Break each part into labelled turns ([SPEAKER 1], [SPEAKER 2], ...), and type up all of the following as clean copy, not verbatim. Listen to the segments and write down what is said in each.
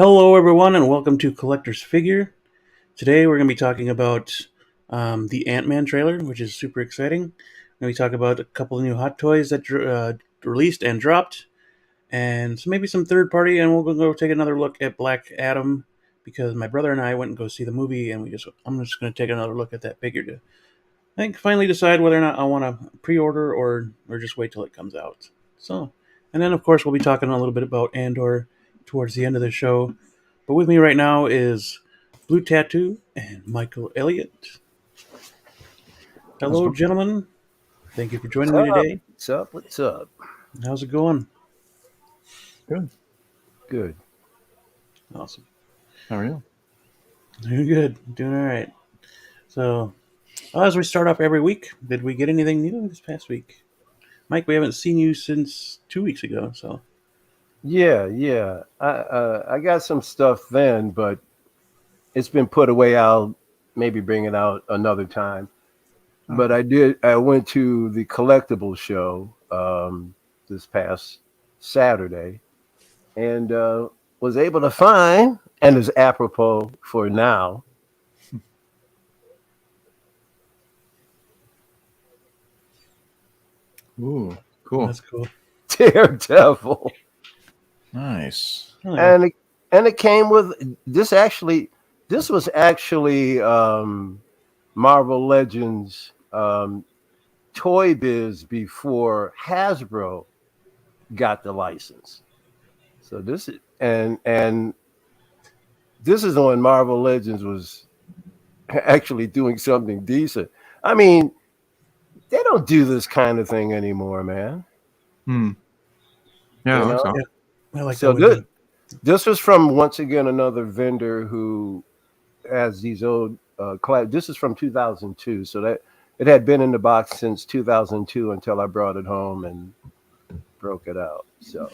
[SPEAKER 1] Hello, everyone, and welcome to Collector's Figure. Today, we're going to be talking about the Ant-Man trailer, which is super exciting. We're going to talk about a couple of new hot toys that released and dropped, and so maybe some third party. And we'll go take another look at Black Adam because my brother and I went and go see the movie, and I'm just going to take another look at that figure to I think finally decide whether or not I want to pre-order or just wait till it comes out. So, and then of course we'll be talking a little bit about Andor towards the end of the show. But with me right now is Blue Tattoo and Michael Elliott.
[SPEAKER 2] How's it
[SPEAKER 1] Hello,
[SPEAKER 2] going?
[SPEAKER 1] gentlemen. Thank you for
[SPEAKER 3] What's
[SPEAKER 1] joining me
[SPEAKER 3] up?
[SPEAKER 1] today.
[SPEAKER 3] What's up? What's up?
[SPEAKER 1] How's it going?
[SPEAKER 2] Good.
[SPEAKER 3] Good.
[SPEAKER 1] Awesome.
[SPEAKER 2] How are you?
[SPEAKER 1] Doing good. Doing all right. So, as we start off every week, did we get anything new this past week? Mike, we haven't seen you since 2 weeks ago. So,
[SPEAKER 3] Yeah. I got some stuff then, but it's been put away. I'll maybe bring it out another time. But I went to the collectible show this past Saturday and was able to find, and is apropos for now,
[SPEAKER 2] Ooh, cool.
[SPEAKER 1] that's cool.
[SPEAKER 3] Daredevil.
[SPEAKER 2] Nice.
[SPEAKER 1] Oh, yeah.
[SPEAKER 3] And it came with this. This was actually Marvel Legends Toy Biz before Hasbro got the license. So this is when Marvel Legends was actually doing something decent. I mean, they don't do this kind of thing anymore, man.
[SPEAKER 2] Hmm. Yeah,
[SPEAKER 3] You
[SPEAKER 2] I think
[SPEAKER 3] know.
[SPEAKER 2] so.
[SPEAKER 1] I like
[SPEAKER 3] So
[SPEAKER 1] that one.
[SPEAKER 3] this was from, once again, another vendor who has these old this is from 2002, so that it had been in the box since 2002 until I brought it home and broke it out. So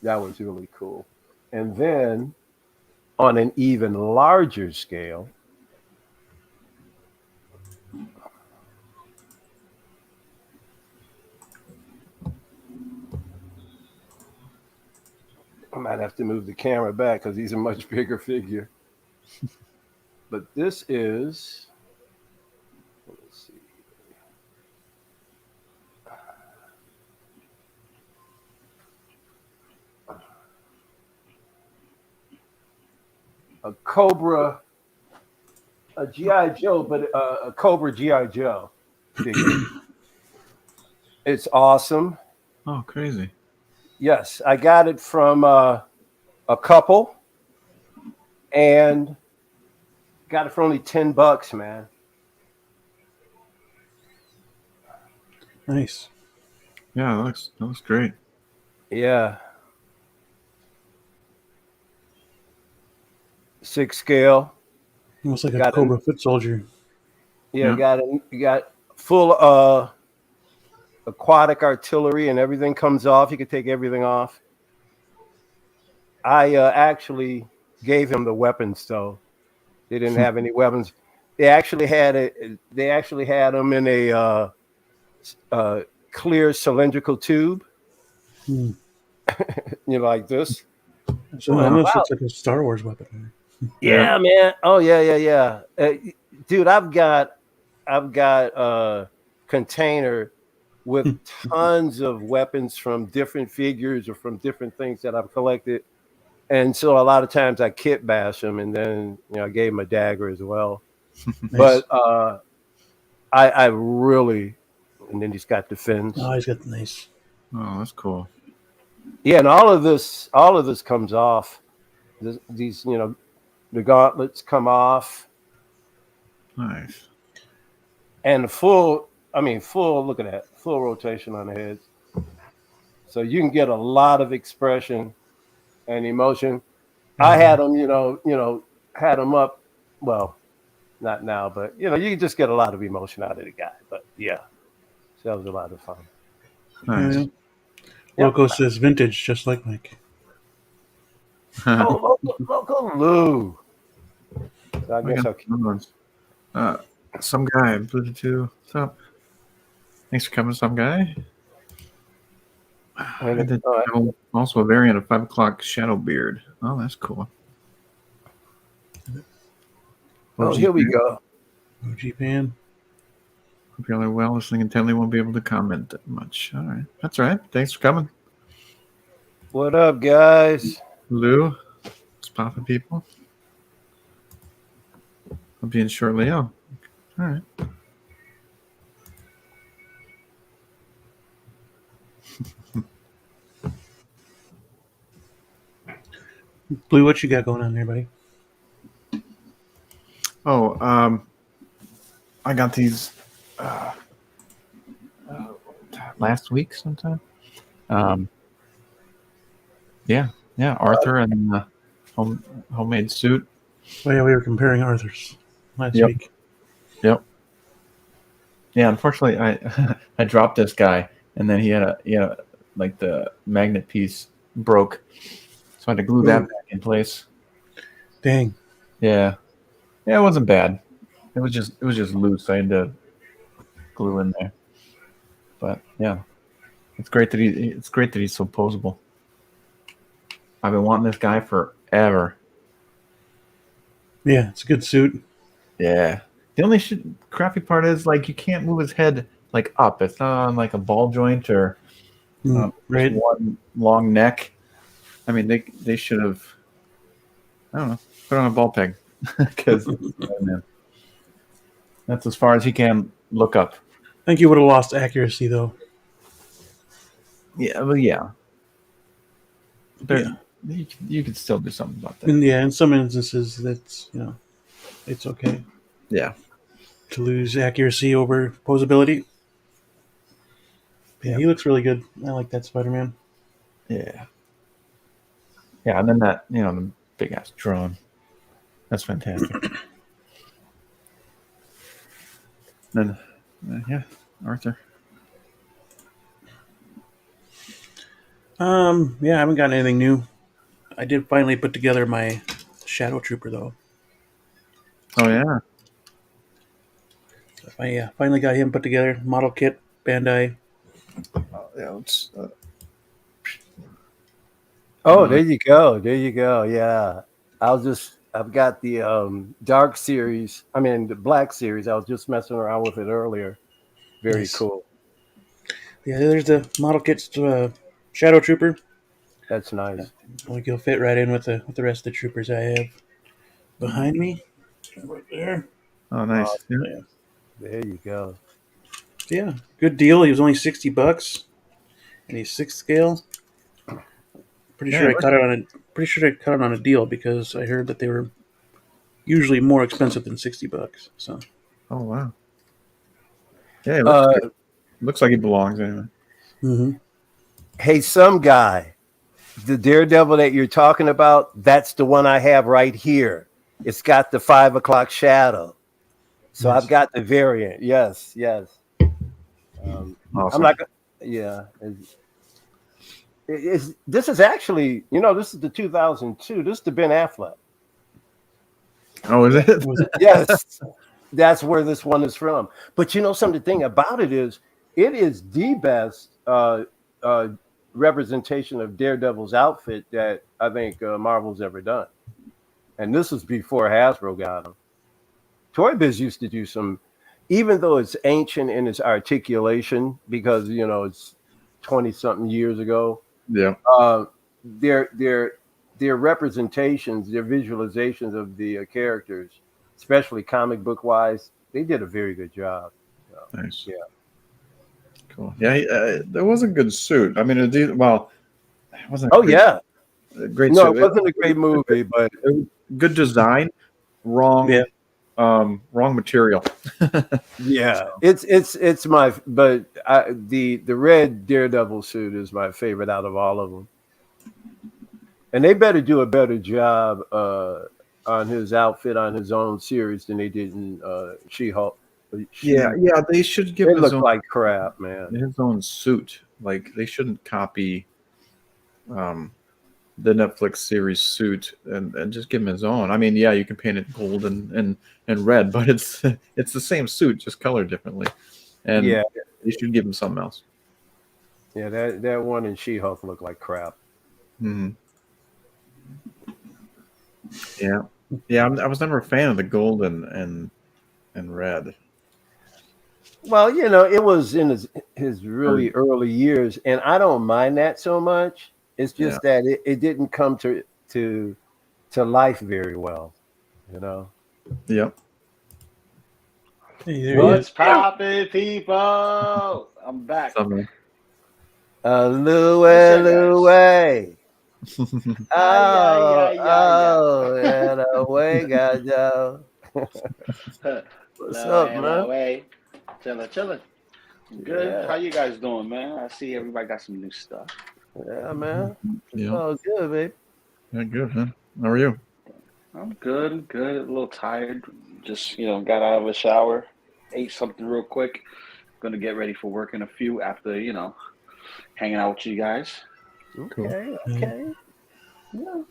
[SPEAKER 3] that was really cool. And then on an even larger scale, I might have to move the camera back because he's a much bigger figure. But this is, let's see, a Cobra, a GI Joe, but a Cobra GI Joe figure. It's awesome.
[SPEAKER 2] Oh, crazy.
[SPEAKER 3] Yes, I got it from a couple and got it for only $10, man.
[SPEAKER 1] Nice.
[SPEAKER 2] Yeah, that looks great.
[SPEAKER 3] Yeah. 6 scale.
[SPEAKER 1] Almost like a
[SPEAKER 3] Got
[SPEAKER 1] Cobra foot soldier.
[SPEAKER 2] Yeah.
[SPEAKER 3] you got full aquatic artillery, and everything comes off. You can take everything off. I actually gave him the weapons, though. They didn't have any weapons. They actually had it. They actually had them in a clear cylindrical tube,
[SPEAKER 1] Hmm.
[SPEAKER 3] like this.
[SPEAKER 1] So it
[SPEAKER 3] Like,
[SPEAKER 1] almost
[SPEAKER 3] wow.
[SPEAKER 1] looks like a Star Wars weapon.
[SPEAKER 3] Yeah, man. Oh yeah. Dude, I've got a container with tons of weapons from different figures or from different things that I've collected. And so a lot of times I kit bash them, and then I gave him a dagger as well.
[SPEAKER 1] Nice.
[SPEAKER 3] But I really, and then he's got the fins.
[SPEAKER 1] Oh, he's got nice.
[SPEAKER 2] Oh, that's cool.
[SPEAKER 3] Yeah, and all of this comes off. These the gauntlets come off,
[SPEAKER 2] Nice.
[SPEAKER 3] and full. Look at that, full rotation on the heads. So you can get a lot of expression and emotion. I had them, had them up. Well, not now, but you can just get a lot of emotion out of the guy. But yeah, so that was a lot of fun.
[SPEAKER 2] Nice.
[SPEAKER 1] Yeah.
[SPEAKER 3] Yep.
[SPEAKER 1] Loco says vintage, just like Mike.
[SPEAKER 3] Oh, local Lou. So I
[SPEAKER 2] We
[SPEAKER 3] guess
[SPEAKER 2] got
[SPEAKER 3] I'll keep.
[SPEAKER 2] another ones. Some guy, Blue Two. What's up? Thanks for coming, some guy. I did
[SPEAKER 3] All right.
[SPEAKER 2] also a variant of 5 o'clock Shadow Beard. Oh, that's cool.
[SPEAKER 3] Oh,
[SPEAKER 2] OG
[SPEAKER 3] here we
[SPEAKER 2] fan.
[SPEAKER 3] go.
[SPEAKER 1] OG fan.
[SPEAKER 2] Hope you're all well. Listening intently, won't be able to comment that much. All right. That's all right. Thanks for coming.
[SPEAKER 3] What up, guys?
[SPEAKER 2] Lou, it's popping people. I'll be in shortly. Oh, all right.
[SPEAKER 1] Blue, what you got going on there, buddy?
[SPEAKER 2] Oh, I got these last week sometime. Yeah, Arthur and the homemade suit.
[SPEAKER 1] Oh yeah, we were comparing Arthur's last
[SPEAKER 2] Yep.
[SPEAKER 1] week.
[SPEAKER 2] Yep. Yeah, unfortunately, I I dropped this guy, and then he had like the magnet piece broke, so I had to glue that
[SPEAKER 1] Ooh.
[SPEAKER 2] back in place.
[SPEAKER 1] Dang.
[SPEAKER 2] Yeah, it wasn't bad. It was just loose. I had to glue in there. But yeah, it's great that he's so posable. I've been wanting this guy forever.
[SPEAKER 1] Yeah, it's a good suit.
[SPEAKER 2] Yeah. The only crappy part is like you can't move his head like up. It's not on like a ball joint or just
[SPEAKER 1] Right.
[SPEAKER 2] one long neck. I mean, they should have, I don't know, put on a ball peg because that's as far as he can look up.
[SPEAKER 1] I think you would have lost accuracy though.
[SPEAKER 2] Yeah, well, yeah. But
[SPEAKER 1] Yeah.
[SPEAKER 2] you could still do something about that.
[SPEAKER 1] And yeah, in some instances, that's it's okay
[SPEAKER 2] Yeah.
[SPEAKER 1] to lose accuracy over posability. Yeah, he looks really good. I like that Spider-Man.
[SPEAKER 2] Yeah. Yeah, and then that, the big ass drone. That's fantastic. Then, yeah, Arthur.
[SPEAKER 1] Yeah, I haven't gotten anything new. I did finally put together my Shadow Trooper though.
[SPEAKER 2] Oh yeah.
[SPEAKER 1] I finally got him put together. Model kit, Bandai.
[SPEAKER 2] Yeah. It's,
[SPEAKER 3] Oh, there you go. There you go. Yeah. I've got the dark series. I mean, the black series. I was just messing around with it earlier. Very
[SPEAKER 1] Nice.
[SPEAKER 3] cool.
[SPEAKER 1] Yeah, there's the model kit's Shadow Trooper.
[SPEAKER 3] That's nice.
[SPEAKER 1] I think he'll fit right in with the rest of the troopers I have behind me. Right there.
[SPEAKER 2] oh, nice. Yeah.
[SPEAKER 1] Yeah.
[SPEAKER 3] There you go.
[SPEAKER 1] Yeah, good deal. He was only $60, and he's 6th scale. Pretty
[SPEAKER 2] Yeah,
[SPEAKER 1] sure I cut it on a deal because I heard that they were usually more expensive than $60. So
[SPEAKER 2] Oh wow. Yeah,
[SPEAKER 3] Uh,
[SPEAKER 2] looks like he belongs anyway.
[SPEAKER 1] mm-hmm.
[SPEAKER 3] hey, some guy, the Daredevil that you're talking about, that's the one I have right here. It's got the 5 o'clock shadow. So
[SPEAKER 1] Nice.
[SPEAKER 3] I've got the variant. Yes.
[SPEAKER 2] Awesome.
[SPEAKER 3] I'm not. Yeah. This is actually, this is the 2002. This is the Ben Affleck.
[SPEAKER 2] Oh, is it?
[SPEAKER 3] Yes, that's where this one is from. But something about it is the best representation of Daredevil's outfit that I think Marvel's ever done. And this was before Hasbro got him. Toy Biz used to do some, even though it's ancient in its articulation because it's 20-something years ago.
[SPEAKER 2] Yeah.
[SPEAKER 3] Their representations, their visualizations of the characters, especially comic book wise, they did a very good job.
[SPEAKER 2] Nice.
[SPEAKER 3] Yeah.
[SPEAKER 2] Cool. Yeah, there was a good suit. I mean, it wasn't.
[SPEAKER 3] Oh yeah.
[SPEAKER 2] A great
[SPEAKER 3] No,
[SPEAKER 2] suit.
[SPEAKER 3] it wasn't a great movie, but
[SPEAKER 2] Good design, wrong.
[SPEAKER 1] Yeah.
[SPEAKER 2] Wrong material.
[SPEAKER 3] yeah, it's my the red Daredevil suit is my favorite out of all of them, and they better do a better job on his outfit on his own series than they did in She-Hulk.
[SPEAKER 2] Yeah, they should give
[SPEAKER 3] It
[SPEAKER 2] his
[SPEAKER 3] looked
[SPEAKER 2] own,
[SPEAKER 3] like crap, man.
[SPEAKER 2] his own suit. Like they shouldn't copy the Netflix series suit and just give him his own. I mean, yeah, you can paint it gold and red, but it's the same suit, just colored differently. And
[SPEAKER 3] Yeah.
[SPEAKER 2] you should give him something else.
[SPEAKER 3] Yeah, that one in She-Hulk looked like crap.
[SPEAKER 2] Mm-hmm. Yeah. Yeah, I was never a fan of the gold and red.
[SPEAKER 3] Well, it was in his really early years, and I don't mind that so much. It's
[SPEAKER 2] Yeah.
[SPEAKER 3] just that it didn't come to life very well, you know.
[SPEAKER 2] Yep.
[SPEAKER 1] Hey, there he is.
[SPEAKER 4] What's poppin', people? I'm back.
[SPEAKER 2] Something.
[SPEAKER 4] Miss ya, guys.
[SPEAKER 3] Louie.
[SPEAKER 4] Ay, ay,
[SPEAKER 3] Oh,
[SPEAKER 4] ay, ay,
[SPEAKER 3] oh,
[SPEAKER 4] ay.
[SPEAKER 3] and away, Gajo. What's
[SPEAKER 4] Low
[SPEAKER 3] up,
[SPEAKER 4] and
[SPEAKER 3] man?
[SPEAKER 4] away. Chillin'. Good.
[SPEAKER 3] Yeah,
[SPEAKER 4] How you guys doing, man? I see everybody got some new stuff.
[SPEAKER 3] yeah, man. It's
[SPEAKER 2] Yeah.
[SPEAKER 3] all good, baby.
[SPEAKER 2] Yeah, good, man. How are you?
[SPEAKER 4] I'm good. A little tired. Just, got out of a shower. Ate something real quick. Gonna get ready for work in a few after, hanging out with you guys.
[SPEAKER 2] Cool.
[SPEAKER 3] Okay,
[SPEAKER 1] Yeah.
[SPEAKER 3] okay. Yeah.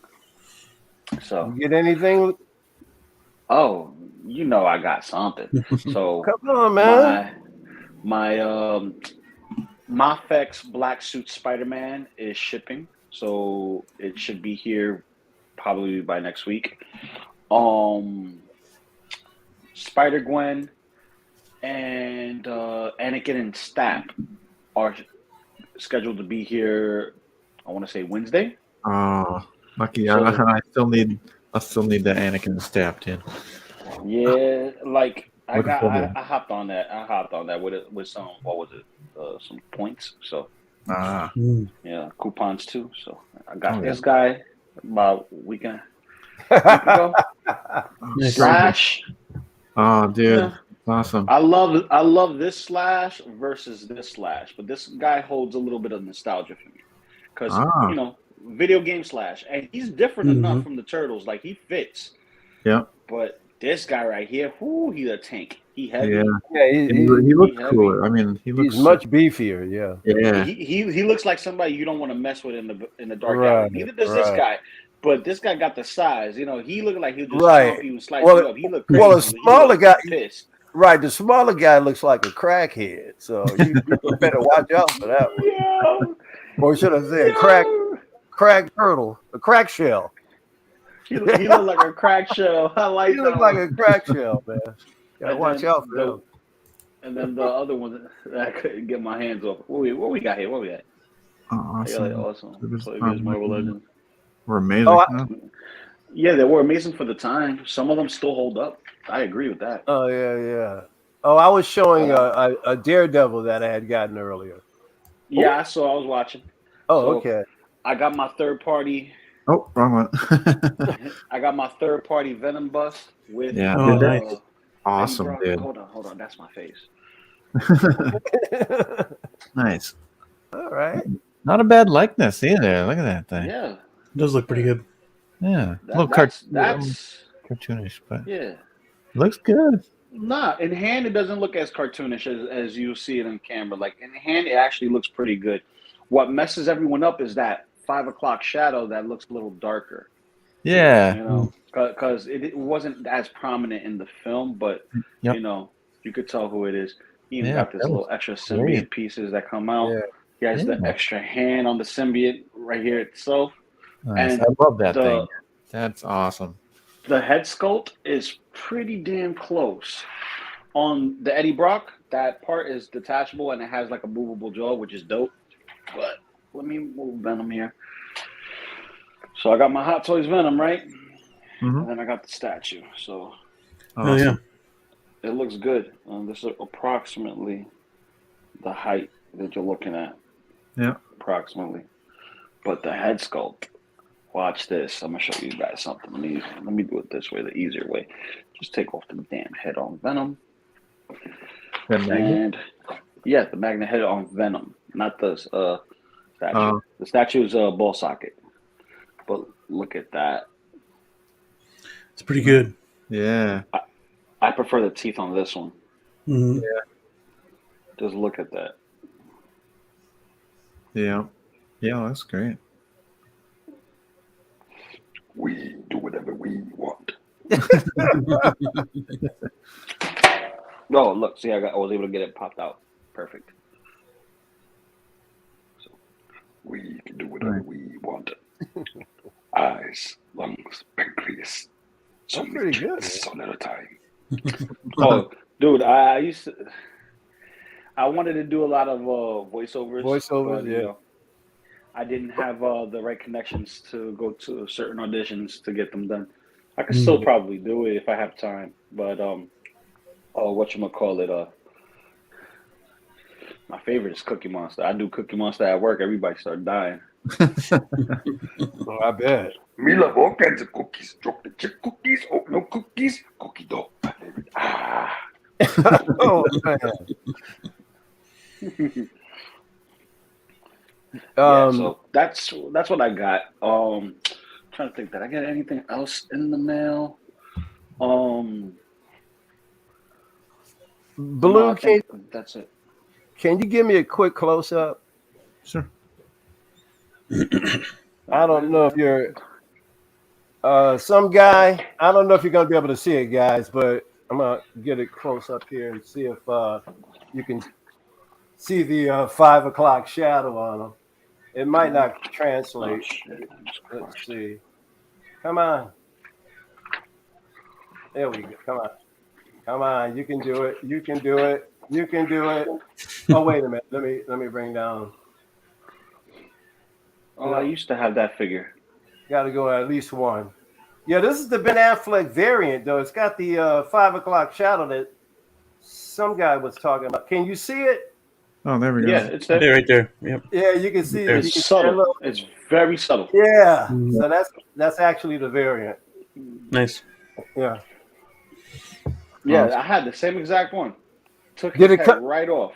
[SPEAKER 4] So,
[SPEAKER 3] You get anything?
[SPEAKER 4] oh, I got something. So
[SPEAKER 3] Come on, man.
[SPEAKER 4] my Mafex Black Suit Spider-Man is shipping, so it should be here probably by next week. Spider-Gwen and Anakin and Stap are scheduled to be here. I want to say Wednesday.
[SPEAKER 2] Oh, lucky.
[SPEAKER 4] So
[SPEAKER 2] I still need the Anakin stabbed in.
[SPEAKER 4] yeah, like
[SPEAKER 2] Looking forward.
[SPEAKER 4] I hopped on that. I hopped on that with some what was it? Some points. So
[SPEAKER 2] Ah.
[SPEAKER 1] Mm.
[SPEAKER 4] yeah, coupons too. So I got
[SPEAKER 2] Oh,
[SPEAKER 4] this guy about a week ago.
[SPEAKER 1] Nice.
[SPEAKER 4] Slash.
[SPEAKER 2] Oh, dude.
[SPEAKER 4] Yeah.
[SPEAKER 2] Awesome.
[SPEAKER 4] I love this Slash versus this Slash, but this guy holds a little bit of nostalgia for me because
[SPEAKER 2] Ah.
[SPEAKER 4] video game Slash, and he's different enough from the Turtles. Like he fits,
[SPEAKER 2] Yeah.
[SPEAKER 4] but this guy right here, he's a tank. He heavy.
[SPEAKER 2] Yeah.
[SPEAKER 3] Yeah,
[SPEAKER 2] He looks
[SPEAKER 4] heavy.
[SPEAKER 2] cooler. I mean, he looks
[SPEAKER 3] he's much beefier. Yeah.
[SPEAKER 2] Yeah.
[SPEAKER 4] He looks like somebody you don't want to mess with in the dark alley.
[SPEAKER 3] Right.
[SPEAKER 4] Neither does this
[SPEAKER 3] Right.
[SPEAKER 4] guy, but this guy got the size. He looked like he'll just
[SPEAKER 3] Right.
[SPEAKER 4] chomp you and slice
[SPEAKER 3] Well,
[SPEAKER 4] you up. He looked crazy.
[SPEAKER 3] well, a smaller guy.
[SPEAKER 4] Pissed.
[SPEAKER 3] Right, the smaller guy looks like a crackhead, so you better watch out for that one.
[SPEAKER 4] Yo,
[SPEAKER 3] Or should I say, a
[SPEAKER 4] yo.
[SPEAKER 3] crack turtle, a crack shell.
[SPEAKER 4] He looked like a crack shell. I like
[SPEAKER 3] He
[SPEAKER 4] that
[SPEAKER 3] looks like
[SPEAKER 4] one.
[SPEAKER 3] a crack shell, man. Gotta
[SPEAKER 4] And
[SPEAKER 3] watch
[SPEAKER 4] then
[SPEAKER 3] out for him.
[SPEAKER 4] And then the other one that I couldn't get my hands off. What we got here? What we got?
[SPEAKER 2] Awesome.
[SPEAKER 4] Awesome.
[SPEAKER 2] It was
[SPEAKER 4] Toy
[SPEAKER 2] fun.
[SPEAKER 4] Biz Marvel Legends.
[SPEAKER 2] We're amazing.
[SPEAKER 3] Oh,
[SPEAKER 2] huh?
[SPEAKER 4] Yeah, they were amazing for the time. Some of them still hold up. I agree with that.
[SPEAKER 3] Oh yeah. Oh, I was showing a Daredevil that I had gotten earlier.
[SPEAKER 4] Yeah, I saw. I was watching.
[SPEAKER 3] Oh,
[SPEAKER 4] So,
[SPEAKER 3] okay.
[SPEAKER 4] I got my third party.
[SPEAKER 2] Oh, wrong one.
[SPEAKER 4] I got my third party Venom bust with.
[SPEAKER 2] Yeah,
[SPEAKER 1] Oh, nice.
[SPEAKER 2] awesome,
[SPEAKER 4] Eddie
[SPEAKER 2] dude.
[SPEAKER 4] Brock. Hold on. That's my face.
[SPEAKER 2] Nice.
[SPEAKER 3] All right.
[SPEAKER 2] Not a bad likeness either. Look at that thing.
[SPEAKER 4] Yeah,
[SPEAKER 1] It does look pretty good.
[SPEAKER 2] Yeah.
[SPEAKER 4] that,
[SPEAKER 2] a little
[SPEAKER 4] that's
[SPEAKER 2] cartoonish, but
[SPEAKER 4] yeah.
[SPEAKER 2] looks good.
[SPEAKER 4] Nah, in hand it doesn't look as cartoonish as you see it on camera. Like in hand, it actually looks pretty good. What messes everyone up is that 5 o'clock shadow that looks a little darker.
[SPEAKER 2] Yeah.
[SPEAKER 4] Because it wasn't as prominent in the film, but
[SPEAKER 2] Yep.
[SPEAKER 4] you could tell who it is. He even
[SPEAKER 2] Yeah,
[SPEAKER 4] got this
[SPEAKER 2] that
[SPEAKER 4] little
[SPEAKER 2] was
[SPEAKER 4] extra
[SPEAKER 2] great.
[SPEAKER 4] symbiote pieces that come out.
[SPEAKER 3] Yeah.
[SPEAKER 4] He has the
[SPEAKER 2] Yeah.
[SPEAKER 4] extra hand on the symbiote right here itself.
[SPEAKER 2] Nice.
[SPEAKER 4] And
[SPEAKER 2] I love that
[SPEAKER 4] the
[SPEAKER 2] thing. That's awesome.
[SPEAKER 4] the head sculpt is pretty damn close. On the Eddie Brock, that part is detachable and it has like a movable jaw, which is dope. But let me move Venom here. So I got my Hot Toys Venom, right?
[SPEAKER 2] Mhm.
[SPEAKER 4] And then I got the statue. So
[SPEAKER 1] Oh yeah.
[SPEAKER 4] it looks good. This is approximately the height that you're looking at.
[SPEAKER 2] Yeah.
[SPEAKER 4] Approximately. But the head sculpt, watch this. I'm gonna show you guys something. Let me do it this way, the easier way. Just take off the damn head on Venom.
[SPEAKER 2] The magnet?
[SPEAKER 4] And yeah, the magnet head on Venom, not the statue.
[SPEAKER 2] Oh.
[SPEAKER 4] The statue is a ball socket. But look at that.
[SPEAKER 1] It's pretty good.
[SPEAKER 2] Yeah.
[SPEAKER 4] I prefer the teeth on this one.
[SPEAKER 1] Mhm.
[SPEAKER 4] Just look at that.
[SPEAKER 2] Yeah. Yeah, that's great.
[SPEAKER 4] We do whatever we want. Oh, look, see, I was able to get it popped out. Perfect. So we can do whatever we want. Eyes, lungs, pancreas.
[SPEAKER 3] That's pretty good.
[SPEAKER 4] So little time. Oh, dude, I wanted to do a lot of voiceovers,
[SPEAKER 3] Voiceovers,
[SPEAKER 4] but
[SPEAKER 3] yeah.
[SPEAKER 4] I didn't have the right connections to go to certain auditions to get them done. I could still
[SPEAKER 1] Mm.
[SPEAKER 4] probably do it if I have time, but whatchamacallit, my favorite is Cookie Monster. I do Cookie Monster at work. Everybody start dying.
[SPEAKER 3] Oh, I bet.
[SPEAKER 4] Me love all kinds of cookies. Chocolate chip cookies, oatmeal cookies, cookie dough. My favorite. Ah.
[SPEAKER 3] Oh man.
[SPEAKER 4] Yeah, so that's what I got. Trying to think, did I get anything else in the mail? No,
[SPEAKER 3] Blue,
[SPEAKER 4] I think that's it.
[SPEAKER 3] can you give me a quick close up?
[SPEAKER 2] Sure.
[SPEAKER 3] I don't know if you're some guy. I don't know if you're gonna be able to see it, guys, but I'm gonna get it close up here and see if you can see the 5 o'clock shadow on him. It might not
[SPEAKER 4] Oh
[SPEAKER 3] translate.
[SPEAKER 4] shit!
[SPEAKER 3] Let's see. Come on. There we go. Come on. Come on. You can do it. You can do it. You can do it. Oh, wait a minute. Let me bring down.
[SPEAKER 4] Oh, I used to have that figure.
[SPEAKER 3] Got to go at least one. Yeah, this is the Ben Affleck variant, though. It's got the 5 o'clock shadow that some guy was talking about. Can you see it?
[SPEAKER 2] Oh, there we go.
[SPEAKER 4] Yeah, it's there.
[SPEAKER 1] Yeah, right there. Yep.
[SPEAKER 3] Yeah, you can see
[SPEAKER 1] There.
[SPEAKER 3] it. You
[SPEAKER 4] It's
[SPEAKER 3] can see
[SPEAKER 4] subtle.
[SPEAKER 3] little,
[SPEAKER 4] It's very subtle.
[SPEAKER 3] yeah.
[SPEAKER 1] Mhm.
[SPEAKER 3] So that's actually the variant.
[SPEAKER 1] Nice.
[SPEAKER 3] Yeah.
[SPEAKER 4] Yeah, I had the same exact one. Took
[SPEAKER 3] Did
[SPEAKER 4] his
[SPEAKER 3] it
[SPEAKER 4] head
[SPEAKER 3] co-
[SPEAKER 4] right off.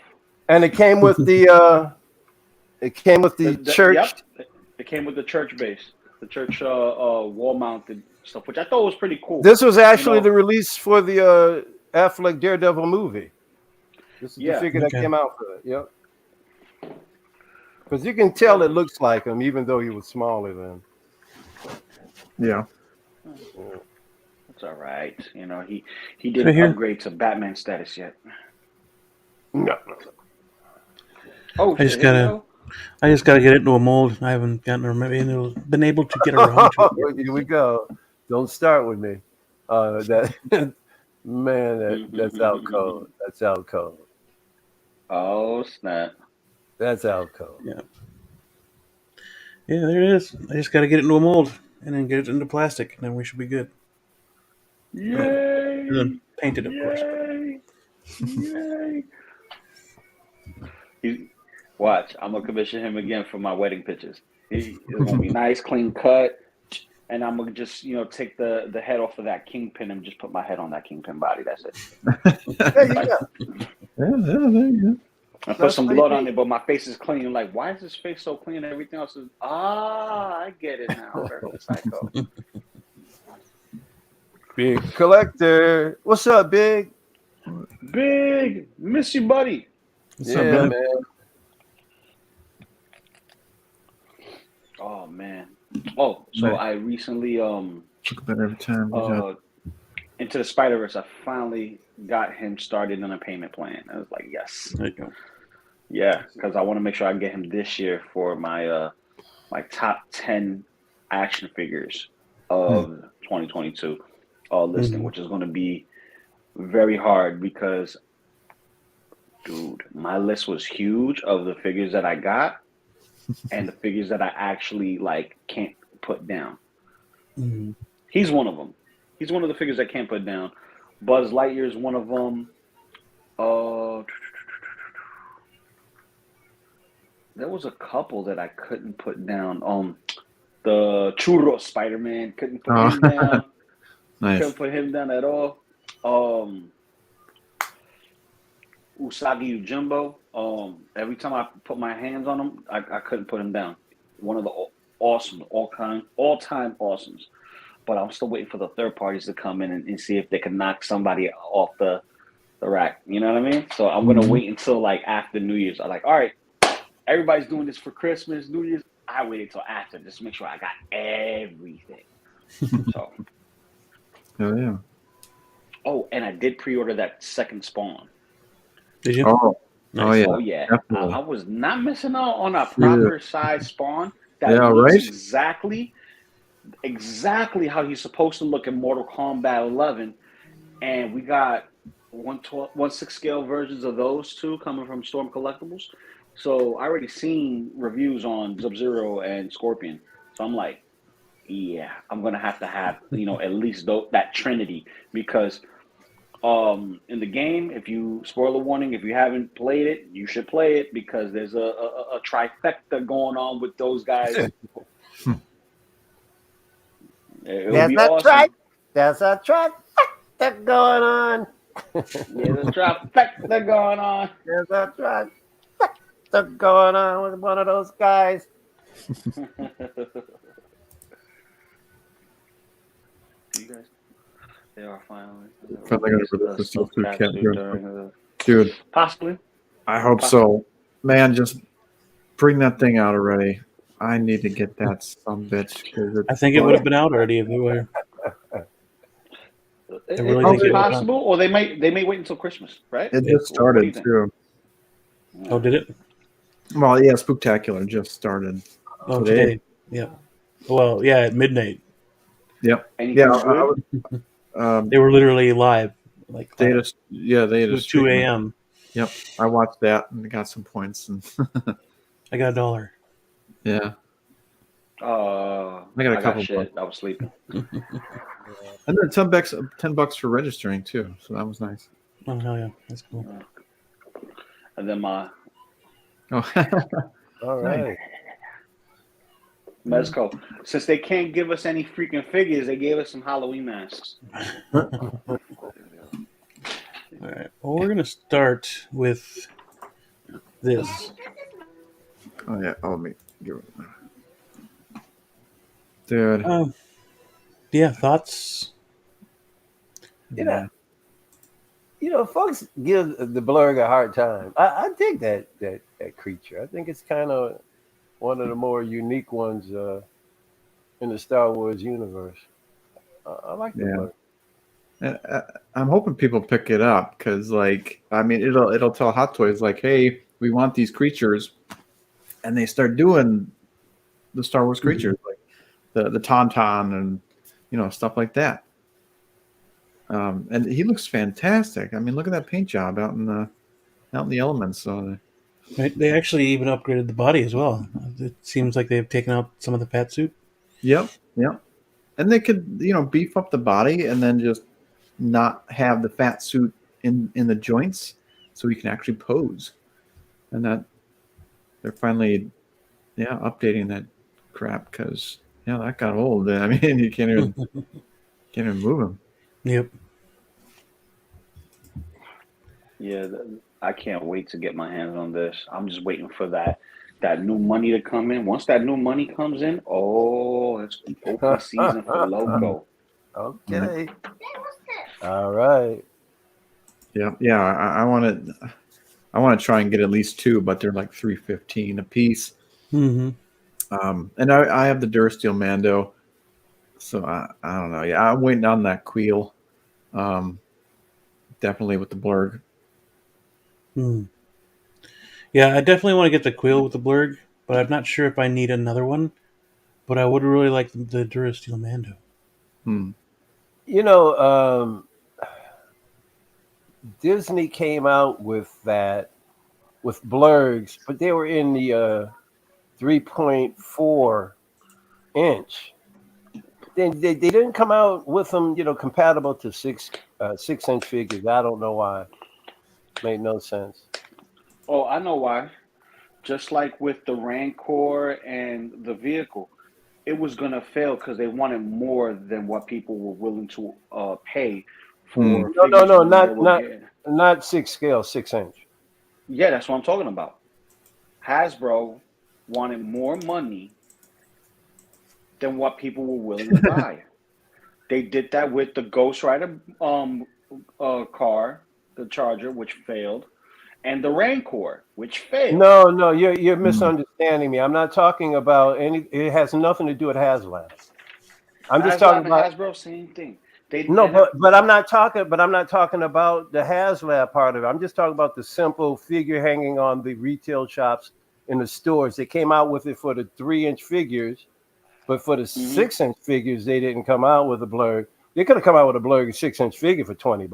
[SPEAKER 3] And it came with the church.
[SPEAKER 4] Yep, it came with the church base, the church wall mounted stuff, which I thought was pretty cool.
[SPEAKER 3] This was actually
[SPEAKER 4] You know?
[SPEAKER 3] the release for the Affleck Daredevil movie. This is the
[SPEAKER 4] Yeah.
[SPEAKER 3] figure that
[SPEAKER 1] Okay.
[SPEAKER 3] came out for it. Yep. Because you can tell it looks like him, even though he was smaller than.
[SPEAKER 2] Yeah.
[SPEAKER 4] It's all right. You know, he
[SPEAKER 1] Right
[SPEAKER 4] didn't
[SPEAKER 1] here.
[SPEAKER 4] upgrade to Batman status yet.
[SPEAKER 3] No.
[SPEAKER 4] Oh,
[SPEAKER 1] I just
[SPEAKER 4] shit, here we
[SPEAKER 1] gotta-
[SPEAKER 4] go.
[SPEAKER 1] I just got to get it into a mold. I haven't been able to get around to it yet.
[SPEAKER 3] Here we go. Don't start with me. That man, that's out cold. That's out cold.
[SPEAKER 4] Oh, snap.
[SPEAKER 3] That's out cold.
[SPEAKER 1] Yeah, there it is. I just got to get it into a mold and then get it into plastic, and then we should be good.
[SPEAKER 4] Yay!
[SPEAKER 1] And then paint it, of course.
[SPEAKER 4] Yay! Yay! Watch, I'm gonna commission him again for my wedding pictures. It's gonna be nice, clean cut, and I'm gonna just take the head off of that kingpin and just put my head on that kingpin body. That's it.
[SPEAKER 3] There you go.
[SPEAKER 2] Yeah, there you go.
[SPEAKER 4] I put
[SPEAKER 3] That's
[SPEAKER 4] some
[SPEAKER 3] pretty
[SPEAKER 4] blood on
[SPEAKER 3] neat.
[SPEAKER 4] it, but my face is clean. Like, why is his face so clean? Everything else is I get it now. Very psycho.
[SPEAKER 3] Big collector. What's up, Big?
[SPEAKER 4] Big, miss you, buddy.
[SPEAKER 2] What's up, brother?
[SPEAKER 3] man.
[SPEAKER 4] Oh man. Oh, so
[SPEAKER 2] Nice.
[SPEAKER 4] I recently
[SPEAKER 2] Look better every time. Good job.
[SPEAKER 4] into the Spider-Verse, I finally got him started on a payment plan. I was like, yes.
[SPEAKER 1] There you go.
[SPEAKER 4] Yeah, because I want to make sure I get him this year for my my top 10 action figures of 2022 listing, which is going to be very hard because, dude, my list was huge of the figures that I got and the figures that I actually can't put down.
[SPEAKER 1] Mhm.
[SPEAKER 4] He's one of them. He's one of the figures I can't put down. Buzz Lightyear is one of them. There was a couple that I couldn't put down. The Churro Spider-Man, couldn't put him down.
[SPEAKER 2] Nice.
[SPEAKER 4] Couldn't put him down at all. Usagi Yojimbo. Every time I put my hands on him, I couldn't put him down. One of the awesome, all-time awesomes. But I'm still waiting for the third parties to come in and see if they can knock somebody off the rack. You know what I mean? So I'm gonna wait until after New Year's. I'm like, all right, everybody's doing this for Christmas, New Year's. I waited till after just to make sure I got everything. So.
[SPEAKER 2] Hell yeah.
[SPEAKER 4] Oh, and I did pre-order that second Spawn.
[SPEAKER 1] Did you?
[SPEAKER 2] Oh,
[SPEAKER 1] Nice.
[SPEAKER 2] yeah.
[SPEAKER 4] Oh yeah,
[SPEAKER 2] Definitely.
[SPEAKER 4] I was not missing out on a proper size Spawn that
[SPEAKER 2] Yeah,
[SPEAKER 4] looks
[SPEAKER 2] right?
[SPEAKER 4] exactly exactly how he's supposed to look in Mortal Kombat 11, and we got 1/6 scale versions of those two coming from Storm Collectibles. So I already seen reviews on Sub-Zero and Scorpion. So I'm like, yeah, I'm gonna have to have at least that trinity because in the game, if you spoiler warning, if you haven't played it, you should play it because there's a trifecta going on with those guys. It'll be awesome.
[SPEAKER 3] There's a trifecta going on.
[SPEAKER 4] There's a trifecta going on.
[SPEAKER 3] There's a trifecta going on with one of those guys.
[SPEAKER 4] You guys, they are finally.
[SPEAKER 2] Finally gonna release the stuff through Cat. Dude,
[SPEAKER 4] possibly.
[SPEAKER 2] I hope so. Man, just bring that thing out already. I need to get that some bitch.
[SPEAKER 1] I think it would have been out already if it were.
[SPEAKER 4] It
[SPEAKER 1] really
[SPEAKER 4] is
[SPEAKER 1] think it was
[SPEAKER 4] possible, or they may wait until Christmas, right?
[SPEAKER 2] It just started too.
[SPEAKER 1] Oh, did it?
[SPEAKER 2] Well, yeah, Spooktacular just started.
[SPEAKER 1] Oh, today. Yeah. Well, yeah, at midnight.
[SPEAKER 2] Yep.
[SPEAKER 4] Anything
[SPEAKER 2] Yeah.
[SPEAKER 1] They were literally live. Like
[SPEAKER 2] they had
[SPEAKER 1] it was 2 a.m.
[SPEAKER 2] Yep. I watched that and got some points and
[SPEAKER 1] I got $1.
[SPEAKER 2] Yeah.
[SPEAKER 4] I
[SPEAKER 2] got a couple
[SPEAKER 4] shit. I was sleeping.
[SPEAKER 2] And then $10 for registering too, so that was nice.
[SPEAKER 1] Oh hell yeah, that's cool.
[SPEAKER 4] And then my
[SPEAKER 3] all right.
[SPEAKER 4] Mezco. Since they can't give us any freaking figures, they gave us some Halloween masks.
[SPEAKER 1] All right. Well, we're gonna start with this.
[SPEAKER 2] Oh yeah. Oh me. Dude.
[SPEAKER 1] Yeah. Thoughts?
[SPEAKER 3] Yeah. Folks give the Blurg a hard time. I dig that creature. I think it's kind of one of the more unique ones in the Star Wars universe. I like the Blurg.
[SPEAKER 2] I'm hoping people pick it up because, it'll tell Hot Toys like, "Hey, we want these creatures," and they start doing the Star Wars creatures like the Tauntaun and stuff like that. And he looks fantastic. I mean, look at that paint job out in the elements. So
[SPEAKER 1] they actually even upgraded the body as well. It seems like they've taken out some of the fat suit.
[SPEAKER 2] Yep. And they could beef up the body and then just not have the fat suit in the joints, so he can actually pose. And that they're finally updating that crap because that got old. I mean, you can't even move him.
[SPEAKER 1] Yep.
[SPEAKER 4] Yeah, I can't wait to get my hands on this. I'm just waiting for that new money to come in. Once that new money comes in, it's open season for LOCO.
[SPEAKER 3] Okay. All right.
[SPEAKER 2] Yeah. I want to try and get at least 2, but they're like $3.15 a piece.
[SPEAKER 1] Mm-hmm.
[SPEAKER 2] And I have the Durasteel Mando, so I don't know. Yeah, I'm waiting on that Queel. Definitely with the Blurg.
[SPEAKER 1] Yeah, I definitely want to get the Queel with the Blurg, but I'm not sure if I need another one. But I would really like the Durasteel Mando.
[SPEAKER 3] Disney came out with Blurgs, but they were in the 3.4 inch. Then they didn't come out with them, compatible to 6-inch figures. I don't know why. Made no sense.
[SPEAKER 4] Oh, I know why. Just like with the Rancor and the vehicle, it was gonna fail because they wanted more than what people were willing to pay for.
[SPEAKER 3] No, not 6 scale, 6-inch.
[SPEAKER 4] Yeah, that's what I'm talking about. Hasbro wanted more money than what people were willing to buy. They did that with the Ghost Rider car, the Charger, which failed, and the Rancor, which failed.
[SPEAKER 3] No, you're misunderstanding me. I'm not talking about any. It has nothing to do with HasLab. I'm just talking about
[SPEAKER 4] Hasbro. Same thing.
[SPEAKER 3] But I'm not talking. But I'm not talking about the HasLab part of it. I'm just talking about the simple figure hanging on the retail shops in the stores. They came out with it for the 3-inch figures, But for the
[SPEAKER 4] Mm-hmm.
[SPEAKER 3] 6-inch figures, they didn't come out with a blurred. They could have come out with a blurred 6-inch figure for $20.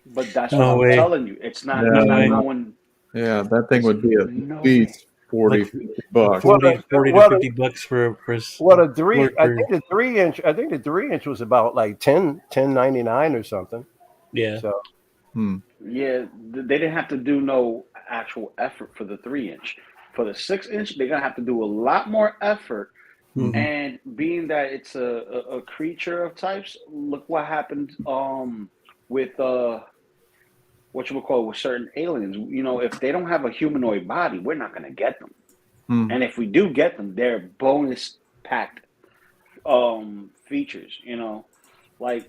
[SPEAKER 4] But that's what
[SPEAKER 1] No
[SPEAKER 4] I'm
[SPEAKER 1] way.
[SPEAKER 4] telling you. It's not.
[SPEAKER 2] Yeah,
[SPEAKER 4] It's
[SPEAKER 1] No
[SPEAKER 4] not
[SPEAKER 1] way.
[SPEAKER 4] going.
[SPEAKER 2] yeah, that thing
[SPEAKER 4] It's
[SPEAKER 2] would be at
[SPEAKER 4] no way.
[SPEAKER 2] least 40,
[SPEAKER 1] Like
[SPEAKER 2] 50 bucks.
[SPEAKER 3] Well,
[SPEAKER 1] 40 to
[SPEAKER 3] well,
[SPEAKER 1] 50 bucks for
[SPEAKER 3] well, a three. I
[SPEAKER 1] for
[SPEAKER 3] think the 3-inch. I think the 3-inch was about like 10.99 or something.
[SPEAKER 1] yeah.
[SPEAKER 3] So
[SPEAKER 2] Hmm.
[SPEAKER 4] Yeah, they didn't have to do no actual effort for the 3-inch. For the 6-inch, they're gonna have to do a lot more effort.
[SPEAKER 2] Mm-hmm.
[SPEAKER 1] Hmm.
[SPEAKER 4] And being that it's a creature of types, look what happened with what you would call with certain aliens. You know, if they don't have a humanoid body, we're not gonna get them.
[SPEAKER 2] Hmm.
[SPEAKER 4] And if we do get them, they're bonus packed features. You know, like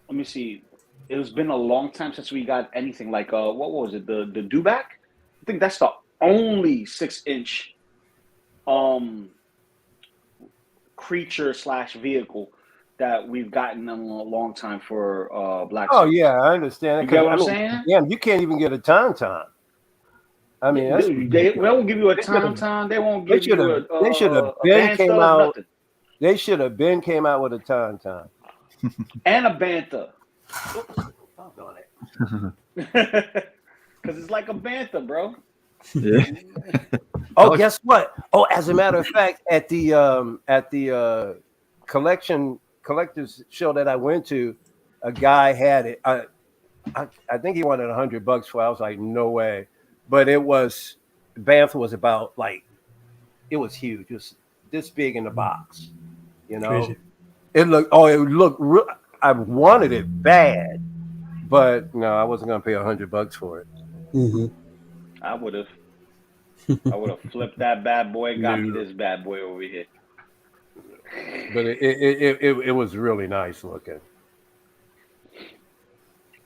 [SPEAKER 4] let me see. It's been a long time since we got anything like what was it? The Dewback? I think that's the only 6-inch um creature slash vehicle that we've gotten in a long time for Black
[SPEAKER 3] oh
[SPEAKER 4] Series.
[SPEAKER 3] yeah, I understand it
[SPEAKER 4] You get
[SPEAKER 3] because
[SPEAKER 4] what
[SPEAKER 3] I
[SPEAKER 4] I'm
[SPEAKER 3] mean,
[SPEAKER 4] saying?
[SPEAKER 3] damn, you can't even get a tauntaun. I mean, that's
[SPEAKER 4] They
[SPEAKER 3] ridiculous.
[SPEAKER 4] won't give you a
[SPEAKER 3] They should have.
[SPEAKER 4] tauntaun. They won't
[SPEAKER 3] They
[SPEAKER 4] give
[SPEAKER 3] should
[SPEAKER 4] you
[SPEAKER 3] have. They should have
[SPEAKER 4] a
[SPEAKER 3] been came
[SPEAKER 4] bantha,
[SPEAKER 3] out.
[SPEAKER 4] nothing.
[SPEAKER 3] They should have been came out with a tauntaun.
[SPEAKER 4] And a bantha. Oops, I'm doing it. Because it's like a bantha, bro.
[SPEAKER 2] Yeah.
[SPEAKER 3] Oh, guess what? Oh, as a matter of fact, at the collectors show that I went to, a guy had it. I think he wanted $100 for it. I was like, no way. But it was Bantha was about like it was huge. It was this big in the box. You know,
[SPEAKER 1] Crazy.
[SPEAKER 3] it looked real. I wanted it bad, but no, I wasn't gonna pay $100 for it.
[SPEAKER 1] Hmm.
[SPEAKER 4] I would have. I would have flipped that bad boy and got me
[SPEAKER 3] No.
[SPEAKER 4] this bad boy over here.
[SPEAKER 3] But it was really nice looking.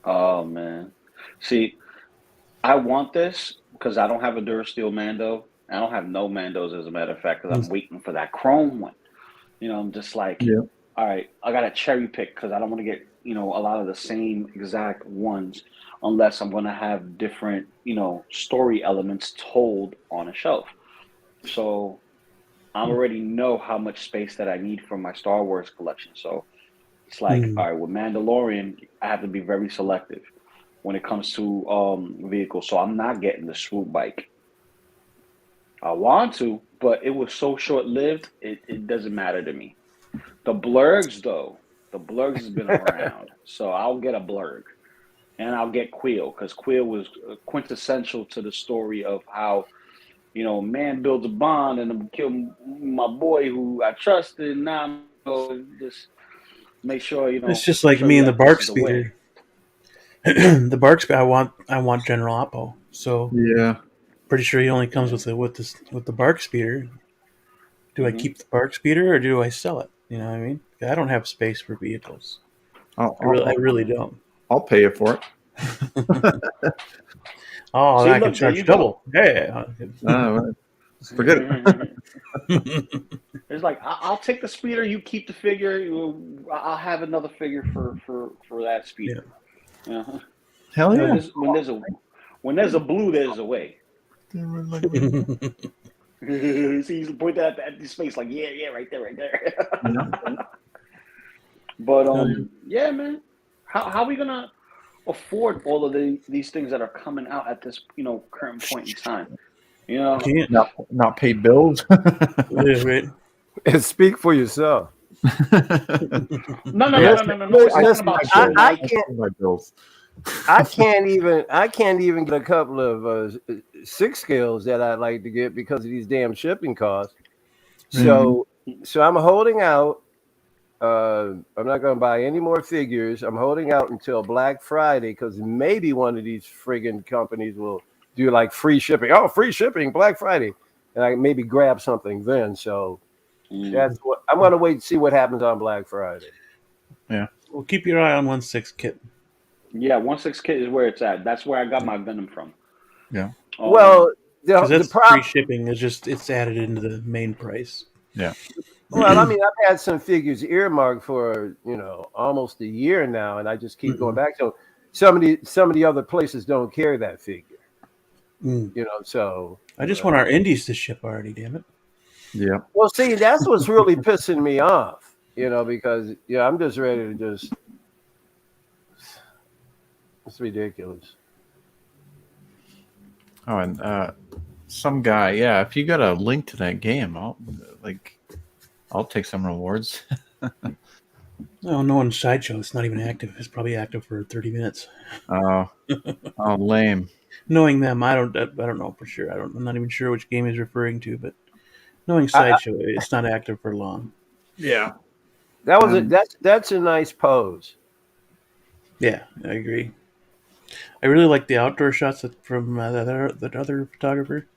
[SPEAKER 4] Oh man. See, I want this because I don't have a Durasteel Mando. I don't have no Mandos as a matter of fact because I'm waiting for that chrome one. You know, I'm just like,
[SPEAKER 2] Yeah.
[SPEAKER 4] all right, I got to cherry pick because I don't want to get, a lot of the same exact ones unless I'm going to have different, story elements told on a shelf. So I already know how much space that I need for my Star Wars collection. So it's like,
[SPEAKER 1] Mm.
[SPEAKER 4] all right, with Mandalorian, I have to be very selective when it comes to vehicles. So I'm not getting the swoop bike. I want to, but it was so short lived, it doesn't matter to me. The blurgs, though, the blurgs has been around. So I'll get a blurg and I'll get Quill because Quill was quintessential to the story of how, man builds a bond and I'm kill my boy who I trusted. And now I'm just make sure,
[SPEAKER 1] It's just
[SPEAKER 4] make
[SPEAKER 1] like
[SPEAKER 4] sure
[SPEAKER 1] me and the
[SPEAKER 4] that this
[SPEAKER 1] bark
[SPEAKER 4] is the way.
[SPEAKER 1] speeder. The bark speeder. I want General Oppo. So
[SPEAKER 2] Yeah.
[SPEAKER 1] pretty sure he only comes
[SPEAKER 4] Yeah.
[SPEAKER 1] with the bark speeder. Do I
[SPEAKER 4] Hmm.
[SPEAKER 1] keep the bark speeder or do I sell it? You know what I mean? I don't have space for vehicles.
[SPEAKER 2] I'll,
[SPEAKER 1] I
[SPEAKER 2] I'll,
[SPEAKER 1] really don't.
[SPEAKER 2] I'll pay you for it.
[SPEAKER 1] Oh,
[SPEAKER 4] See,
[SPEAKER 1] I can
[SPEAKER 4] look, there you
[SPEAKER 1] charge
[SPEAKER 4] go.
[SPEAKER 1] double. Yeah.
[SPEAKER 2] Forget it.
[SPEAKER 4] It's like I'll take the speeder, you keep the figure. I'll have another figure for that
[SPEAKER 1] Yeah.
[SPEAKER 4] speeder. Uh-huh.
[SPEAKER 2] Hell
[SPEAKER 1] Oh,
[SPEAKER 2] yeah.
[SPEAKER 4] When there's a blue, there's a way. See, he's pointing at the empty space, like yeah, right there, right there.
[SPEAKER 2] Yeah.
[SPEAKER 4] But
[SPEAKER 1] Oh, yeah.
[SPEAKER 4] yeah, man, how are we gonna afford all of these things that are coming out at this current point in time? You know,
[SPEAKER 1] Can't.
[SPEAKER 2] Not pay bills.
[SPEAKER 1] Yeah, right.
[SPEAKER 3] And speak for yourself.
[SPEAKER 4] no, no, no,
[SPEAKER 2] I
[SPEAKER 4] no,
[SPEAKER 3] Listen,
[SPEAKER 4] no, no, no. We're talking
[SPEAKER 3] listen,
[SPEAKER 4] about
[SPEAKER 3] I,
[SPEAKER 4] Swoop
[SPEAKER 3] I
[SPEAKER 4] Bike.
[SPEAKER 3] can't
[SPEAKER 2] pay my bills.
[SPEAKER 3] I can't even get a couple of 6 scales that I'd like to get because of these damn shipping costs.
[SPEAKER 1] Right.
[SPEAKER 3] So I'm holding out. I'm not going to buy any more figures. I'm holding out until Black Friday because maybe one of these friggin' companies will do like free shipping. Oh, free shipping Black Friday, and I maybe grab something then. So that's what I'm going to wait and see what happens on Black Friday.
[SPEAKER 1] Well, keep your eye on 1/6 kit.
[SPEAKER 4] Yeah, 1/6 kit is where it's at. That's where I got my Venom from.
[SPEAKER 2] Yeah.
[SPEAKER 3] Well,
[SPEAKER 1] Because
[SPEAKER 3] the
[SPEAKER 1] that's free
[SPEAKER 3] problem.
[SPEAKER 1] shipping. It's added into the main price.
[SPEAKER 2] Yeah.
[SPEAKER 3] Well, I mean, I've had some figures earmarked for almost a year now, and I just keep going back to them. Some of the other places don't carry that figure,
[SPEAKER 1] Mm.
[SPEAKER 3] So
[SPEAKER 1] I just want our indies to ship already. Damn it.
[SPEAKER 2] Yeah.
[SPEAKER 3] Well, see, that's what's really pissing me off, because I'm just ready to just. It's ridiculous.
[SPEAKER 2] Oh, and some guy, yeah. If you got a link to that game, I'll take some rewards.
[SPEAKER 1] Oh, no one's sideshow. It's not even active. It's probably active for 30 minutes.
[SPEAKER 2] Oh, oh, lame.
[SPEAKER 1] Knowing them, I don't know for sure. I'm not even sure which game he's referring to, but knowing
[SPEAKER 3] I,
[SPEAKER 1] sideshow, it's not active for long.
[SPEAKER 2] Yeah.
[SPEAKER 3] that was it.
[SPEAKER 2] Um,
[SPEAKER 3] That's a nice pose.
[SPEAKER 1] Yeah, I agree. I really like the outdoor shots from that other photographer.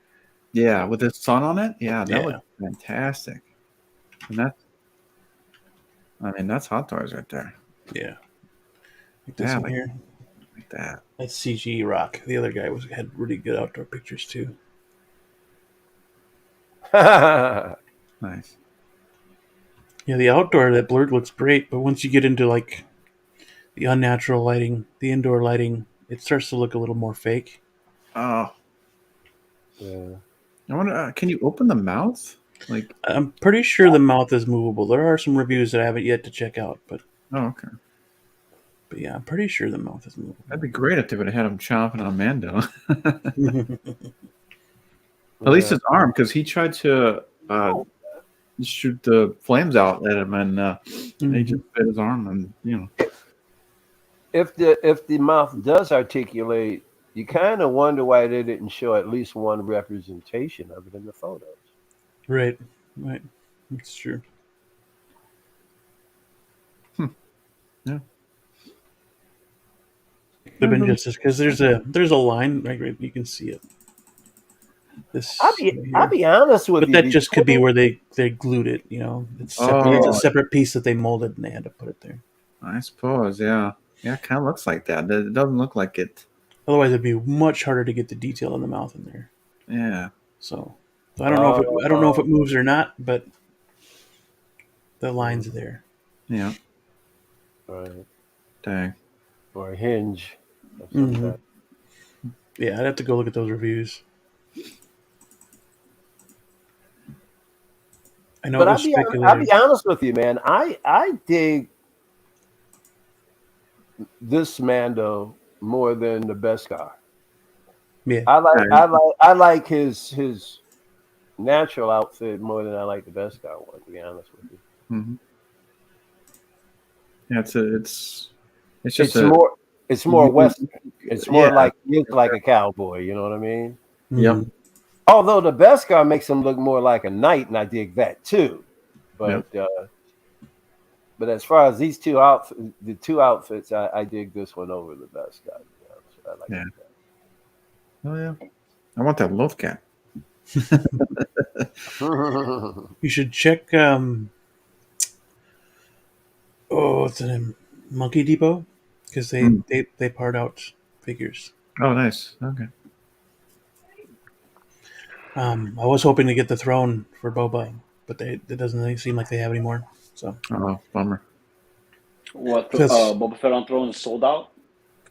[SPEAKER 2] yeah, with the sun on it. Yeah, that
[SPEAKER 1] Yeah,
[SPEAKER 2] looks fantastic. And that's hot toys right there.
[SPEAKER 1] yeah. Like this
[SPEAKER 2] Yeah,
[SPEAKER 1] one here.
[SPEAKER 2] like that.
[SPEAKER 1] That's CG Rock. The other guy had really good outdoor pictures too.
[SPEAKER 2] Nice.
[SPEAKER 1] Yeah, the outdoor that blurred looks great, but once you get into like the unnatural lighting, the indoor lighting, it starts to look a little more fake.
[SPEAKER 2] Oh,
[SPEAKER 3] Yeah.
[SPEAKER 2] I wonder. Can you open the mouth? Like,
[SPEAKER 1] I'm pretty sure the mouth is movable. There are some reviews that I haven't yet to check out, but
[SPEAKER 2] okay.
[SPEAKER 1] yeah, I'm pretty sure the mouth is
[SPEAKER 2] That'd be great if they would have had him chomping on Mando.
[SPEAKER 1] movable.
[SPEAKER 2] At least his arm, because he tried to shoot the flames out at him, and he just bit his arm, and
[SPEAKER 3] If the mouth does articulate, you kind of wonder why they didn't show at least one representation of it in the photos.
[SPEAKER 1] Right, that's true.
[SPEAKER 2] Yeah.
[SPEAKER 1] Could have been just because there's a line right, you can see it. This
[SPEAKER 3] I'll be honest with
[SPEAKER 1] but
[SPEAKER 3] you.
[SPEAKER 1] that just could be where they glued it. It's separate. It's a separate piece that they molded and they had to put it there.
[SPEAKER 2] I suppose, yeah, it kind of looks like that. It doesn't look like it.
[SPEAKER 1] Otherwise, it'd be much harder to get the detail in the mouth in there.
[SPEAKER 2] Yeah.
[SPEAKER 1] So I don't know if it moves or not, but the line's there.
[SPEAKER 2] Yeah.
[SPEAKER 3] Right.
[SPEAKER 2] Dang.
[SPEAKER 3] Or a hinge.
[SPEAKER 1] Mm-hmm. Yeah, I'd have to go look at those reviews. I know, but
[SPEAKER 3] I'll be honest with you, man. I dig this Mando more than the Beskar.
[SPEAKER 1] Yeah,
[SPEAKER 3] I like his natural outfit more than I like the Beskar one. To be honest with you.
[SPEAKER 2] Mm-hmm. Yeah,
[SPEAKER 3] it's more Western. It's more like he looks like a cowboy. You know what I mean?
[SPEAKER 2] Yep.
[SPEAKER 3] Although the Beskar makes him look more like a knight, and I dig that too. But but as far as these two outfits, I dig this one over the Beskar. I like that.
[SPEAKER 2] Oh yeah, I want that loaf cat.
[SPEAKER 1] You should check. What's the name? Monkey Depot, because they part out figures.
[SPEAKER 2] Oh, nice. Okay.
[SPEAKER 1] I was hoping to get the throne for Boba, but it doesn't seem like they have anymore. So,
[SPEAKER 2] oh, bummer.
[SPEAKER 4] What Boba Fett on Throne is sold out?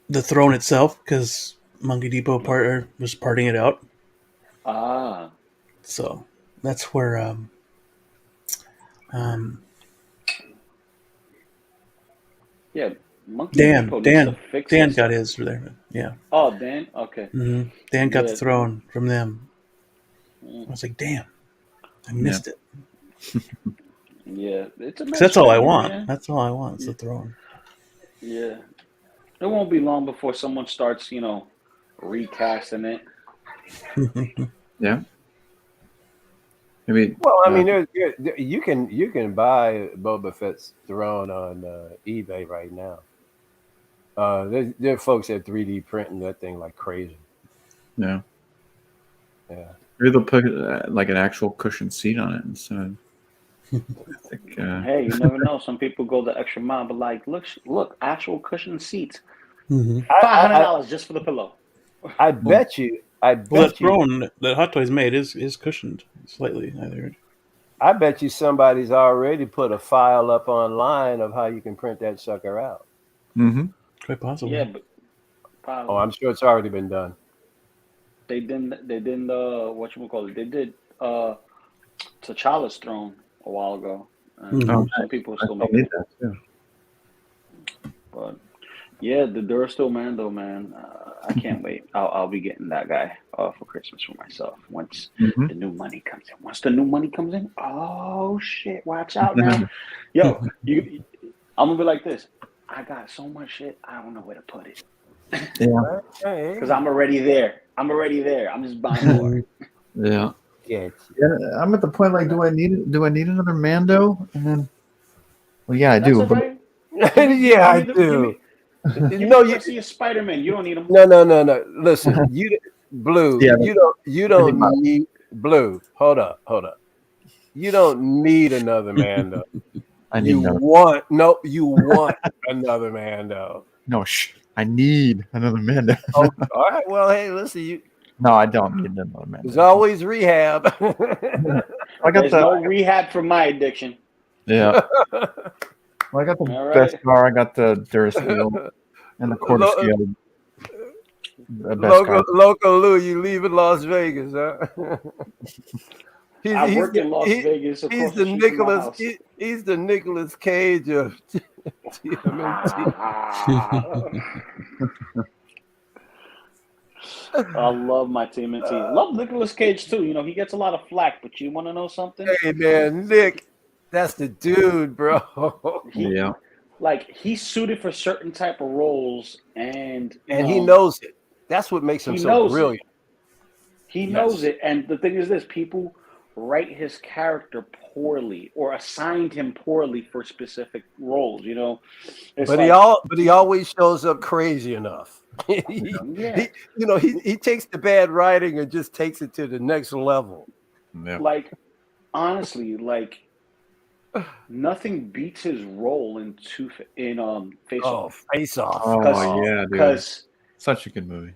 [SPEAKER 1] The throne itself, because Monkey Depot was parting it out.
[SPEAKER 4] Ah.
[SPEAKER 1] So that's where
[SPEAKER 4] yeah, Monkey Depot needs to fix
[SPEAKER 1] Dan got his for there. Yeah.
[SPEAKER 4] Oh, Dan. Okay.
[SPEAKER 1] Mm-hmm. Dan got the throne from them. I was like, damn, I missed it.
[SPEAKER 4] Yeah, it's a nice
[SPEAKER 1] that's all I want.
[SPEAKER 4] Man.
[SPEAKER 1] That's all I want. It's the throne.
[SPEAKER 4] Yeah, it won't be long before someone starts, recasting it.
[SPEAKER 2] Yeah. Maybe.
[SPEAKER 3] Well, I mean, you can buy Boba Fett's throne on eBay right now. There are folks that 3D printing that thing like crazy.
[SPEAKER 2] Yeah.
[SPEAKER 3] Yeah.
[SPEAKER 2] Maybe they'll put like an actual cushion seat on it instead. I think,
[SPEAKER 4] hey, you never know. Some people go the extra mile, but like, look, actual cushion seats, $500 just for the pillow.
[SPEAKER 3] I bet you.
[SPEAKER 1] That throne that Hot Toys made is cushioned slightly. I heard.
[SPEAKER 3] I bet you somebody's already put a file up online of how you can print that sucker out.
[SPEAKER 2] Mm-hmm.
[SPEAKER 1] Quite possible.
[SPEAKER 4] Yeah, but probably.
[SPEAKER 3] I'm sure it's already been done.
[SPEAKER 4] They didn't. Whatchamacallit? They did T'Challa's throne a while ago, and
[SPEAKER 1] Mhm.
[SPEAKER 2] Oh,
[SPEAKER 4] some
[SPEAKER 2] nice.
[SPEAKER 4] people are
[SPEAKER 2] I
[SPEAKER 4] still
[SPEAKER 2] still
[SPEAKER 4] making
[SPEAKER 2] need
[SPEAKER 4] it.
[SPEAKER 2] that too.
[SPEAKER 4] But yeah, the Durstill Mando, man, I can't wait. I'll be getting that guy for Christmas for myself once
[SPEAKER 2] Mhm.
[SPEAKER 4] the new money comes in. Once the new money comes in, oh shit, watch out now, yo, I'm gonna be like this. I got so much shit, I don't know where to put it
[SPEAKER 2] Yeah,
[SPEAKER 4] because I'm already there. I'm already there. I'm just buying more.
[SPEAKER 2] yeah.
[SPEAKER 3] Get
[SPEAKER 2] Yeah, I'm at the point like, do I need another Mando? And then, well, yeah, I
[SPEAKER 4] That's
[SPEAKER 2] do,
[SPEAKER 4] all
[SPEAKER 2] but
[SPEAKER 4] right.
[SPEAKER 3] you.
[SPEAKER 4] Give me,
[SPEAKER 3] Yeah,
[SPEAKER 4] give
[SPEAKER 3] I
[SPEAKER 4] me the,
[SPEAKER 3] do.
[SPEAKER 4] give me
[SPEAKER 3] No,
[SPEAKER 4] the
[SPEAKER 3] you.
[SPEAKER 4] rest of your Spider-Man. You don't need them.
[SPEAKER 3] No, no, no, no. Listen, you, Blue.
[SPEAKER 2] yeah,
[SPEAKER 3] You
[SPEAKER 2] I need
[SPEAKER 3] don't
[SPEAKER 2] my,
[SPEAKER 3] need Blue. Hold up, hold up. You don't need another Mando.
[SPEAKER 2] I need
[SPEAKER 3] You
[SPEAKER 2] another.
[SPEAKER 3] want no. You want another Mando.
[SPEAKER 2] No, I need another Mando.
[SPEAKER 3] Oh, all right. Well, hey, listen.
[SPEAKER 2] No, I don't need another
[SPEAKER 3] There's
[SPEAKER 2] Mando.
[SPEAKER 3] always rehab.
[SPEAKER 2] I got
[SPEAKER 4] There's
[SPEAKER 2] the
[SPEAKER 4] no rehab for my addiction.
[SPEAKER 2] yeah. Well, I got the
[SPEAKER 4] All
[SPEAKER 2] best
[SPEAKER 4] right.
[SPEAKER 2] car. I got the Durasteel and the quarter
[SPEAKER 3] Lo-
[SPEAKER 2] scale. The best car.
[SPEAKER 3] Loco Lou, you leaving Las Vegas, huh? he's
[SPEAKER 4] I
[SPEAKER 3] he's
[SPEAKER 4] work
[SPEAKER 3] the
[SPEAKER 4] in Las Vegas
[SPEAKER 3] he's
[SPEAKER 4] across the
[SPEAKER 3] the
[SPEAKER 4] street from my
[SPEAKER 3] Nicholas
[SPEAKER 4] house.
[SPEAKER 3] he's the Nicholas Cage of TMNT.
[SPEAKER 4] I love my TMNT. Love Nicolas Cage too. You know, he gets a lot of flack, but you want to know something?
[SPEAKER 3] Hey man, Nick, that's the dude, bro.
[SPEAKER 4] He
[SPEAKER 2] Yeah.
[SPEAKER 4] he's suited for certain type of roles, and you
[SPEAKER 3] And he
[SPEAKER 4] know,
[SPEAKER 3] knows it. That's what makes him
[SPEAKER 4] he
[SPEAKER 3] so
[SPEAKER 4] knows it.
[SPEAKER 3] brilliant.
[SPEAKER 4] He knows
[SPEAKER 3] Yes.
[SPEAKER 4] it. And the thing is this, people write his character poorly or assigned him poorly for specific roles, you know. It's
[SPEAKER 3] But
[SPEAKER 4] like
[SPEAKER 3] he always shows up crazy enough.
[SPEAKER 4] yeah.
[SPEAKER 3] He takes the bad writing and just takes it to the next level.
[SPEAKER 2] Yeah.
[SPEAKER 4] Like honestly, like nothing beats his role in Face
[SPEAKER 3] Oh,
[SPEAKER 4] Off.
[SPEAKER 3] Face Off.
[SPEAKER 2] Oh yeah, dude.
[SPEAKER 4] Because
[SPEAKER 2] Such a good movie.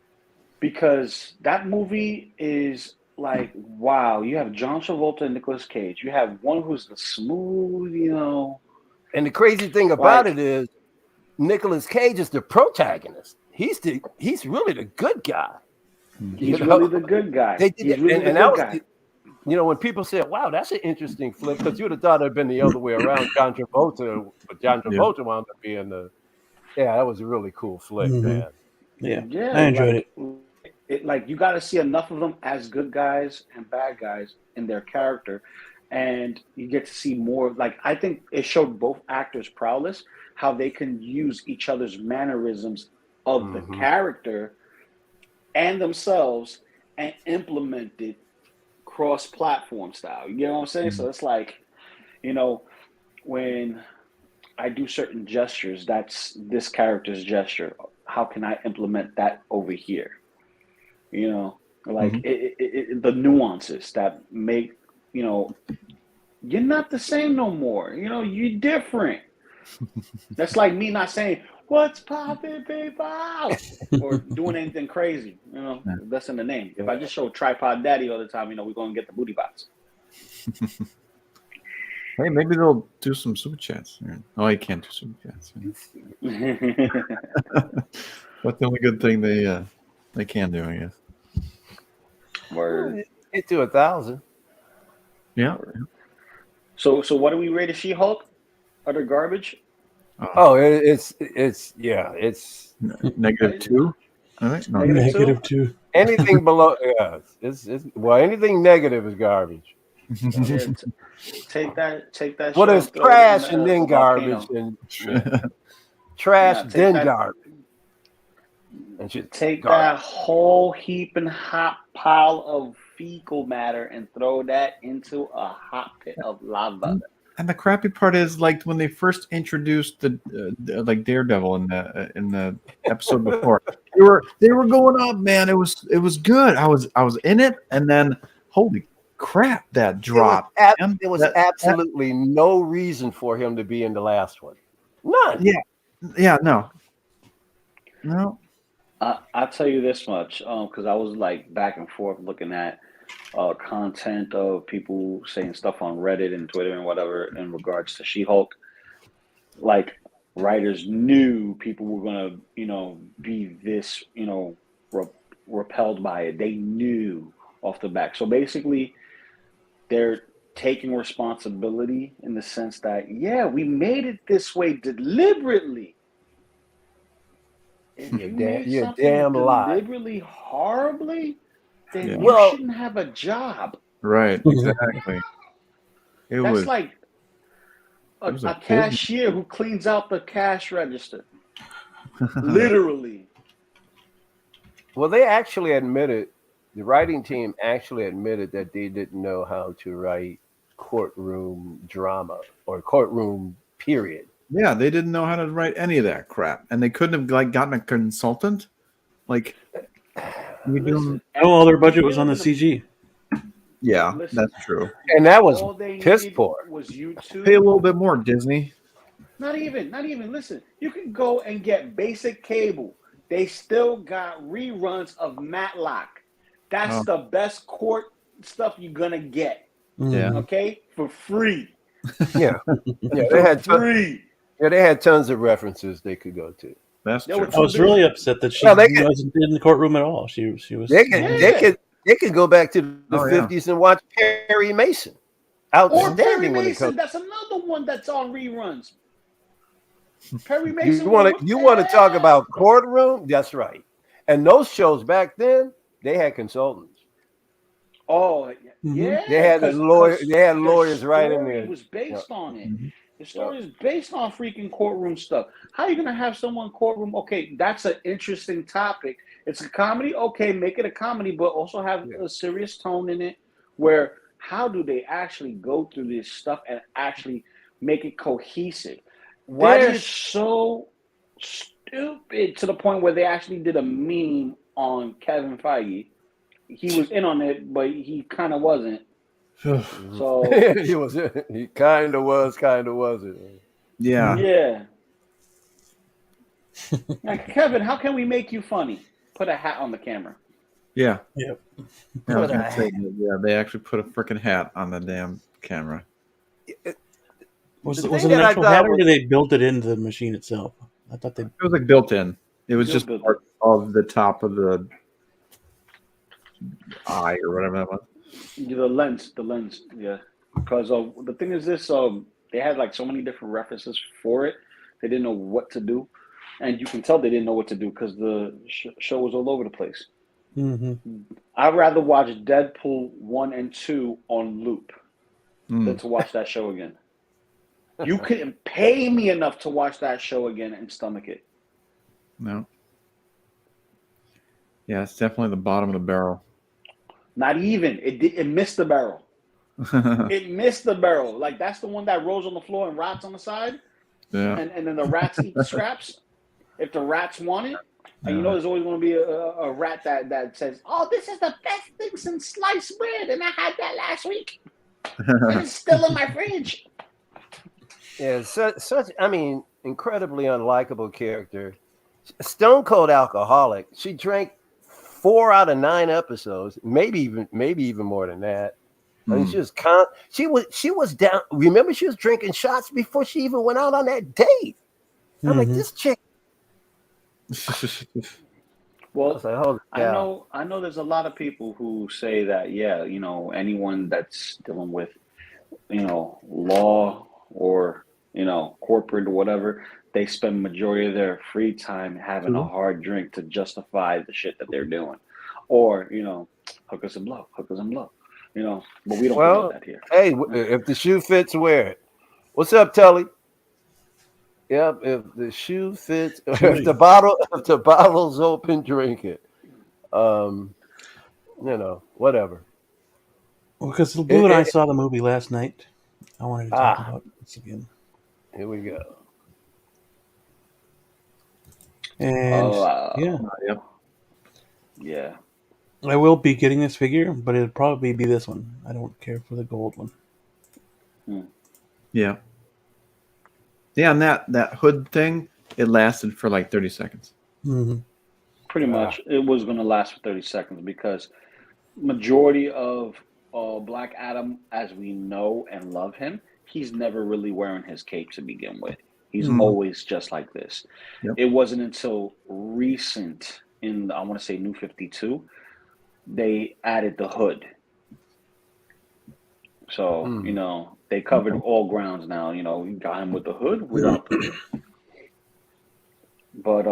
[SPEAKER 4] that movie is like wow, you have John Travolta and Nicolas Cage. You have one who's the smooth, you know,
[SPEAKER 3] And the crazy thing about
[SPEAKER 4] like
[SPEAKER 3] it is Nicolas Cage is the protagonist. He's really the good guy.
[SPEAKER 4] he's
[SPEAKER 3] You know?
[SPEAKER 4] really the good guy.
[SPEAKER 3] They did
[SPEAKER 4] He's
[SPEAKER 3] that.
[SPEAKER 4] really the
[SPEAKER 3] And that
[SPEAKER 4] good
[SPEAKER 3] was
[SPEAKER 4] guy.
[SPEAKER 3] when people said, "Wow, that's an interesting flick," because you would have thought it'd been the other way around. John Travolta, but John
[SPEAKER 2] Yeah.
[SPEAKER 3] Travolta wound up being that was a really cool flick,
[SPEAKER 1] Mhm.
[SPEAKER 3] man.
[SPEAKER 1] Yeah,
[SPEAKER 4] Yeah,
[SPEAKER 1] I enjoyed it.
[SPEAKER 4] like you got to see enough of them as good guys and bad guys in their character, and you get to see more. Like I think it showed both actors' prowess, how they can use each other's mannerisms of the
[SPEAKER 3] Mhm.
[SPEAKER 4] character and themselves and implement it cross-platform style. You know what I'm saying? So it's like, you know, when I do certain gestures, that's this character's gesture. How can I implement that over here? You know, like
[SPEAKER 2] Mhm.
[SPEAKER 4] the nuances that make, you know, you're not the same no more. You know, you're different. That's like me not saying, what's poppin', people? Or doing anything crazy. You know,
[SPEAKER 2] Yeah.
[SPEAKER 4] that's in the name. If I just show Tripod Daddy all the time, you know, we're going to get the booty box.
[SPEAKER 2] Hey, maybe they'll do some super chats. Oh, I can't do super chats. That's the only good thing they can do, I guess.
[SPEAKER 4] Word.
[SPEAKER 3] Get to 1,000.
[SPEAKER 2] Yeah.
[SPEAKER 4] So what do we rate a She-Hulk? Utter garbage?
[SPEAKER 3] Oh, it's
[SPEAKER 2] -2. I think. No.
[SPEAKER 1] Negative two.
[SPEAKER 3] anything below. Yeah, anything negative is garbage.
[SPEAKER 4] Yeah, take that
[SPEAKER 3] Well,
[SPEAKER 4] shit
[SPEAKER 3] there's
[SPEAKER 4] and throw it in
[SPEAKER 3] trash and then
[SPEAKER 4] a
[SPEAKER 3] garbage
[SPEAKER 4] volcano.
[SPEAKER 3] and trash
[SPEAKER 4] Nah, take
[SPEAKER 3] then
[SPEAKER 4] that-
[SPEAKER 3] garbage. And shit,
[SPEAKER 4] Take
[SPEAKER 3] garbage.
[SPEAKER 4] that whole heaping hot pile of fecal matter and throw that into a hot pit of lava.
[SPEAKER 2] And the crappy part is, like, when they first introduced the like Daredevil in the episode before, they were going up, man. It was good. I was in it, and then holy crap, that drop. Man.
[SPEAKER 3] There was
[SPEAKER 2] That-
[SPEAKER 3] absolutely no reason for him to be in the last one. None.
[SPEAKER 2] yeah, no.
[SPEAKER 4] I'll tell you this much, because I was like back and forth looking at content of people saying stuff on Reddit and Twitter and whatever in regards to She-Hulk. Like writers knew people were gonna, you know, be this, you know, repelled by it. They knew off the back. So basically, they're taking responsibility in the sense that, yeah, we made it this way deliberately. If you made
[SPEAKER 3] You're
[SPEAKER 4] something
[SPEAKER 3] damn lie.
[SPEAKER 4] deliberately horribly, then
[SPEAKER 2] Yeah.
[SPEAKER 4] you
[SPEAKER 3] Well,
[SPEAKER 4] shouldn't have a job.
[SPEAKER 2] Right. Exactly. It
[SPEAKER 4] That's
[SPEAKER 2] was.
[SPEAKER 4] like
[SPEAKER 2] It was a
[SPEAKER 4] a
[SPEAKER 2] business.
[SPEAKER 4] cashier who cleans out the cash register. Literally.
[SPEAKER 3] well, they actually admitted, the writing team actually admitted that they didn't know how to write courtroom drama or courtroom period.
[SPEAKER 2] Yeah, they didn't know how to write any of that crap, and they couldn't have like gotten a consultant. Like you doing?
[SPEAKER 4] Listen,
[SPEAKER 1] Oh, all their
[SPEAKER 4] to
[SPEAKER 1] budget
[SPEAKER 4] get
[SPEAKER 1] was on
[SPEAKER 4] them
[SPEAKER 1] the
[SPEAKER 4] in the
[SPEAKER 1] CG.
[SPEAKER 2] Yeah,
[SPEAKER 4] listen,
[SPEAKER 2] that's true.
[SPEAKER 3] And that was
[SPEAKER 4] all they
[SPEAKER 3] piss
[SPEAKER 4] needed
[SPEAKER 3] poor.
[SPEAKER 4] was
[SPEAKER 2] Pay a
[SPEAKER 4] YouTube.
[SPEAKER 2] little bit more, Disney.
[SPEAKER 4] Not even. Listen, you can go and get basic cable. They still got reruns of Matlock. That's
[SPEAKER 2] Oh.
[SPEAKER 4] the best court stuff you're gonna get.
[SPEAKER 2] Yeah.
[SPEAKER 4] Okay, for free.
[SPEAKER 3] Yeah, yeah,
[SPEAKER 4] For free.
[SPEAKER 3] they had tons of references they could go to.
[SPEAKER 2] That's
[SPEAKER 4] They
[SPEAKER 2] true.
[SPEAKER 4] were
[SPEAKER 1] I was
[SPEAKER 4] too
[SPEAKER 1] really
[SPEAKER 4] busy.
[SPEAKER 1] upset that she
[SPEAKER 3] Well, they could,
[SPEAKER 1] wasn't in the courtroom at all. She was.
[SPEAKER 3] they could,
[SPEAKER 4] Yeah.
[SPEAKER 3] they could go back to the
[SPEAKER 2] Oh, yeah.
[SPEAKER 3] 50s and watch Perry Mason.
[SPEAKER 4] Or Perry
[SPEAKER 3] Outstanding when it
[SPEAKER 4] Mason.
[SPEAKER 3] comes.
[SPEAKER 4] That's another one that's on reruns. Perry Mason.
[SPEAKER 3] You want to talk about courtroom? That's right. And those shows back then, they had consultants.
[SPEAKER 4] Oh yeah,
[SPEAKER 3] They had
[SPEAKER 4] because
[SPEAKER 3] They had lawyers right in there.
[SPEAKER 4] It was based on it.
[SPEAKER 2] Mhm.
[SPEAKER 4] The story is based on freaking courtroom stuff. How are you gonna have someone courtroom? Okay, that's an interesting topic. It's a comedy. Okay, make it a comedy, but also have a serious tone in it. Where how do they actually go through this stuff and actually make it cohesive?
[SPEAKER 3] Why do
[SPEAKER 4] They're
[SPEAKER 3] you-
[SPEAKER 4] so stupid to the point where they actually did a meme on Kevin Feige. He was in on it, but he kind of wasn't. So
[SPEAKER 3] He kind of was, kind of wasn't.
[SPEAKER 2] Yeah.
[SPEAKER 4] yeah. Like, Kevin, how can we make you funny? Put a hat on the camera.
[SPEAKER 2] Yeah.
[SPEAKER 1] Yep.
[SPEAKER 2] Yeah, I was
[SPEAKER 3] Put
[SPEAKER 2] gonna
[SPEAKER 3] a
[SPEAKER 2] say, yeah, they actually put a freaking hat on the damn camera.
[SPEAKER 1] Was
[SPEAKER 3] The
[SPEAKER 1] it an
[SPEAKER 3] thing that I
[SPEAKER 1] actual
[SPEAKER 3] thought
[SPEAKER 1] hat, or
[SPEAKER 3] was-
[SPEAKER 1] did they build it into the machine itself? I thought they.
[SPEAKER 2] It was like built in. It was
[SPEAKER 4] Built-
[SPEAKER 2] just
[SPEAKER 4] built.
[SPEAKER 2] part of the top of the eye or whatever that was.
[SPEAKER 4] The lens, yeah. Because the thing is this, they had like so many different references for it. They didn't know what to do, and you can tell they didn't know what to do because the show was all over the place.
[SPEAKER 1] Mm-hmm.
[SPEAKER 4] I'd rather watch Deadpool 1 and 2 on loop than
[SPEAKER 2] Mm.
[SPEAKER 4] to watch that show again. You couldn't pay me enough to watch that show again and stomach it.
[SPEAKER 2] No. Yeah, it's definitely the bottom of the barrel.
[SPEAKER 4] Not even. It missed the barrel. It missed the barrel. Like, that's the one that rolls on the floor and rots on the side.
[SPEAKER 2] Yeah.
[SPEAKER 4] And then the rats eat the scraps. If the rats want it. And you know there's always going to be a rat that says, oh, this is the best thing since sliced bread. And I had that last week. And it's still in my fridge.
[SPEAKER 3] Yeah, such I mean, incredibly unlikable character. Stone cold alcoholic. She drank 4 out of 9 episodes, maybe even more than that. I mean, she was down. Remember, she was drinking shots before she even went out on that date. I'm like, this chick.
[SPEAKER 4] Well,
[SPEAKER 3] like, holy cow.
[SPEAKER 4] I know there's a lot of people who say that, yeah, you know, anyone that's dealing with, you know, law or, you know, corporate or whatever, they spend majority of their free time having a hard drink to justify the shit that they're doing. Or, you know, hookers and blow, you know, but we don't promote that here.
[SPEAKER 3] Hey, if the shoe fits, wear it. What's up, Tully? Yep, if the shoe fits, if the bottle's open, drink it. You know, whatever.
[SPEAKER 1] Well, because Blue and I saw the movie last night. I wanted to talk about this again.
[SPEAKER 3] Here we go.
[SPEAKER 1] And
[SPEAKER 4] yeah,
[SPEAKER 1] I will be getting this figure, but it'll probably be this one. I don't care for the gold one.
[SPEAKER 2] Yeah. Yeah, and that hood thing, it lasted for like 30 seconds.
[SPEAKER 1] Mm-hmm.
[SPEAKER 4] Pretty much. It was going to last for 30 seconds because majority of Black Adam, as we know and love him, he's never really wearing his cape to begin with. He's always just like this.
[SPEAKER 2] Yep.
[SPEAKER 4] It wasn't until recent in, I want to say, New 52, they added the hood. So they covered all grounds now. We got him with the hood, without the hood. But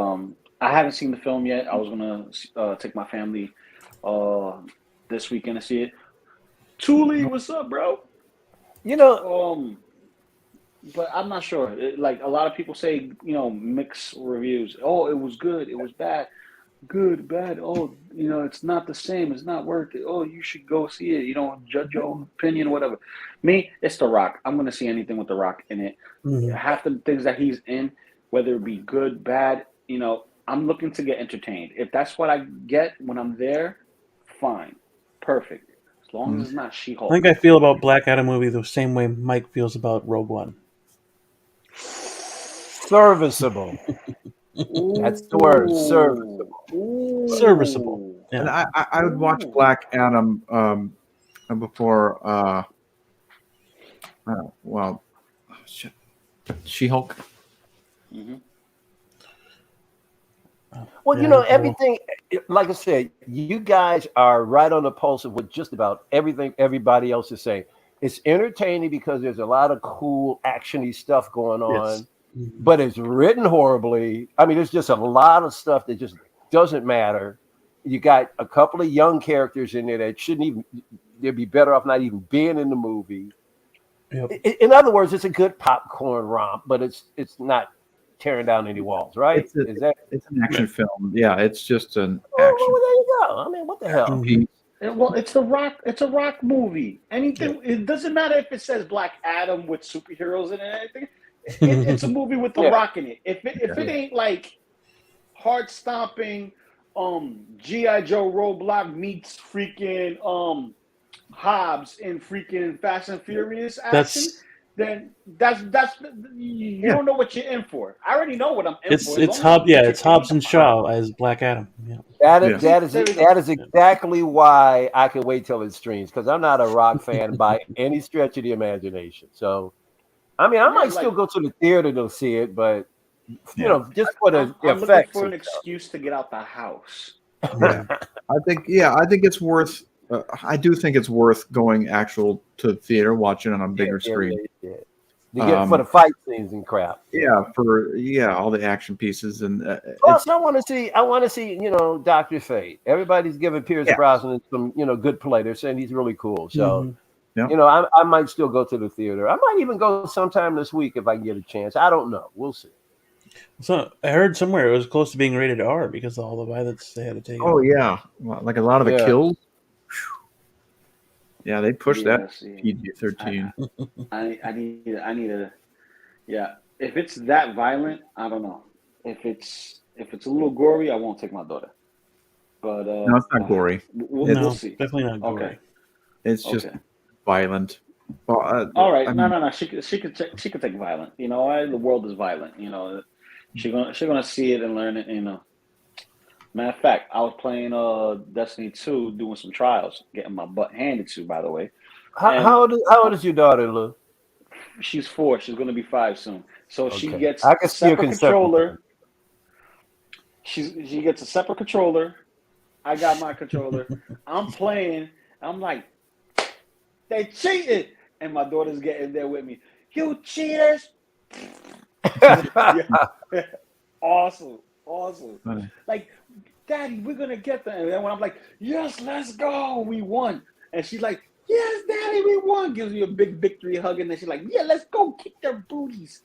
[SPEAKER 4] I haven't seen the film yet. I was gonna take my family this weekend to see it. Thule, what's up, bro? But I'm not sure. Like a lot of people say, mixed reviews. Oh, it was good. It was bad. Good, bad. Oh, it's not the same. It's not worth it. Oh, you should go see it. Judge your own opinion, whatever. Me, it's The Rock. I'm gonna see anything with The Rock in it.
[SPEAKER 1] Mhm.
[SPEAKER 4] Half the things that he's in, whether it be good, bad, I'm looking to get entertained. If that's what I get when I'm there, fine, perfect. As long as it's not
[SPEAKER 1] I
[SPEAKER 4] She-Hulk.
[SPEAKER 1] think I feel about Black Adam movie the same way Mike feels about Rogue One.
[SPEAKER 3] Serviceable. That's the word.
[SPEAKER 1] Serviceable. Yeah.
[SPEAKER 2] And I would watch Black Adam before She-Hulk.
[SPEAKER 4] Mm-hmm.
[SPEAKER 3] Well,
[SPEAKER 1] Yeah,
[SPEAKER 3] everything, like I said, you guys are right on the pulse of what just about everything everybody else is saying. It's entertaining because there's a lot of cool, actiony stuff going on,
[SPEAKER 1] Yes.
[SPEAKER 3] but it's written horribly. I mean, there's just a lot of stuff that just doesn't matter. You got a couple of young characters in there that shouldn't even, they'd be better off not even being in the movie.
[SPEAKER 1] Yep.
[SPEAKER 3] In other words, it's a good popcorn romp, but it's not tearing down any walls, right?
[SPEAKER 2] It's an action film. Yeah, it's just an
[SPEAKER 3] Well,
[SPEAKER 2] action.
[SPEAKER 3] there you go. I mean, what the hell?
[SPEAKER 1] Mhm.
[SPEAKER 4] Well, it's The Rock. It's a Rock movie. Anything. It doesn't matter if it says Black Adam with superheroes in it and anything. It's a movie with The Rock in it. If it ain't like heart stomping, GI Joe Roadblock meets freaking Hobbs in freaking Fast and Furious action, then that's you don't know what you're in for. I already know what I'm in for.
[SPEAKER 1] It's Hobbs and Shaw as Black Adam. Yeah.
[SPEAKER 3] That is exactly why I can wait till it streams, because I'm not a Rock fan by any stretch of the imagination. So, I mean, I might still go to the theater to see it, but just for the
[SPEAKER 4] I'm
[SPEAKER 3] effects.
[SPEAKER 4] looking for an excuse to get out the house.
[SPEAKER 2] Yeah, I think it's worth. I do think it's worth going to theater, watching it on a bigger screen.
[SPEAKER 3] To get for the fight scenes and crap.
[SPEAKER 2] Yeah, for all the action pieces and.
[SPEAKER 3] Plus, I want to see, Dr. Fate. Everybody's giving Pierce Brosnan some, good play. They're saying he's really cool. So, I might still go to the theater. I might even go sometime this week if I can get a chance. I don't know. We'll see.
[SPEAKER 1] So I heard somewhere it was close to being rated R because of all the violence they had to take.
[SPEAKER 2] Oh yeah, well, like a lot of the kills. Yeah, they pushed that PG-13.
[SPEAKER 4] I need a. Yeah, if it's that violent, I don't know. If it's a little gory, I won't take my daughter. But
[SPEAKER 2] no, it's not gory.
[SPEAKER 4] We'll see.
[SPEAKER 1] Definitely not gory.
[SPEAKER 4] Okay.
[SPEAKER 2] It's just violent. Well,
[SPEAKER 4] all right, no. She could take violent. The world is violent. She's gonna see it and learn it. Matter of fact, I was playing Destiny 2, doing some trials, getting my butt handed to. By the way,
[SPEAKER 3] how old is your daughter, Lou?
[SPEAKER 4] She's 4. She's gonna be 5 soon. So she gets
[SPEAKER 3] a
[SPEAKER 4] separate controller. She gets a separate controller. I got my controller. I'm playing. I'm like, they cheated, and my daughter's getting there with me. You cheaters! Awesome. Like, Daddy, we're gonna get them. And then when I'm like, yes, let's go, we won. And she's like, yes, Daddy, we won. Gives me a big victory hug, and then she's like, yeah, let's go kick their booties.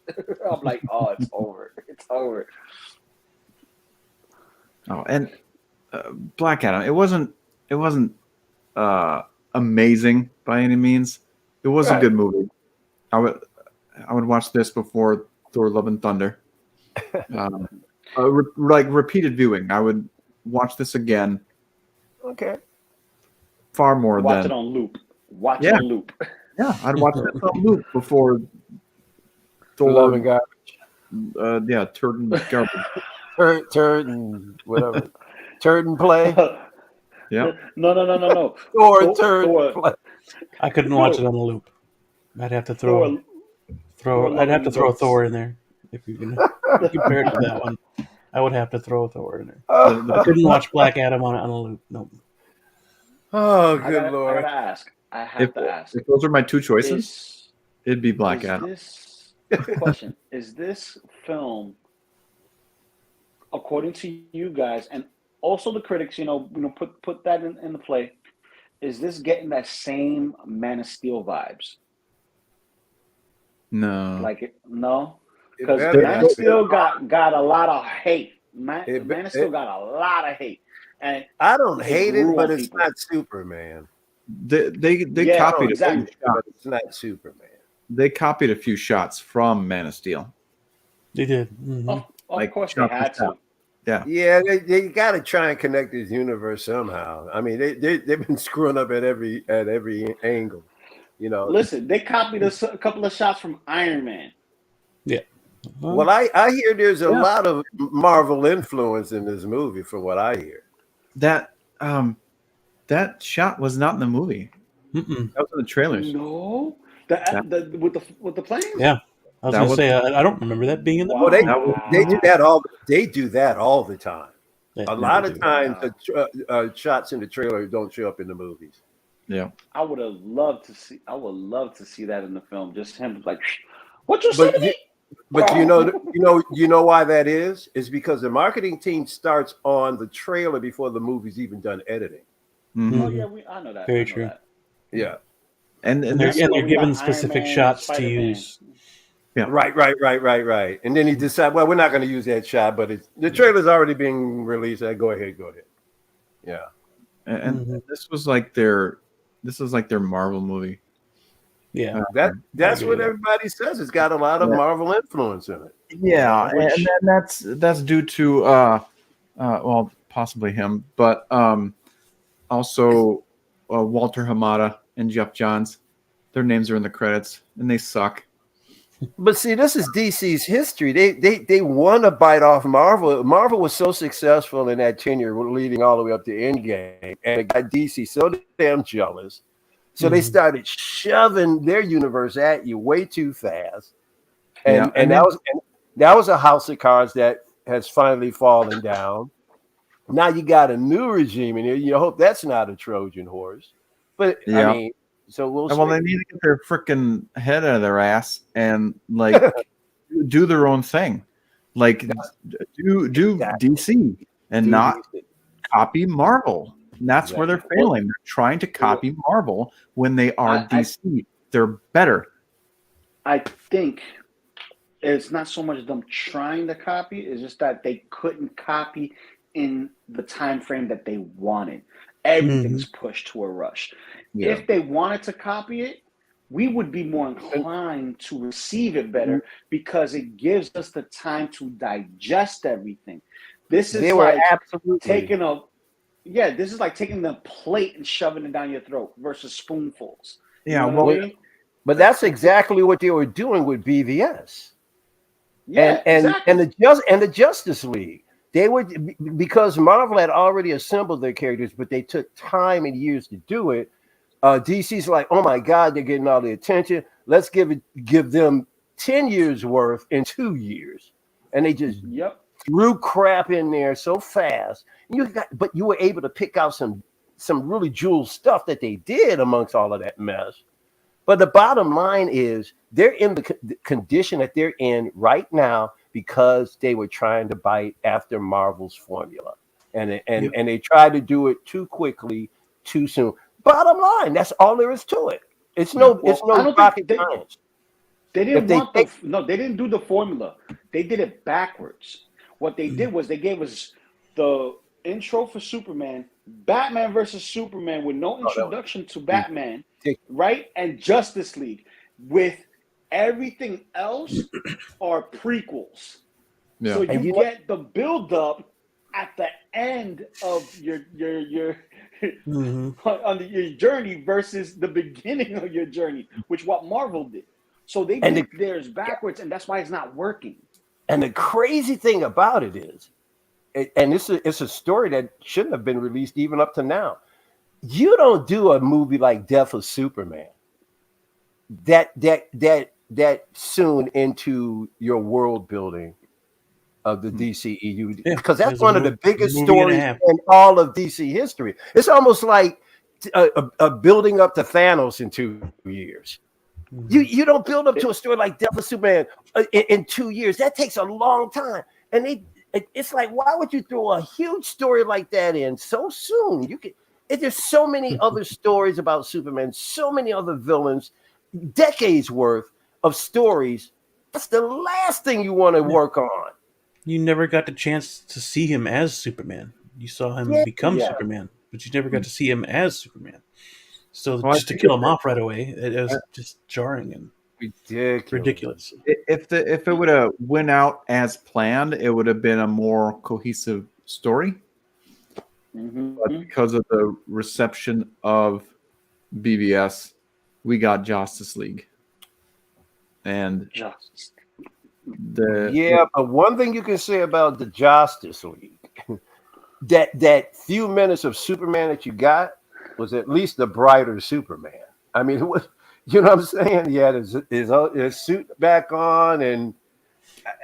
[SPEAKER 4] I'm like, oh, it's over. It's over.
[SPEAKER 2] Oh, and Black Adam. It wasn't amazing by any means. It was a good movie. I would watch this before Thor: Love and Thunder. Like repeated viewing. I would watch this again.
[SPEAKER 3] Okay.
[SPEAKER 2] Far more than
[SPEAKER 4] watch it on loop. Watch it on loop.
[SPEAKER 2] Yeah, I'd watch it on loop before
[SPEAKER 3] Thor: Love and Garbage.
[SPEAKER 2] Turd and Garbage.
[SPEAKER 3] Turd and whatever. Turd and play.
[SPEAKER 2] Yeah.
[SPEAKER 4] No.
[SPEAKER 3] Thor. Play.
[SPEAKER 1] I couldn't watch it on the loop. I'd have to throw Thor in there. If you can compare it to that one, I would have to throw Thor in there. I couldn't watch Black Adam on a loop. No.
[SPEAKER 3] Oh, good Lord!
[SPEAKER 4] I have to ask:
[SPEAKER 2] if those are my two choices,
[SPEAKER 4] Is
[SPEAKER 2] it'd be Black
[SPEAKER 4] is
[SPEAKER 2] Adam.
[SPEAKER 4] this question? Is this film, according to you guys, and also the critics, put that in the play? Is this getting that same Man of Steel vibes?
[SPEAKER 2] No.
[SPEAKER 4] Like it? No,
[SPEAKER 3] It
[SPEAKER 4] because
[SPEAKER 3] better
[SPEAKER 4] Man
[SPEAKER 3] not
[SPEAKER 4] of
[SPEAKER 3] be.
[SPEAKER 4] Steel got a lot of hate. Man,
[SPEAKER 3] It,
[SPEAKER 4] Man of
[SPEAKER 3] it,
[SPEAKER 4] Steel got a lot of hate, and
[SPEAKER 3] I don't
[SPEAKER 4] it
[SPEAKER 3] hate it,
[SPEAKER 4] grew
[SPEAKER 3] but
[SPEAKER 4] on
[SPEAKER 3] it's
[SPEAKER 4] people.
[SPEAKER 3] not Superman.
[SPEAKER 2] They
[SPEAKER 4] Yeah,
[SPEAKER 3] I
[SPEAKER 2] copied
[SPEAKER 3] don't
[SPEAKER 2] a few
[SPEAKER 3] hate
[SPEAKER 4] exactly.
[SPEAKER 3] it, but
[SPEAKER 2] shots.
[SPEAKER 3] it's not Superman.
[SPEAKER 2] They copied a few shots from Man of Steel,
[SPEAKER 1] They did. Hmm.
[SPEAKER 4] Of
[SPEAKER 2] like
[SPEAKER 4] course they
[SPEAKER 2] shot for
[SPEAKER 4] had
[SPEAKER 2] shot.
[SPEAKER 4] to.
[SPEAKER 2] Yeah.
[SPEAKER 3] Yeah, they got to try and connect this universe somehow. I mean, they've been screwing up at every angle. You know.
[SPEAKER 4] Listen, they copied a couple of shots from Iron Man.
[SPEAKER 1] Yeah.
[SPEAKER 3] Well,
[SPEAKER 1] Well,
[SPEAKER 3] I hear there's a
[SPEAKER 2] Yeah.
[SPEAKER 3] lot of Marvel influence in this movie, from what I hear.
[SPEAKER 2] That that shot was not in the movie.
[SPEAKER 1] mm-mm.
[SPEAKER 2] That was in the trailers.
[SPEAKER 4] No,
[SPEAKER 2] That,
[SPEAKER 4] with the planes.
[SPEAKER 1] Yeah. I was
[SPEAKER 2] that
[SPEAKER 1] going to
[SPEAKER 2] was
[SPEAKER 1] say, I don't remember that being in the
[SPEAKER 3] Well,
[SPEAKER 1] movie.
[SPEAKER 2] that was
[SPEAKER 3] they do
[SPEAKER 4] Wow.
[SPEAKER 3] that all the time.
[SPEAKER 1] Yeah,
[SPEAKER 3] A
[SPEAKER 1] they
[SPEAKER 3] lot of
[SPEAKER 1] do.
[SPEAKER 3] times,
[SPEAKER 4] Wow.
[SPEAKER 3] the shots in the trailer don't show up in the movies.
[SPEAKER 2] yeah.
[SPEAKER 4] I would have loved to see. I would love to see that in the film. Just him like, what you say
[SPEAKER 3] But
[SPEAKER 4] to me?
[SPEAKER 3] you know why that is? Is because the marketing team starts on the trailer before the movie's even done editing.
[SPEAKER 2] Mhm.
[SPEAKER 4] Oh
[SPEAKER 1] Mhm.
[SPEAKER 4] yeah, I know that.
[SPEAKER 1] Very
[SPEAKER 4] I know
[SPEAKER 1] true.
[SPEAKER 4] that.
[SPEAKER 3] Yeah.
[SPEAKER 2] And
[SPEAKER 1] And
[SPEAKER 2] this,
[SPEAKER 4] When
[SPEAKER 1] they're
[SPEAKER 4] we
[SPEAKER 1] given
[SPEAKER 4] got Iron
[SPEAKER 1] specific
[SPEAKER 4] Man and
[SPEAKER 1] shots to
[SPEAKER 4] Spider Man.
[SPEAKER 1] use.
[SPEAKER 2] yeah.
[SPEAKER 3] Right. And then he decide, well, we're not going to use that shot, but the trailer's already being released. Go ahead. Yeah.
[SPEAKER 2] And
[SPEAKER 1] Mhm.
[SPEAKER 2] this was like their Marvel movie.
[SPEAKER 1] Yeah.
[SPEAKER 3] That's
[SPEAKER 1] agree
[SPEAKER 3] what
[SPEAKER 1] with that.
[SPEAKER 3] everybody says. It's got a lot of
[SPEAKER 2] Yeah.
[SPEAKER 3] Marvel influence in it.
[SPEAKER 2] Yeah, and
[SPEAKER 4] Which
[SPEAKER 2] then that's due to well, possibly him, but also Walter Hamada and Jeff Johns. Their names are in the credits, and they suck.
[SPEAKER 3] But see, this is DC's history. They want to bite off Marvel. Marvel was so successful in that tenure, leading all the way up to Endgame, and it got DC so damn jealous. So they
[SPEAKER 1] Mhm.
[SPEAKER 3] started shoving their universe at you way too fast,
[SPEAKER 2] Yeah,
[SPEAKER 3] and that was a house of cards that has finally fallen down. Now you got a new regime in here. You hope that's not a Trojan horse, but I
[SPEAKER 2] yeah.
[SPEAKER 3] mean, so we'll
[SPEAKER 2] Well, they
[SPEAKER 3] see.
[SPEAKER 2] need to get their freaking head out of their ass and like do their own thing. Like do
[SPEAKER 3] Exactly.
[SPEAKER 2] DC and
[SPEAKER 3] Do
[SPEAKER 2] not
[SPEAKER 3] DC.
[SPEAKER 2] copy Marvel. And that's where they're
[SPEAKER 3] Exactly.
[SPEAKER 2] failing. They're trying to copy Marvel when they are
[SPEAKER 4] I
[SPEAKER 2] DC. They're better.
[SPEAKER 4] I think it's not so much them trying to copy; it's just that they couldn't copy in the time frame that they wanted. Everything's pushed to a rush.
[SPEAKER 2] Yeah.
[SPEAKER 4] If they wanted to copy it, we would be more inclined to receive it better because it gives us the time to digest everything. This
[SPEAKER 3] They
[SPEAKER 4] is
[SPEAKER 3] were
[SPEAKER 4] like
[SPEAKER 3] absolutely
[SPEAKER 4] taking this is like taking the plate and shoving it down your throat versus spoonfuls. You
[SPEAKER 2] Yeah,
[SPEAKER 4] know
[SPEAKER 2] well,
[SPEAKER 4] what I mean?
[SPEAKER 3] But that's exactly what they were doing with BVS
[SPEAKER 4] Yeah,
[SPEAKER 3] and
[SPEAKER 4] exactly.
[SPEAKER 3] the Justice League. They were, because Marvel had already assembled their characters, but they took time and years to do it. DC's like, oh my God, they're getting all the attention. Let's give them 10 years worth in 2 years, and they just
[SPEAKER 4] Yep.
[SPEAKER 3] threw crap in there so fast. But you were able to pick out some really jewel stuff that they did amongst all of that mess. But the bottom line is they're in the condition that they're in right now because they were trying to bite after Marvel's formula, and they tried to do it too quickly, too soon. Bottom line, that's all there is to it. It's no
[SPEAKER 4] I don't
[SPEAKER 3] rocket
[SPEAKER 4] think
[SPEAKER 3] science.
[SPEAKER 4] they
[SPEAKER 3] If
[SPEAKER 4] didn't
[SPEAKER 3] they
[SPEAKER 4] want they didn't do the formula. They did it backwards. What they did was they gave us the intro for Superman, Batman versus Superman with no introduction to Batman, right? And Justice League with everything else are prequels.
[SPEAKER 2] yeah.
[SPEAKER 4] So
[SPEAKER 3] And
[SPEAKER 4] you
[SPEAKER 3] you know-
[SPEAKER 4] get the build up at the end of your on your journey versus the beginning of your journey, which what Marvel did. So they did theirs backwards, and that's why it's not working.
[SPEAKER 3] And the crazy thing about it is, and it's a story that shouldn't have been released even up to now. You don't do a movie like Death of Superman that soon into your world building of the DCEU, because that's one of the biggest stories in all of DC history. It's almost like building up to Thanos in 2 years. You don't build up to a story like Death of Superman in 2 years. That takes a long time. And it's like, why would you throw a huge story like that in so soon? There's so many other stories about Superman, so many other villains, decades worth of stories. That's the last thing you want to work on.
[SPEAKER 1] You never got the chance to see him as Superman. You saw him become Superman, but you never got to see him as Superman. So just to kill him off right away, it was just jarring and ridiculous.
[SPEAKER 2] If it would have went out as planned, it would have been a more cohesive story. But because of the reception of BVS, we got Justice League. And
[SPEAKER 3] but one thing you can say about the Justice League, that few minutes of Superman that you got was at least a brighter Superman. I mean, you know what I'm saying? He had his suit back on, and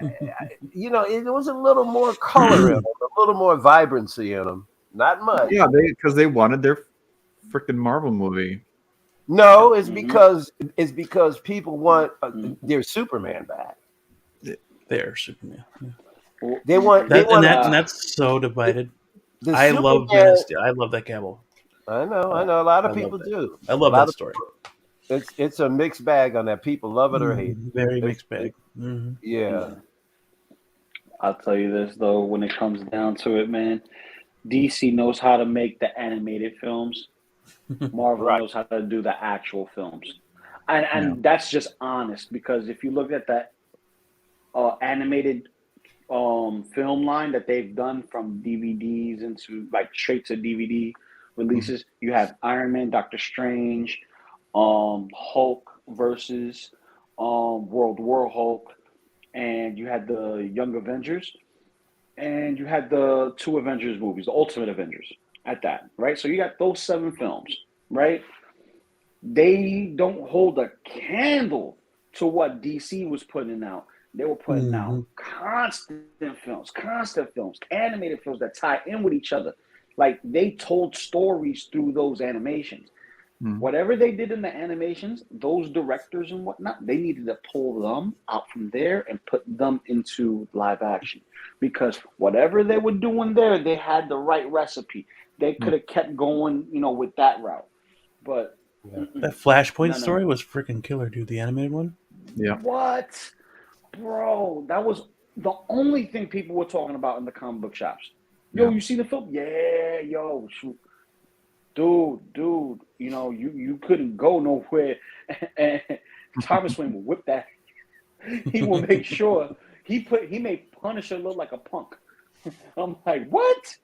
[SPEAKER 3] it was a little more color in him, a little more vibrancy in him. Not much.
[SPEAKER 2] Yeah, because they wanted their freaking Marvel movie.
[SPEAKER 3] No, it's because people want their Superman back.
[SPEAKER 1] Their Superman. Yeah.
[SPEAKER 3] They want
[SPEAKER 1] and that's so divided. I love that Cavill.
[SPEAKER 3] I know. A lot of people do.
[SPEAKER 1] I love that story.
[SPEAKER 3] It's a mixed bag on that. People love it or hate it.
[SPEAKER 1] Very mixed bag. Mm-hmm.
[SPEAKER 3] Yeah.
[SPEAKER 4] I'll tell you this though, when it comes down to it, man, DC knows how to make the animated films. Marvel knows how to do the actual films. And that's just honest, because if you look at that animated film line that they've done from DVDs into like straight to DVD releases, you have Iron Man, Doctor Strange, Hulk versus World War Hulk, and you had the Young Avengers, and you had the 2 Avengers movies, the Ultimate Avengers at that, right? So you got those 7 films, right? They don't hold a candle to what DC was putting out. They were putting out constant films, animated films that tie in with each other. Like, they told stories through those animations. Whatever they did in the animations, those directors and whatnot, they needed to pull them out from there and put them into live action. Because whatever they were doing there, they had the right recipe. They could have kept going, with that route. But
[SPEAKER 1] that Flashpoint story was freaking killer, dude. The animated one.
[SPEAKER 2] Yeah.
[SPEAKER 4] What? Bro, that was the only thing people were talking about in the comic book shops. Yo, you see the film? Yeah, yo, shoot. Dude, you couldn't go nowhere. And Thomas Wayne will whip that. He will make sure he made Punisher look like a punk. I'm like, what?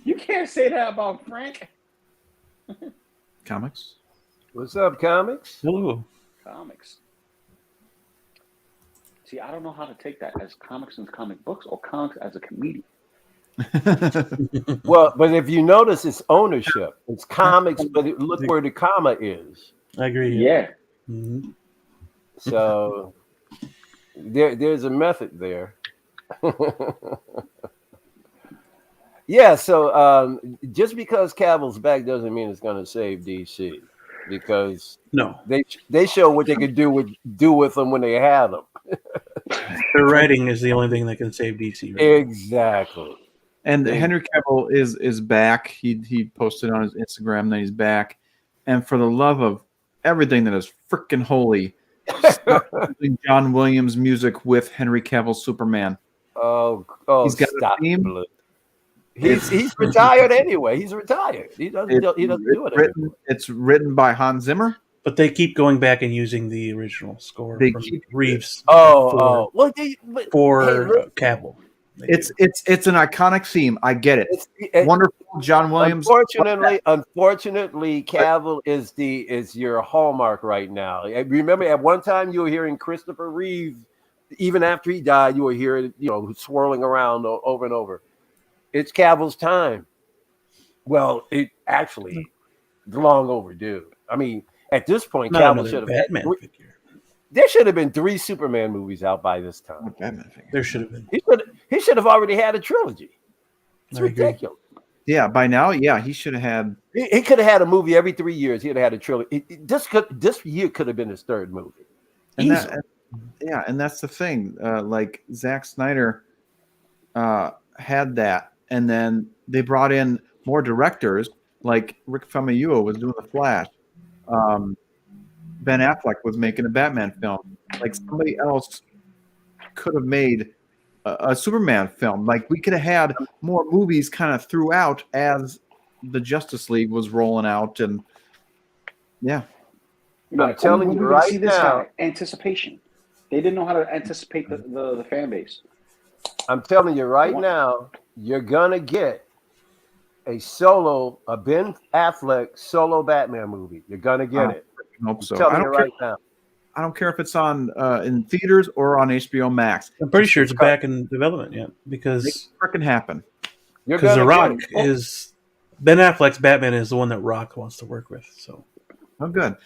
[SPEAKER 4] You can't say that about Frank.
[SPEAKER 2] Comics.
[SPEAKER 3] What's up, comics?
[SPEAKER 1] Hello.
[SPEAKER 4] Comics. See, I don't know how to take that as comics and comic books or comics as a comedian.
[SPEAKER 3] Well, but if you notice, it's ownership. It's comics, but look where the comma is.
[SPEAKER 1] I agree.
[SPEAKER 4] Yeah.
[SPEAKER 1] Mm-hmm.
[SPEAKER 3] So there's a method there. Yeah. So just because Cavill's back doesn't mean it's going to save DC, because they show what they could do with them when they had them.
[SPEAKER 1] Their writing is the only thing that can save DC. Right?
[SPEAKER 3] Exactly.
[SPEAKER 2] And Henry Cavill is back. He posted on his Instagram that he's back. And for the love of everything that is freaking holy, stop using John Williams music with Henry Cavill's Superman.
[SPEAKER 3] Oh,
[SPEAKER 2] he's got
[SPEAKER 3] stop.
[SPEAKER 2] a theme.
[SPEAKER 3] He's retired anyway. He's retired. He doesn't do it anymore.
[SPEAKER 2] It's written by Hans Zimmer.
[SPEAKER 1] But they keep going back and using the original score from Reeves.
[SPEAKER 3] For
[SPEAKER 1] Cavill.
[SPEAKER 2] It's an iconic theme. I get it. Wonderful, John Williams.
[SPEAKER 3] Unfortunately, Cavill is your hallmark right now. Remember, at one time you were hearing Christopher Reeve, even after he died, you were hearing swirling around over and over. It's Cavill's time. Well, it actually long overdue. I mean, at this point, Cavill should have
[SPEAKER 1] Batman figure.
[SPEAKER 3] There should have been 3 Superman movies out by this time.
[SPEAKER 1] There should have been.
[SPEAKER 3] He should have already had a trilogy. It's ridiculous.
[SPEAKER 2] Yeah, by now, yeah, he should have had.
[SPEAKER 3] He could have had a movie every 3 years. He'd have had a trilogy. This year could have been his third movie.
[SPEAKER 2] And
[SPEAKER 3] Easily.
[SPEAKER 2] that, yeah, and that's the thing. Like Zack Snyder had that, and then they brought in more directors. Like Rick Famuyiwa was doing The Flash. Ben Affleck was making a Batman film. Like somebody else could have made a Superman film. Like we could have had more movies kind of throughout as the Justice League was rolling out, and yeah.
[SPEAKER 3] I'm telling you right
[SPEAKER 4] see this
[SPEAKER 3] now.
[SPEAKER 4] guy, anticipation. They didn't know how to anticipate the fan base.
[SPEAKER 3] I'm telling you right now, you're gonna get a Ben Affleck solo Batman movie. You're gonna get it.
[SPEAKER 2] I hope so.
[SPEAKER 3] I'm telling you right now.
[SPEAKER 2] I don't care if it's on in theaters or on HBO Max.
[SPEAKER 1] I'm pretty sure it's back in development yet because
[SPEAKER 2] it freaking happen.
[SPEAKER 1] Because The Rock is Ben Affleck's Batman is the one that Rock wants to work with. So,
[SPEAKER 2] oh, good.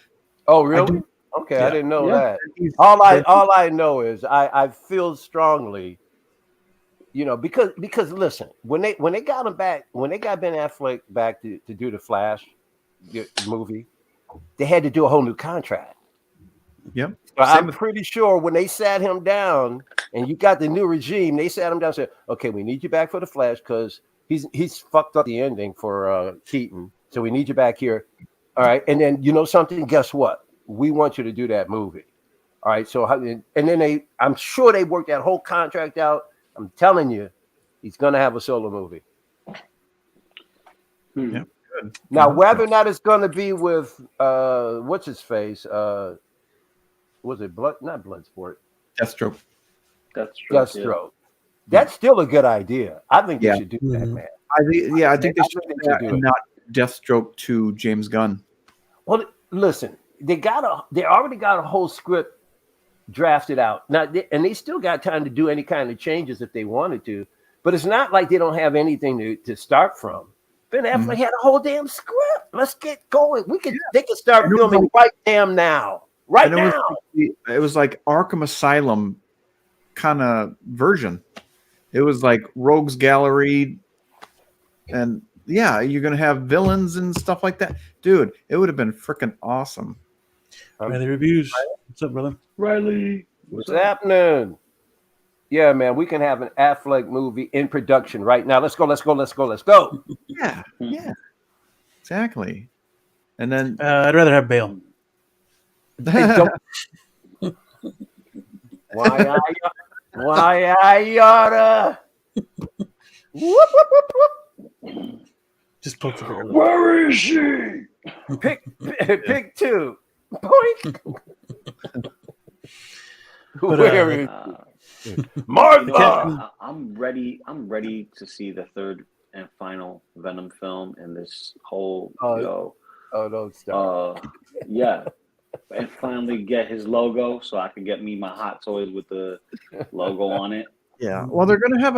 [SPEAKER 3] Oh, really? Okay,
[SPEAKER 1] yeah.
[SPEAKER 3] I didn't know that. All I know is I feel strongly, because listen, when they got him back, when they got Ben Affleck back to do the Flash movie, they had to do a whole new contract.
[SPEAKER 2] Yep.
[SPEAKER 3] So I'm pretty sure when they sat him down and you got the new regime, they sat him down and said, "Okay, we need you back for the Flash because he's fucked up the ending for Keaton, so we need you back here." All right, and then you know something? Guess what? We want you to do that movie. All right, so and then I'm sure they worked that whole contract out. I'm telling you, he's gonna have a solo movie.
[SPEAKER 2] Yeah, good.
[SPEAKER 3] Now, whether or not it's gonna be with what's his face? Was it not Bloodsport?
[SPEAKER 2] Deathstroke.
[SPEAKER 3] Deathstroke. That's still a good idea. I think they should do that, man.
[SPEAKER 2] I think they should do that and not Deathstroke to James Gunn.
[SPEAKER 3] Well, listen, they already got a whole script drafted out now, and they still got time to do any kind of changes if they wanted to. But it's not like they don't have anything to start from. Ben Affleck had a whole damn script. Let's get going. They can start filming right damn now. Right now.
[SPEAKER 2] It was like Arkham Asylum kind of version. It was like Rogues Gallery, and yeah, you're gonna have villains and stuff like that, dude. It would have been freaking awesome.
[SPEAKER 1] Riley Reviews. What's up, brother?
[SPEAKER 4] Riley,
[SPEAKER 3] what's happening? Yeah, man, we can have an Affleck movie in production right now. Let's go.
[SPEAKER 2] Yeah, exactly. And then
[SPEAKER 1] I'd rather have Bale.
[SPEAKER 3] Why I oughta.
[SPEAKER 1] Just poke the girl.
[SPEAKER 4] where is she?
[SPEAKER 3] Pick two. Point. Where is Martha?
[SPEAKER 4] I'm ready. I'm ready to see the third and final Venom film in this whole
[SPEAKER 3] don't stop.
[SPEAKER 4] yeah, and finally get his logo so I can get me my hot toys with the logo on it.
[SPEAKER 2] yeah, well, they're gonna have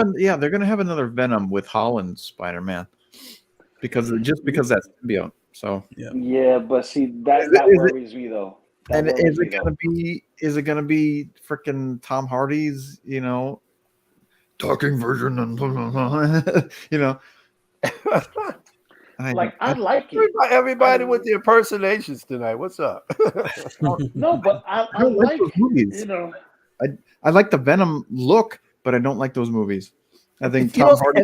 [SPEAKER 2] another Venom with Holland's Spider-Man because that's symbiote. So
[SPEAKER 4] yeah, but see that worries me though.
[SPEAKER 2] And is it gonna be freaking Tom Hardy's, talking version and
[SPEAKER 4] I like it.
[SPEAKER 3] Everybody with the impersonations tonight. What's up?
[SPEAKER 4] No, but I like
[SPEAKER 2] those movies. I like the Venom look, but I don't like those movies. I think Tom Hardy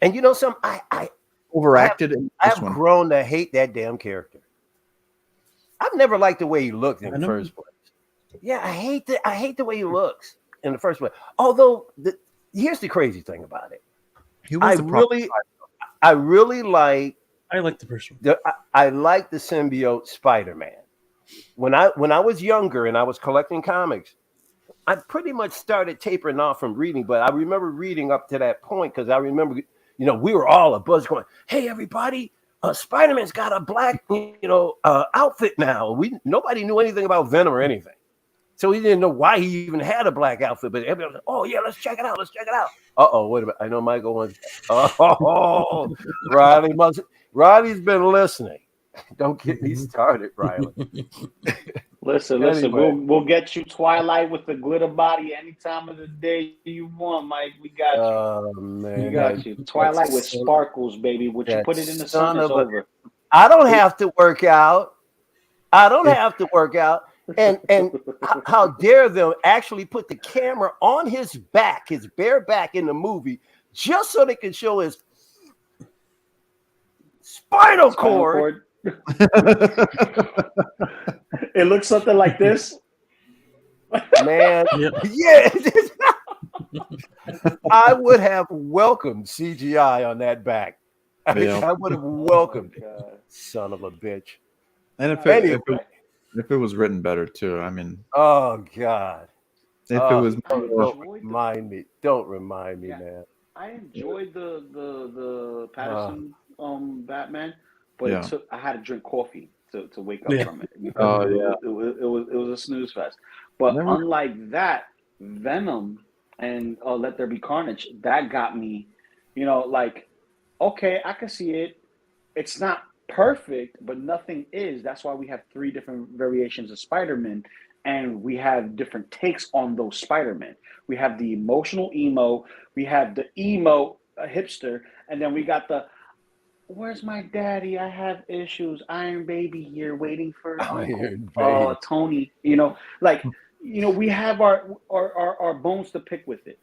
[SPEAKER 3] and you know some I
[SPEAKER 2] overacted.
[SPEAKER 3] I've grown to hate that damn character. I've never liked the way he looked in the first place. Yeah, I hate the way he looks in the first place. Although here's the crazy thing about it. I really like.
[SPEAKER 1] I like the first one.
[SPEAKER 3] I like the symbiote Spider-Man. When I was younger and I was collecting comics, I pretty much started tapering off from reading. But I remember reading up to that point because I remember, we were all a buzz going, "Hey, everybody! Spider-Man's got a black, outfit now." Nobody knew anything about Venom or anything, so we didn't know why he even had a black outfit. But everybody was like, "Oh yeah, let's check it out. Wait a minute. I know Michael wants. Oh, Riley's been listening. Don't get me started, Riley.
[SPEAKER 4] Listen,
[SPEAKER 3] Anyway,
[SPEAKER 4] we'll get you Twilight with the glitter body any time of the day you want, Mike. We got you. We
[SPEAKER 3] man,
[SPEAKER 4] got you. Twilight with sparkles, baby. Once you
[SPEAKER 3] that
[SPEAKER 4] put it in the sun,
[SPEAKER 3] son
[SPEAKER 4] it's
[SPEAKER 3] of a.
[SPEAKER 4] over.
[SPEAKER 3] I don't have to work out. I don't have to work out. And how dare them actually put the camera on his back, his bare back in the movie, just so they can show his spinal cord.
[SPEAKER 4] It looks something like this.
[SPEAKER 3] Man,
[SPEAKER 1] Yep.
[SPEAKER 3] yeah. I would have welcomed CGI on that back.
[SPEAKER 2] Yeah.
[SPEAKER 3] I would have welcomed it.
[SPEAKER 4] God.
[SPEAKER 3] Son of a bitch.
[SPEAKER 2] And if
[SPEAKER 3] Anyway.
[SPEAKER 2] it was written better too, I mean,
[SPEAKER 3] Oh God.
[SPEAKER 2] if it was
[SPEAKER 3] Don't remind me. Don't remind me, man.
[SPEAKER 4] I enjoyed the Patterson Batman, but
[SPEAKER 2] Yeah.
[SPEAKER 4] I had to drink coffee to wake up
[SPEAKER 1] Yeah.
[SPEAKER 4] from it.
[SPEAKER 2] Oh,
[SPEAKER 4] It was a snooze fest. But
[SPEAKER 2] Never-
[SPEAKER 4] unlike that, Venom and Let There Be Carnage, that got me, like, okay, I can see it. It's not perfect, but nothing is. That's why we have 3 different variations of Spider-Man, and we have different takes on those Spider-Man. We have the emotional emo, we have the emo hipster, and then we got the "Where's my daddy? I have issues. Iron Baby here, waiting for
[SPEAKER 3] Iron Baby.
[SPEAKER 4] Tony." We have our bones to pick with it.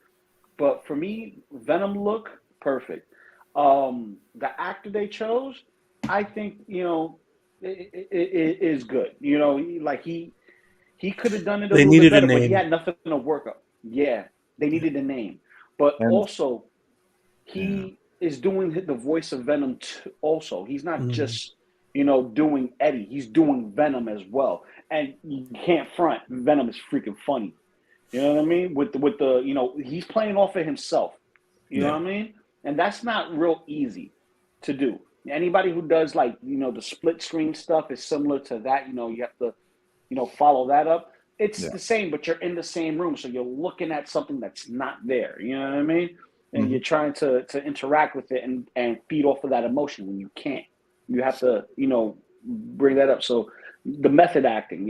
[SPEAKER 4] But for me, Venom look perfect. The actor they chose, I think it is good. Like he could have done it a
[SPEAKER 1] They
[SPEAKER 4] little
[SPEAKER 1] needed
[SPEAKER 4] bit
[SPEAKER 1] a
[SPEAKER 4] better, but he
[SPEAKER 1] name.
[SPEAKER 4] had nothing to work up. Yeah, they needed a name, but
[SPEAKER 2] And-
[SPEAKER 4] also he is doing the voice of Venom too. Also, he's not just doing Eddie. He's doing Venom as well, and you can't front. Venom is freaking funny. You know what I mean? With the he's playing off of himself. You know what I mean? And that's not real easy to do. Anybody who does the split screen stuff is similar to that. You have to follow that up. It's the same, but you're in the same room, so you're looking at something that's not there. You know what I mean? And you're trying to interact with it and feed off of that emotion when you can't. You have to bring that up. So the method acting,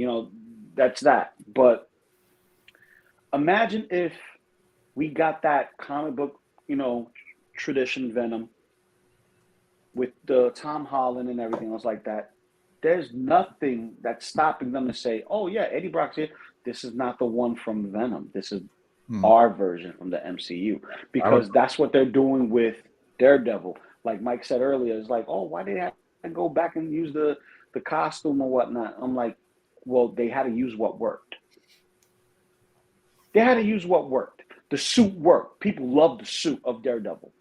[SPEAKER 4] that's that. But imagine if we got that comic book, tradition Venom with the Tom Holland and everything else like that. There's nothing that's stopping them to say, "Oh yeah, Eddie Brock's here. This is not the one from Venom. This is our version from the MCU," because that's what they're doing with Daredevil. Like Mike said earlier, it's like, "Oh, why did they have to go back and use the costume or whatnot?" I'm like, well, they had to use what worked. They had to use what worked. The suit worked. People love the suit of Daredevil.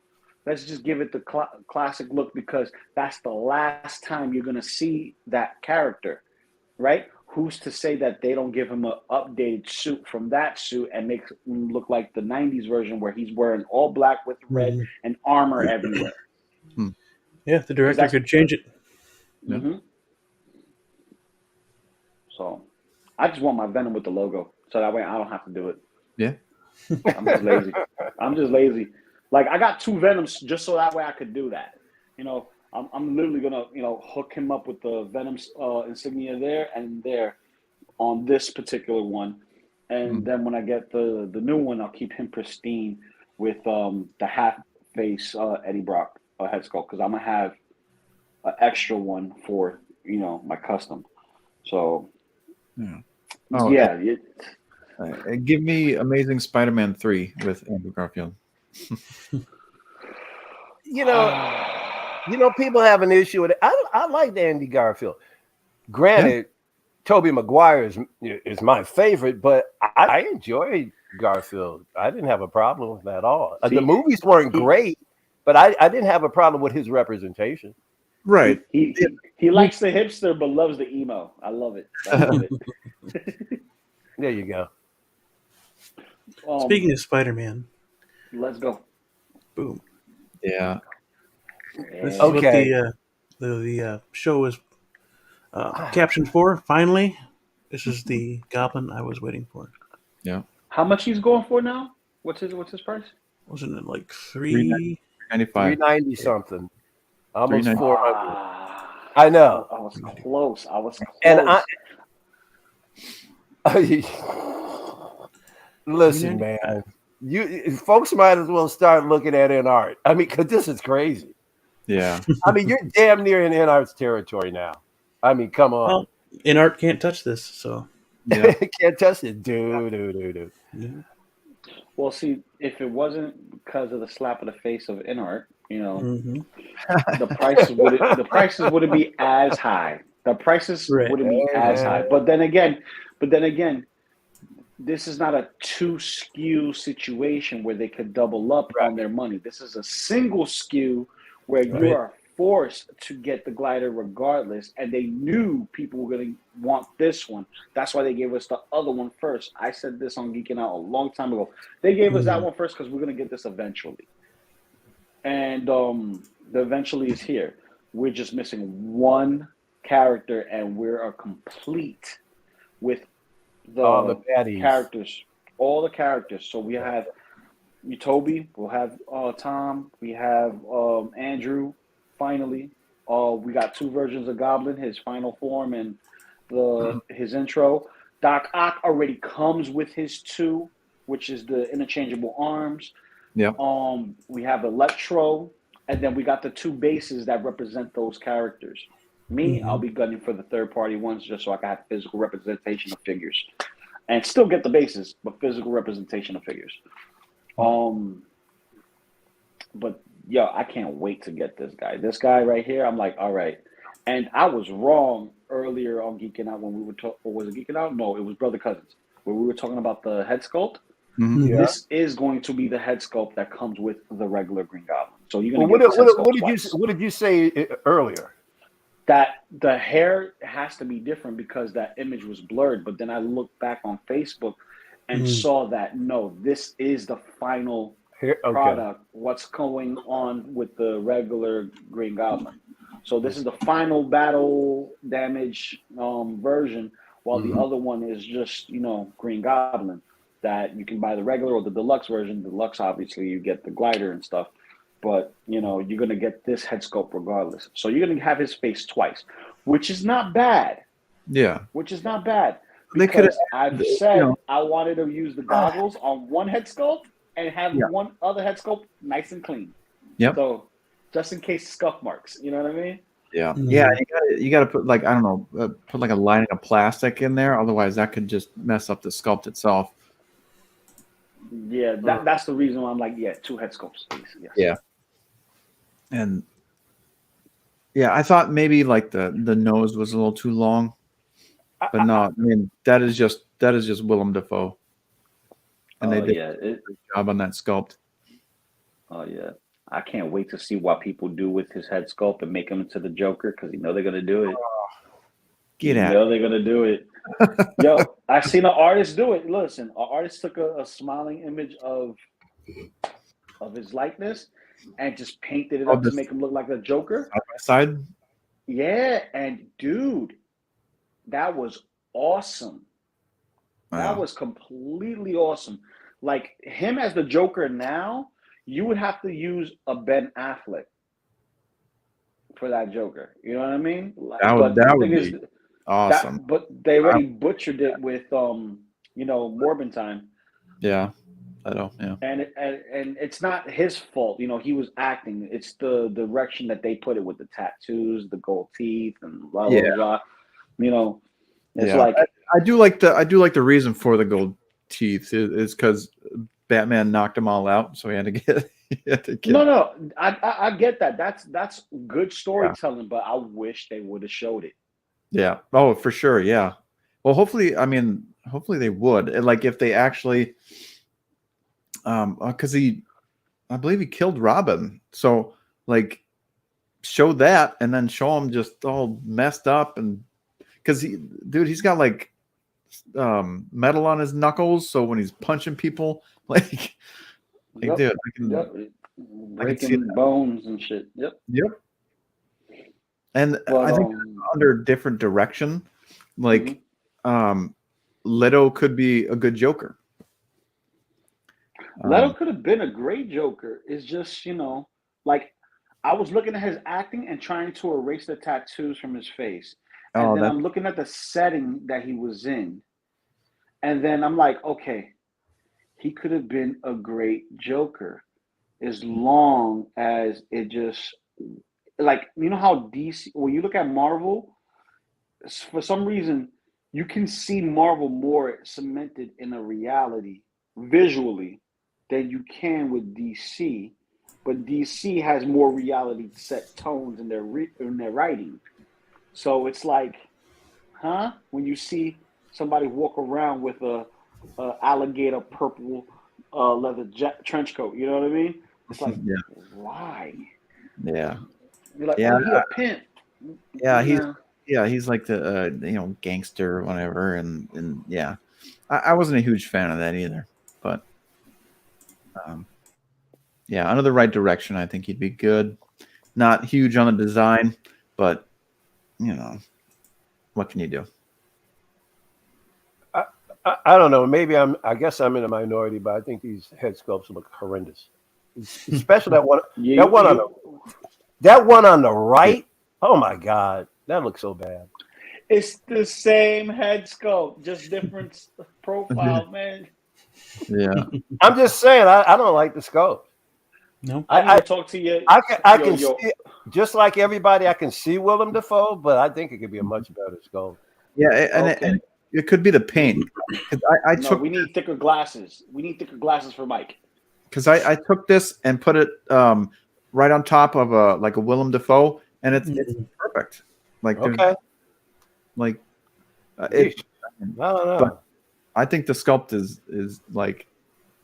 [SPEAKER 4] Let's just give it the classic look, because that's the last time you're going to see that character, right? Who's to say that they don't give him an updated suit from that suit and make him look like the 90s version where he's wearing all black with red and armor everywhere?
[SPEAKER 1] Yeah, the director could change it.
[SPEAKER 4] So I just want my Venom with the logo, so that way I don't have to do it.
[SPEAKER 2] Yeah.
[SPEAKER 4] I'm just lazy. Like, I got 2 Venoms just so that way I could do that. I'm literally gonna hook him up with the Venom insignia there and there on this particular one, and then when I get the new one, I'll keep him pristine with the half face Eddie Brock head sculpt, because I'm gonna have an extra one for my custom. So
[SPEAKER 2] give me Amazing Spider-Man 3 with Andrew Garfield.
[SPEAKER 3] People have an issue with it. I like Andy Garfield. Granted, Tobey Maguire is my favorite, but I enjoy Garfield. I didn't have a problem with that at all. The movies weren't great, but I didn't have a problem with his representation.
[SPEAKER 2] Right.
[SPEAKER 4] He likes the hipster but loves the emo. I love it.
[SPEAKER 3] There you go.
[SPEAKER 1] Speaking of Spider-Man,
[SPEAKER 4] let's go.
[SPEAKER 1] Boom.
[SPEAKER 2] Yeah.
[SPEAKER 1] This is what the show is captioned for. Finally, this is the Goblin I was waiting for.
[SPEAKER 2] Yeah.
[SPEAKER 4] How much he's going for now? What's his price?
[SPEAKER 1] Wasn't it like $395?
[SPEAKER 3] $390 something. Almost $400. I know.
[SPEAKER 4] I was close. I was
[SPEAKER 3] And
[SPEAKER 4] close.
[SPEAKER 3] Listen, man, you folks might as well start looking at in art. I mean, because this is crazy.
[SPEAKER 2] Yeah.
[SPEAKER 3] I mean, you're damn near in art's territory now. I mean, come on.
[SPEAKER 1] Well, in art can't touch this, so
[SPEAKER 2] Yeah.
[SPEAKER 3] Can't touch it. Dude.
[SPEAKER 1] yeah.
[SPEAKER 4] Well, see, if it wasn't because of the slap of the face of InArt,
[SPEAKER 1] Hmm.
[SPEAKER 4] the prices wouldn't be as high. The prices
[SPEAKER 1] Right.
[SPEAKER 4] wouldn't be
[SPEAKER 3] Hey,
[SPEAKER 4] as
[SPEAKER 3] man.
[SPEAKER 4] high. But then again, this is not a two SKU situation where they could double up on their money. This is a single SKU where you
[SPEAKER 1] Right.
[SPEAKER 4] are forced to get the glider regardless, and they knew people were going to want this one. That's why they gave us the other one first. I said this on Geeking Out a long time ago. They gave us that one first because we're going to get this eventually, and the eventually is here. We're just missing one character, and we're a complete with
[SPEAKER 3] All the
[SPEAKER 4] the
[SPEAKER 3] baddies.
[SPEAKER 4] characters, all the characters. So we have Toby, we'll have Tom, we have Andrew. Finally, we got two versions of Goblin, his final form and his intro. Doc Ock already comes with his two, which is the interchangeable arms.
[SPEAKER 2] Yeah.
[SPEAKER 4] We have Electro, and then we got the two bases that represent those characters. Me, I'll be gunning for the third party ones just so I can have physical representation of figures. And still get the bases, but physical representation of figures. But yo, I can't wait to get this guy. This guy right here, I'm like, all right. And I was wrong earlier on Geeking Out when we were talking, or was it Geeking Out? No, it was Brother Cousins, where we were talking about the head sculpt.
[SPEAKER 2] Mhm.
[SPEAKER 3] Yeah.
[SPEAKER 4] This is going to be the head sculpt that comes with the regular Green Goblin. So you're
[SPEAKER 3] Well,
[SPEAKER 4] gonna get this head sculpt twice.
[SPEAKER 3] what did you say earlier?
[SPEAKER 4] That the hair has to be different because that image was blurred. But then I looked back on Facebook and saw that no, this is the final
[SPEAKER 3] Here, okay.
[SPEAKER 4] product. What's going on with the regular Green Goblin? So this is the final battle damage version, while the other one is just Green Goblin that you can buy the regular or the deluxe version. Deluxe, obviously, you get the glider and stuff. But you're gonna get this head sculpt regardless. So you're gonna have his face twice, which is not bad.
[SPEAKER 2] Yeah.
[SPEAKER 4] Which is not bad
[SPEAKER 2] They could
[SPEAKER 4] because I've said I wanted to use the goggles on one head sculpt and have one other head sculpt nice and clean.
[SPEAKER 2] Yep.
[SPEAKER 4] So just in case scuff marks, you know what I mean?
[SPEAKER 2] Yeah. Yeah. You gotta put like, I don't know, put like a lining of plastic in there. Otherwise that could just mess up the sculpt itself.
[SPEAKER 4] Yeah, that's the reason why I'm like, two head sculpts, please. Yes.
[SPEAKER 2] Yeah. And yeah, I thought maybe like the nose was a little too long, but no, I mean that is just Willem Dafoe, and they did a great job on that sculpt.
[SPEAKER 4] Oh yeah, I can't wait to see what people do with his head sculpt and make him into the Joker because they're gonna do it.
[SPEAKER 2] Get out!
[SPEAKER 4] They're gonna do it. Yo, I seen an artist do it. Listen, an artist took a smiling image of his likeness and just painted it up to make him look like a Joker.
[SPEAKER 2] Side by side.
[SPEAKER 4] Yeah, and dude, that was awesome. That was completely awesome. Like him as the Joker now, you would have to use a Ben Affleck for that Joker. You know what I mean?
[SPEAKER 2] That would be awesome.
[SPEAKER 4] But they already butchered it with Morbin Time.
[SPEAKER 2] Yeah. I know, yeah.
[SPEAKER 4] And it's not his fault. He was acting. It's the direction that they put it with the tattoos, the gold teeth, and blah blah blah. It's like
[SPEAKER 2] I do like the reason for the gold teeth is because Batman knocked them all out, so he had to get.
[SPEAKER 4] No, I get that. That's good storytelling, but I wish they would have showed it.
[SPEAKER 2] Yeah. Oh, for sure. Yeah. Well, hopefully they would. Like if they actually. Because I believe he killed Robin. So like show that and then show him just all messed up and because he's got like metal on his knuckles. So when he's punching people, like dude,
[SPEAKER 4] breaking bones and shit.
[SPEAKER 2] Yep. And I think under different direction, like Leto could be a good Joker.
[SPEAKER 4] Leto could have been a great Joker. It's just, like I was looking at his acting and trying to erase the tattoos from his face. And
[SPEAKER 2] Oh,
[SPEAKER 4] then
[SPEAKER 2] that
[SPEAKER 4] I'm looking at the setting that he was in. And then I'm like, okay, he could have been a great Joker as long as it just like you know how DC when you look at Marvel, for some reason you can see Marvel more cemented in a reality visually than you can with DC. But DC has more reality set tones in their writing. So it's like, huh? When you see somebody walk around with a alligator purple leather trench coat, you know what I mean? It's like,
[SPEAKER 2] yeah,
[SPEAKER 4] why?
[SPEAKER 2] yeah,
[SPEAKER 4] You're like,
[SPEAKER 2] yeah,
[SPEAKER 4] oh, he a pimp.
[SPEAKER 2] yeah.
[SPEAKER 4] No,
[SPEAKER 2] He's like the gangster or whatever, and yeah, I wasn't a huge fan of that either, but um, yeah, under the right direction, I think he'd be good. Not huge on the design, but you know, what can you do?
[SPEAKER 3] I don't know. Maybe I guess I'm in a minority, but I think these head sculpts look horrendous. Especially that one.
[SPEAKER 4] you,
[SPEAKER 3] That one on the
[SPEAKER 4] you,
[SPEAKER 3] that one on the
[SPEAKER 2] Yeah.
[SPEAKER 3] right. Oh my God, that looks so bad.
[SPEAKER 4] it's the same head sculpt, just different profile, man.
[SPEAKER 2] Yeah,
[SPEAKER 3] I'm just saying. I don't like the sculpt.
[SPEAKER 1] No.
[SPEAKER 4] I need
[SPEAKER 3] I,
[SPEAKER 4] to talk to you.
[SPEAKER 3] I
[SPEAKER 4] Yo,
[SPEAKER 3] can
[SPEAKER 4] yo,
[SPEAKER 3] see just like everybody. I can see Willem Dafoe, but I think it could be a much better sculpt.
[SPEAKER 2] yeah, and
[SPEAKER 4] okay.
[SPEAKER 2] it could be the paint. 'Cause I
[SPEAKER 4] No,
[SPEAKER 2] took
[SPEAKER 4] we need thicker glasses. We need thicker glasses for Mike.
[SPEAKER 2] I took this and put it right on top of a Willem Dafoe, and it's
[SPEAKER 1] Mm.
[SPEAKER 2] perfect. Like there's
[SPEAKER 3] Okay.
[SPEAKER 2] like it.
[SPEAKER 3] Yeesh. I don't
[SPEAKER 2] But
[SPEAKER 3] know.
[SPEAKER 2] I think the sculpt is like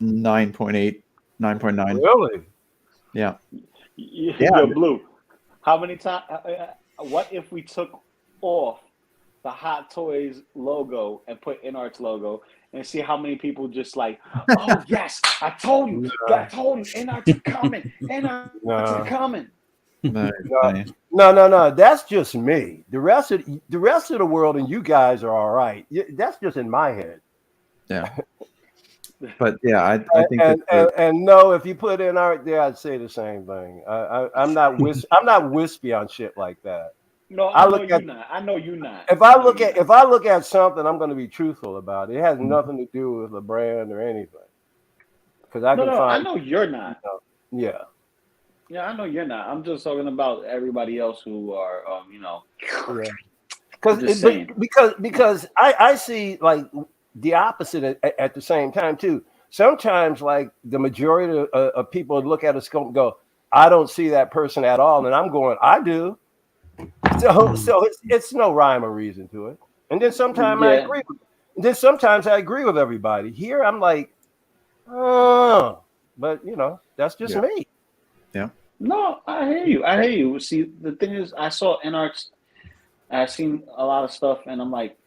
[SPEAKER 2] 9.8, 9.9.
[SPEAKER 3] Really?
[SPEAKER 2] Yeah,
[SPEAKER 4] Yo, Blue. How many times? What if we took off the Hot Toys logo and put InArt's logo and see how many people just like, oh yes, I told you, I told you, InArt's are coming, InArt's are
[SPEAKER 3] No.
[SPEAKER 4] coming.
[SPEAKER 2] nice,
[SPEAKER 3] No.
[SPEAKER 2] nice.
[SPEAKER 3] No. That's just me. The rest of the world and you guys are all right. That's just in my head.
[SPEAKER 2] Yeah. But yeah, I think that
[SPEAKER 3] And no, if you put in art there, I'd say the same thing. I'm not I'm not wispy on shit like that.
[SPEAKER 4] No,
[SPEAKER 3] I
[SPEAKER 4] I know
[SPEAKER 3] look
[SPEAKER 4] you
[SPEAKER 3] at
[SPEAKER 4] not. I know you not.
[SPEAKER 3] if I look at if I look at something, I'm going to be truthful about it. It has nothing to do with the brand or anything. Because I
[SPEAKER 4] No,
[SPEAKER 3] can
[SPEAKER 4] no, I
[SPEAKER 3] find,
[SPEAKER 4] know you're not.
[SPEAKER 3] yeah.
[SPEAKER 4] Yeah, I know you're not. I'm just talking about everybody else who are,
[SPEAKER 3] Yeah.
[SPEAKER 4] just saying.
[SPEAKER 3] Because I see like the opposite at the same time too. Sometimes like the majority of people look at a scope and go, I don't see that person at all, and I'm going, I do. So it's no rhyme or reason to it. And then sometimes I
[SPEAKER 4] Yeah.
[SPEAKER 3] agree. Then sometimes I agree with everybody. Here I'm like, oh, but that's just
[SPEAKER 2] yeah,
[SPEAKER 3] me.
[SPEAKER 2] yeah.
[SPEAKER 4] No, I hear you. I hear you. See, the thing is, I saw InArts. I've seen a lot of stuff, and I'm like,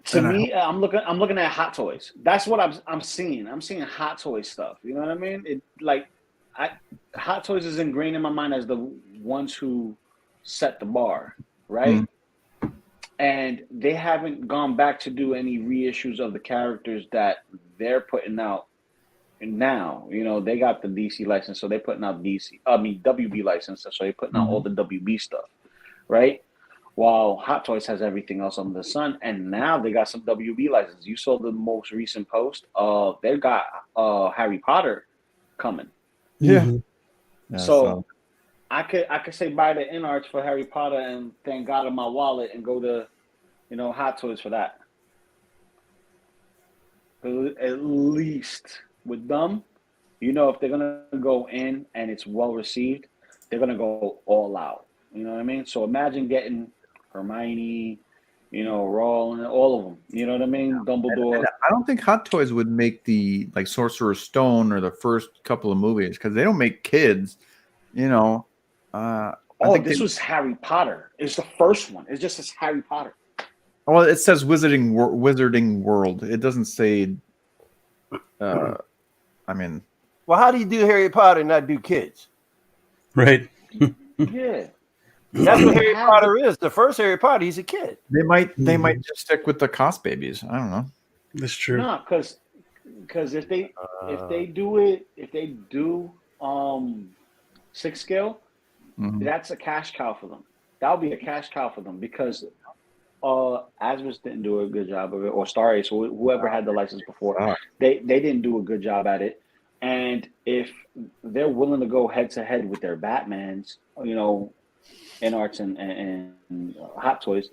[SPEAKER 4] to
[SPEAKER 2] And I hope
[SPEAKER 4] me, I'm looking at Hot Toys. That's what I'm seeing. I'm seeing Hot Toys stuff. You know what I mean? It like, I Hot Toys is ingrained in my mind as the ones who set the bar, right? And they haven't gone back to do any reissues of the characters that they're putting out now. They got the DC license, so they're putting out WB license, so they're putting out all the WB stuff, right? While Hot Toys has everything else under the sun, and now they got some WB license. You saw the most recent post. They got Harry Potter coming.
[SPEAKER 2] yeah.
[SPEAKER 1] Mhm.
[SPEAKER 2] Yeah,
[SPEAKER 4] So I could say buy the InArts for Harry Potter and thank God in my wallet and go to Hot Toys for that. At least with them, if they're gonna go in and it's well received, they're gonna go all out. You know what I mean? So imagine getting Hermione, Ron, all of them. You know what I mean?
[SPEAKER 2] and
[SPEAKER 4] Dumbledore.
[SPEAKER 2] I don't think Hot Toys would make the like Sorcerer's Stone or the first couple of movies because they don't make kids. I
[SPEAKER 4] Oh,
[SPEAKER 2] think
[SPEAKER 4] this was Harry Potter. It's the first one. It just says Harry Potter.
[SPEAKER 2] well, it says Wizarding World. It doesn't say. I mean,
[SPEAKER 3] Well, how do you do Harry Potter and not do kids?
[SPEAKER 1] Right.
[SPEAKER 4] Yeah.
[SPEAKER 3] That's what Harry
[SPEAKER 4] Have
[SPEAKER 3] Potter is. The first Harry Potter, he's a kid.
[SPEAKER 2] they might just stick with the Cos babies. I don't know.
[SPEAKER 1] That's true.
[SPEAKER 4] No, because if they do 6 scale, that's a cash cow for them. That would be a cash cow for them because Asmus didn't do a good job of it, or Star Ace, or whoever had the license before, they didn't do a good job at it. And if they're willing to go head to head with their Batmans, in arts and Hot Toys,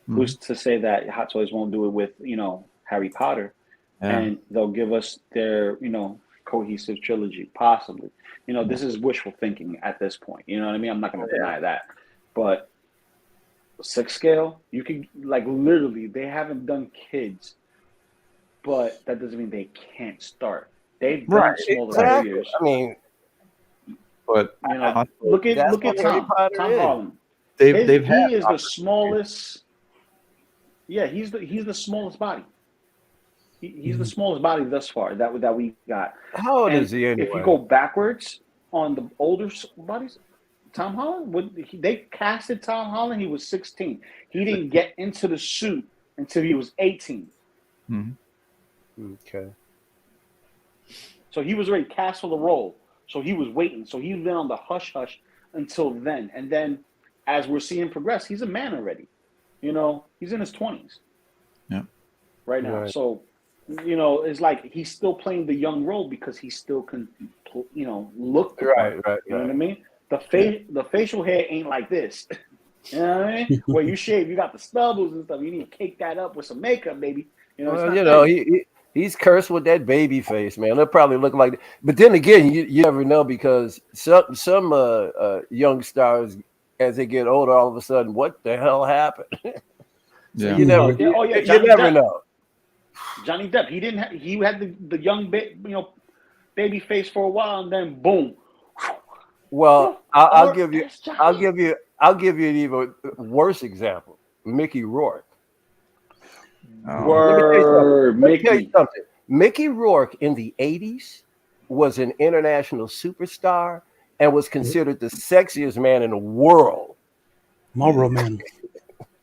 [SPEAKER 4] who's to say that Hot Toys won't do it with Harry Potter, and they'll give us their cohesive trilogy, possibly. This is wishful thinking at this point. You know what I mean? I'm not going to deny that, but 6 scale, you can literally they haven't done kids, but that doesn't mean they can't start. They've done smaller figures.
[SPEAKER 3] I mean,
[SPEAKER 2] but
[SPEAKER 4] look at Tom Holland.
[SPEAKER 2] He
[SPEAKER 4] is the smallest. Yeah, he's the smallest body. He's the smallest body thus far that we got.
[SPEAKER 3] How old is he anyway?
[SPEAKER 4] If you go backwards on the older bodies, Tom Holland, they casted Tom Holland. He was 16. He didn't get into the suit until he was 18.
[SPEAKER 3] Okay.
[SPEAKER 4] So he was already cast for the role. So he was waiting. So he's been on the hush hush until then. And then, as we're seeing progress, he's a man already. He's in his 20s.
[SPEAKER 2] Yeah.
[SPEAKER 4] Right now. Right. So, it's like he's still playing the young role because he still can, look.
[SPEAKER 3] Right.
[SPEAKER 4] You know what I mean? The facial hair ain't like this. You know what I mean? Where you shave, you got the stubbles and stuff. You need to cake that up with some makeup, baby.
[SPEAKER 3] He's cursed with that baby face, man. They'll probably look like that. But then again, you never know because some young stars, as they get older, all of a sudden, what the hell happened? So you never know.
[SPEAKER 4] Johnny Depp, he had the young baby face for a while, and then boom.
[SPEAKER 3] Well, I'll give you an even worse example. Mickey Rourke.
[SPEAKER 4] Word,
[SPEAKER 3] Let me tell you something. Mickey Rourke in the 80s was an international superstar and was considered the sexiest man in the world.
[SPEAKER 1] Marlboro Man.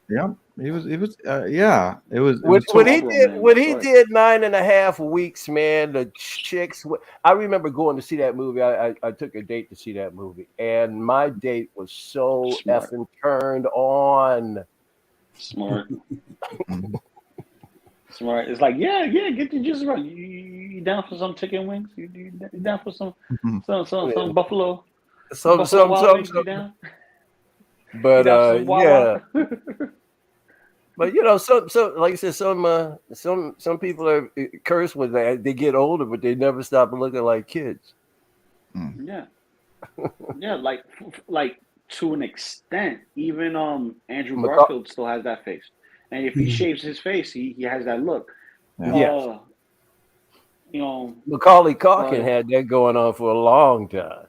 [SPEAKER 2] Yeah, he was. Yeah, it was.
[SPEAKER 3] When he did 9.5 weeks, man, the chicks. I remember going to see that movie. I took a date to see that movie, and my date was so effing turned on.
[SPEAKER 4] Smart. Smart. It's like, get the juice right. You down for some chicken wings? You down for some buffalo?
[SPEAKER 3] Some
[SPEAKER 4] wings, you down?
[SPEAKER 3] But yeah. But so like I said, some people are cursed when they get older, but they never stop looking like kids.
[SPEAKER 4] Yeah, yeah, like to an extent. Even Andrew Garfield still has that face. And if he shaves his face, he has that look.
[SPEAKER 3] Yeah. Macaulay Culkin had that going on for a long time.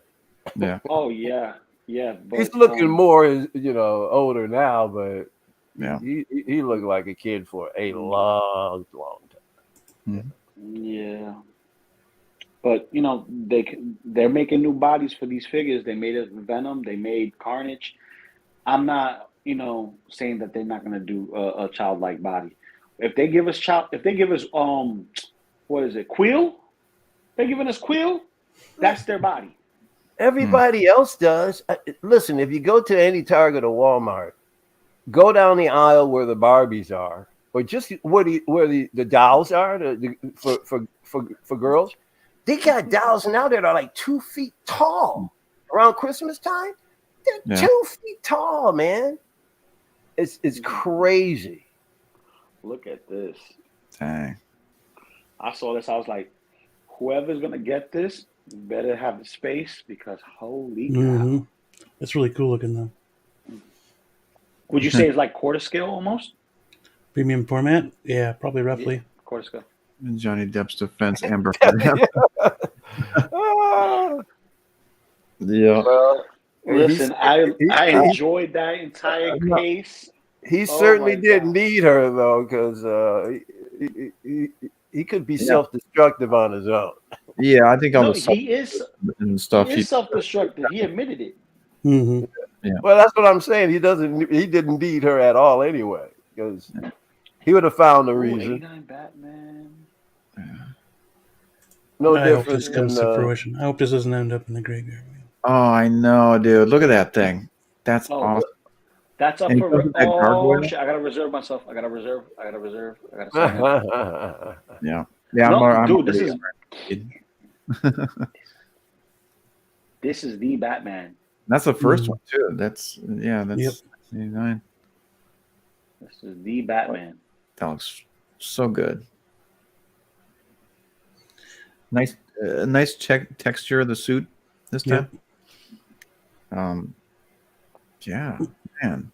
[SPEAKER 2] Yeah.
[SPEAKER 4] Oh yeah. But,
[SPEAKER 3] he's looking more, older now, but
[SPEAKER 2] yeah,
[SPEAKER 3] he looked like a kid for a long time.
[SPEAKER 4] Yeah. But they're making new bodies for these figures. They made Venom. They made Carnage. I'm not. Saying that they're not going to do a childlike body. If they give us what is it, Quill? They're giving us Quill. That's their body.
[SPEAKER 3] Everybody else does. Listen, if you go to any Target or Walmart, go down the aisle where the Barbies are, or just where the dolls are for girls. They got dolls now that are like 2 feet tall around Christmas time. They're 2 feet tall, man. It's crazy.
[SPEAKER 4] Look at this.
[SPEAKER 2] Dang.
[SPEAKER 4] I saw this. I was like, whoever's gonna get this better have the space because holy cow.
[SPEAKER 1] It's really cool looking though.
[SPEAKER 4] Would you say it's like quarter scale almost?
[SPEAKER 1] Premium format? Yeah, probably roughly.
[SPEAKER 4] Yeah, quarter scale.
[SPEAKER 2] In Johnny Depp's defense, Amber. Yeah.
[SPEAKER 3] Well,
[SPEAKER 4] listen, I enjoyed that entire case.
[SPEAKER 3] He certainly didn't need her though, because he could be self-destructive on his own.
[SPEAKER 2] Yeah, I think
[SPEAKER 4] he is self-destructive. He admitted it.
[SPEAKER 1] Mm-hmm.
[SPEAKER 2] Yeah.
[SPEAKER 3] Well, that's what I'm saying. He didn't need her at all anyway, because he would have found a reason.
[SPEAKER 4] 89 Batman.
[SPEAKER 3] No
[SPEAKER 1] I
[SPEAKER 3] difference.
[SPEAKER 1] hope this comes to fruition. I hope this doesn't end up in the graveyard.
[SPEAKER 2] Oh, I know, dude. Look at that thing. That's
[SPEAKER 4] Oh,
[SPEAKER 2] awesome.
[SPEAKER 4] that's up
[SPEAKER 2] And he
[SPEAKER 4] for.
[SPEAKER 2] comes with that
[SPEAKER 4] Oh
[SPEAKER 2] gargoyle.
[SPEAKER 4] shit! I gotta reserve myself. I gotta reserve. I gotta sign in.
[SPEAKER 2] Yeah. Yeah,
[SPEAKER 4] No,
[SPEAKER 2] I'm
[SPEAKER 4] dude,
[SPEAKER 2] already.
[SPEAKER 4] this is the Batman.
[SPEAKER 2] That's the first
[SPEAKER 1] Mhm.
[SPEAKER 2] one too. That's
[SPEAKER 1] Yep.
[SPEAKER 2] 1989.
[SPEAKER 4] This is the Batman.
[SPEAKER 2] That looks so good. Nice, nice texture of the suit this time.
[SPEAKER 1] Yep.
[SPEAKER 2] Yeah, man.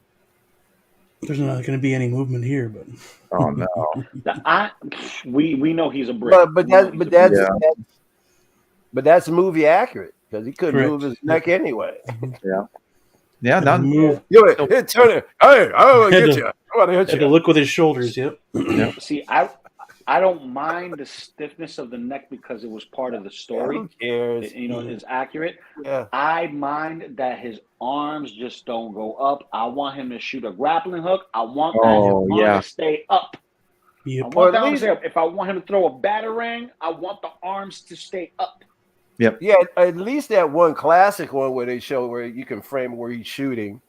[SPEAKER 1] There's not going to be any movement here, but
[SPEAKER 2] Oh no.
[SPEAKER 4] We know he's a brick.
[SPEAKER 2] Yeah,
[SPEAKER 3] but that's movie accurate because he couldn't
[SPEAKER 1] correct.
[SPEAKER 3] move his neck anyway.
[SPEAKER 2] yeah.
[SPEAKER 1] Had to
[SPEAKER 2] Not
[SPEAKER 1] move.
[SPEAKER 3] You know, hey, Tony, hey, I want to
[SPEAKER 1] Had
[SPEAKER 3] get
[SPEAKER 1] to-
[SPEAKER 3] you. I want to hit
[SPEAKER 1] Had to
[SPEAKER 3] you.
[SPEAKER 1] look with his shoulders. Yep.
[SPEAKER 2] Yeah.
[SPEAKER 4] See, I don't mind the stiffness of the neck because it was part of the story.
[SPEAKER 3] Who cares?
[SPEAKER 4] It's accurate.
[SPEAKER 3] Yeah.
[SPEAKER 4] I mind that his arms just don't go up. I want him to shoot a grappling hook. I want
[SPEAKER 2] Oh,
[SPEAKER 4] that arm to stay up. I
[SPEAKER 1] Yep.
[SPEAKER 4] want
[SPEAKER 3] Or
[SPEAKER 4] that
[SPEAKER 3] at
[SPEAKER 4] arm to
[SPEAKER 3] least-
[SPEAKER 4] stay up. If I want him to throw a batarang, I want the arms to stay up.
[SPEAKER 2] Yep.
[SPEAKER 3] Yeah, at least that one classic one where they show where you can frame where he's shooting.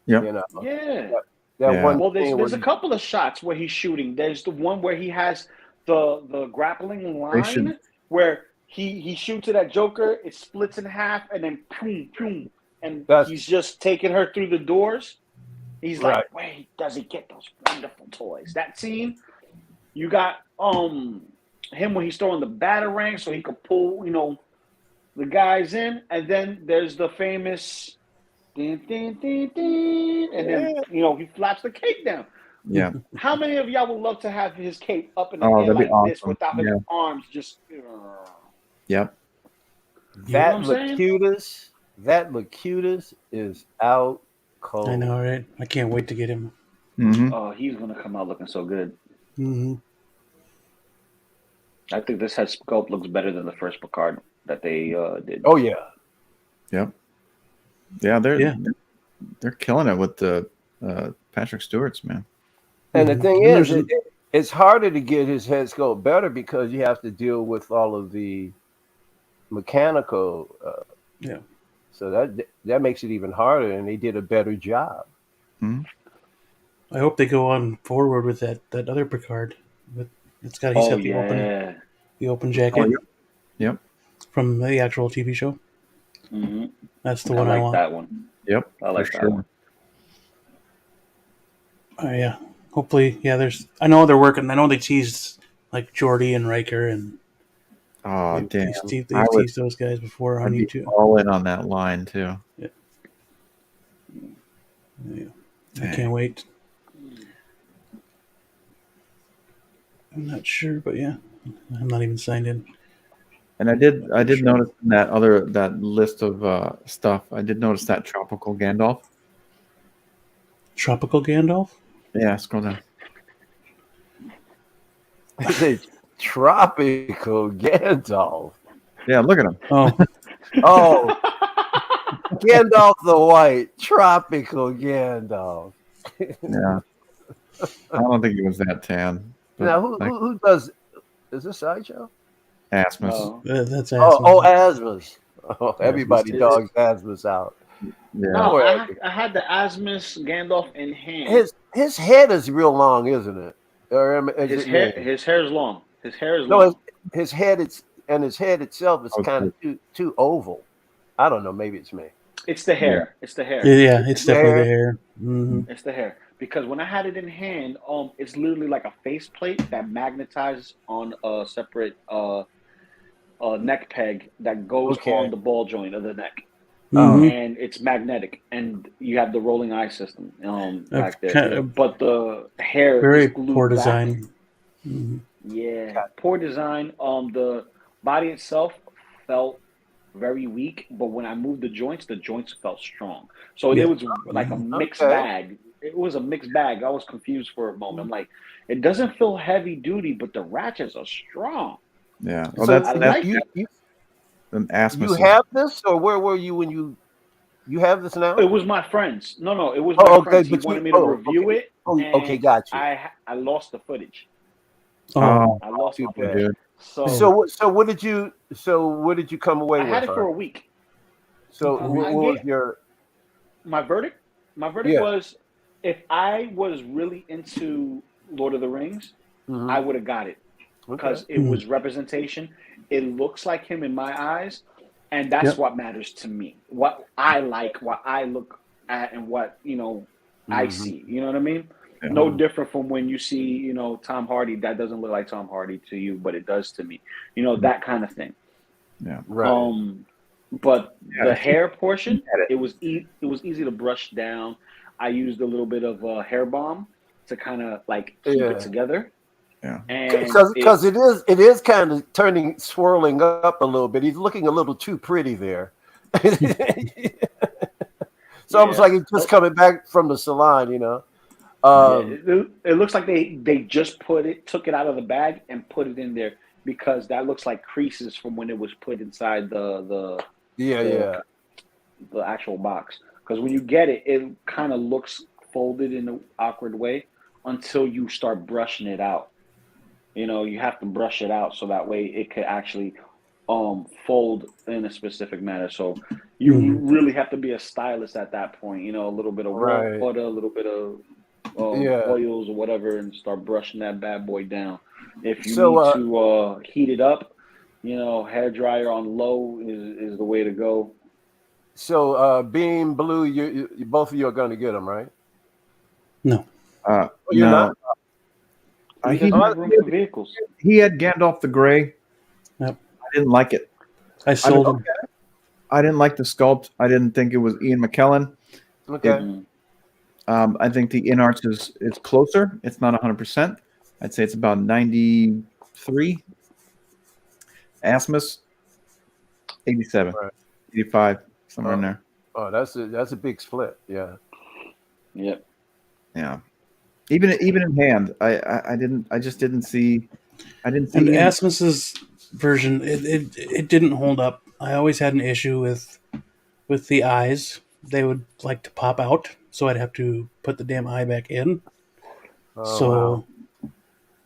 [SPEAKER 2] Yep.
[SPEAKER 3] You know,
[SPEAKER 4] Yeah.
[SPEAKER 3] that
[SPEAKER 2] Yeah.
[SPEAKER 3] one.
[SPEAKER 4] Well,
[SPEAKER 3] thing
[SPEAKER 4] there's a
[SPEAKER 3] where
[SPEAKER 4] couple of shots where he's shooting. There's the one where he has the grappling line where he shoots it at Joker, it splits in half, and then boom, boom, and he's just taking her through the doors. He's like, where does he get those wonderful toys? That scene, you got him when he's throwing the batarang so he could pull, the guys in, and then there's the famous din, din, din, din, and then he flaps the cape down.
[SPEAKER 2] Yeah.
[SPEAKER 4] How many of y'all would love to have his cape up in the
[SPEAKER 2] Oh,
[SPEAKER 4] air
[SPEAKER 2] that'd be
[SPEAKER 4] like this
[SPEAKER 2] awesome.
[SPEAKER 4] without his
[SPEAKER 2] Yeah.
[SPEAKER 4] arms just?
[SPEAKER 2] Yep.
[SPEAKER 3] that
[SPEAKER 4] what I'm saying?
[SPEAKER 3] Locutus is out cold.
[SPEAKER 1] I know, right? I can't wait to get him.
[SPEAKER 2] Mm-hmm.
[SPEAKER 4] Oh, he's gonna come out looking so good.
[SPEAKER 1] Mm-hmm.
[SPEAKER 4] I think this head sculpt looks better than the first Picard that they did.
[SPEAKER 3] Oh yeah.
[SPEAKER 2] Yep. Yeah, they're killing it with the Patrick Stewart's, man.
[SPEAKER 3] And the thing
[SPEAKER 1] And
[SPEAKER 3] is,
[SPEAKER 1] there's-
[SPEAKER 3] it's harder to get his head sculpt better because you have to deal with all of the mechanical.
[SPEAKER 1] Yeah.
[SPEAKER 3] So that makes it even harder, and they did a better job.
[SPEAKER 2] Mhm.
[SPEAKER 1] I hope they go on forward with that other Picard. He's got the open jacket.
[SPEAKER 2] Oh, yep.
[SPEAKER 1] From the actual TV show.
[SPEAKER 4] Mm-hmm.
[SPEAKER 1] That's the one I
[SPEAKER 4] like
[SPEAKER 1] want.
[SPEAKER 4] that one.
[SPEAKER 2] Yep.
[SPEAKER 4] I like
[SPEAKER 2] for
[SPEAKER 4] that
[SPEAKER 2] sure.
[SPEAKER 4] one.
[SPEAKER 1] Yeah. Hopefully, I know they're working. I know they teased like Geordi and Riker and
[SPEAKER 2] Oh, damn.
[SPEAKER 1] They
[SPEAKER 2] I would-
[SPEAKER 1] teased those guys before on
[SPEAKER 2] I'd be
[SPEAKER 1] YouTube.
[SPEAKER 2] all in on that line too.
[SPEAKER 1] Yeah. I
[SPEAKER 2] Dang.
[SPEAKER 1] can't wait. I'm not sure, but yeah, I'm not even signed in.
[SPEAKER 2] And I did notice in that list of stuff. I did notice that tropical Gandalf.
[SPEAKER 1] Tropical Gandalf?
[SPEAKER 2] Yeah, scroll down.
[SPEAKER 3] It's a tropical Gandalf.
[SPEAKER 2] Yeah, look at him.
[SPEAKER 1] Oh,
[SPEAKER 3] Oh, Gandalf the White, tropical Gandalf.
[SPEAKER 2] Yeah. I don't think he was that tan. But
[SPEAKER 3] Now, who does? Is this Sideshow?
[SPEAKER 2] Asmus.
[SPEAKER 4] Oh.
[SPEAKER 1] that's awesome.
[SPEAKER 3] Oh, Asmus. Oh, everybody
[SPEAKER 4] Asmus.
[SPEAKER 3] dogs Asmus out.
[SPEAKER 2] Yeah.
[SPEAKER 4] No,
[SPEAKER 3] Where-
[SPEAKER 4] I had the Asmus Gandalf in hand.
[SPEAKER 3] His head is real long, isn't it? Or
[SPEAKER 4] His hair is long. His hair is
[SPEAKER 3] No,
[SPEAKER 4] long.
[SPEAKER 3] his head itself is
[SPEAKER 2] Okay.
[SPEAKER 3] kind of too oval. I don't know. Maybe it's me.
[SPEAKER 4] It's the hair. It's the hair.
[SPEAKER 1] Yeah, it's definitely
[SPEAKER 3] Hair.
[SPEAKER 1] the hair. Mm-hmm.
[SPEAKER 4] It's the hair. Because when I had it in hand, it's literally like a faceplate that magnetizes on a separate neck peg that goes
[SPEAKER 3] Okay.
[SPEAKER 4] on the ball joint of the neck.
[SPEAKER 1] Mhm.
[SPEAKER 4] And it's magnetic, and you have the rolling eye system back there.
[SPEAKER 1] kind of-
[SPEAKER 4] But the hair
[SPEAKER 1] Very
[SPEAKER 4] is glued
[SPEAKER 1] poor
[SPEAKER 4] back.
[SPEAKER 1] design. Mhm.
[SPEAKER 4] Yeah, poor design. The body itself felt very weak, but when I moved the joints felt strong. So
[SPEAKER 1] Yeah.
[SPEAKER 4] it was like a mixed
[SPEAKER 3] Okay.
[SPEAKER 4] bag. It was a mixed bag. I was confused for a moment. I'm like, it doesn't feel heavy duty, but the ratchets are strong.
[SPEAKER 2] Yeah. Well,
[SPEAKER 3] So
[SPEAKER 2] that's
[SPEAKER 4] I like
[SPEAKER 3] you,
[SPEAKER 2] an Asmus.
[SPEAKER 3] you have this, or where were you when you have this now?
[SPEAKER 4] It was my friend's. No, it was
[SPEAKER 3] Oh,
[SPEAKER 4] my
[SPEAKER 3] okay,
[SPEAKER 4] friend's. He
[SPEAKER 3] but you-
[SPEAKER 4] wanted me to
[SPEAKER 3] oh,
[SPEAKER 4] review
[SPEAKER 3] okay.
[SPEAKER 4] it.
[SPEAKER 3] Oh,
[SPEAKER 4] and
[SPEAKER 3] okay, got you.
[SPEAKER 4] I lost the footage.
[SPEAKER 1] Oh,
[SPEAKER 4] I lost
[SPEAKER 3] too
[SPEAKER 4] my
[SPEAKER 3] bad.
[SPEAKER 4] footage.
[SPEAKER 2] Dude.
[SPEAKER 4] So
[SPEAKER 3] So what did you come away
[SPEAKER 4] I
[SPEAKER 3] with?
[SPEAKER 4] had it for
[SPEAKER 3] huh?
[SPEAKER 4] a week.
[SPEAKER 3] So what
[SPEAKER 4] I
[SPEAKER 3] was
[SPEAKER 4] get
[SPEAKER 3] your?
[SPEAKER 4] my verdict. My verdict
[SPEAKER 3] Yeah.
[SPEAKER 4] was if I was really into Lord of the Rings, I
[SPEAKER 3] Hmm.
[SPEAKER 4] would have got it
[SPEAKER 3] Okay.
[SPEAKER 4] because it
[SPEAKER 1] Mm.
[SPEAKER 4] was representation. It looks like him in my eyes, and that's
[SPEAKER 1] Yep.
[SPEAKER 4] what matters to me. What I like, what I look at, and what I
[SPEAKER 3] Hmm.
[SPEAKER 4] see. You know what I mean?
[SPEAKER 2] Yeah.
[SPEAKER 4] No different from when you see Tom Hardy. That doesn't look like Tom Hardy to you, but it does to me. That kind of thing.
[SPEAKER 2] Yeah.
[SPEAKER 3] Right.
[SPEAKER 4] But
[SPEAKER 2] Yeah.
[SPEAKER 4] the hair portion,
[SPEAKER 2] Had it.
[SPEAKER 4] it was easy to brush down. I used a little bit of hair balm to kind of like keep it
[SPEAKER 3] Yeah.
[SPEAKER 4] together,
[SPEAKER 2] Yeah.
[SPEAKER 4] and
[SPEAKER 3] Because it is kind of turning swirling up a little bit. He's looking a little too pretty there. It's almost
[SPEAKER 4] yeah,
[SPEAKER 3] like he's just coming back from the salon.
[SPEAKER 4] yeah.
[SPEAKER 3] Um,
[SPEAKER 4] It looks like they just took it out of the bag and put it in there because that looks like creases from when it was put inside
[SPEAKER 3] yeah,
[SPEAKER 4] the
[SPEAKER 3] yeah.
[SPEAKER 4] the actual box. Because when you get it, it kind of looks folded in an awkward way until you start brushing it out. You have to brush it out so that way it could actually fold in a specific manner. So you
[SPEAKER 1] Mm.
[SPEAKER 4] really have to be a stylist at that point. A little bit of warm
[SPEAKER 3] Right.
[SPEAKER 4] butter, a little bit of
[SPEAKER 3] Yeah.
[SPEAKER 4] oils or whatever, and start brushing that bad boy down. If you
[SPEAKER 3] So
[SPEAKER 4] need to heat it up, hair dryer on low is the way to go.
[SPEAKER 3] Being blue, you both of you are going to get them, right?
[SPEAKER 1] No.
[SPEAKER 3] Oh, you're not.
[SPEAKER 2] No.
[SPEAKER 4] He
[SPEAKER 2] He
[SPEAKER 4] doesn't have room for vehicles.
[SPEAKER 2] he had Gandalf the Grey.
[SPEAKER 1] Yep.
[SPEAKER 2] I didn't like it.
[SPEAKER 1] I
[SPEAKER 2] I mean,
[SPEAKER 1] sold him.
[SPEAKER 2] I didn't like the sculpt. I didn't think it was Ian McKellen.
[SPEAKER 3] Okay.
[SPEAKER 4] Mm.
[SPEAKER 2] I think the in-arts is closer. It's not 100%. I'd say it's about 93. Asmus, 87,
[SPEAKER 3] Right.
[SPEAKER 2] 85, somewhere in
[SPEAKER 3] Oh,
[SPEAKER 2] there.
[SPEAKER 3] oh, that's a big split. Yeah.
[SPEAKER 4] Yep.
[SPEAKER 2] Yeah. Even in hand, I just didn't see. I didn't see
[SPEAKER 1] And
[SPEAKER 2] Ian.
[SPEAKER 1] Asmus's version, it didn't hold up. I always had an issue with the eyes. They would like to pop out, so I'd have to put the damn eye back in.
[SPEAKER 3] Oh wow.
[SPEAKER 1] So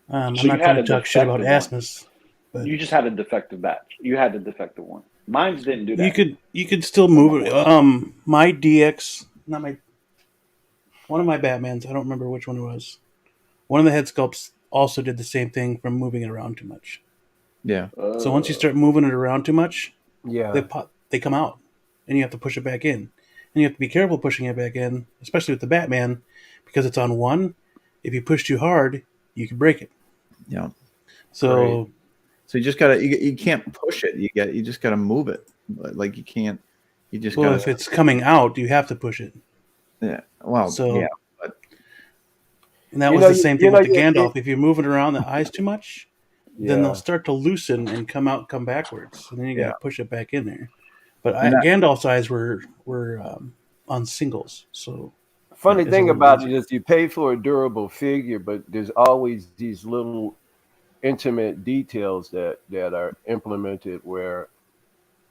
[SPEAKER 1] I'm
[SPEAKER 4] So you
[SPEAKER 1] not
[SPEAKER 4] had
[SPEAKER 1] trying
[SPEAKER 4] a
[SPEAKER 1] to talk shit about
[SPEAKER 4] defective one.
[SPEAKER 1] Asmus, but
[SPEAKER 4] You just had a defective batch. You had the defective one. Mine's didn't do
[SPEAKER 1] you
[SPEAKER 4] that
[SPEAKER 1] could still
[SPEAKER 4] for my
[SPEAKER 1] move it.
[SPEAKER 4] boys.
[SPEAKER 1] My DX, not my one of my Batmans. I don't remember which one it was. One of the head sculpts also did the same thing from moving it around too much.
[SPEAKER 2] Yeah.
[SPEAKER 1] So once you start moving it around too much, they
[SPEAKER 3] Yeah.
[SPEAKER 1] pop, they come out, and you have to push it back in, and you have to be careful pushing it back in, especially with the Batman, because it's on one. If you push too hard, you can break it.
[SPEAKER 2] Yeah.
[SPEAKER 3] Great.
[SPEAKER 1] So
[SPEAKER 2] So you just gotta you can't push it. You just gotta move it. Like you can't. You just
[SPEAKER 1] well,
[SPEAKER 2] gotta.
[SPEAKER 1] if it's coming out, you have to push it.
[SPEAKER 2] Yeah. Well. Yeah.
[SPEAKER 1] So
[SPEAKER 2] But
[SPEAKER 1] and that
[SPEAKER 3] You
[SPEAKER 1] was
[SPEAKER 3] know,
[SPEAKER 1] the
[SPEAKER 3] you,
[SPEAKER 1] same
[SPEAKER 3] you
[SPEAKER 1] thing
[SPEAKER 3] know,
[SPEAKER 1] with the
[SPEAKER 3] you,
[SPEAKER 1] Gandalf. If you're moving around the eyes too much, then they'll
[SPEAKER 3] yeah.
[SPEAKER 1] start to loosen and come backwards, and then you got
[SPEAKER 2] yeah.
[SPEAKER 1] to push it back in there. But
[SPEAKER 2] And that.
[SPEAKER 1] Gandalf's eyes were on singles, so
[SPEAKER 3] Funny
[SPEAKER 1] it's a
[SPEAKER 3] thing
[SPEAKER 1] little
[SPEAKER 3] about it
[SPEAKER 1] easier.
[SPEAKER 3] is you pay for a durable figure, but there's always these little intimate details that are implemented where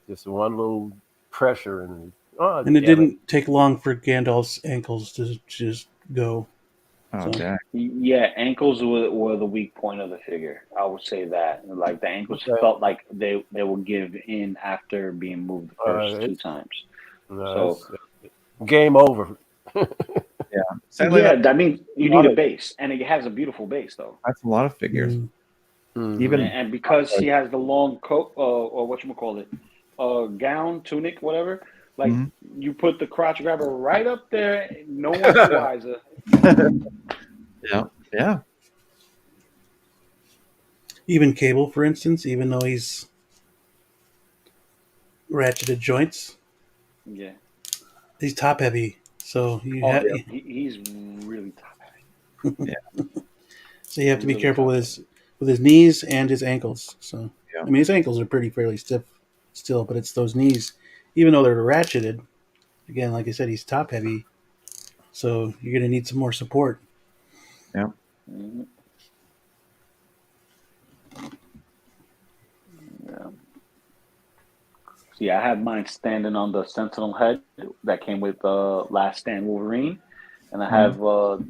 [SPEAKER 3] just one little pressure and oh
[SPEAKER 1] And it
[SPEAKER 3] damn it.
[SPEAKER 1] didn't take long for Gandalf's ankles to just go.
[SPEAKER 2] Oh,
[SPEAKER 1] So
[SPEAKER 2] Jack.
[SPEAKER 4] Yeah, ankles were the weak point of the figure. I would say that. Like the ankles
[SPEAKER 3] Okay.
[SPEAKER 4] felt like they would give in after being moved the first two
[SPEAKER 3] It's
[SPEAKER 4] times.
[SPEAKER 3] no,
[SPEAKER 4] So
[SPEAKER 3] it's game over.
[SPEAKER 2] Yeah. Sadly,
[SPEAKER 4] yeah, that means you
[SPEAKER 2] a
[SPEAKER 4] need
[SPEAKER 2] lot
[SPEAKER 4] a
[SPEAKER 2] of
[SPEAKER 4] base, and it has a beautiful base though.
[SPEAKER 2] that's a lot of figures.
[SPEAKER 1] mm,
[SPEAKER 3] Mhm.
[SPEAKER 2] Even
[SPEAKER 4] And because he has the long coat or what you call it, gown, tunic, whatever. Like
[SPEAKER 2] Mhm.
[SPEAKER 4] you put the crotch grabber right up there, no one's the wiser.
[SPEAKER 2] yeah, yeah,
[SPEAKER 1] even Cable, for instance, even though he's ratcheted joints,
[SPEAKER 4] Yeah.
[SPEAKER 1] he's top heavy. So
[SPEAKER 4] Oh yeah, he's really top heavy.
[SPEAKER 2] yeah,
[SPEAKER 1] so you have to be
[SPEAKER 4] Really
[SPEAKER 1] careful
[SPEAKER 4] top
[SPEAKER 1] with
[SPEAKER 4] heavy.
[SPEAKER 1] his knees and his ankles. So
[SPEAKER 2] yeah.
[SPEAKER 1] I mean, his ankles are pretty fairly stiff still, but it's those knees, even though they're ratcheted. Again, like I said, he's top heavy, so you're going to need some more support.
[SPEAKER 2] Yeah.
[SPEAKER 4] Mm-hmm. Yeah. So yeah, I have mine standing on the Sentinel head that came with Last Stand Wolverine, and I have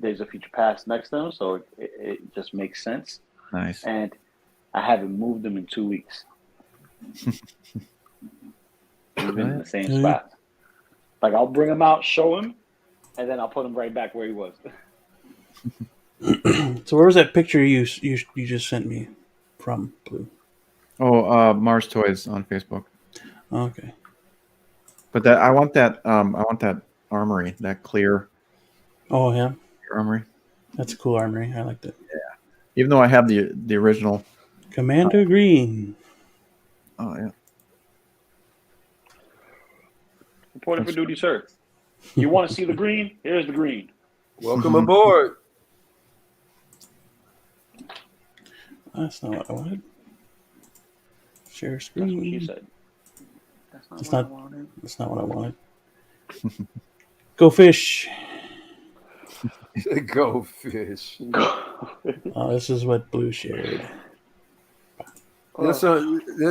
[SPEAKER 4] Days of Future Past next to them, so it just makes sense.
[SPEAKER 2] Nice.
[SPEAKER 4] And I haven't moved them in 2 weeks. We've been in the same
[SPEAKER 1] Oh, yeah.
[SPEAKER 4] spot. Like I'll bring him out, show him, and then I'll put him right back where he was.
[SPEAKER 1] So where was that picture you just sent me from, Blue?
[SPEAKER 2] Oh, Mars Toys on Facebook.
[SPEAKER 1] Okay.
[SPEAKER 2] But that I want that armory, that clear
[SPEAKER 1] Oh yeah,
[SPEAKER 2] armory.
[SPEAKER 1] that's a cool armory. I liked it.
[SPEAKER 2] Even though I have the original.
[SPEAKER 1] Commander Green.
[SPEAKER 2] Oh yeah.
[SPEAKER 4] Reporting for duty, sir. You want to see the green? Here's the green.
[SPEAKER 3] Welcome aboard.
[SPEAKER 1] That's not what I wanted. Share
[SPEAKER 4] That's what she
[SPEAKER 1] screen.
[SPEAKER 4] said. That's not
[SPEAKER 1] That's
[SPEAKER 4] what
[SPEAKER 1] not-
[SPEAKER 4] I wanted.
[SPEAKER 1] That's not what I wanted. Go fish.
[SPEAKER 3] Go fish.
[SPEAKER 1] Oh, this is what Blue shared.
[SPEAKER 3] There's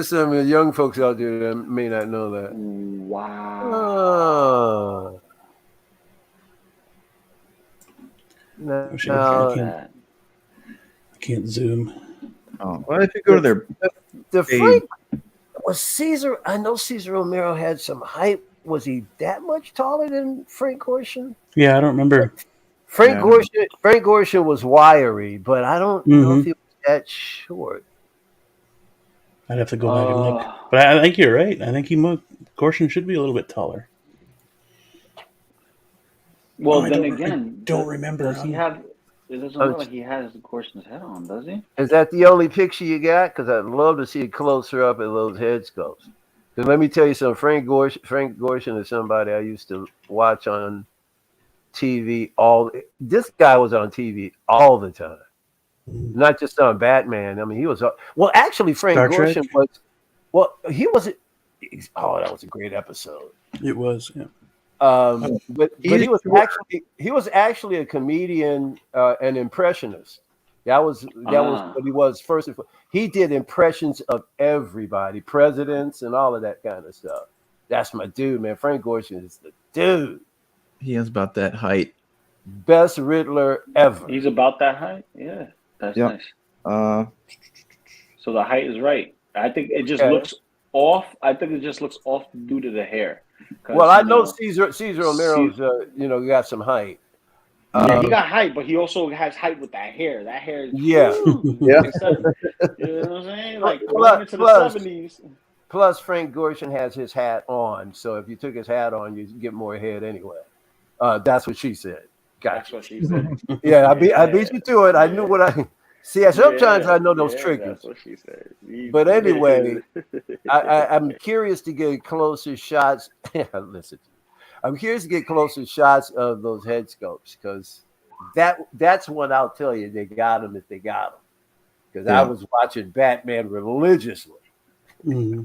[SPEAKER 3] some young folks out there that may not know that.
[SPEAKER 4] Wow.
[SPEAKER 3] Oh.
[SPEAKER 1] Oh, shit,
[SPEAKER 3] Now,
[SPEAKER 1] I can't zoom.
[SPEAKER 2] Oh, well, if you go to their
[SPEAKER 3] the
[SPEAKER 2] page-
[SPEAKER 3] freak was Caesar. I know Caesar Romero had some height. Was he that much taller than Frank Gorshin?
[SPEAKER 1] Yeah, I don't remember.
[SPEAKER 3] Frank
[SPEAKER 2] Yeah.
[SPEAKER 3] Gorshin was wiry, but I don't know if he was that short.
[SPEAKER 1] I'd have to go back and look. But I think you're right. I think Gorshin should be a little bit taller.
[SPEAKER 4] Well,
[SPEAKER 1] I
[SPEAKER 4] then
[SPEAKER 1] don't-
[SPEAKER 4] again,
[SPEAKER 1] I don't remember.
[SPEAKER 4] Does he have? It doesn't look like he has the Gorshin's head on, does he?
[SPEAKER 3] Is that the only picture you got? Because I'd love to see a closer up at those head sculpts. Because let me tell you something. Frank Gorshin is somebody I used to watch on TV this guy was on TV all the time. Not just on Batman. I mean, he was actually Frank
[SPEAKER 1] Star Trek?
[SPEAKER 3] Gorshin was he was that was a great episode.
[SPEAKER 1] It was, yeah.
[SPEAKER 3] But he was actually a comedian, an impressionist. That was what he was first. He did impressions of everybody, presidents, and all of that kind of stuff. That's my dude, man. Frank Gorshin is the dude.
[SPEAKER 2] He has about that height.
[SPEAKER 3] Best Riddler ever.
[SPEAKER 4] He's about that height. Yeah, that's
[SPEAKER 2] Yep.
[SPEAKER 4] nice. So the height is right. I think it just looks off. I think it just looks off due to the hair.
[SPEAKER 3] Well, I know Caesar Romero's, got some height.
[SPEAKER 4] Yeah, he got height, but he also has height with that hair. That hair is
[SPEAKER 3] Yeah.
[SPEAKER 4] You know what I'm saying? Like going into the 70s.
[SPEAKER 3] Plus, Frank Gorshin has his hat on, so if you took his hat on, you'd get more head anyway. That's what she said. Gotcha.
[SPEAKER 4] That's what she said.
[SPEAKER 3] Yeah, I beat you to it. I knew what I see. Sometimes I know those tricks.
[SPEAKER 4] That's what she said.
[SPEAKER 3] But anyway, I'm curious to get closer shots. Listen, I'm curious to get closer shots of those head sculpts because that's what I'll tell you. They got them if they got them. Because I was watching Batman religiously.
[SPEAKER 1] Mm-hmm.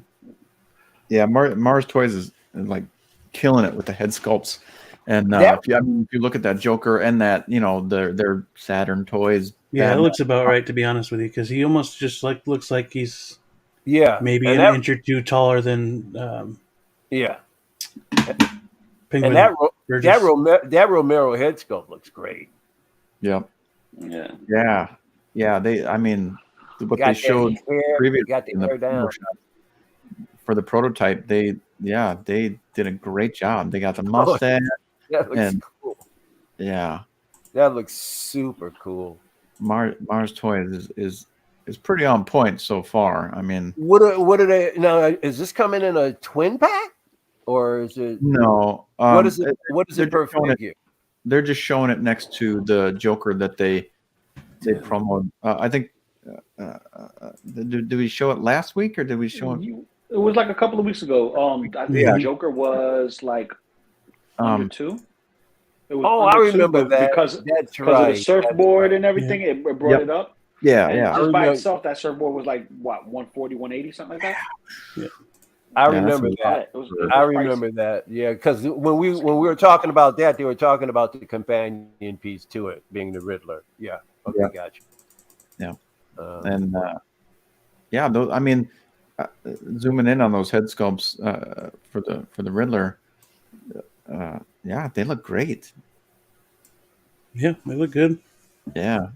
[SPEAKER 2] Yeah, Mars Toys is like killing it with the head sculpts. And if you look at that Joker and that, their Saturn toys.
[SPEAKER 1] Yeah, it looks about right, to be honest with you, because he almost just looks like he's maybe an inch or two taller than Penguin.
[SPEAKER 3] And that Romero head sculpt looks great.
[SPEAKER 2] Yep.
[SPEAKER 4] Yeah.
[SPEAKER 2] What they showed previously
[SPEAKER 3] got the
[SPEAKER 2] in the
[SPEAKER 3] hair down.
[SPEAKER 2] for the prototype, they did a great job. They got the mustache.
[SPEAKER 3] That looks cool.
[SPEAKER 2] Yeah.
[SPEAKER 3] That looks super cool.
[SPEAKER 2] Mars Toys is pretty on point so far. I mean,
[SPEAKER 3] what are they now? Is this coming in a twin pack, or is it
[SPEAKER 2] no?
[SPEAKER 3] What is it? What is it per figure?
[SPEAKER 2] They're just showing it next to the Joker that they promoted. I think. Did we show it last week or did we show it?
[SPEAKER 4] It was like a couple of weeks ago. I think the Joker was like under 2.
[SPEAKER 3] I remember that
[SPEAKER 4] because
[SPEAKER 3] that's
[SPEAKER 4] of the surfboard and everything. It brought it up.
[SPEAKER 2] Yeah.
[SPEAKER 4] Just by itself, that surfboard was like what 140, 180, something like that.
[SPEAKER 1] Yeah.
[SPEAKER 3] I remember that. I remember that. Yeah, because when we were talking about that, they were talking about the companion piece to it being the Riddler. Yeah. Okay, gotcha.
[SPEAKER 2] Yeah. Zooming in on those head sculpts for the Riddler, they look great.
[SPEAKER 1] Yeah, they look good.
[SPEAKER 2] Yeah.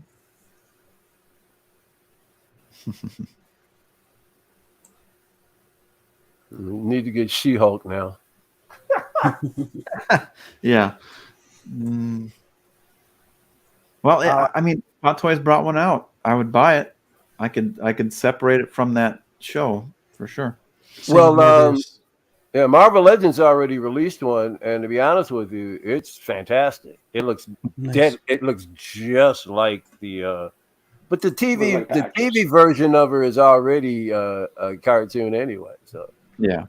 [SPEAKER 3] Need to get She-Hulk now.
[SPEAKER 2] Yeah. Mm. Well, I mean, Hot Toys brought one out. I would buy it. I could separate it from that show for sure.
[SPEAKER 1] Same here. There's
[SPEAKER 3] Yeah, Marvel Legends already released one, and to be honest with you, it's fantastic. It looks
[SPEAKER 1] nice.
[SPEAKER 3] It looks just like but the
[SPEAKER 4] Look
[SPEAKER 3] TV
[SPEAKER 4] like the actors.
[SPEAKER 3] version of her is already a cartoon anyway. So
[SPEAKER 2] Yeah.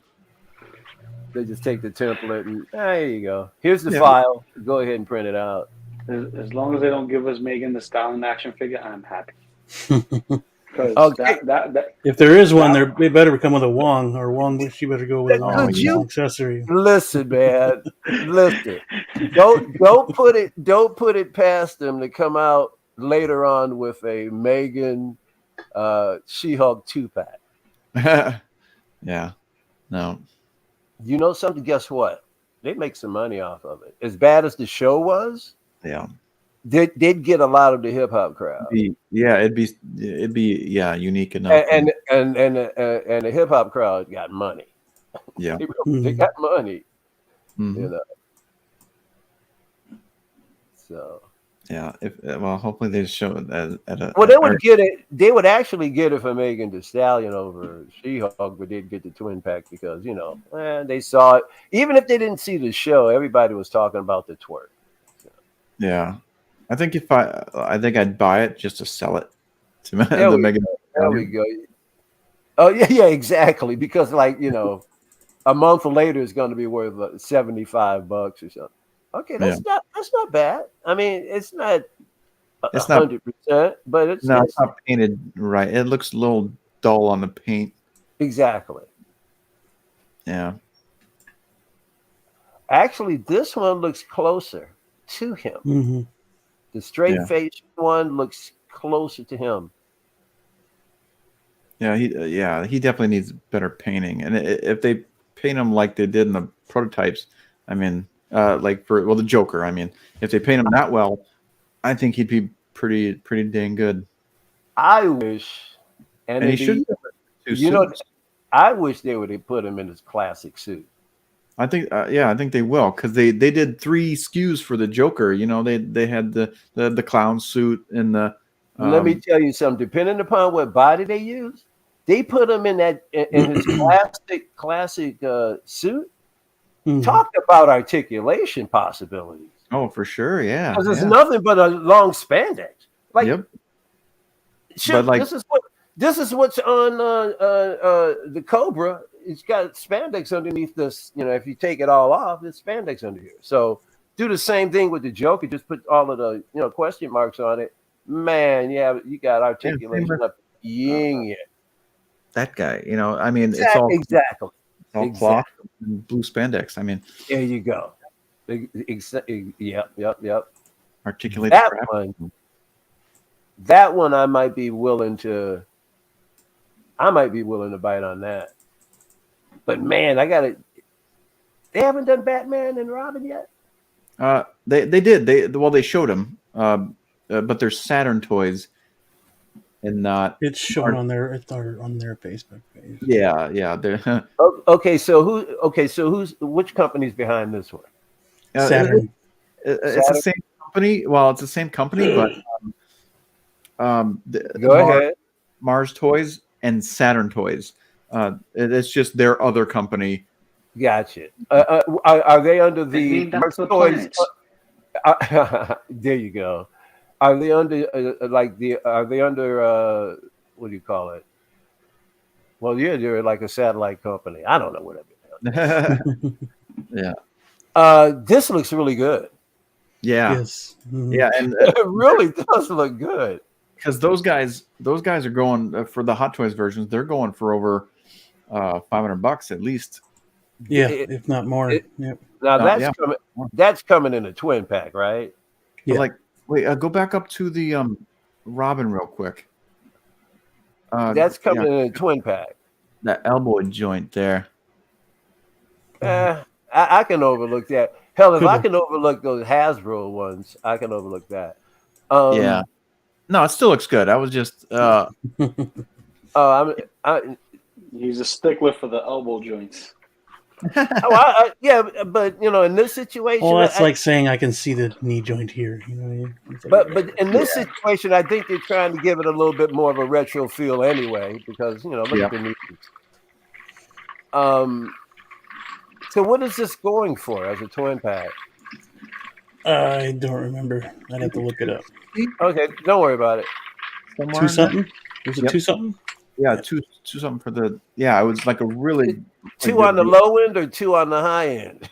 [SPEAKER 3] they just take the template and there you go. Here's the
[SPEAKER 2] Yeah.
[SPEAKER 3] file. Go ahead and print it out.
[SPEAKER 4] As long as they don't give us Megan the Stallion action figure, I'm happy. Because
[SPEAKER 3] Okay.
[SPEAKER 4] that
[SPEAKER 1] If there is one, they better come with a Wong, or Wong. She better go with a Wong
[SPEAKER 3] Could you
[SPEAKER 1] accessory.
[SPEAKER 3] listen, man? Listen. Don't put it past them to come out later on with a Megan She-Hulk 2-pack.
[SPEAKER 2] Yeah. No.
[SPEAKER 3] You know something? Guess what? They make some money off of it. As bad as the show was,
[SPEAKER 2] Yeah.
[SPEAKER 3] they'd get a lot of the hip hop crowd.
[SPEAKER 2] It'd be unique enough.
[SPEAKER 3] And the hip hop crowd got money.
[SPEAKER 2] Yeah.
[SPEAKER 3] They got money.
[SPEAKER 2] Mhm.
[SPEAKER 3] You know. So
[SPEAKER 2] Yeah. Hopefully they show it at a.
[SPEAKER 3] well, they would get it. They would actually get it for Megan Thee Stallion over She-Hulk, but they'd get the twin pack because they saw it. Even if they didn't see the show, everybody was talking about the twerk. So.
[SPEAKER 2] Yeah, I think I'd buy it just to sell it to
[SPEAKER 3] There
[SPEAKER 2] the
[SPEAKER 3] we
[SPEAKER 2] Megan.
[SPEAKER 3] There we go. Oh yeah, exactly. Because a month later it's going to be worth $75 or something. Okay, that's not bad. I mean, it's not.
[SPEAKER 2] It's not
[SPEAKER 3] 100%, but it's
[SPEAKER 2] not painted right. It looks a little dull on the paint.
[SPEAKER 3] Exactly.
[SPEAKER 2] Yeah.
[SPEAKER 3] Actually, this one looks closer to him.
[SPEAKER 1] Mm-hmm.
[SPEAKER 3] The straight face one looks closer to him.
[SPEAKER 2] Yeah, he definitely needs better painting. And if they paint him like they did in the prototypes, I mean, the Joker. I mean, if they paint him that well, I think he'd be pretty dang good.
[SPEAKER 3] I wish,
[SPEAKER 2] and he should.
[SPEAKER 3] I wish they would have put him in his classic suit.
[SPEAKER 2] I think, I think they will because they did 3 SKUs for the Joker. They had the clown suit and the.
[SPEAKER 3] Let me tell you something. Depending upon what body they use, they put him in his classic suit.
[SPEAKER 1] Mm-hmm.
[SPEAKER 3] Talk about articulation possibilities.
[SPEAKER 2] Oh, for sure, yeah.
[SPEAKER 3] Because it's nothing but a long spandex.
[SPEAKER 2] Yep.
[SPEAKER 3] Shit, this is what's on the Cobra. It's got spandex underneath this. If you take it all off, it's spandex under here. So do the same thing with the Joker. Just put all of the question marks on it. Man, you got articulation up yin.
[SPEAKER 2] That guy, I mean,
[SPEAKER 3] exactly.
[SPEAKER 2] It's all cloth and blue spandex. I mean,
[SPEAKER 3] there you go. Yep.
[SPEAKER 2] Articulate
[SPEAKER 3] that one. That one, I might be willing to bite on that. But man, they haven't done Batman and Robin yet.
[SPEAKER 2] They did. They showed him. But they're Saturn toys, and not.
[SPEAKER 1] It's shown on their Facebook page.
[SPEAKER 2] Yeah.
[SPEAKER 3] Okay, so which company's behind this one?
[SPEAKER 1] Saturn.
[SPEAKER 2] It's the same company. Well, it's the same company, but
[SPEAKER 3] go ahead.
[SPEAKER 2] Mars Toys and Saturn Toys. It's just their other company.
[SPEAKER 3] Gotcha. Are they under the Mars Toys? There you go. Are they under what do you call it? Well, yeah, they're like a satellite company. I don't know what it is.
[SPEAKER 2] Yeah.
[SPEAKER 3] This looks really good.
[SPEAKER 2] Yeah.
[SPEAKER 1] Yes. Mm-hmm.
[SPEAKER 2] Yeah, and
[SPEAKER 3] it really does look good.
[SPEAKER 2] Because those guys are going for the Hot Toys versions. They're going for over $500 at least.
[SPEAKER 1] Yeah, if not more. Yep.
[SPEAKER 3] Now that's coming in a twin pack, right?
[SPEAKER 2] Yeah. Wait, go back up to the Robin real quick.
[SPEAKER 3] That's coming in a twin pack.
[SPEAKER 2] That elbow joint there.
[SPEAKER 3] I can overlook that. Hell, if I can overlook those Hasbro ones, I can overlook that.
[SPEAKER 2] Yeah. No, it still looks good. I was just.
[SPEAKER 4] He's a stickler for the elbow joints.
[SPEAKER 3] Yeah, but in this situation,
[SPEAKER 1] Well, that's like saying I can see the knee joint here. You know what I mean? It's like,
[SPEAKER 3] but in this situation, I think they're trying to give it a little bit more of a retro feel anyway, because look
[SPEAKER 2] Yeah.
[SPEAKER 3] at the knees. So what is this going for as a twin pack?
[SPEAKER 1] I don't remember. I'd have to look it up.
[SPEAKER 3] Okay, don't worry about it.
[SPEAKER 2] Somewhere
[SPEAKER 1] Two
[SPEAKER 2] in there.
[SPEAKER 1] something? Was it
[SPEAKER 2] Yep.
[SPEAKER 1] two something?
[SPEAKER 2] Yeah, two something for the. Yeah, it was like a really
[SPEAKER 3] Two on the low end or two on the high end?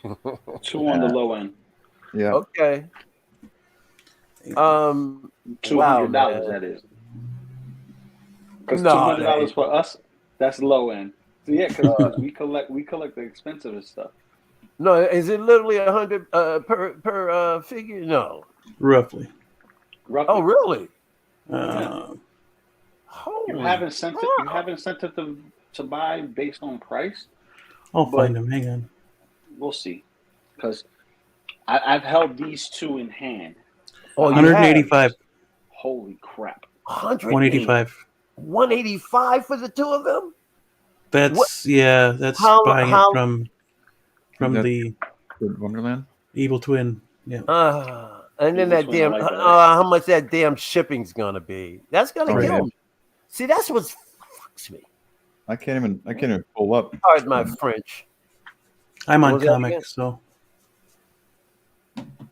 [SPEAKER 4] 2 on the low end.
[SPEAKER 2] Yeah.
[SPEAKER 3] Okay.
[SPEAKER 4] $200,
[SPEAKER 3] Wow, man.
[SPEAKER 4] that is. Because
[SPEAKER 3] No,
[SPEAKER 4] $200 for us, that's low end. So yeah, because we collect the expensive stuff.
[SPEAKER 3] No, is it literally 100 per figure? No.
[SPEAKER 1] Roughly.
[SPEAKER 3] Oh, really?
[SPEAKER 1] Uh,
[SPEAKER 4] You have incentive. You have incentive to buy based on price.
[SPEAKER 1] I'll
[SPEAKER 4] But-
[SPEAKER 1] find them. Hang on.
[SPEAKER 4] We'll see, because I've held these two in hand.
[SPEAKER 3] Oh, you
[SPEAKER 1] 185.
[SPEAKER 4] Holy crap!
[SPEAKER 1] 185.
[SPEAKER 3] 185 for the two of them?
[SPEAKER 1] That's that's
[SPEAKER 3] How-
[SPEAKER 1] buying
[SPEAKER 3] how-
[SPEAKER 1] it from
[SPEAKER 2] That-
[SPEAKER 1] the
[SPEAKER 2] Wonderland.
[SPEAKER 1] Evil Twin. Yeah.
[SPEAKER 3] And then that
[SPEAKER 4] Which one
[SPEAKER 3] damn,
[SPEAKER 4] I like better?
[SPEAKER 3] how much that damn shipping's gonna be? That's gonna
[SPEAKER 2] Oh,
[SPEAKER 3] kill
[SPEAKER 2] yeah.
[SPEAKER 3] me. See, that's what fucks me.
[SPEAKER 2] I can't even pull up.
[SPEAKER 3] Pardon my French.
[SPEAKER 1] I'm
[SPEAKER 3] What
[SPEAKER 1] on
[SPEAKER 3] was that again?
[SPEAKER 1] comics, so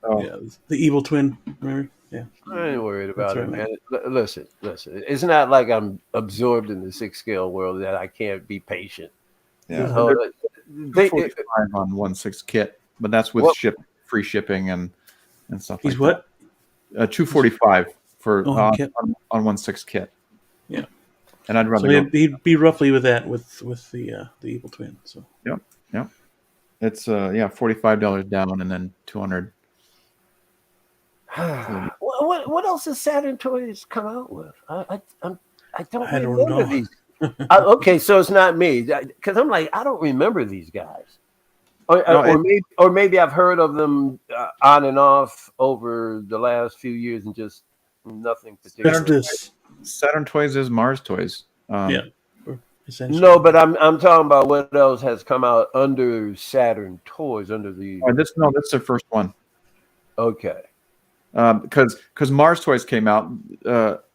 [SPEAKER 2] Oh,
[SPEAKER 1] yeah, the Evil Twin. Remember? Yeah.
[SPEAKER 3] I ain't worried about
[SPEAKER 1] That's
[SPEAKER 3] it,
[SPEAKER 1] right,
[SPEAKER 3] man. Listen. It's not like I'm absorbed in the 6 scale world that I can't be patient.
[SPEAKER 2] yeah.
[SPEAKER 3] So, they-
[SPEAKER 2] 45 on 1/6 kit, but that's with
[SPEAKER 3] What?
[SPEAKER 2] free shipping and stuff.
[SPEAKER 1] He's
[SPEAKER 2] like
[SPEAKER 1] what?
[SPEAKER 2] that. 245 for
[SPEAKER 1] kit.
[SPEAKER 2] on 1/6 kit.
[SPEAKER 1] Yeah.
[SPEAKER 2] And I'd rather
[SPEAKER 1] So
[SPEAKER 2] go.
[SPEAKER 1] he'd be roughly with that with the Evil Twin. So
[SPEAKER 2] It's $45 down and then 200.
[SPEAKER 3] what else has Saturn Toys come out with? I don't
[SPEAKER 1] I don't
[SPEAKER 3] remember
[SPEAKER 1] know.
[SPEAKER 3] these. Okay, so it's not me because I'm like I don't remember these guys, or maybe I've heard of them on and off over the last few years and just nothing particular.
[SPEAKER 1] What's this?
[SPEAKER 2] Saturn Toys is Mars Toys.
[SPEAKER 1] Yeah. Essentially.
[SPEAKER 3] No, but I'm talking about what else has come out under Saturn Toys under the.
[SPEAKER 2] That's their first one.
[SPEAKER 3] Okay.
[SPEAKER 2] Because Mars Toys came out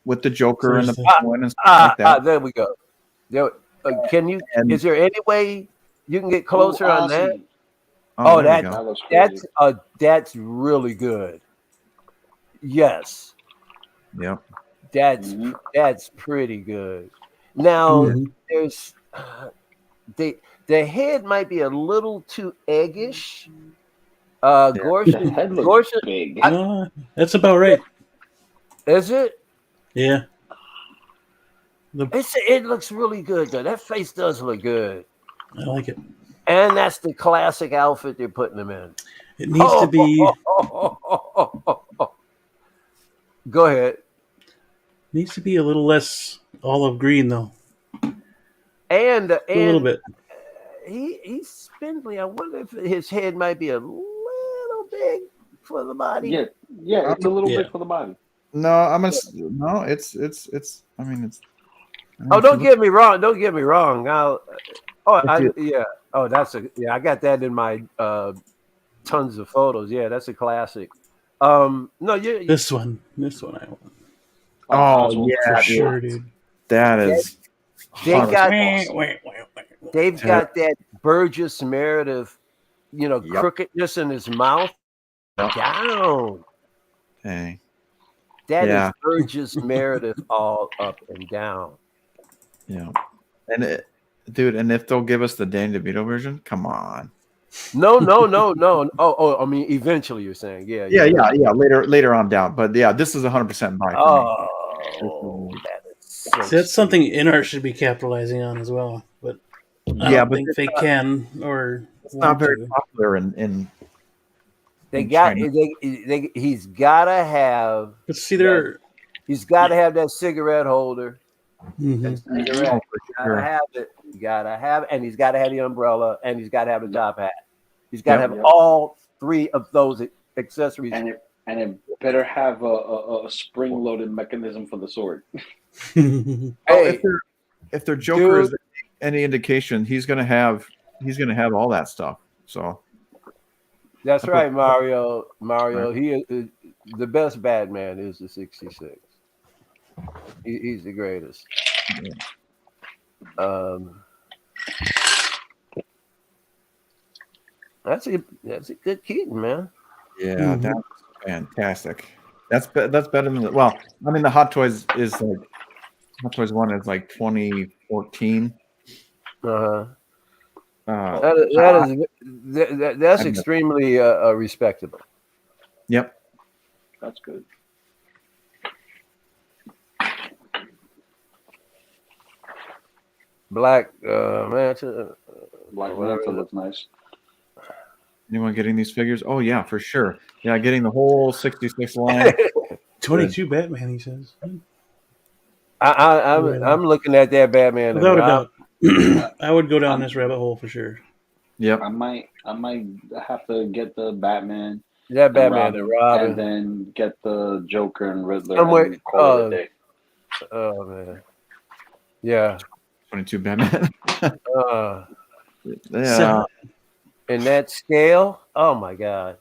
[SPEAKER 2] with the Joker and the
[SPEAKER 1] Seriously.
[SPEAKER 2] Penguin and stuff like that.
[SPEAKER 3] There we go. There, can you?
[SPEAKER 2] And-
[SPEAKER 3] Is there any way you can get closer on that?
[SPEAKER 4] Ozzy.
[SPEAKER 3] Oh,
[SPEAKER 2] there we
[SPEAKER 3] that-
[SPEAKER 2] go.
[SPEAKER 4] That looks crazy.
[SPEAKER 3] That's really good. Yes,
[SPEAKER 2] Yep.
[SPEAKER 4] Mhm.
[SPEAKER 3] that's pretty good. Now
[SPEAKER 1] Mhm.
[SPEAKER 3] there's the head might be a little too eggish.
[SPEAKER 4] The
[SPEAKER 3] Gorson,
[SPEAKER 4] head looks
[SPEAKER 3] Gorson,
[SPEAKER 4] big.
[SPEAKER 1] That's about right.
[SPEAKER 3] is it?
[SPEAKER 1] Yeah.
[SPEAKER 3] It looks really good though. That face does look good,
[SPEAKER 1] I like it.
[SPEAKER 3] and that's the classic outfit they're putting him in.
[SPEAKER 1] It needs to be
[SPEAKER 3] Go ahead.
[SPEAKER 1] a little less olive green though.
[SPEAKER 3] And
[SPEAKER 1] A little bit.
[SPEAKER 3] he's spindly. I wonder if his head might be a little big for the body.
[SPEAKER 4] Yeah, it's a little
[SPEAKER 1] Yeah.
[SPEAKER 4] big for the body.
[SPEAKER 2] No, it's. I mean, it's.
[SPEAKER 3] Oh, don't get me wrong. Don't get me wrong. I got that in my tons of photos. Yeah, that's a classic. No, you
[SPEAKER 1] This one I want
[SPEAKER 2] Oh yeah,
[SPEAKER 1] for sure, dude.
[SPEAKER 2] that is.
[SPEAKER 3] they've got
[SPEAKER 1] Wait.
[SPEAKER 3] they've got that Burgess Meredith,
[SPEAKER 2] Yep.
[SPEAKER 3] crookedness in his mouth
[SPEAKER 2] Yep.
[SPEAKER 3] down.
[SPEAKER 2] Hey.
[SPEAKER 3] That
[SPEAKER 2] Yeah.
[SPEAKER 3] is Burgess Meredith all up and down.
[SPEAKER 2] Yeah. And dude, and if they'll give us the Danny DeVito version, come on.
[SPEAKER 3] No. Oh, I mean, eventually you're saying, yeah.
[SPEAKER 2] Yeah. Later on down, but yeah, this is 100% buy for me.
[SPEAKER 3] Oh, that is so
[SPEAKER 1] See, that's something InArt should be capitalizing on as well, but I
[SPEAKER 2] Yeah,
[SPEAKER 1] don't
[SPEAKER 2] but
[SPEAKER 1] think
[SPEAKER 2] it's
[SPEAKER 1] they can or
[SPEAKER 2] It's not
[SPEAKER 1] want
[SPEAKER 2] very
[SPEAKER 1] to.
[SPEAKER 2] popular in
[SPEAKER 3] They
[SPEAKER 2] in
[SPEAKER 3] got.
[SPEAKER 2] China.
[SPEAKER 3] He's got to have.
[SPEAKER 1] But see, they're
[SPEAKER 3] He's got to have that cigarette holder.
[SPEAKER 1] mhm.
[SPEAKER 3] Cigarette.
[SPEAKER 2] Oh, for
[SPEAKER 3] Gotta
[SPEAKER 2] sure.
[SPEAKER 3] have it. You gotta have it, and he's got to have the umbrella, and he's got to have the top hat. He's got to
[SPEAKER 2] Yep.
[SPEAKER 3] have all three of those accessories.
[SPEAKER 4] And it better have a spring-loaded mechanism for the sword.
[SPEAKER 3] Hey,
[SPEAKER 2] if their Joker is any indication, he's going to have he's gonna have all that stuff. So
[SPEAKER 3] That's right, Mario. Mario, he is the best Batman is the 66. He's the greatest. That's a good Keaton, man.
[SPEAKER 2] yeah, that's fantastic. That's better than well. I mean, the Hot Toys is like Hot Toys one is like 2014.
[SPEAKER 3] Uh-huh.
[SPEAKER 2] Uh,
[SPEAKER 3] That's extremely respectable.
[SPEAKER 2] Yep.
[SPEAKER 4] That's good.
[SPEAKER 3] Black Manta.
[SPEAKER 4] Black Manta looks nice.
[SPEAKER 2] Anyone getting these figures? Oh yeah, for sure. Yeah, getting the whole 66 line.
[SPEAKER 1] 22 Batman, he says.
[SPEAKER 3] I'm looking at that Batman.
[SPEAKER 1] Without a doubt. I would go down this rabbit hole for sure.
[SPEAKER 2] Yep.
[SPEAKER 4] I might have to get the Batman.
[SPEAKER 3] That Batman and Robin.
[SPEAKER 4] And then get the Joker and Riddler
[SPEAKER 3] and
[SPEAKER 4] call it a day.
[SPEAKER 3] Oh man. Yeah.
[SPEAKER 2] 22 Batman.
[SPEAKER 3] Yeah. In that scale, oh my god.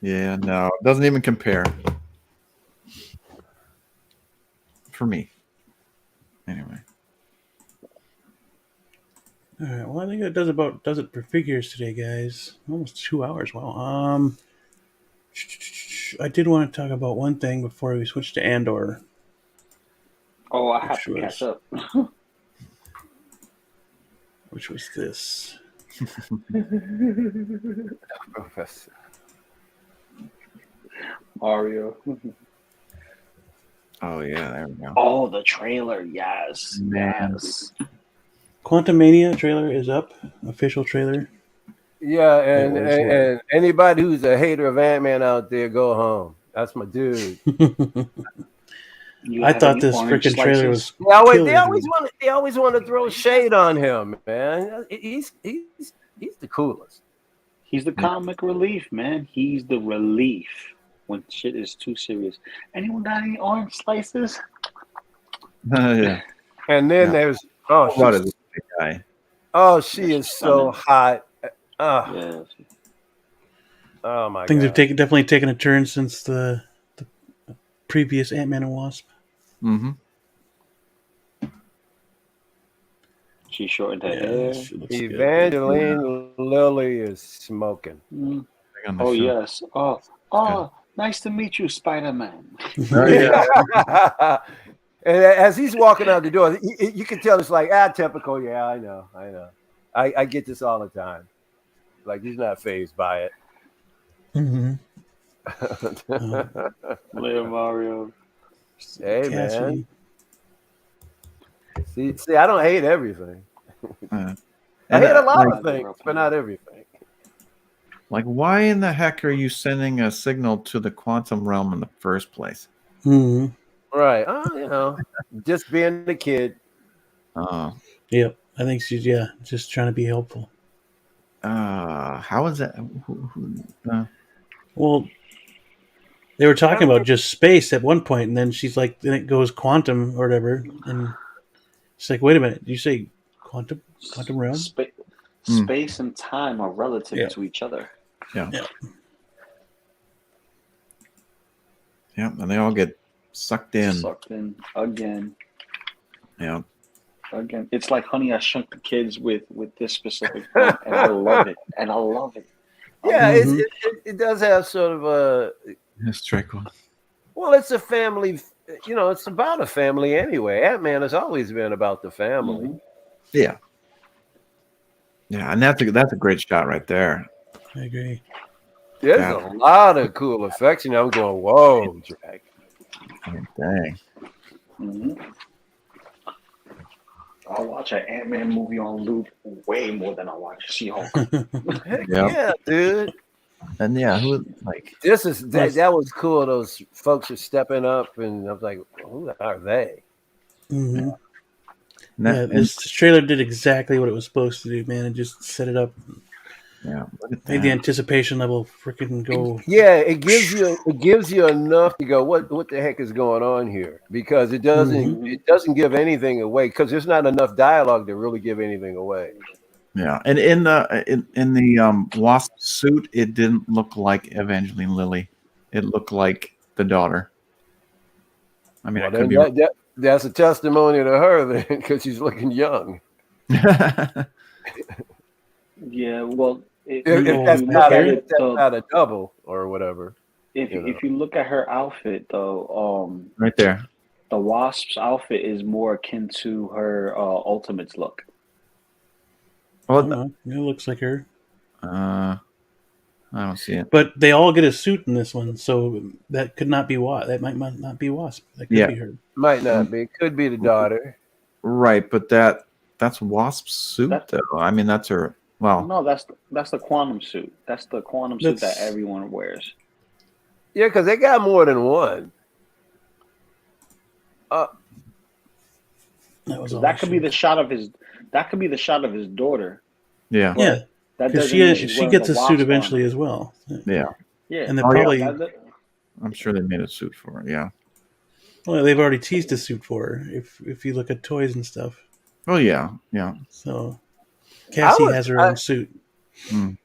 [SPEAKER 2] Yeah, no, it doesn't even compare. For me. Anyway.
[SPEAKER 1] All right. Well, I think that does it for figures today, guys. Almost 2 hours. Wow. I did want to talk about one thing before we switch to Andor.
[SPEAKER 4] Oh, I have to catch up.
[SPEAKER 1] Which was this.
[SPEAKER 3] Professor.
[SPEAKER 4] Mario.
[SPEAKER 2] Oh yeah, there we go.
[SPEAKER 4] Oh, the trailer, yes.
[SPEAKER 2] Man.
[SPEAKER 4] Yes.
[SPEAKER 1] Quantumania trailer is up. Official trailer.
[SPEAKER 3] Yeah, and anybody who's a hater of Ant-Man out there, go home. That's my dude.
[SPEAKER 1] I thought this freaking trailer was.
[SPEAKER 3] They always want to throw shade on him, man. He's the coolest.
[SPEAKER 4] He's the comic relief, man. He's the relief when shit is too serious. Anyone got any orange slices?
[SPEAKER 2] Yeah.
[SPEAKER 3] And then there's
[SPEAKER 2] what is this guy?
[SPEAKER 3] Oh, she is so hot.
[SPEAKER 4] Yes.
[SPEAKER 3] Oh my
[SPEAKER 1] Things
[SPEAKER 3] god.
[SPEAKER 1] have definitely taken a turn since the previous Ant-Man and Wasp.
[SPEAKER 2] Mm-hmm.
[SPEAKER 4] She shortened her hair.
[SPEAKER 3] Evangeline Lilly is smoking.
[SPEAKER 4] Mm. Oh yes. Oh, nice to meet you, Spider-Man.
[SPEAKER 2] Oh, yeah.
[SPEAKER 3] And as he's walking out the door, you can tell it's like, typical. Yeah, I know. I get this all the time. Like, he's not fazed by it.
[SPEAKER 1] Mm-hmm.
[SPEAKER 4] Later, Mario.
[SPEAKER 3] Hey, man. See, I don't hate everything. I hate a lot of things, but not everything.
[SPEAKER 2] Like, why in the heck are you sending a signal to the quantum realm in the first place?
[SPEAKER 1] Mm-hmm.
[SPEAKER 3] Right. Just being a kid.
[SPEAKER 1] Yep. I think she's just trying to be helpful.
[SPEAKER 2] How is that?
[SPEAKER 1] Well, they were talking about just space at one point, and then she's like, then it goes quantum or whatever, and she's like, wait a minute, did you say quantum realm?
[SPEAKER 4] Space and time are relative to each other.
[SPEAKER 2] Yeah. Yeah, and they all get sucked in.
[SPEAKER 4] Sucked in again.
[SPEAKER 2] Yeah.
[SPEAKER 4] Again, it's like Honey, I Shrunk the Kids with this specific film, and I love it.
[SPEAKER 3] Yeah, it does have sort of a.
[SPEAKER 2] Yes, Draco.
[SPEAKER 3] Well, it's a family. It's about a family anyway. Ant-Man has always been about the family.
[SPEAKER 4] Mm-hmm.
[SPEAKER 2] Yeah. Yeah, and that's a great shot right there.
[SPEAKER 1] I agree.
[SPEAKER 3] There's a lot of cool effects, and I'm going, whoa, Drake.
[SPEAKER 2] Dang.
[SPEAKER 4] Mm-hmm. I'll watch an Ant-Man movie on loop way more than I watch She-Hulk.
[SPEAKER 3] Yeah, dude.
[SPEAKER 2] And who
[SPEAKER 3] that was cool. Those folks are stepping up, and I was like, who are they?
[SPEAKER 1] Mm-hmm. This trailer did exactly what it was supposed to do, man. It just set it up.
[SPEAKER 2] Yeah, look at
[SPEAKER 1] Made the
[SPEAKER 2] that.
[SPEAKER 1] anticipation level freaking go.
[SPEAKER 3] Yeah, it gives you enough to go. What the heck is going on here? Because it doesn't
[SPEAKER 1] Mhm.
[SPEAKER 3] it doesn't give anything away. Because there's not enough dialogue to really give anything away.
[SPEAKER 2] Yeah, and in the Wasp suit, it didn't look like Evangeline Lilly. It looked like the daughter. I mean, I
[SPEAKER 3] Well,
[SPEAKER 2] could
[SPEAKER 3] then
[SPEAKER 2] be wrong.
[SPEAKER 3] that's a testimony to her then, because she's looking young.
[SPEAKER 4] Yeah, well,
[SPEAKER 3] If
[SPEAKER 1] Oh,
[SPEAKER 3] that's
[SPEAKER 4] you look
[SPEAKER 3] not
[SPEAKER 4] at
[SPEAKER 3] a
[SPEAKER 1] here.
[SPEAKER 3] if
[SPEAKER 4] it
[SPEAKER 3] that's
[SPEAKER 4] though,
[SPEAKER 3] not a double or whatever,
[SPEAKER 4] if
[SPEAKER 3] you know.
[SPEAKER 4] if you look at her outfit though,
[SPEAKER 2] Right there.
[SPEAKER 4] the Wasp's outfit is more akin to her Ultimates look.
[SPEAKER 1] Oh,
[SPEAKER 2] Well,
[SPEAKER 1] well, it looks like her.
[SPEAKER 2] I don't see it.
[SPEAKER 1] But they all get a suit in this one, so that could not be Wasp. That might not be Wasp. That could
[SPEAKER 2] Yeah,
[SPEAKER 1] be her.
[SPEAKER 3] Might not be. Could be the daughter.
[SPEAKER 2] right, but that's Wasp's suit,
[SPEAKER 4] That
[SPEAKER 2] though. I mean, that's her. Well,
[SPEAKER 4] no, that's the quantum suit. That's the quantum suit that
[SPEAKER 1] That's
[SPEAKER 4] everyone wears.
[SPEAKER 3] Yeah, because they got more than one. Uh,
[SPEAKER 1] that was
[SPEAKER 4] 'Cause
[SPEAKER 1] all.
[SPEAKER 4] that could be the shot of his. That could be the shot of his daughter.
[SPEAKER 2] yeah,
[SPEAKER 1] Yeah,
[SPEAKER 4] But that
[SPEAKER 1] because
[SPEAKER 4] doesn't mean
[SPEAKER 1] she
[SPEAKER 4] she's
[SPEAKER 1] she
[SPEAKER 4] wearing
[SPEAKER 1] gets
[SPEAKER 4] the
[SPEAKER 1] a suit
[SPEAKER 4] Wasp
[SPEAKER 1] eventually
[SPEAKER 4] armor.
[SPEAKER 1] as well,
[SPEAKER 2] yeah.
[SPEAKER 4] Yeah,
[SPEAKER 1] and they
[SPEAKER 2] Oh, yeah.
[SPEAKER 1] probably
[SPEAKER 2] I'm sure they made a suit for it. Yeah.
[SPEAKER 1] well they've already teased a suit for her. If you look at toys and stuff,
[SPEAKER 2] Oh yeah, yeah.
[SPEAKER 1] so
[SPEAKER 3] I
[SPEAKER 1] Cassie
[SPEAKER 3] was
[SPEAKER 1] has her
[SPEAKER 3] I,
[SPEAKER 1] own suit.
[SPEAKER 2] Mm.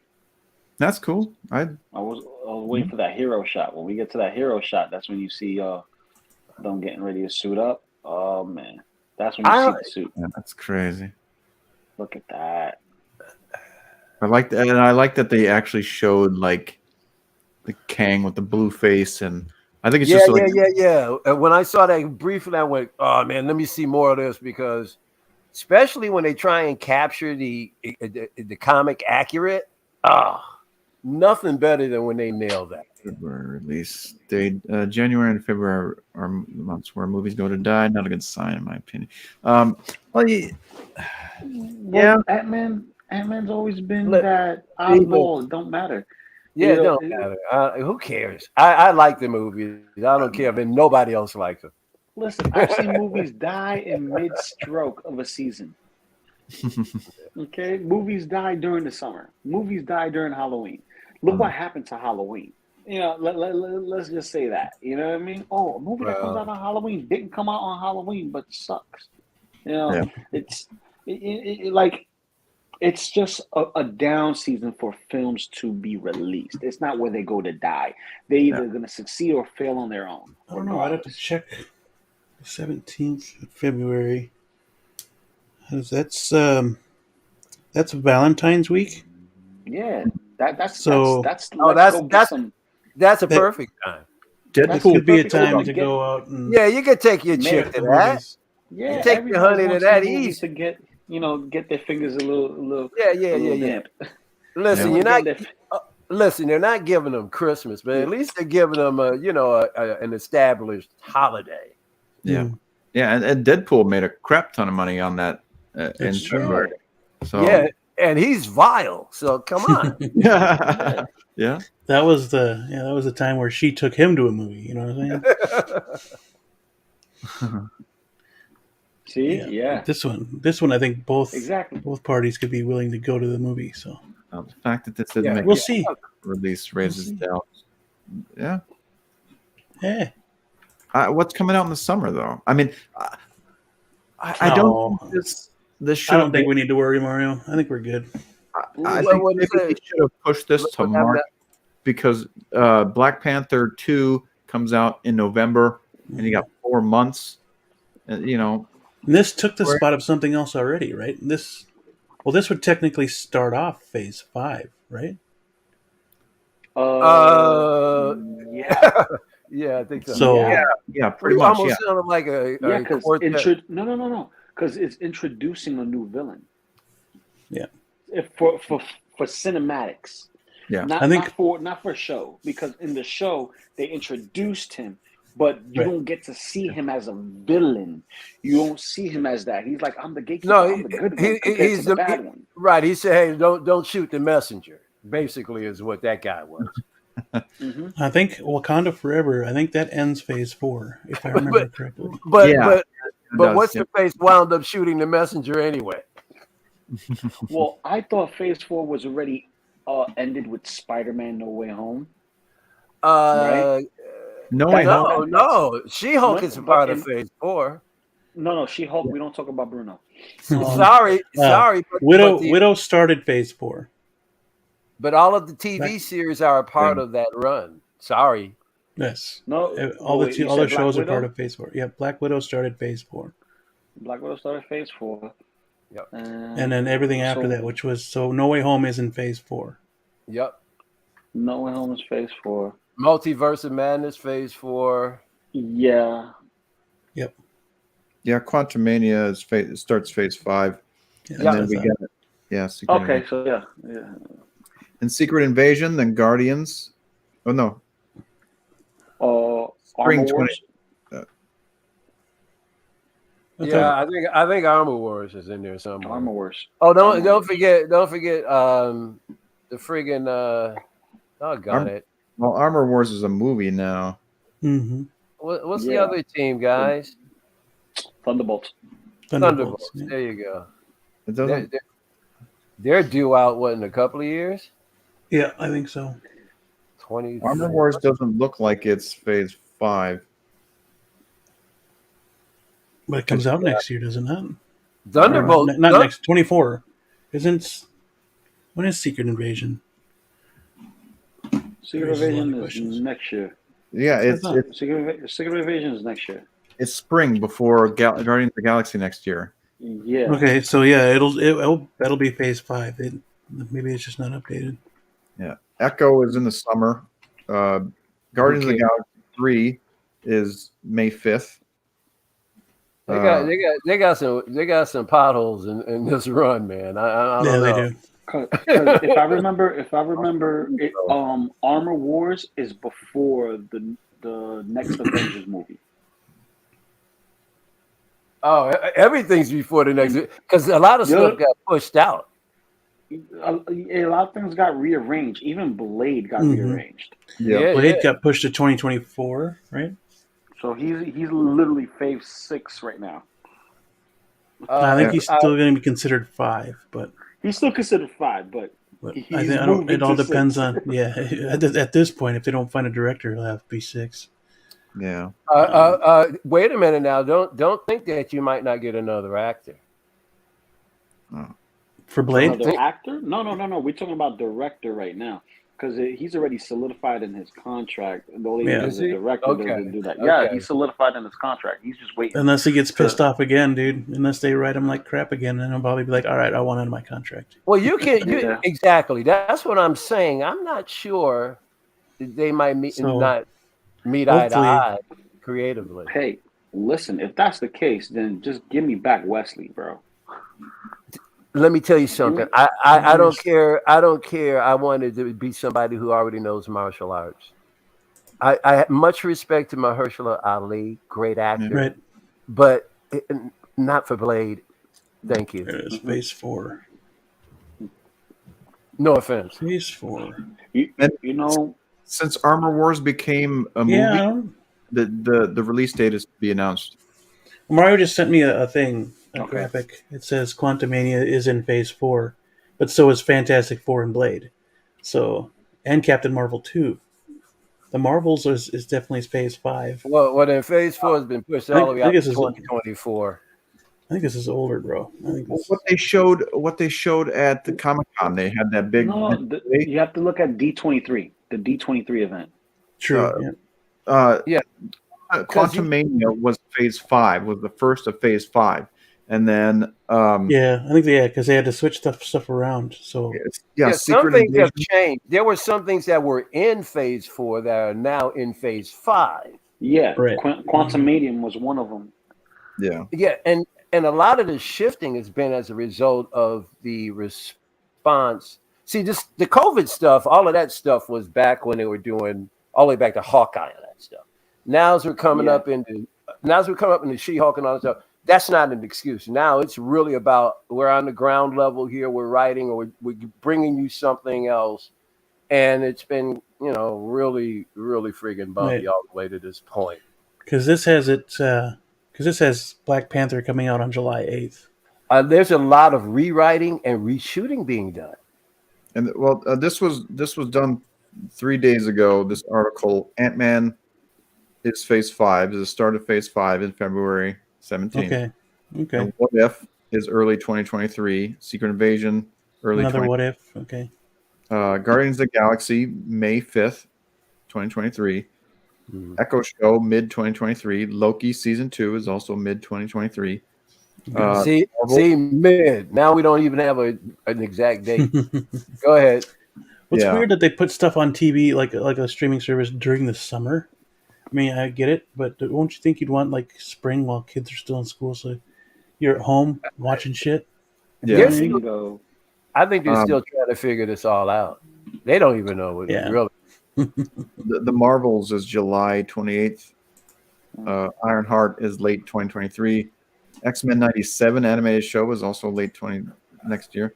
[SPEAKER 2] That's cool.
[SPEAKER 4] I was waiting for that hero shot. When we get to that hero shot, that's when you see them getting ready to suit up. Oh man, that's when you
[SPEAKER 3] I
[SPEAKER 4] see the suit.
[SPEAKER 2] Yeah, that's crazy.
[SPEAKER 4] Look at that.
[SPEAKER 2] I like that, and I like that they actually showed like the Kang with the blue face, and I think it's
[SPEAKER 3] yeah
[SPEAKER 2] just like
[SPEAKER 3] yeah. And when I saw that briefly, I went, "Oh man, let me see more of this," because especially when they try and capture the comic accurate, nothing better than when they nail that.
[SPEAKER 2] February release date. January and February are months where movies go to die. Not a good sign, in my opinion. Well, yeah,
[SPEAKER 4] Well, Ant-Man's always been
[SPEAKER 3] Look,
[SPEAKER 4] that
[SPEAKER 3] even
[SPEAKER 4] oddball. It don't matter.
[SPEAKER 3] yeah, it
[SPEAKER 4] You
[SPEAKER 3] don't
[SPEAKER 4] know,
[SPEAKER 3] matter. Who cares? I like the movie. I don't care if nobody else likes them.
[SPEAKER 4] listen, I've seen movies die in mid-stroke of a season. Okay, movies die during the summer. Movies die during Halloween. Look what happened to Halloween. You know, let's just say that. You know what I mean? Oh, a movie that comes
[SPEAKER 3] Well,
[SPEAKER 4] out on Halloween didn't come out on Halloween, but sucks. You know,
[SPEAKER 2] yeah,
[SPEAKER 4] it's like it's just a down season for films to be released. It's not where they go to die. They're
[SPEAKER 2] yeah.
[SPEAKER 4] either going to succeed or fail on their own,
[SPEAKER 1] I don't know. I'd have to
[SPEAKER 4] regardless.
[SPEAKER 1] check. 17th of February. That's Valentine's week.
[SPEAKER 4] Yeah, that's
[SPEAKER 1] So
[SPEAKER 3] oh,
[SPEAKER 4] let's go get some.
[SPEAKER 3] that's a
[SPEAKER 1] that
[SPEAKER 3] perfect time.
[SPEAKER 1] this
[SPEAKER 2] Deadpool.
[SPEAKER 1] could be a
[SPEAKER 4] Perfect. We're
[SPEAKER 1] time
[SPEAKER 4] gonna
[SPEAKER 1] to
[SPEAKER 4] get
[SPEAKER 1] go out and
[SPEAKER 3] Yeah, you could take your
[SPEAKER 4] Mary
[SPEAKER 3] chick
[SPEAKER 1] check
[SPEAKER 3] to
[SPEAKER 1] the
[SPEAKER 3] that.
[SPEAKER 1] movies.
[SPEAKER 4] Yeah,
[SPEAKER 3] You take your
[SPEAKER 4] everybody's
[SPEAKER 3] honey to
[SPEAKER 4] going to
[SPEAKER 3] that
[SPEAKER 4] the movies
[SPEAKER 3] easy.
[SPEAKER 4] to get get their fingers a little
[SPEAKER 3] Yeah.
[SPEAKER 4] damp.
[SPEAKER 3] Listen,
[SPEAKER 4] They
[SPEAKER 2] Yeah.
[SPEAKER 3] you're
[SPEAKER 4] want to
[SPEAKER 3] not.
[SPEAKER 4] get their
[SPEAKER 3] Listen, they're not giving them Christmas, but at least they're giving them an established holiday.
[SPEAKER 2] Yeah,
[SPEAKER 1] Mm,
[SPEAKER 2] yeah, and Deadpool made a crap ton of money on that in
[SPEAKER 1] that's true.
[SPEAKER 2] February. So
[SPEAKER 3] Yeah, and he's vile. So come on.
[SPEAKER 2] yeah, yeah,
[SPEAKER 1] That was the time where she took him to a movie. You know what I'm saying?
[SPEAKER 4] see,
[SPEAKER 1] Yeah.
[SPEAKER 4] yeah,
[SPEAKER 1] This one, I think
[SPEAKER 4] exactly.
[SPEAKER 1] both parties could be willing to go to the movie. So
[SPEAKER 2] the fact that this didn't
[SPEAKER 3] Yeah,
[SPEAKER 2] make
[SPEAKER 1] we'll
[SPEAKER 2] a
[SPEAKER 1] see.
[SPEAKER 2] release raises
[SPEAKER 1] see.
[SPEAKER 2] doubts. Yeah,
[SPEAKER 1] Yeah.
[SPEAKER 2] what's coming out in the summer though? I mean, I don't
[SPEAKER 1] No,
[SPEAKER 2] think this
[SPEAKER 1] I
[SPEAKER 2] should
[SPEAKER 1] don't
[SPEAKER 2] have
[SPEAKER 1] think
[SPEAKER 2] been.
[SPEAKER 1] we need to worry, Mario. I think we're good.
[SPEAKER 2] I
[SPEAKER 3] What
[SPEAKER 2] think
[SPEAKER 3] would
[SPEAKER 2] maybe
[SPEAKER 3] you
[SPEAKER 2] they
[SPEAKER 3] say?
[SPEAKER 2] should have pushed this to
[SPEAKER 3] I'm
[SPEAKER 2] March
[SPEAKER 3] not-
[SPEAKER 2] because Black Panther 2 comes out in November, and you got 4 months. You know,
[SPEAKER 1] And this took the
[SPEAKER 2] Right.
[SPEAKER 1] spot of something else already, right? This would technically start off Phase 5, right?
[SPEAKER 3] Uh,
[SPEAKER 4] Yeah,
[SPEAKER 3] yeah, I think so.
[SPEAKER 1] So
[SPEAKER 4] yeah,
[SPEAKER 2] yeah, pretty
[SPEAKER 3] It
[SPEAKER 2] much.
[SPEAKER 3] almost
[SPEAKER 2] Yeah,
[SPEAKER 3] sounded like a
[SPEAKER 4] because
[SPEAKER 3] quartet.
[SPEAKER 4] no, because it's introducing a new villain.
[SPEAKER 1] Yeah.
[SPEAKER 4] For cinematics.
[SPEAKER 2] yeah,
[SPEAKER 1] I think
[SPEAKER 4] Not for show, because in the show they introduced him, but you
[SPEAKER 1] Right.
[SPEAKER 4] don't get to see him as a villain. You don't see him as that. He's like, I'm the gatekeeper.
[SPEAKER 3] No,
[SPEAKER 4] I'm the good one compared
[SPEAKER 3] he's
[SPEAKER 4] to the bad one.
[SPEAKER 3] right. He said, "Hey, don't shoot the messenger." Basically, is what that guy was.
[SPEAKER 4] Hmm.
[SPEAKER 1] I think Wakanda Forever. I think that ends Phase 4, if I remember correctly.
[SPEAKER 3] But
[SPEAKER 2] Yeah.
[SPEAKER 3] but
[SPEAKER 2] It
[SPEAKER 3] but
[SPEAKER 2] does,
[SPEAKER 3] what's
[SPEAKER 2] yeah.
[SPEAKER 3] the face wound up shooting the messenger anyway?
[SPEAKER 4] Well, I thought Phase 4 was already ended with Spider-Man: No Way Home, right?
[SPEAKER 3] Uh,
[SPEAKER 2] No Way
[SPEAKER 4] That
[SPEAKER 2] Home.
[SPEAKER 3] no,
[SPEAKER 4] that's
[SPEAKER 3] no. She-Hulk is a
[SPEAKER 4] but
[SPEAKER 3] part of
[SPEAKER 4] in
[SPEAKER 3] Phase 4.
[SPEAKER 4] no, She-Hulk. We don't talk about Bruno.
[SPEAKER 3] Sorry,
[SPEAKER 1] uh,
[SPEAKER 3] sorry,
[SPEAKER 1] Widow Widow started Phase 4.
[SPEAKER 3] but all of the
[SPEAKER 1] Black,
[SPEAKER 3] TV series are a part
[SPEAKER 2] Yeah.
[SPEAKER 3] of that run. Sorry.
[SPEAKER 1] yes,
[SPEAKER 4] No,
[SPEAKER 1] all
[SPEAKER 4] wait, you
[SPEAKER 1] all the
[SPEAKER 4] said Black
[SPEAKER 1] shows are part
[SPEAKER 4] Widow.
[SPEAKER 1] of Phase 4. Yeah, Black Widow started Phase 4,
[SPEAKER 4] Black Widow started Phase 4,
[SPEAKER 3] Yep.
[SPEAKER 1] and
[SPEAKER 4] and
[SPEAKER 1] then everything after that,
[SPEAKER 4] so
[SPEAKER 1] which was so No Way Home is in Phase 4.
[SPEAKER 3] Yep.
[SPEAKER 4] No Way Home is Phase 4.
[SPEAKER 3] Multiverse of Madness Phase 4.
[SPEAKER 4] Yeah,
[SPEAKER 1] Yep,
[SPEAKER 2] Yeah, Quantumania starts phase 5,
[SPEAKER 1] yeah,
[SPEAKER 2] and
[SPEAKER 1] that's
[SPEAKER 3] Yep.
[SPEAKER 1] what I
[SPEAKER 2] then we
[SPEAKER 1] thought.
[SPEAKER 2] get Secret
[SPEAKER 4] okay,
[SPEAKER 2] Invasion.
[SPEAKER 4] so yeah.
[SPEAKER 2] And Secret Invasion, then Guardians. Oh no,
[SPEAKER 4] Armor
[SPEAKER 2] Spring 20.
[SPEAKER 4] Wars.
[SPEAKER 2] Uh,
[SPEAKER 1] I thought,
[SPEAKER 3] Yeah, I think Armor Wars is in there somewhere.
[SPEAKER 4] Armor Wars.
[SPEAKER 3] Oh,
[SPEAKER 4] Armor
[SPEAKER 3] don't
[SPEAKER 4] Wars.
[SPEAKER 3] forget the friggin' doggone
[SPEAKER 2] Arm,
[SPEAKER 3] it.
[SPEAKER 2] well, Armor Wars is a movie now.
[SPEAKER 1] mm-hmm.
[SPEAKER 3] What's the
[SPEAKER 4] Yeah,
[SPEAKER 3] other team, guys?
[SPEAKER 4] Thunderbolts.
[SPEAKER 1] Thunderbolts.
[SPEAKER 3] Thunderbolts.
[SPEAKER 1] Yeah.
[SPEAKER 3] There you go.
[SPEAKER 2] It
[SPEAKER 3] They're,
[SPEAKER 2] doesn't.
[SPEAKER 3] they're, they're due out in a couple of years.
[SPEAKER 1] Yeah, I think so.
[SPEAKER 3] 20.
[SPEAKER 2] Armor Wars doesn't look like it's phase 5.
[SPEAKER 1] But it comes out next year, doesn't it? Or
[SPEAKER 3] Thunderbolt.
[SPEAKER 1] not next 24. Isn't when is Secret Invasion?
[SPEAKER 4] Secret
[SPEAKER 1] Raises a lot
[SPEAKER 4] Invasion
[SPEAKER 1] of
[SPEAKER 4] is
[SPEAKER 1] questions.
[SPEAKER 4] next year.
[SPEAKER 2] Yeah,
[SPEAKER 1] That's what I thought.
[SPEAKER 4] Secret Invasion is next year.
[SPEAKER 2] it's spring before Guardians of the Galaxy next year.
[SPEAKER 4] Yeah.
[SPEAKER 1] Okay, so yeah, that'll be Phase 5. Maybe it's just not updated.
[SPEAKER 2] Yeah, Echo is in the summer. Guardians of the
[SPEAKER 3] Okay.
[SPEAKER 2] Galaxy 3 is May 5th.
[SPEAKER 3] They got some potholes in this run, man. I
[SPEAKER 1] Yeah,
[SPEAKER 3] don't
[SPEAKER 1] they
[SPEAKER 3] know.
[SPEAKER 1] do.
[SPEAKER 4] Cause if I remember, it, Armor Wars is before the next Avengers movie.
[SPEAKER 3] Oh, everything's before the next because a lot of
[SPEAKER 4] Yeah.
[SPEAKER 3] stuff got pushed out.
[SPEAKER 4] A lot of things got rearranged. Even Blade got
[SPEAKER 1] Mhm.
[SPEAKER 4] rearranged.
[SPEAKER 2] Yeah.
[SPEAKER 1] Blade got pushed to 2024, right?
[SPEAKER 4] So he's literally Phase 6 right now.
[SPEAKER 1] I think he's
[SPEAKER 3] I-
[SPEAKER 1] still going to be considered 5, but
[SPEAKER 4] He's still considered 5, but
[SPEAKER 1] I
[SPEAKER 4] he's
[SPEAKER 1] think I don't.
[SPEAKER 4] moving
[SPEAKER 1] It all
[SPEAKER 4] to
[SPEAKER 1] depends
[SPEAKER 4] 6.
[SPEAKER 1] on At this point, if they don't find a director, it'll have to be 6.
[SPEAKER 2] Yeah.
[SPEAKER 3] Wait a minute now. Don't think that you might not get another actor.
[SPEAKER 1] For Blade,
[SPEAKER 4] Another actor? No. We're talking about director right now because he's already solidified in his contract. The only
[SPEAKER 1] Yeah.
[SPEAKER 4] thing is the director
[SPEAKER 3] Okay.
[SPEAKER 4] doesn't do that. Yeah,
[SPEAKER 3] Okay.
[SPEAKER 4] he's solidified in his contract. He's just waiting.
[SPEAKER 1] unless he gets pissed off again, dude. Unless they write him like crap again, then he'll probably be like, "All right, I want out of my contract."
[SPEAKER 3] Well, you can
[SPEAKER 4] Yeah.
[SPEAKER 3] exactly. That's what I'm saying. I'm not sure that they might not meet eye to
[SPEAKER 1] hopefully-
[SPEAKER 3] eye creatively.
[SPEAKER 4] Hey, listen, if that's the case, then just give me back Wesley, bro.
[SPEAKER 3] Let me tell you something. I don't care. I don't care. I wanted to be somebody who already knows martial arts. I have much respect to Mahershala Ali, great actor,
[SPEAKER 1] Right.
[SPEAKER 3] but not for Blade. Thank you.
[SPEAKER 1] There it is. Phase 4.
[SPEAKER 3] No offense.
[SPEAKER 1] Phase 4.
[SPEAKER 4] You know,
[SPEAKER 2] Since Armor Wars became a movie,
[SPEAKER 1] Yeah. I don't-
[SPEAKER 2] the release date is to be announced.
[SPEAKER 1] Mario just sent me a thing, a
[SPEAKER 4] Okay.
[SPEAKER 1] graphic. It says Quantumania is in Phase 4, but so is Fantastic Four and Blade. So, and Captain Marvel 2. The Marvels is definitely Phase 5.
[SPEAKER 3] Well, then Phase 4 has been pushed all the way
[SPEAKER 1] I
[SPEAKER 3] out
[SPEAKER 1] think
[SPEAKER 3] to
[SPEAKER 1] this is-
[SPEAKER 3] 2024.
[SPEAKER 1] I think this is older, bro. I think this
[SPEAKER 2] What they showed at the Comic-Con, they had that big.
[SPEAKER 4] you have to look at D23, the D23 event.
[SPEAKER 1] true. Yeah.
[SPEAKER 3] Yeah.
[SPEAKER 2] Quantumania was phase 5, was the first of phase 5, and then
[SPEAKER 1] Yeah, I think because they had to switch stuff around. So
[SPEAKER 3] Some
[SPEAKER 2] Secret
[SPEAKER 3] things have
[SPEAKER 2] Invasion.
[SPEAKER 3] changed. There were some things that were in Phase 4 that are now in Phase 5.
[SPEAKER 4] Yeah,
[SPEAKER 1] Right.
[SPEAKER 4] Quantum Medium was one of them.
[SPEAKER 2] Yeah,
[SPEAKER 3] Yeah, and a lot of the shifting has been as a result of the response. See, the COVID stuff, all of that stuff was back when they were doing all the way back to Hawkeye and that stuff. Now as we're coming up into She-Hulk and all that stuff, that's not an excuse. Now it's really about we're on the ground level here, we're writing, or we're bringing you something else, and it's been really friggin' bumpy
[SPEAKER 1] Right.
[SPEAKER 3] all the way to this point.
[SPEAKER 1] because this has Black Panther coming out on July 8th.
[SPEAKER 3] There's a lot of rewriting and reshooting being done.
[SPEAKER 2] And well, this was done 3 days ago. This article, Ant-Man is Phase 5. Is the start of Phase 5 in February 17th.
[SPEAKER 1] Okay. Okay.
[SPEAKER 2] And What If is early 2023. Secret Invasion early
[SPEAKER 1] Another
[SPEAKER 2] 20.
[SPEAKER 1] what if? Okay.
[SPEAKER 2] Guardians of the Galaxy May 5th, 2023.
[SPEAKER 3] Mhm.
[SPEAKER 2] Echo Show mid 2023. Loki season 2 is also mid 2023.
[SPEAKER 3] See, mid. Now we don't even have an exact date. Go ahead.
[SPEAKER 1] What's
[SPEAKER 2] Yeah.
[SPEAKER 1] weird that they put stuff on TV like a streaming service during the summer. I mean, I get it, but won't you think you'd want like spring while kids are still in school, so you're at home watching shit?
[SPEAKER 2] Yeah.
[SPEAKER 3] Yes,
[SPEAKER 4] Bingo.
[SPEAKER 3] I think they're
[SPEAKER 2] Um,
[SPEAKER 3] still trying to figure this all out. They don't even know what
[SPEAKER 1] Yeah.
[SPEAKER 3] really.
[SPEAKER 2] The Marvels is July 28th. Ironheart is late 2023. X-Men 97 animated show is also late next year.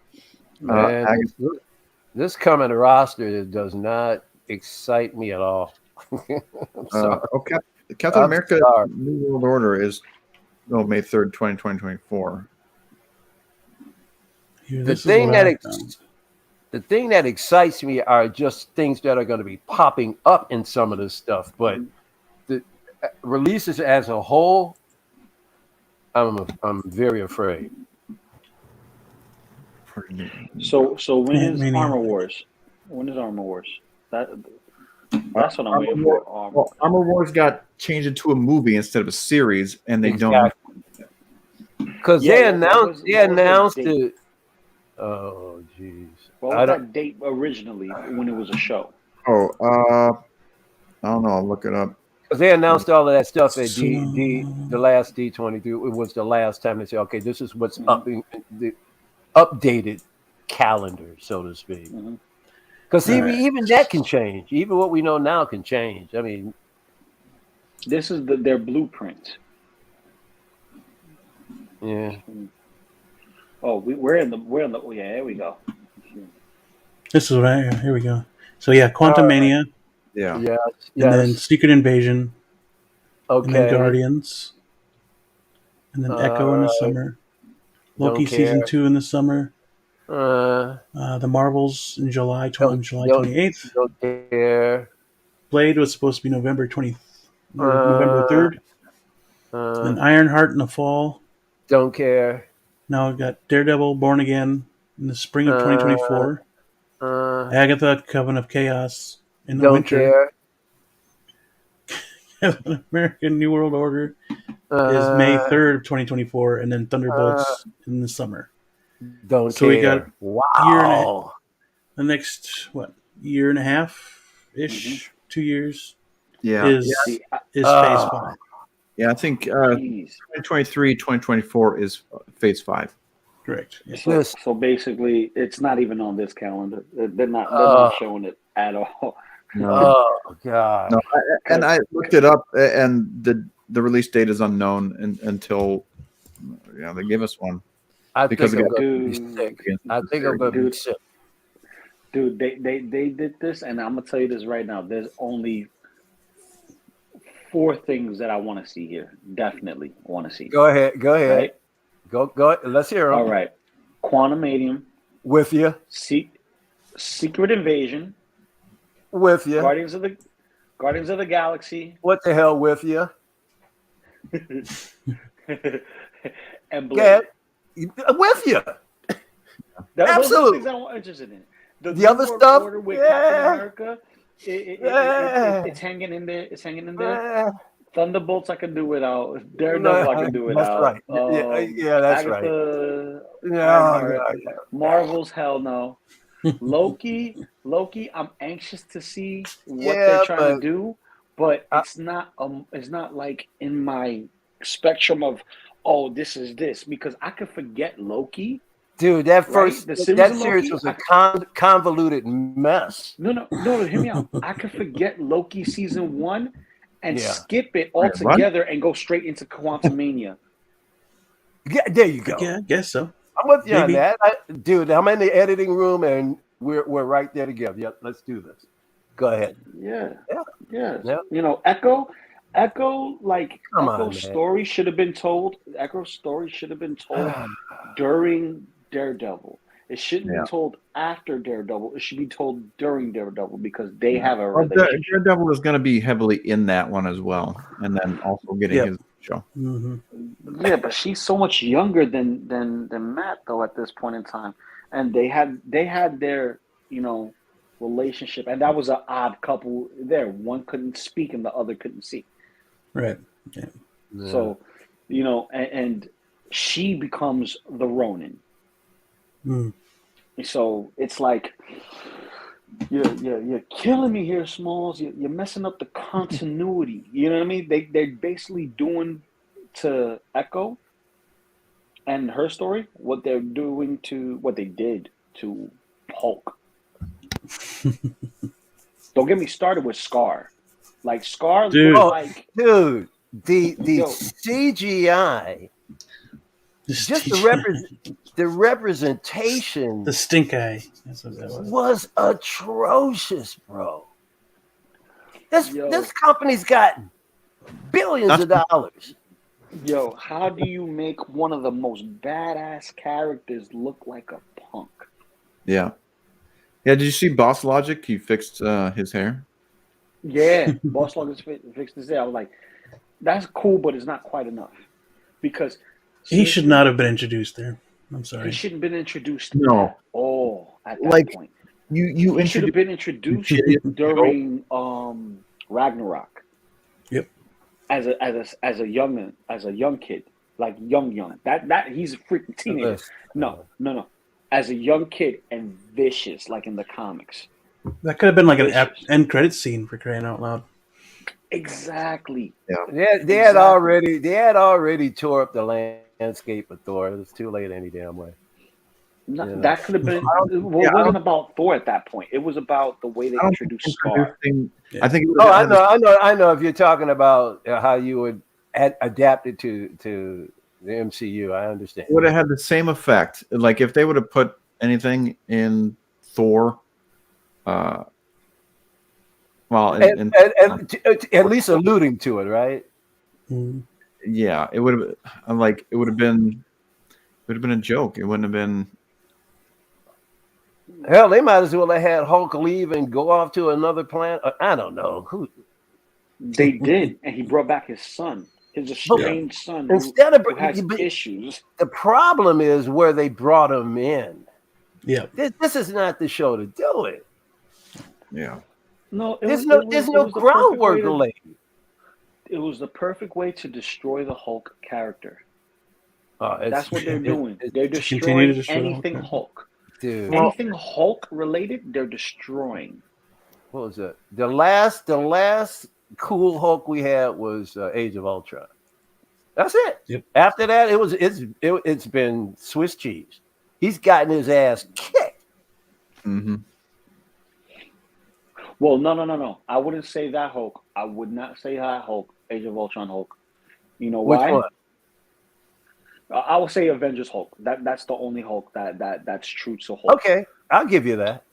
[SPEAKER 3] Man, this coming roster does not excite me at all. I'm sorry.
[SPEAKER 2] Captain
[SPEAKER 3] I'm
[SPEAKER 2] America
[SPEAKER 3] sorry.
[SPEAKER 2] New World Order is May 3rd, 2024.
[SPEAKER 1] Here,
[SPEAKER 3] The
[SPEAKER 1] this is
[SPEAKER 3] thing
[SPEAKER 1] what
[SPEAKER 3] that
[SPEAKER 1] I found.
[SPEAKER 3] the thing that excites me are just things that are going to be popping up in some of this stuff, but the releases as a whole, I'm very afraid.
[SPEAKER 4] So when is
[SPEAKER 1] Ant-Mania.
[SPEAKER 4] Armor Wars? When is Armor Wars? That's what I'm waiting
[SPEAKER 2] War-
[SPEAKER 4] for.
[SPEAKER 2] Well, Armor Wars got changed into a movie instead of a series, and they don't.
[SPEAKER 3] Because
[SPEAKER 4] Yeah,
[SPEAKER 3] they
[SPEAKER 4] what
[SPEAKER 3] announced
[SPEAKER 4] was the date?
[SPEAKER 3] it. Oh, jeez.
[SPEAKER 4] What was that date originally when it was a show?
[SPEAKER 2] I don't know. I'll look it up.
[SPEAKER 3] Because they announced all of that stuff at
[SPEAKER 1] So-
[SPEAKER 3] the last D23. It was the last time they said, okay, this is what's up in the updated calendar, so to speak.
[SPEAKER 4] Mhm.
[SPEAKER 3] Because
[SPEAKER 1] All right.
[SPEAKER 3] even that can change. Even what we know now can change. I mean,
[SPEAKER 4] This is their blueprint.
[SPEAKER 3] yeah.
[SPEAKER 4] Oh, we're in the yeah. There we go.
[SPEAKER 1] This is what here we go. So yeah, Quantum Mania,
[SPEAKER 2] Yeah.
[SPEAKER 3] Yes.
[SPEAKER 1] and then Secret Invasion, and then
[SPEAKER 3] Okay.
[SPEAKER 1] Guardians, and then Echo in the summer, Loki
[SPEAKER 3] Don't
[SPEAKER 1] season
[SPEAKER 3] care.
[SPEAKER 1] 2 in the summer,
[SPEAKER 3] Uh,
[SPEAKER 1] the Marvels in July
[SPEAKER 3] don't,
[SPEAKER 1] 28th.
[SPEAKER 3] don't care.
[SPEAKER 1] Blade was supposed to be November
[SPEAKER 3] Uh,
[SPEAKER 1] 3rd. Then Ironheart in the fall.
[SPEAKER 3] Don't care.
[SPEAKER 1] Now we've got Daredevil, Born Again in the spring of 2024. Agatha, Coven of Chaos in the
[SPEAKER 3] Don't
[SPEAKER 1] winter.
[SPEAKER 3] care.
[SPEAKER 1] American New World Order is May 3rd of 2024, and then Thunderbolts in the summer.
[SPEAKER 3] Don't
[SPEAKER 1] So
[SPEAKER 3] care.
[SPEAKER 1] we got
[SPEAKER 3] Wow.
[SPEAKER 1] the next year and a half ish, 2 years
[SPEAKER 2] Yeah.
[SPEAKER 1] is Phase 5.
[SPEAKER 2] Yeah. I think
[SPEAKER 4] Jeez.
[SPEAKER 2] 2023, 2024 is Phase 5.
[SPEAKER 1] Correct. Yeah.
[SPEAKER 4] So basically, it's not even on this calendar. They're not showing it at all.
[SPEAKER 3] Oh God.
[SPEAKER 2] No, I looked it up, and the release date is unknown until they give us one.
[SPEAKER 3] I
[SPEAKER 2] Because
[SPEAKER 3] think I'm
[SPEAKER 2] of-
[SPEAKER 3] going to be sick. I think I'm going to be sick.
[SPEAKER 4] Dude, they did this, and I'm gonna tell you this right now. There's only 4 things that I want to see here. Definitely want to see.
[SPEAKER 3] Go ahead.
[SPEAKER 4] Right?
[SPEAKER 3] Go. Let's hear them.
[SPEAKER 4] All right. Quantumanium,
[SPEAKER 3] With you.
[SPEAKER 4] Secret Invasion,
[SPEAKER 3] With you.
[SPEAKER 4] Guardians of the Galaxy,
[SPEAKER 3] What the hell with you?
[SPEAKER 4] and Blade.
[SPEAKER 3] With you.
[SPEAKER 4] Those are
[SPEAKER 3] Absolutely.
[SPEAKER 4] things I'm interested in.
[SPEAKER 3] The other stuff,
[SPEAKER 4] Order with
[SPEAKER 3] yeah.
[SPEAKER 4] Captain America,
[SPEAKER 3] Yeah.
[SPEAKER 4] it's hanging in there. It's hanging in there. Thunderbolts I can do without. Daredevil I can do
[SPEAKER 3] That's
[SPEAKER 4] without.
[SPEAKER 3] right. Yeah, that's right.
[SPEAKER 4] Agatha,
[SPEAKER 3] Yeah,
[SPEAKER 4] Ironheart, Marvel's hell no. Loki, I'm anxious to see what they're trying to do, but it's not like in my spectrum of this is this, because I could forget Loki.
[SPEAKER 3] Dude, that
[SPEAKER 4] Right? The series
[SPEAKER 3] was
[SPEAKER 4] of
[SPEAKER 3] a convoluted mess.
[SPEAKER 4] No, hear me out. I could forget Loki season 1 and
[SPEAKER 3] Yeah.
[SPEAKER 4] skip it altogether and go straight into Quantumania.
[SPEAKER 3] Yeah, there you go.
[SPEAKER 1] Yeah, I guess so.
[SPEAKER 3] I'm with you
[SPEAKER 1] Maybe.
[SPEAKER 3] on that. Dude, I'm in the editing room and we're right there together. Yep, let's do this. Go ahead.
[SPEAKER 4] Yeah.
[SPEAKER 3] Yeah.
[SPEAKER 4] You know, Echo, like
[SPEAKER 3] Come on,
[SPEAKER 4] Echo's
[SPEAKER 3] man.
[SPEAKER 4] story should have been told. Echo's story should have been told during Daredevil. It shouldn't be
[SPEAKER 2] Yeah.
[SPEAKER 4] told after Daredevil. It should be told during Daredevil because they
[SPEAKER 2] Yeah.
[SPEAKER 4] have a
[SPEAKER 2] Well,
[SPEAKER 4] relationship.
[SPEAKER 2] Daredevil is going to be heavily in that one as well, and then also getting
[SPEAKER 3] Yep.
[SPEAKER 2] his show.
[SPEAKER 1] Hmm.
[SPEAKER 4] Yeah, but she's so much younger than Matt though at this point in time, and they had their relationship, and that was an odd couple there. One couldn't speak and the other couldn't see.
[SPEAKER 1] Right. Yeah.
[SPEAKER 3] Yeah.
[SPEAKER 4] So, and she becomes the Ronin.
[SPEAKER 1] Mm.
[SPEAKER 4] So it's like you're killing me here, Smalls. You're messing up the continuity. You know what I mean? They're basically doing to Echo and her story what they did to Hulk. Don't get me started with Scar. Like Scar
[SPEAKER 1] Dude.
[SPEAKER 4] looked
[SPEAKER 3] Oh,
[SPEAKER 4] like
[SPEAKER 3] dude, the
[SPEAKER 4] Yo.
[SPEAKER 3] CGI, just the representation
[SPEAKER 1] The stink eye. That's what that was.
[SPEAKER 3] was atrocious, bro.
[SPEAKER 4] Yo.
[SPEAKER 3] This company's got billions of dollars.
[SPEAKER 4] Yo, how do you make one of the most badass characters look like a punk?
[SPEAKER 2] Yeah. Yeah. Did you see Boss Logic? He fixed his hair.
[SPEAKER 4] Yeah, Boss Logan fixed his hair. I was like, that's cool, but it's not quite enough because
[SPEAKER 1] He should not have been introduced there. I'm
[SPEAKER 4] He
[SPEAKER 1] sorry.
[SPEAKER 4] shouldn't have been introduced
[SPEAKER 2] No.
[SPEAKER 4] at all at that
[SPEAKER 2] Like,
[SPEAKER 4] point.
[SPEAKER 2] You
[SPEAKER 4] He should have
[SPEAKER 2] introduced
[SPEAKER 4] been introduced during Ragnarok.
[SPEAKER 1] Yep.
[SPEAKER 4] As a young kid, like young. That he's a freaking teenager. No. As a young kid and vicious, like in the comics.
[SPEAKER 1] That could have been like an
[SPEAKER 4] Vicious.
[SPEAKER 1] end credit scene for crying out loud.
[SPEAKER 4] Exactly.
[SPEAKER 3] They had already tore up the landscape of Thor. It was too late any damn way.
[SPEAKER 4] No,
[SPEAKER 3] Yeah.
[SPEAKER 4] that could have been. Well, it wasn't about Thor at that point. It was about the way they introduced Scar.
[SPEAKER 2] I think.
[SPEAKER 3] Oh, I know. If you're talking about how you would adapt it to the MCU, I understand.
[SPEAKER 2] It would have had the same effect. Like if they would have put anything in Thor,
[SPEAKER 3] At least alluding to it, right?
[SPEAKER 1] Mm.
[SPEAKER 2] yeah, it would have been a joke. It wouldn't have been.
[SPEAKER 3] Hell, they might as well have had Hulk leave and go off to another planet. I don't know who.
[SPEAKER 4] They did, and he brought back his son, his estranged son,
[SPEAKER 3] Instead of
[SPEAKER 4] who has issues.
[SPEAKER 3] The problem is where they brought him in.
[SPEAKER 1] Yeah.
[SPEAKER 3] This is not the show to do it.
[SPEAKER 2] Yeah.
[SPEAKER 4] No,
[SPEAKER 3] There's no groundwork laid.
[SPEAKER 4] It was the perfect way to destroy the Hulk character. That's what they're doing. They're destroying anything Hulk.
[SPEAKER 3] Dude.
[SPEAKER 4] Anything Hulk related, they're destroying.
[SPEAKER 3] What was it? The last cool Hulk we had was Age of Ultron. That's it.
[SPEAKER 1] Yep.
[SPEAKER 3] After that, it's been Swiss cheese. He's gotten his ass kicked.
[SPEAKER 2] Mm-hmm.
[SPEAKER 4] Well, no. I wouldn't say that Hulk. I would not say that Hulk, Age of Ultron Hulk. You know why?
[SPEAKER 3] Which one?
[SPEAKER 4] I would say Avengers Hulk. That's the only Hulk that's true to Hulk.
[SPEAKER 3] Okay, I'll give you that.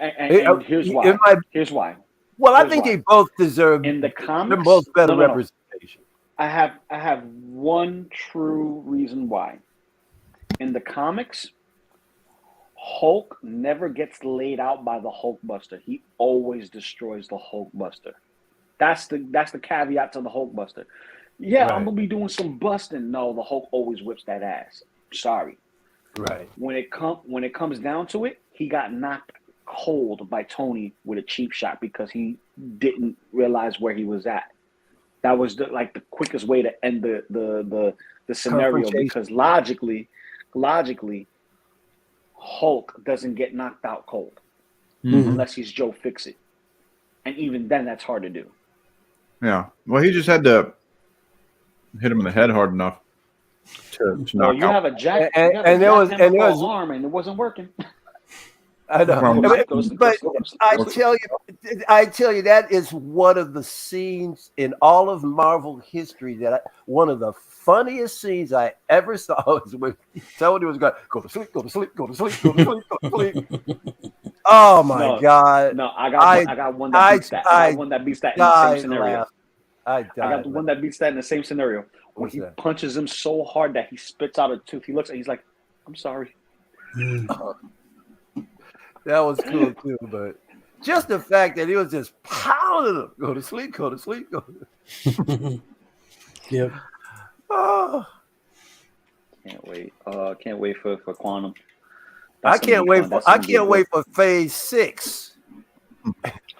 [SPEAKER 4] And here's why. Here's why.
[SPEAKER 3] Well, I think they both deserve.
[SPEAKER 4] In the comics,
[SPEAKER 3] they're both better representation.
[SPEAKER 4] I have one true reason why. In the comics, Hulk never gets laid out by the Hulkbuster. He always destroys the Hulkbuster. That's the caveat to the Hulkbuster. Yeah, right. I'm gonna be doing some busting. No, the Hulk always whips that ass. Sorry.
[SPEAKER 3] Right.
[SPEAKER 4] When it comes down to it, he got knocked cold by Tony with a cheap shot because he didn't realize where he was at. That was the quickest way to end the scenario because logically, Hulk doesn't get knocked out cold unless he's Joe Fix-It, and even then, that's hard to do.
[SPEAKER 2] Yeah. Well, he just had to hit him in the head hard enough to knock
[SPEAKER 4] you
[SPEAKER 2] out.
[SPEAKER 4] have a jack,
[SPEAKER 3] and there was
[SPEAKER 4] arm, and it wasn't working.
[SPEAKER 3] I know, but I tell you, that is one of the scenes in all of Marvel history one of the funniest scenes I ever saw was when Tony was going, go to sleep, go to sleep, go to sleep, go to sleep, go to sleep. Oh my God!
[SPEAKER 4] No, I got one that beats that. I got one that beats that in the same scenario.
[SPEAKER 3] I
[SPEAKER 4] got the one that beats that in the same scenario. When he punches him so hard that he spits out a tooth, he looks and he's like, "I'm sorry."
[SPEAKER 3] That was cool too, but just the fact that he was just pounding him. Go to sleep, go to sleep, go to sleep.
[SPEAKER 1] Yep.
[SPEAKER 3] Oh,
[SPEAKER 4] Can't wait for Quantum.
[SPEAKER 3] I
[SPEAKER 4] That's gonna
[SPEAKER 3] can't
[SPEAKER 4] be
[SPEAKER 3] wait
[SPEAKER 4] fun.
[SPEAKER 3] for
[SPEAKER 4] That's
[SPEAKER 3] I
[SPEAKER 4] gonna be
[SPEAKER 3] can't
[SPEAKER 4] good.
[SPEAKER 3] wait for phase 6.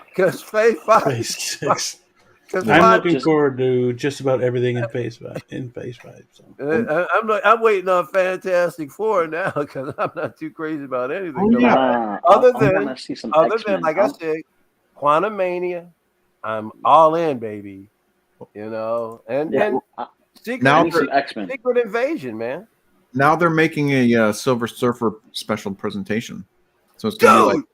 [SPEAKER 3] Because phase 5
[SPEAKER 1] Phase 6.
[SPEAKER 3] because
[SPEAKER 1] I'm
[SPEAKER 3] five,
[SPEAKER 1] looking forward to just about everything in Phase 5. So.
[SPEAKER 3] I'm waiting on Fantastic Four now because I'm not too crazy about anything.
[SPEAKER 2] Oh, yeah.
[SPEAKER 3] Other
[SPEAKER 4] I
[SPEAKER 3] than
[SPEAKER 4] want to see some X-Men.
[SPEAKER 3] like I said, Quantum Mania, I'm all in, baby. You know, and
[SPEAKER 2] Now
[SPEAKER 4] I need some X-Men.
[SPEAKER 3] Secret Invasion, man.
[SPEAKER 2] Now they're making a Silver Surfer special presentation, so it's gonna be like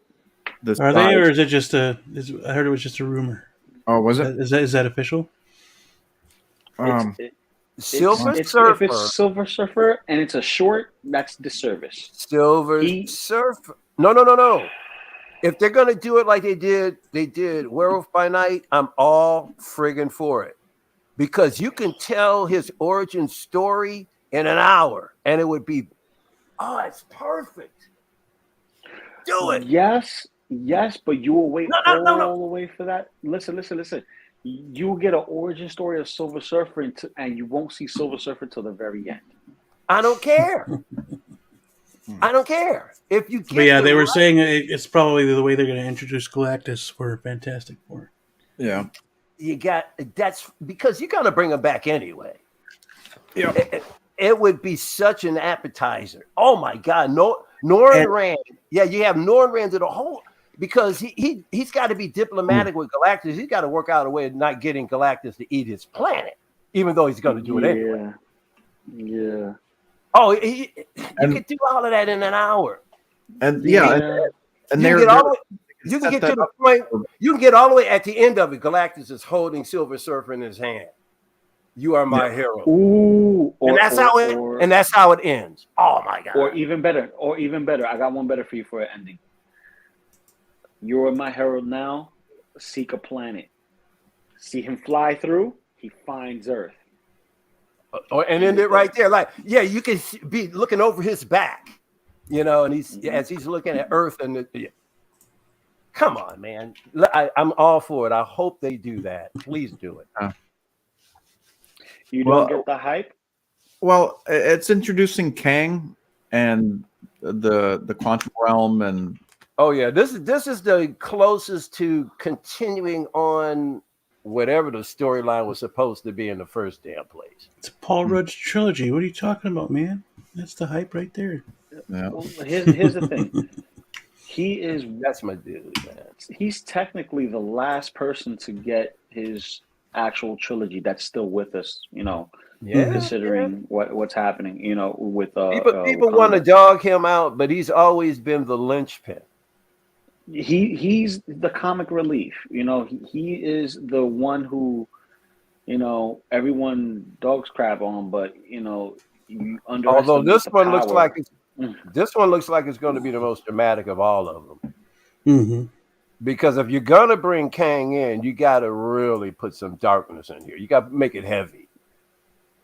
[SPEAKER 2] this.
[SPEAKER 1] Are they, or is it just a? I heard it was just a rumor.
[SPEAKER 2] Oh, was it?
[SPEAKER 1] Is that official?
[SPEAKER 3] Silver
[SPEAKER 4] If
[SPEAKER 3] Surfer.
[SPEAKER 4] it's Silver Surfer and it's a short, that's disservice.
[SPEAKER 3] Silver Surfer. No. If they're gonna do it like they did Werewolf by Night, I'm all friggin' for it. Because you can tell his origin story in an hour, and it would be, it's perfect. Do it.
[SPEAKER 4] Yes, but you will wait
[SPEAKER 3] No.
[SPEAKER 4] all the way for that. Listen. You will get an origin story of Silver Surfer, and you won't see Silver Surfer till the very end.
[SPEAKER 3] I don't care. I don't care. If you get
[SPEAKER 1] But yeah, they were saying it's probably the way they're going to introduce Galactus for Fantastic Four.
[SPEAKER 2] Yeah.
[SPEAKER 3] That's because you're going to bring him back anyway.
[SPEAKER 2] Yeah.
[SPEAKER 3] It would be such an appetizer. Oh my God. Norrin Rand. Yeah, you have Norrin Rand to the whole, because he's got to be diplomatic with Galactus. He's got to work out a way of not getting Galactus to eat his planet, even though he's going to do it anyway.
[SPEAKER 4] Yeah.
[SPEAKER 3] Oh, you could do all of that in an hour.
[SPEAKER 2] And
[SPEAKER 3] you can get all the point. You can get all the way at the end of it. Galactus is holding Silver Surfer in his hand. You are my hero.
[SPEAKER 4] Ooh,
[SPEAKER 3] and that's how it ends. Oh my God.
[SPEAKER 4] Or even better. I got one better for you for an ending. You are my hero now. Seek a planet. See him fly through. He finds Earth.
[SPEAKER 3] And end it right there. Like, yeah, you can be looking over his back, and as he's looking at Earth come on, man. I'm all for it. I hope they do that. Please do it.
[SPEAKER 4] You don't get the hype?
[SPEAKER 2] Well, it's introducing Kang and the quantum realm, and
[SPEAKER 3] oh yeah, this is the closest to continuing on whatever the storyline was supposed to be in the first damn place.
[SPEAKER 1] It's Paul Rudd's trilogy. What are you talking about, man? That's the hype right there.
[SPEAKER 2] Yeah.
[SPEAKER 4] Well, here's the thing. That's my dude, man.
[SPEAKER 3] He's
[SPEAKER 4] technically the last person to get his actual trilogy that's still with us, considering what's happening, with
[SPEAKER 3] people want to dog him out, but he's always been the linchpin.
[SPEAKER 4] He's the comic relief, he is the one who, everyone dogs crap on, but you underestimate.
[SPEAKER 3] Although this one looks like it's going to be the most dramatic of all of them.
[SPEAKER 1] Mm-hmm.
[SPEAKER 3] Because if you're gonna bring Kang in, you got to really put some darkness in here. You got to make it heavy.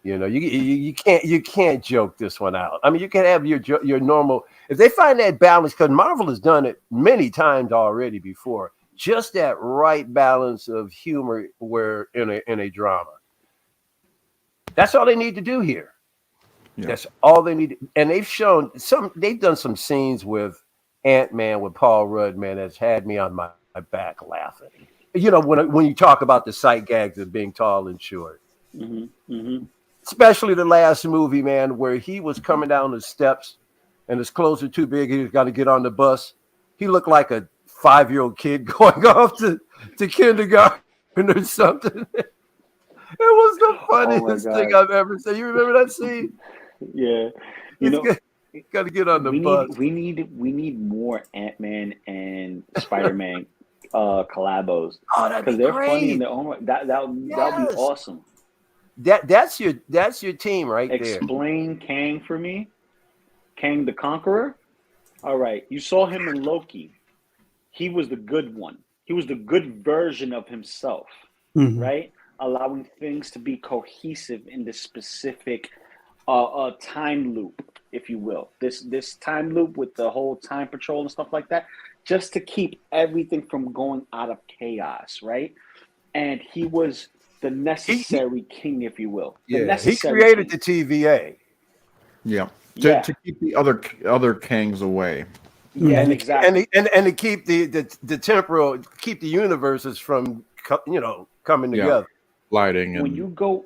[SPEAKER 3] You can't joke this one out. I mean, you can have your normal. If they find that balance, because Marvel has done it many times already before, just that right balance of humor where in a drama. That's all they need to do here. Yeah. That's all they need. And they've done some scenes with Ant-Man with Paul Rudd, man, that's had me on my back laughing. When you talk about the sight gags of being tall and short.
[SPEAKER 4] Mm-hmm. Mm-hmm.
[SPEAKER 3] Especially the last movie, man, where he was coming down the steps and his clothes are too big. He's got to get on the bus. He looked like a 5-year-old kid going off to kindergarten or something. It was the funniest thing I've ever seen. You remember that scene?
[SPEAKER 4] Yeah.
[SPEAKER 3] He's got to get on the bus.
[SPEAKER 4] We need more Ant-Man and Spider-Man collabos.
[SPEAKER 3] Oh, that'd be
[SPEAKER 4] they're
[SPEAKER 3] great.
[SPEAKER 4] funny in their own way. That'll be awesome.
[SPEAKER 3] That's your team right there.
[SPEAKER 4] Explain Kang for me. Kang the Conqueror. All right, you saw him in Loki. He was the good one. He was the good version of himself, right? Allowing things to be cohesive in this specific a time loop, if you will. This time loop with the whole time patrol and stuff like that, just to keep everything from going out of chaos, right? And he was the necessary king, if you will. The
[SPEAKER 3] Yeah, he
[SPEAKER 4] necessary
[SPEAKER 3] created
[SPEAKER 4] king.
[SPEAKER 3] the TVA.
[SPEAKER 2] Yeah.
[SPEAKER 4] Yeah.
[SPEAKER 2] To keep the other Kangs away.
[SPEAKER 4] Yeah,
[SPEAKER 3] and
[SPEAKER 4] exactly.
[SPEAKER 3] and to keep the temporal, keep the universes from coming
[SPEAKER 2] Yeah.
[SPEAKER 3] together.
[SPEAKER 2] Lighting
[SPEAKER 4] when
[SPEAKER 2] and
[SPEAKER 4] you go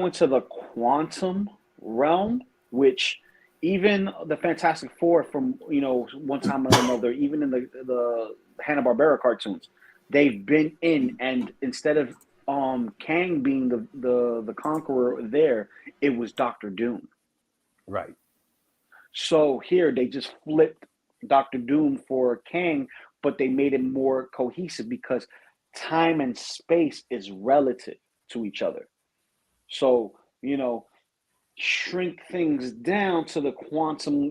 [SPEAKER 4] into the quantum realm, which even the Fantastic Four from one time or another, even in the Hanna-Barbera cartoons, they've been in, and instead of Kang being the conqueror there, it was Doctor Doom.
[SPEAKER 3] Right.
[SPEAKER 4] So here they just flipped Doctor Doom for Kang, but they made it more cohesive because time and space is relative to each other. So, shrink things down to the quantum,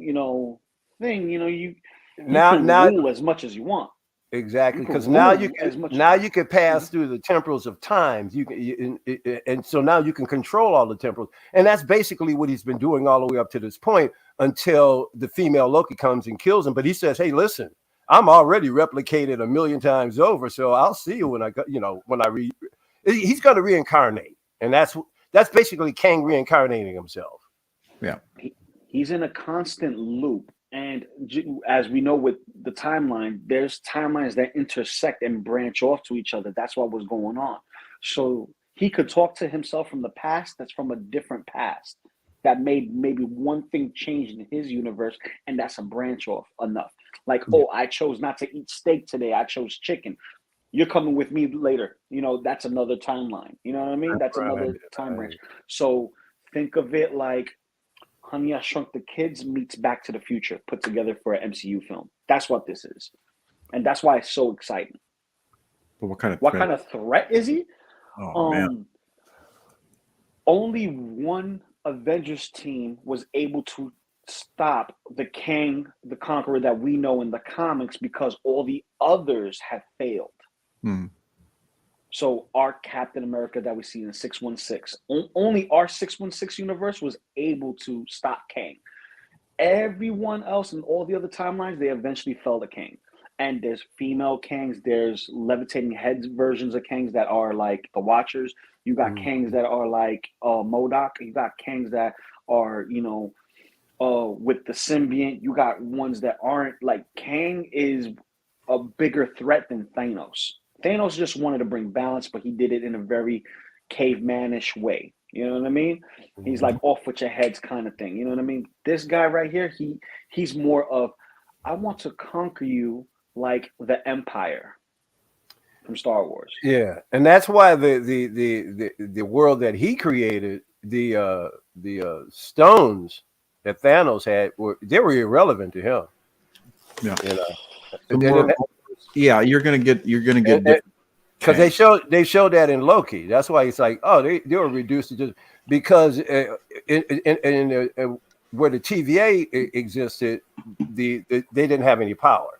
[SPEAKER 4] thing, you
[SPEAKER 3] Now,
[SPEAKER 4] can
[SPEAKER 3] now,
[SPEAKER 4] rule as much as you want. You
[SPEAKER 3] exactly,
[SPEAKER 4] can
[SPEAKER 3] because now you
[SPEAKER 4] rule
[SPEAKER 3] can
[SPEAKER 4] as much as
[SPEAKER 3] now
[SPEAKER 4] you
[SPEAKER 3] you can
[SPEAKER 4] want.
[SPEAKER 3] pass through the temporals of times. And so now you can control all the temporals, and that's basically what he's been doing all the way up to this point until the female Loki comes and kills him. But he says, "Hey, listen, I'm already replicated a million times over, so I'll see you when He's going to reincarnate, and that's basically Kang reincarnating himself.
[SPEAKER 2] yeah.
[SPEAKER 4] He's in a constant loop. And as we know with the timeline, there's timelines that intersect and branch off to each other. That's what was going on. So he could talk to himself from the past that's from a different past that made maybe one thing change in his universe, and that's a branch off enough. Like,
[SPEAKER 2] Yeah.
[SPEAKER 4] I chose not to eat steak today. I chose chicken. You're coming with me later. That's another timeline. You know what I mean? That's another time branch. So think of it like Honey, I Shrunk the Kids meets Back to the Future put together for an MCU film. That's what this is. And that's why it's so exciting.
[SPEAKER 2] But what kind of
[SPEAKER 4] What
[SPEAKER 2] threat?
[SPEAKER 4] kind of threat is he?
[SPEAKER 2] Oh man.
[SPEAKER 4] Only one Avengers team was able to stop the Kang, the Conqueror that we know in the comics because all the others had failed.
[SPEAKER 2] Hmm.
[SPEAKER 4] So our Captain America that we see in 616, only our 616 universe was able to stop Kang. Everyone else in all the other timelines, they eventually fell to Kang. And there's female Kangs, there's levitating heads versions of Kangs that are like the Watchers. You got Kangs that are like MODOK. You got Kangs that are, with the symbiont. You got ones that aren't. Like, Kang is a bigger threat than Thanos. Thanos just wanted to bring balance, but he did it in a very cavemanish way. You know what I mean? He's like off with your heads kind of thing. You know what I mean? This guy right here, he's more of, I want to conquer you like the Empire from Star Wars.
[SPEAKER 3] Yeah, and that's why the world that he created, the stones that Thanos had, they were irrelevant to him.
[SPEAKER 2] Yeah.
[SPEAKER 3] Yeah,
[SPEAKER 2] you're gonna get
[SPEAKER 3] because they showed that in Loki. That's why it's like, oh, they were reduced to just because where the TVA existed, they didn't have any power,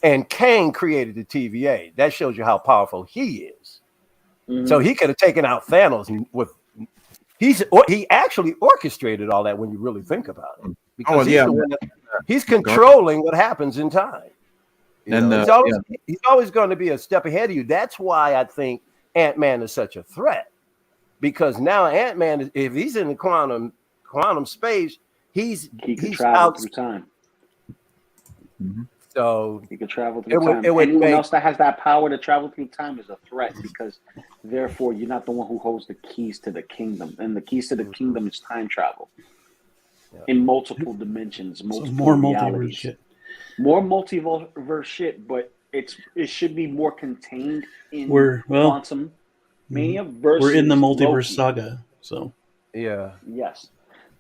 [SPEAKER 3] and Kang created the TVA. That shows you how powerful he is. Mm-hmm. So he could have taken out Thanos he actually orchestrated all that when you really think about it. Because he's controlling what happens in time. He's always going to be a step ahead of you. That's why I think Ant-Man is such a threat. Because now Ant-Man, if he's in the quantum space, he can
[SPEAKER 4] travel through time.
[SPEAKER 2] Mm-hmm.
[SPEAKER 3] So
[SPEAKER 4] he could travel through time. Anyone else that has that power to travel through time is a threat, because therefore you're not the one who holds the keys to the kingdom. And the keys to the kingdom is time travel. In multiple dimensions, multiple
[SPEAKER 1] more
[SPEAKER 4] realities.
[SPEAKER 1] Multiverse shit.
[SPEAKER 4] More multiverse shit, but it should be more contained in quantum mania versus
[SPEAKER 1] we're in the multiverse
[SPEAKER 4] Loki.
[SPEAKER 1] saga, so
[SPEAKER 3] yeah.
[SPEAKER 4] Yes.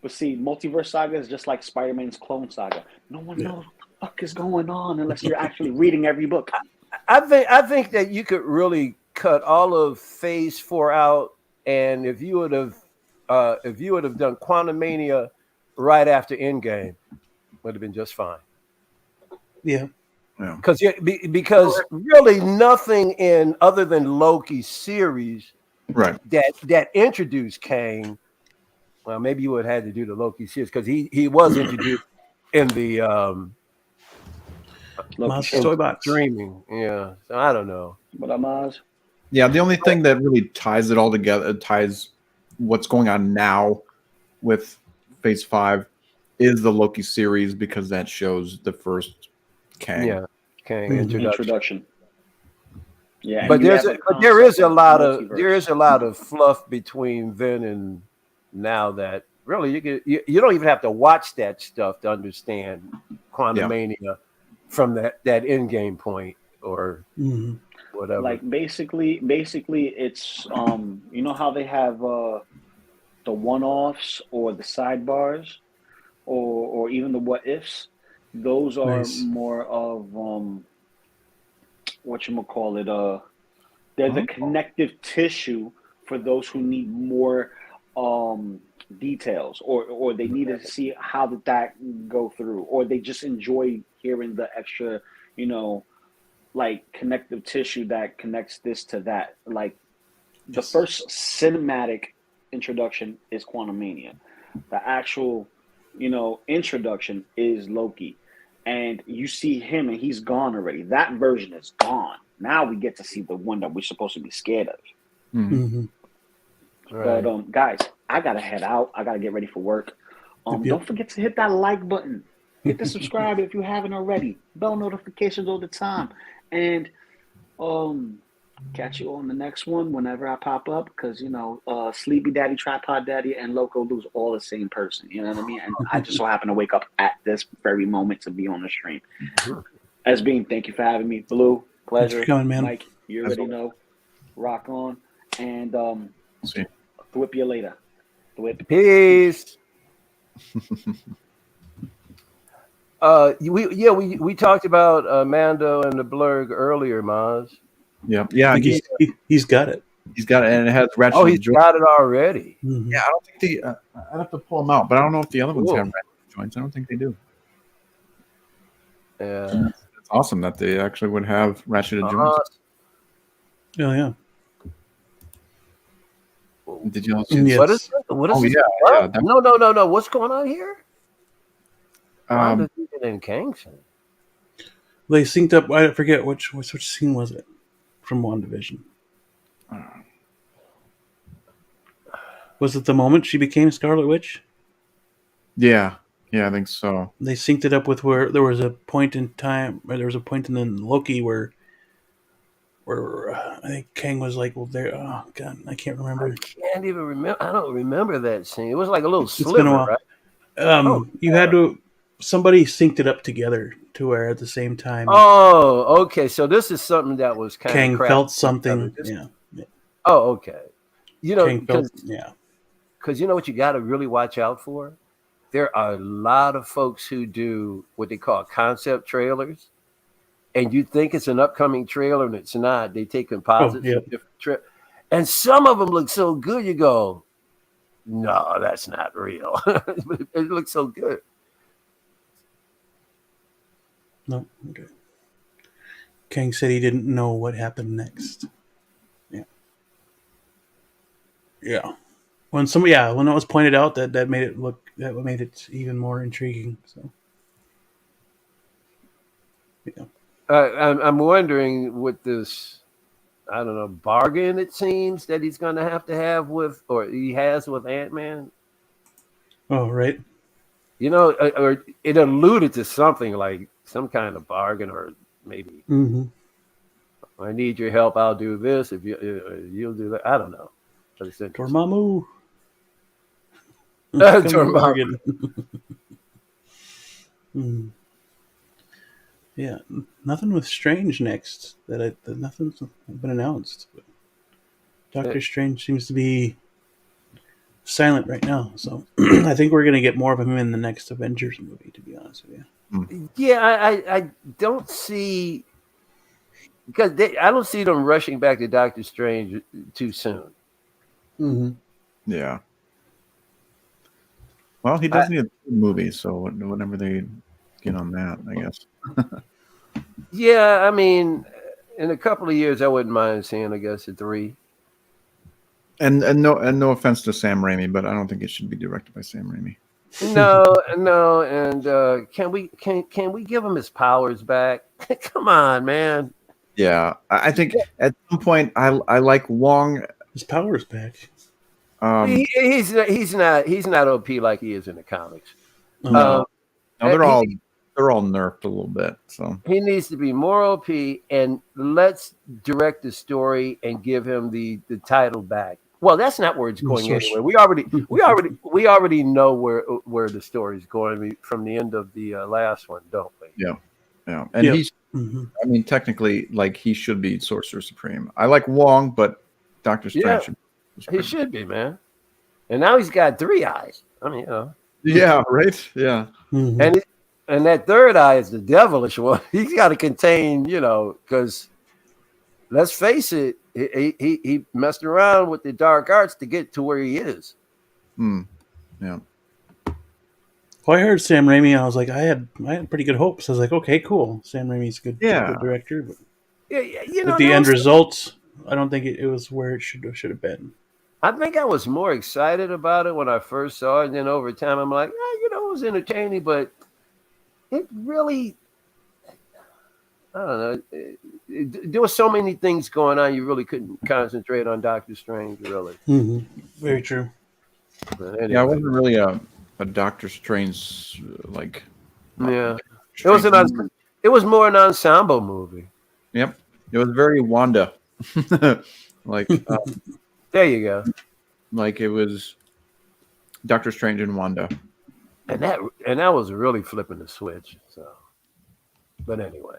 [SPEAKER 4] But see, multiverse saga is just like Spider-Man's clone saga. No one knows what the fuck is going on unless you're actually reading every book.
[SPEAKER 3] I think that you could really cut all of Phase 4 out, and if you would have done Quantum Mania right after Endgame, would have been just fine.
[SPEAKER 1] Yeah.
[SPEAKER 3] Because really nothing in other than Loki's series that introduced Kang Well, maybe you would have had to do the Loki series because he was introduced in the
[SPEAKER 4] Loki
[SPEAKER 1] Monster
[SPEAKER 4] show.
[SPEAKER 1] Toy Box.
[SPEAKER 3] streaming. Yeah, so I don't know.
[SPEAKER 4] What up, Maz?
[SPEAKER 2] Yeah, the only thing that really ties it all together, ties what's going on now with Phase 5 is the Loki series because that shows the first Kang.
[SPEAKER 3] Yeah, Kang
[SPEAKER 1] Mhm.
[SPEAKER 3] introduction.
[SPEAKER 4] Yeah,
[SPEAKER 3] But
[SPEAKER 4] and you have the
[SPEAKER 3] there is
[SPEAKER 4] concept
[SPEAKER 3] a lot
[SPEAKER 4] multiverse.
[SPEAKER 3] of fluff between then and now that really you don't even have to watch that stuff to understand Quantumania from that end game point or
[SPEAKER 1] Hmm.
[SPEAKER 3] whatever.
[SPEAKER 4] Like basically, it's you know how they have the one-offs or the sidebars or even the what ifs. Those are
[SPEAKER 1] Nice.
[SPEAKER 4] more of whatchamacallit, they're the
[SPEAKER 2] Oh.
[SPEAKER 4] connective tissue for those who need more details or they need to see how did that go through or they just enjoy hearing the extra, you know, like connective tissue that connects this to that. Like the
[SPEAKER 1] Yes.
[SPEAKER 4] first cinematic introduction is Quantumania. The actual, you know, introduction is Loki. And you see him and he's gone already. That version is gone. Now we get to see the one that we're supposed to be scared of.
[SPEAKER 2] Mhm.
[SPEAKER 1] Hmm.
[SPEAKER 3] Right.
[SPEAKER 4] But guys, I gotta head out. I gotta get ready for work.
[SPEAKER 1] Yep.
[SPEAKER 4] Don't forget to hit that like button. Hit the subscribe if you haven't already. Bell notifications all the time. And catch you on the next one whenever I pop up because you know Sleepy Daddy, Tripod Daddy, and Loco Lou's all the same person. You know what I mean? And I just so happen to wake up at this very moment to be on the stream. As Bean, thank you for having me. Blue,
[SPEAKER 1] Thanks for
[SPEAKER 4] pleasure.
[SPEAKER 1] coming, man.
[SPEAKER 4] Mike, you already know. Rock on. And
[SPEAKER 2] See.
[SPEAKER 4] thwip you later. Thwip.
[SPEAKER 3] Peace. We talked about Mando and the Blurg earlier, Maz.
[SPEAKER 2] Yeah,
[SPEAKER 1] I think he's got it.
[SPEAKER 2] he's got it, and it has Ratchet.
[SPEAKER 3] Oh,
[SPEAKER 2] and
[SPEAKER 3] he's
[SPEAKER 2] Joy.
[SPEAKER 3] got it already.
[SPEAKER 1] Mhm.
[SPEAKER 2] Yeah, I don't think the I'd have to pull them out, but I don't know if the other ones
[SPEAKER 3] Cool.
[SPEAKER 2] have Ratchet joints. I don't think they do.
[SPEAKER 3] Yeah.
[SPEAKER 2] It's awesome that they actually would have Ratchet and joints.
[SPEAKER 1] Oh yeah.
[SPEAKER 2] Did you all
[SPEAKER 1] Mm,
[SPEAKER 2] see?
[SPEAKER 1] yeah.
[SPEAKER 3] What is this? What is
[SPEAKER 2] Oh
[SPEAKER 3] this?
[SPEAKER 2] yeah,
[SPEAKER 3] What?
[SPEAKER 2] yeah. That,
[SPEAKER 3] No. What's going on here? Wanda and Kingston.
[SPEAKER 1] They synced up. I forget which scene was it from WandaVision. Was it the moment she became Scarlet Witch?
[SPEAKER 2] yeah, I think so.
[SPEAKER 1] They synced it up with where there was a point in time, or there was a point in the Loki where I think Kang was like, "Well, there." Oh God, I can't remember.
[SPEAKER 3] Can't even remember. I don't remember that scene. It was like a little
[SPEAKER 1] It's been a
[SPEAKER 3] sliver,
[SPEAKER 1] while.
[SPEAKER 3] right?
[SPEAKER 1] You had to. Somebody synced it up together to where at the same time
[SPEAKER 3] Oh, okay. So this is something that was kind
[SPEAKER 1] Kang
[SPEAKER 3] of
[SPEAKER 1] felt something. Yeah,
[SPEAKER 3] Oh, okay. You know,
[SPEAKER 1] Kang felt. Yeah.
[SPEAKER 3] because you know what you got to really watch out for. There are a lot of folks who do what they call concept trailers, and you think it's an upcoming trailer, and it's not. They take composites
[SPEAKER 1] yeah.
[SPEAKER 3] of different and some of them look so good. You go, no, that's not real. It looks so good.
[SPEAKER 1] No. Okay. Kang said he didn't know what happened next. Yeah. Yeah. When it was pointed out that made it even more intriguing. So. Yeah.
[SPEAKER 3] I'm wondering with this, I don't know, bargain it seems that he's going to have with, or he has with Ant-Man.
[SPEAKER 1] Oh right.
[SPEAKER 3] You know, or it alluded to something like some kind of bargain, or maybe
[SPEAKER 1] Mm-hmm.
[SPEAKER 3] I need your help. I'll do this if you'll do that. I don't know. But it's interesting.
[SPEAKER 1] Dormammu.
[SPEAKER 3] Dormammu.
[SPEAKER 1] Mm. Yeah, nothing with Strange next. That nothing's been announced. But Doctor Strange seems to be silent right now, so I think we're gonna get more of him in the next Avengers movie. To be honest with you.
[SPEAKER 3] Yeah, I don't see, because I don't see them rushing back to Doctor Strange too soon.
[SPEAKER 1] Mm-hmm.
[SPEAKER 2] Yeah. Well, he does need a movie, so whenever they get on that, I guess.
[SPEAKER 3] Yeah, I mean, in a couple of years, I wouldn't mind seeing, I guess, a 3.
[SPEAKER 2] And no offense to Sam Raimi, but I don't think it should be directed by Sam Raimi.
[SPEAKER 3] No, and can we give him his powers back? Come on, man.
[SPEAKER 2] Yeah, I think at some point I like Wong.
[SPEAKER 1] His power's back.
[SPEAKER 3] He's not OP like he is in the comics.
[SPEAKER 2] No, they're all
[SPEAKER 3] He
[SPEAKER 2] nerfed a little bit. So
[SPEAKER 3] he needs to be more OP, and let's direct the story and give him the title back. Well, that's not where it's going anyway. We already know where the story's going from the end of the last one, don't we?
[SPEAKER 2] Yeah, and he's. I mean, technically, like he should be Sorcerer Supreme. I like Wong, but Doctor Strange
[SPEAKER 3] he should be, man. And now he's got 3 eyes. I mean,
[SPEAKER 2] Yeah, right. Yeah,
[SPEAKER 3] and that third eye is the devilish one. He's got to contain, because let's face it, he messed around with the dark arts to get to where he is.
[SPEAKER 2] Yeah.
[SPEAKER 1] Well, I heard Sam Raimi. I was like, I had pretty good hopes. I was like, okay, cool. Sam Raimi's a good director, but with the end results, I don't think it was where it should have been.
[SPEAKER 3] I think I was more excited about it when I first saw it, and then over time, I'm like, it was entertaining, but it really, I don't know. There were so many things going on, you really couldn't concentrate on Doctor Strange, really.
[SPEAKER 1] Very true.
[SPEAKER 3] But anyway.
[SPEAKER 2] Yeah, I wasn't really a Doctor Strange like.
[SPEAKER 3] Yeah, it was more an ensemble movie.
[SPEAKER 2] Yep, it was very Wanda, like.
[SPEAKER 3] There you go.
[SPEAKER 2] Like it was Doctor Strange and Wanda,
[SPEAKER 3] and that was really flipping the switch. So, but anyway.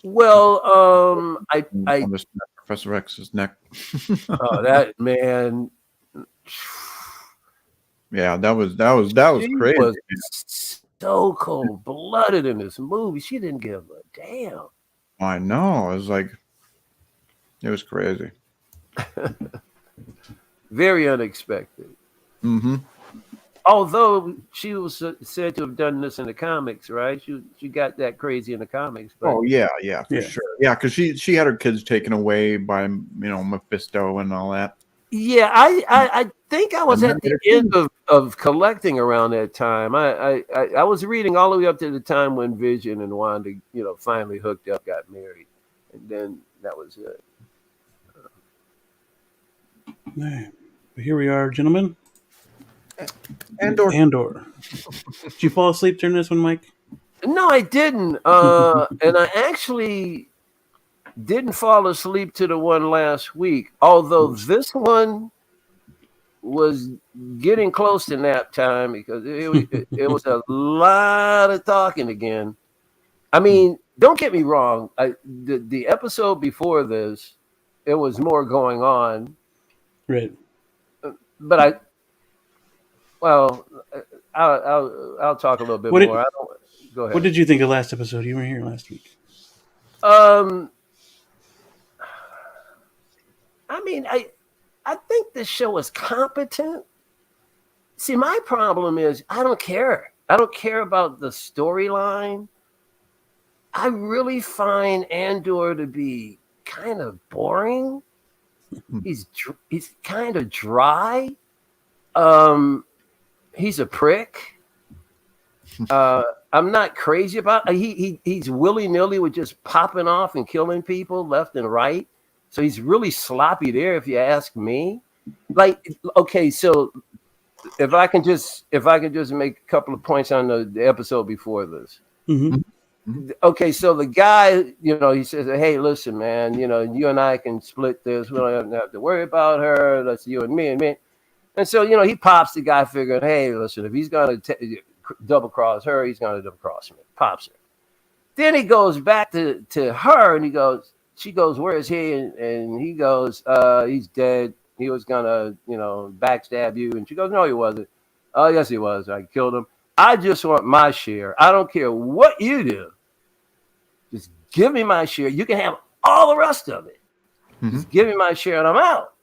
[SPEAKER 3] Well, I
[SPEAKER 2] Professor X's neck.
[SPEAKER 3] Oh, that man.
[SPEAKER 2] Yeah, that was crazy.
[SPEAKER 3] Was so cold-blooded in this movie. She didn't give a damn.
[SPEAKER 2] I know. It was like, it was crazy.
[SPEAKER 3] Very unexpected. Although she was said to have done this in the comics, right? She got that crazy in the comics. But...
[SPEAKER 2] Oh yeah, for sure. Yeah, because she had her kids taken away by Mephisto and all that.
[SPEAKER 3] Yeah, I think I was at the end of collecting around that time. I was reading all the way up to the time when Vision and Wanda, finally hooked up, got married, and then that was it.
[SPEAKER 1] But here we are, gentlemen.
[SPEAKER 2] Andor.
[SPEAKER 1] Did you fall asleep during this one, Mike?
[SPEAKER 3] No, I didn't. And I actually didn't fall asleep to the one last week, although this one was getting close to nap time because it was a lot of talking again. I mean, don't get me wrong. The episode before this, it was more going on.
[SPEAKER 1] Right.
[SPEAKER 3] But I'll talk a little bit more. Go ahead.
[SPEAKER 1] What did you think of last episode? You were here last week.
[SPEAKER 3] I mean, I think this show is competent. See, my problem is I don't care. I don't care about the storyline. I really find Andor to be kind of boring. He's kind of dry. He's a prick. I'm not crazy about he's willy-nilly with just popping off and killing people left and right. So he's really sloppy there, if you ask me. Like, okay, so if I can just make a couple of points on the episode before this. Okay, so the guy, he says, "Hey, listen, man, you and I can split this. We don't have to worry about her. That's you and me and me." And so, he pops the guy, figuring, "Hey, listen, if he's gonna double cross her, he's gonna double cross me." Pops her. Then he goes back to her, and she goes, "Where is he?" And he goes, "He's dead. He was gonna, backstab you." And she goes, "No, he wasn't." "Oh, yes, he was. I killed him. I just want my share. I don't care what you do. Just give me my share. You can have all the rest of it. Just give me my share and I'm out."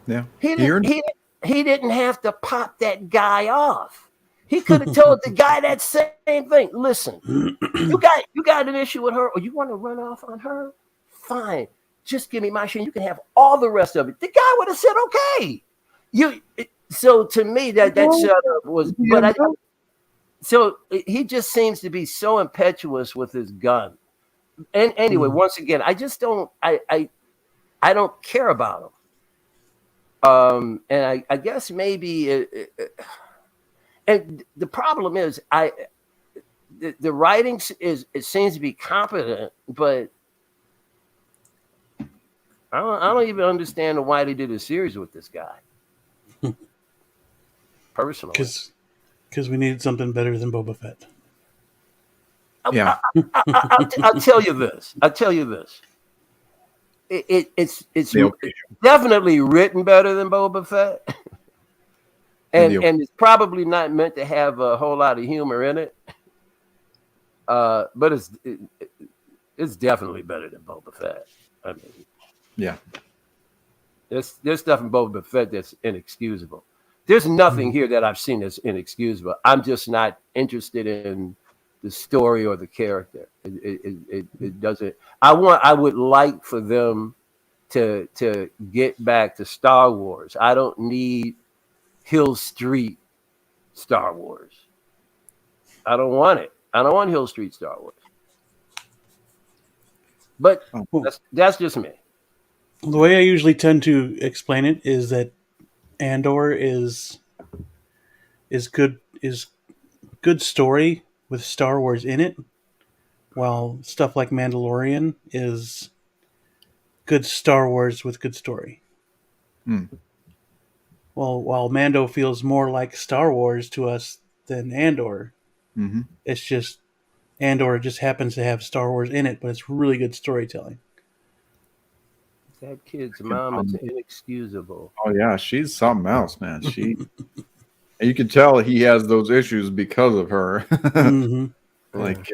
[SPEAKER 2] Yeah.
[SPEAKER 3] He didn't have to pop that guy off. He could have told the guy that same thing. "Listen, you got an issue with her, or you want to run off on her? Fine. just give me my share. You can have all the rest of it. The guy would have said, okay. So to me, that setup was, so he just seems to be so impetuous with his gun. And anyway, once again, I just don't, I don't care about him. And I guess maybe, and the problem is, the writing it seems to be competent, but I don't even understand why they did a series with this guy. Personally,
[SPEAKER 1] because we needed something better than Boba Fett.
[SPEAKER 2] Yeah.
[SPEAKER 3] I'll tell you this. It's
[SPEAKER 2] Okay.
[SPEAKER 3] definitely written better than Boba Fett, and it's probably not meant to have a whole lot of humor in it. But it's definitely better than Boba Fett. I mean,
[SPEAKER 2] Yeah.
[SPEAKER 3] there's stuff in Boba Fett that's inexcusable. There's nothing here that I've seen that's inexcusable. I'm just not interested in the story or the character. It doesn't. I would like for them to get back to Star Wars. I don't need Hill Street Star Wars. I don't want it. I don't want Hill Street Star Wars. But that's just me.
[SPEAKER 1] The way I usually tend to explain it is that Andor is good story with Star Wars in it, while stuff like Mandalorian is good Star Wars with good story. Well, while Mando feels more like Star Wars to us than Andor, it's just Andor just happens to have Star Wars in it, but it's really good storytelling.
[SPEAKER 3] That kid's mom is inexcusable.
[SPEAKER 2] Oh yeah, she's something else, man. You can tell he has those issues because of her. Like,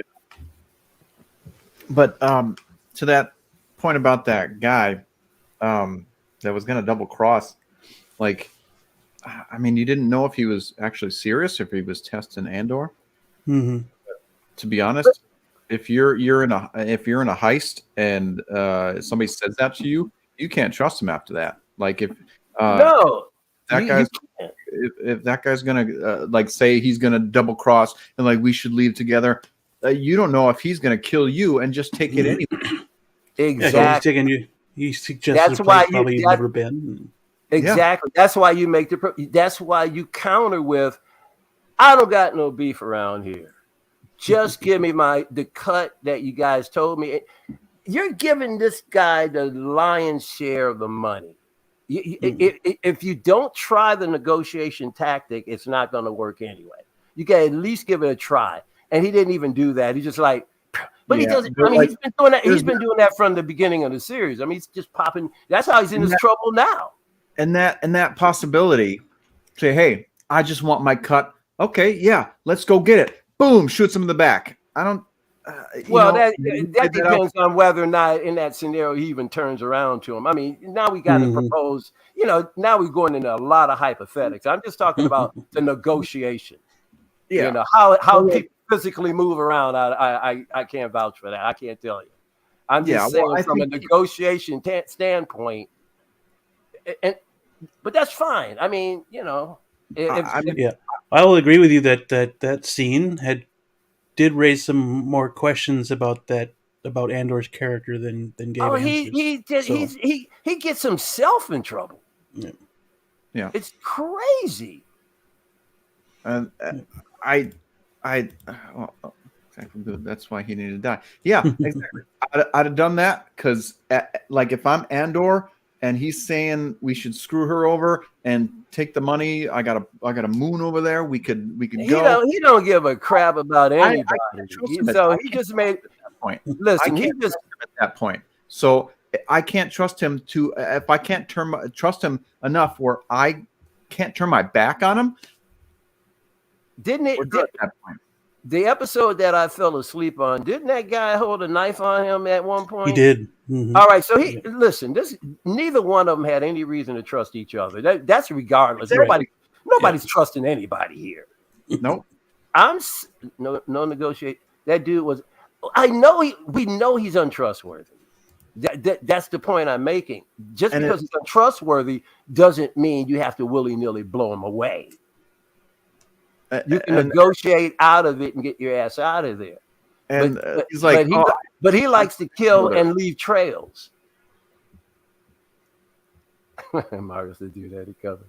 [SPEAKER 2] but to that point about that guy that was going to double cross, like, I mean, you didn't know if he was actually serious, if he was testing Andor. To be honest, if you're in a heist and somebody says that to you, you can't trust him after that. Like if if that guy's gonna like say he's gonna double cross and like we should leave together, you don't know if he's gonna kill you and just take it anyway.
[SPEAKER 3] Exactly.
[SPEAKER 1] Yeah, he suggested a place probably you've never been.
[SPEAKER 3] Exactly. Yeah. That's why you make that's why you counter with, I don't got no beef around here. Just give me the cut that you guys told me. You're giving this guy the lion's share of the money. If you don't try the negotiation tactic, it's not going to work anyway. You got to at least give it a try. And he didn't even do that. He's just like, but he doesn't. I mean, he's been doing that. He's been doing that from the beginning of the series. I mean, he's just popping. That's how he's in his trouble now.
[SPEAKER 2] And that possibility, say, hey, I just want my cut. Okay, yeah, let's go get it. Boom, shoots him in the back. I don't.
[SPEAKER 3] That depends on whether or not in that scenario he even turns around to him. I mean, now we got to propose. Now we're going into a lot of hypothetics. I'm just talking about the negotiation.
[SPEAKER 2] Yeah.
[SPEAKER 3] How people physically move around. I can't vouch for that. I can't tell you. I'm just saying from a negotiation standpoint. But that's fine. I mean,
[SPEAKER 1] I will agree with you that scene did raise some more questions about Andor's character than gave answers.
[SPEAKER 3] He gets himself in trouble.
[SPEAKER 2] Yeah.
[SPEAKER 3] It's crazy.
[SPEAKER 2] And that's why he needed to die. Yeah, exactly. I'd have done that because, like, if I'm Andor and he's saying we should screw her over and take the money, I got a moon over there. We could go.
[SPEAKER 3] He don't give a crap about anybody. So he just made
[SPEAKER 2] that point.
[SPEAKER 3] Listen,
[SPEAKER 2] he just at that point. So I can't trust him to. If I can't trust him enough where I can't turn my back on him.
[SPEAKER 3] Didn't it?
[SPEAKER 2] At that point.
[SPEAKER 3] The episode that I fell asleep on, didn't that guy hold a knife on him at one point?
[SPEAKER 1] He did. Mm-hmm.
[SPEAKER 3] All right, so listen. Neither one of them had any reason to trust each other. That's regardless.
[SPEAKER 1] That's
[SPEAKER 3] Nobody's trusting anybody here.
[SPEAKER 2] Nope.
[SPEAKER 3] No negotiate. That dude was. We know he's untrustworthy. That's the point I'm making. Just
[SPEAKER 2] And
[SPEAKER 3] because he's untrustworthy doesn't mean you have to willy-nilly blow him away. You can negotiate out of it and get your ass out of there.
[SPEAKER 2] he's like,
[SPEAKER 3] but he likes to kill and leave trails. Marcus to do that. He covered.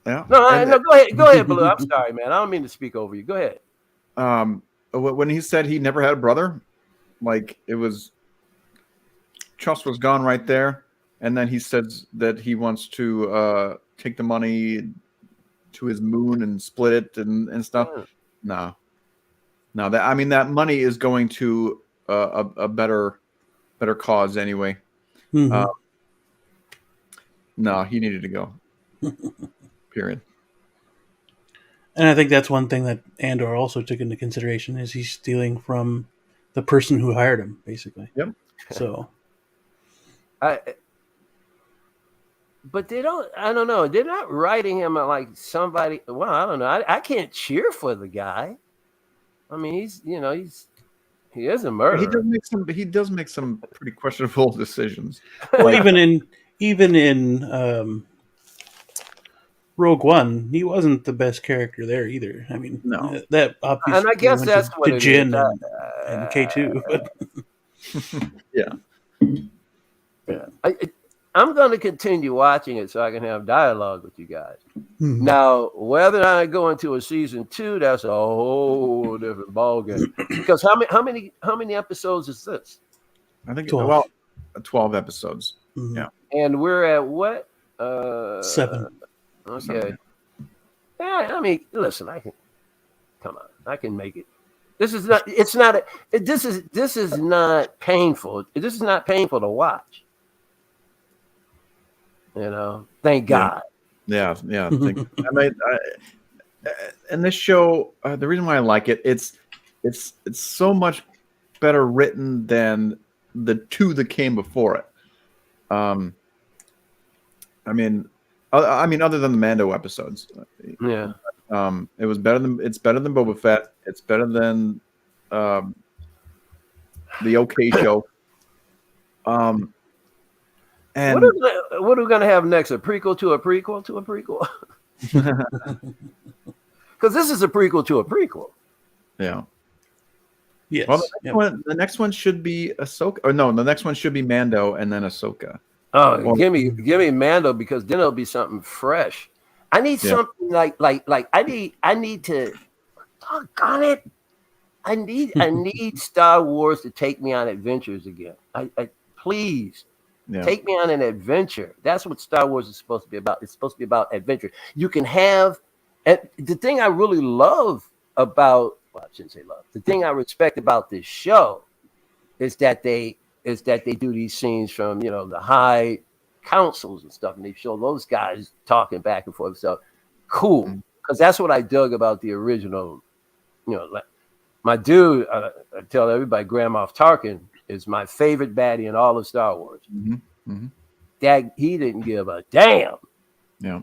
[SPEAKER 2] Yeah.
[SPEAKER 3] No, go ahead, Blue. I'm sorry, man. I don't mean to speak over you. Go ahead.
[SPEAKER 2] When he said he never had a brother, like it was, trust was gone right there. And then he says that he wants to take the money to his moon and split it and stuff. Yeah. No. That money is going to a better cause anyway.
[SPEAKER 1] Mm-hmm.
[SPEAKER 2] No, he needed to go. Period.
[SPEAKER 1] And I think that's one thing that Andor also took into consideration is he's stealing from the person who hired him, basically.
[SPEAKER 2] Yep.
[SPEAKER 1] So,
[SPEAKER 3] but they don't. I don't know. They're not writing him like somebody. Well, I don't know. I can't cheer for the guy. I mean, he is a murderer.
[SPEAKER 2] He does make some pretty questionable decisions.
[SPEAKER 1] well, even in Rogue One, he wasn't the best character there either. I mean,
[SPEAKER 2] no,
[SPEAKER 1] that obviously.
[SPEAKER 3] And I guess that's what it
[SPEAKER 1] Jin
[SPEAKER 3] is.
[SPEAKER 1] And K2.
[SPEAKER 2] Yeah.
[SPEAKER 3] I'm going to continue watching it so I can have dialogue with you guys.
[SPEAKER 1] Hmm.
[SPEAKER 3] Now, whether I go into a season 2, that's a whole different ballgame. Because how many episodes is this?
[SPEAKER 2] I think
[SPEAKER 1] 12.
[SPEAKER 2] 12 episodes.
[SPEAKER 1] Mm-hmm.
[SPEAKER 2] Yeah.
[SPEAKER 3] And we're at what?
[SPEAKER 1] 7.
[SPEAKER 3] Okay.
[SPEAKER 2] 7.
[SPEAKER 3] Yeah, I mean, listen, I can make it. This is not. It's not. This is not painful. This is not painful to watch. Thank God.
[SPEAKER 2] Yeah. And this show, the reason why I like it, it's so much better written than the 2 that came before it. Other than the Mando episodes.
[SPEAKER 3] Yeah.
[SPEAKER 2] It's better than Boba Fett. It's better than the OK show. And
[SPEAKER 3] what are we going to have next? A prequel to a prequel to a prequel? Because this is a prequel to a prequel.
[SPEAKER 2] Yeah.
[SPEAKER 1] Yes.
[SPEAKER 2] Well, the next one should be Ahsoka. Or no, the next one should be Mando and then Ahsoka.
[SPEAKER 3] Oh, give me Mando, because then it'll be something fresh. I need something like I need to. Doggone it! I need Star Wars to take me on adventures again. I please. Yeah. Take me on an adventure. That's what Star Wars is supposed to be about. It's supposed to be about adventure. You can have, and the thing I really love about, well, I shouldn't say love. The thing I respect about this show is that they do these scenes from the high councils and stuff, and they show those guys talking back and forth. So cool, because that's what I dug about the original. Like my dude, I tell everybody, Grand Moff Tarkin is my favorite baddie in all of Star Wars.
[SPEAKER 2] Mm-hmm. Mm-hmm.
[SPEAKER 3] That he didn't give a damn.
[SPEAKER 2] Yeah.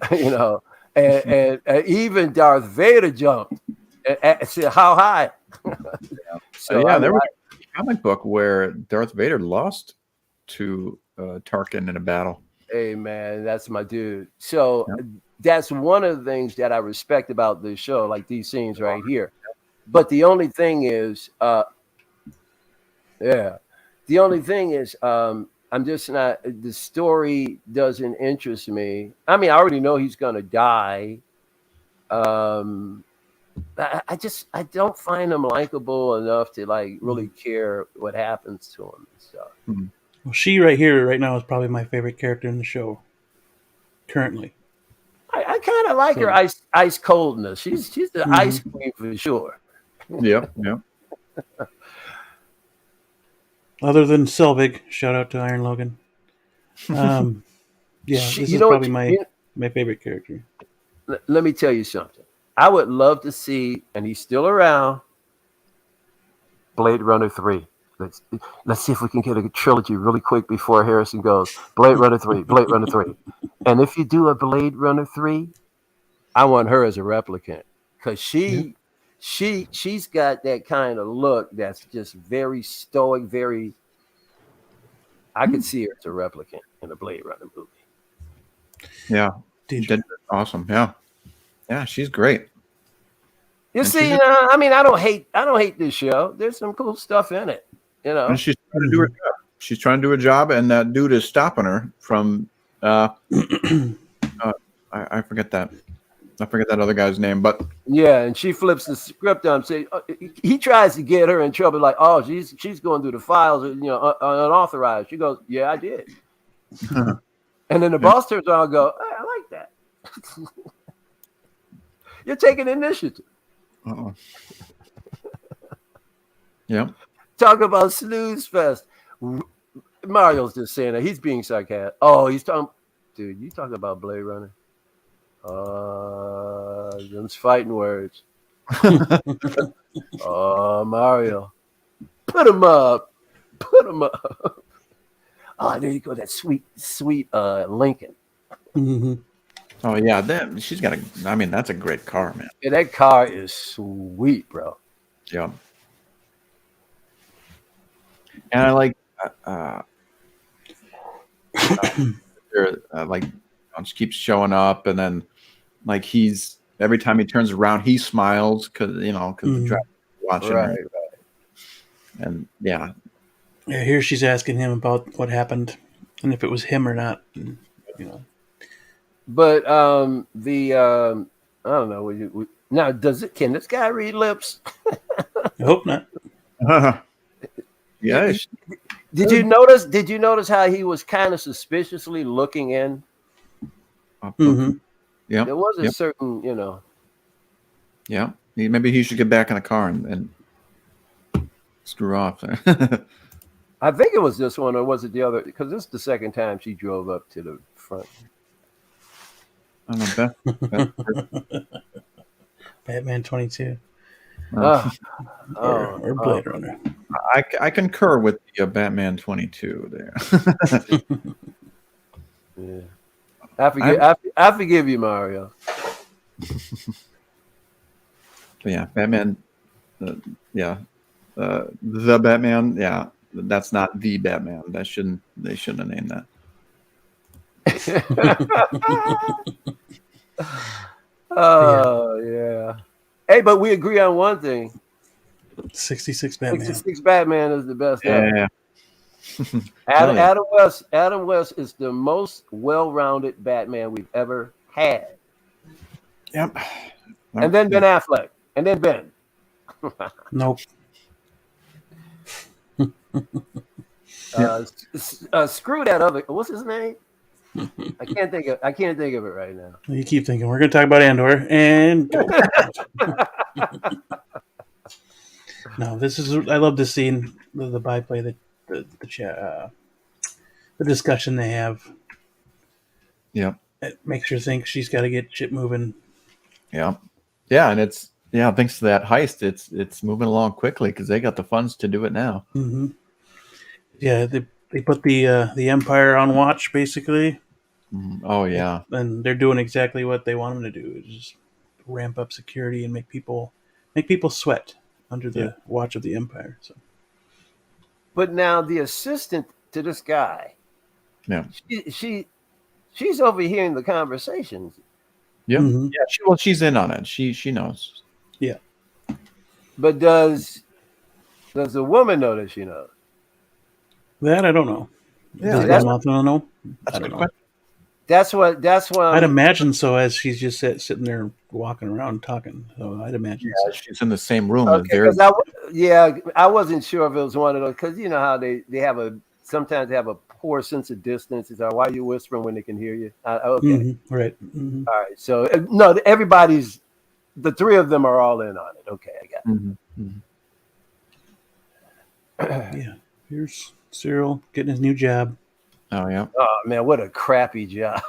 [SPEAKER 3] And even Darth Vader jumped. Said, how high?
[SPEAKER 2] So there was a comic book where Darth Vader lost to Tarkin in a battle.
[SPEAKER 3] Hey man, that's my dude. So that's one of the things that I respect about this show, like these scenes right here. But the only thing is, I'm just not. The story doesn't interest me. I mean, I already know he's gonna die. I don't find him likable enough to really care what happens to him. So,
[SPEAKER 1] well, she right now is probably my favorite character in the show currently.
[SPEAKER 3] I kind of like her ice coldness. She's the ice queen for sure.
[SPEAKER 2] Yeah.
[SPEAKER 1] Other than Selvig, shout out to Iron Logan. This is probably my favorite character.
[SPEAKER 3] Let me tell you something. I would love to see, and he's still around, Blade Runner 3. Let's see if we can get a trilogy really quick before Harrison goes. Blade Runner 3, Blade Runner 3. And if you do a Blade Runner 3, I want her as a replicant, because she's got that kind of look that's just very stoic, very, I could see her as a replicant in a Blade Runner movie.
[SPEAKER 2] Yeah,
[SPEAKER 1] Did
[SPEAKER 2] Did awesome. Yeah, yeah, she's great.
[SPEAKER 3] You
[SPEAKER 2] And
[SPEAKER 3] see,
[SPEAKER 2] she's
[SPEAKER 3] I mean, I don't hate this show. There's some cool stuff in it, you know.
[SPEAKER 2] and she's trying to do her job. She's trying to do a job, and that dude is stopping her from. I forget that. I forget that other guy's name, but
[SPEAKER 3] Yeah, and she flips the script on. Say he tries to get her in trouble, like, oh, she's going through the files, unauthorized. She goes, yeah, I did. And then the boss turns around and go, hey, I like that. You're taking initiative.
[SPEAKER 2] uh-oh. Yeah,
[SPEAKER 3] Talk about snooze fest. Mario's just saying that he's being sarcastic. Oh, he's talking, dude. You talking about Blade Runner? Them's fighting words. Oh, Mario, put him up. Oh, there you go. That sweet Lincoln.
[SPEAKER 1] Mm-hmm.
[SPEAKER 2] oh yeah, she's got a. I mean, that's a great car, man.
[SPEAKER 3] Yeah, that car is sweet, bro.
[SPEAKER 2] Yeah, and I like. Like she keeps showing up, and then like he's every time he turns around, he smiles because the driver's watching her.
[SPEAKER 3] Right.
[SPEAKER 2] And yeah,
[SPEAKER 1] Yeah, here she's asking him about what happened and if it was him or not. And,
[SPEAKER 3] But I don't know. Now, can this guy read lips?
[SPEAKER 1] I hope not.
[SPEAKER 2] yeah,
[SPEAKER 3] Did you notice how he was kind of suspiciously looking in?
[SPEAKER 1] Mm-hmm.
[SPEAKER 2] yeah,
[SPEAKER 3] There was a certain,
[SPEAKER 2] yeah. Maybe he should get back in the car and screw off.
[SPEAKER 3] I think it was this one, or was it the other? Because this is the second time she drove up to the front.
[SPEAKER 2] I don't know, Beth.
[SPEAKER 1] Batman 22
[SPEAKER 3] Oh,
[SPEAKER 1] or Blade Runner.
[SPEAKER 2] I concur with the Batman 22 there.
[SPEAKER 3] yeah. I forgive you, Mario.
[SPEAKER 2] But yeah, Batman. The Batman. Yeah, that's not the Batman. They shouldn't have named that.
[SPEAKER 3] Oh yeah. Hey, but we agree on one thing.
[SPEAKER 1] 66 Batman.
[SPEAKER 3] 66 Batman is the best ever.
[SPEAKER 2] Yeah.
[SPEAKER 3] Adam West is the most well-rounded Batman we've ever had.
[SPEAKER 2] Yep.
[SPEAKER 3] And then Ben Affleck. And then Ben.
[SPEAKER 1] Nope.
[SPEAKER 3] Screw that other. What's his name? I can't think of it right now.
[SPEAKER 1] You keep thinking we're going to talk about Andor and go. No, this is. I love this scene, the byplay, the discussion they have.
[SPEAKER 2] Yeah.
[SPEAKER 1] It makes her think she's got to get shit moving.
[SPEAKER 2] Yeah. Yeah, and it's thanks to that heist, it's moving along quickly because they got the funds to do it now.
[SPEAKER 1] Mm-hmm. Yeah, they put the Empire on watch basically.
[SPEAKER 2] Oh yeah,
[SPEAKER 1] and they're doing exactly what they want them to do: is just ramp up security and make people sweat under the watch of the Empire. So,
[SPEAKER 3] but now the assistant to this guy, she's overhearing the conversations.
[SPEAKER 2] Yeah,
[SPEAKER 1] mm-hmm.
[SPEAKER 2] yeah. She's in on it. She knows.
[SPEAKER 1] Yeah,
[SPEAKER 3] but does the woman know that she knows?
[SPEAKER 1] That I don't know.
[SPEAKER 3] Yeah,
[SPEAKER 1] that's what I don't know.
[SPEAKER 2] That's
[SPEAKER 1] I
[SPEAKER 2] a good
[SPEAKER 1] don't know.
[SPEAKER 2] question.
[SPEAKER 3] That's what
[SPEAKER 1] I'd imagine so. As she's just sitting there walking around talking, so I'd imagine.
[SPEAKER 2] Yeah,
[SPEAKER 1] so.
[SPEAKER 2] she's in the same room.
[SPEAKER 3] Okay, I wasn't sure if it was one of those because you know how they have sometimes they have a poor sense of distance. Is that why you whispering when they can hear you? Okay,
[SPEAKER 1] mm-hmm. Right. Mm-hmm.
[SPEAKER 3] All right. So no, the three of them are all in on it. Okay, I got it.
[SPEAKER 2] Mm-hmm.
[SPEAKER 1] Mm-hmm. Yeah. Here's Cyril getting his new job.
[SPEAKER 2] Oh yeah.
[SPEAKER 3] Oh man, what a crappy job.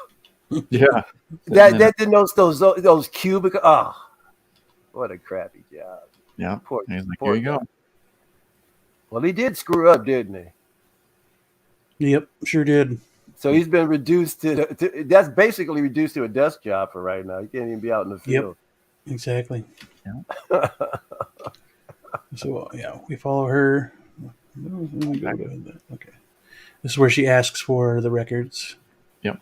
[SPEAKER 2] Yeah.
[SPEAKER 3] that denotes those cubicle. Oh, what a crappy job.
[SPEAKER 2] Yeah.
[SPEAKER 3] Poor,
[SPEAKER 2] He's like,
[SPEAKER 3] poor
[SPEAKER 2] here you
[SPEAKER 3] guy.
[SPEAKER 2] go.
[SPEAKER 3] Well, he did screw up, didn't he?
[SPEAKER 1] Yep, sure did.
[SPEAKER 3] So he's been reduced that's basically reduced to a desk job for right now. He can't even be out in the field.
[SPEAKER 1] Yep, exactly.
[SPEAKER 2] Yeah.
[SPEAKER 1] So yeah, we follow her. Okay. This is where she asks for the records.
[SPEAKER 2] Yep.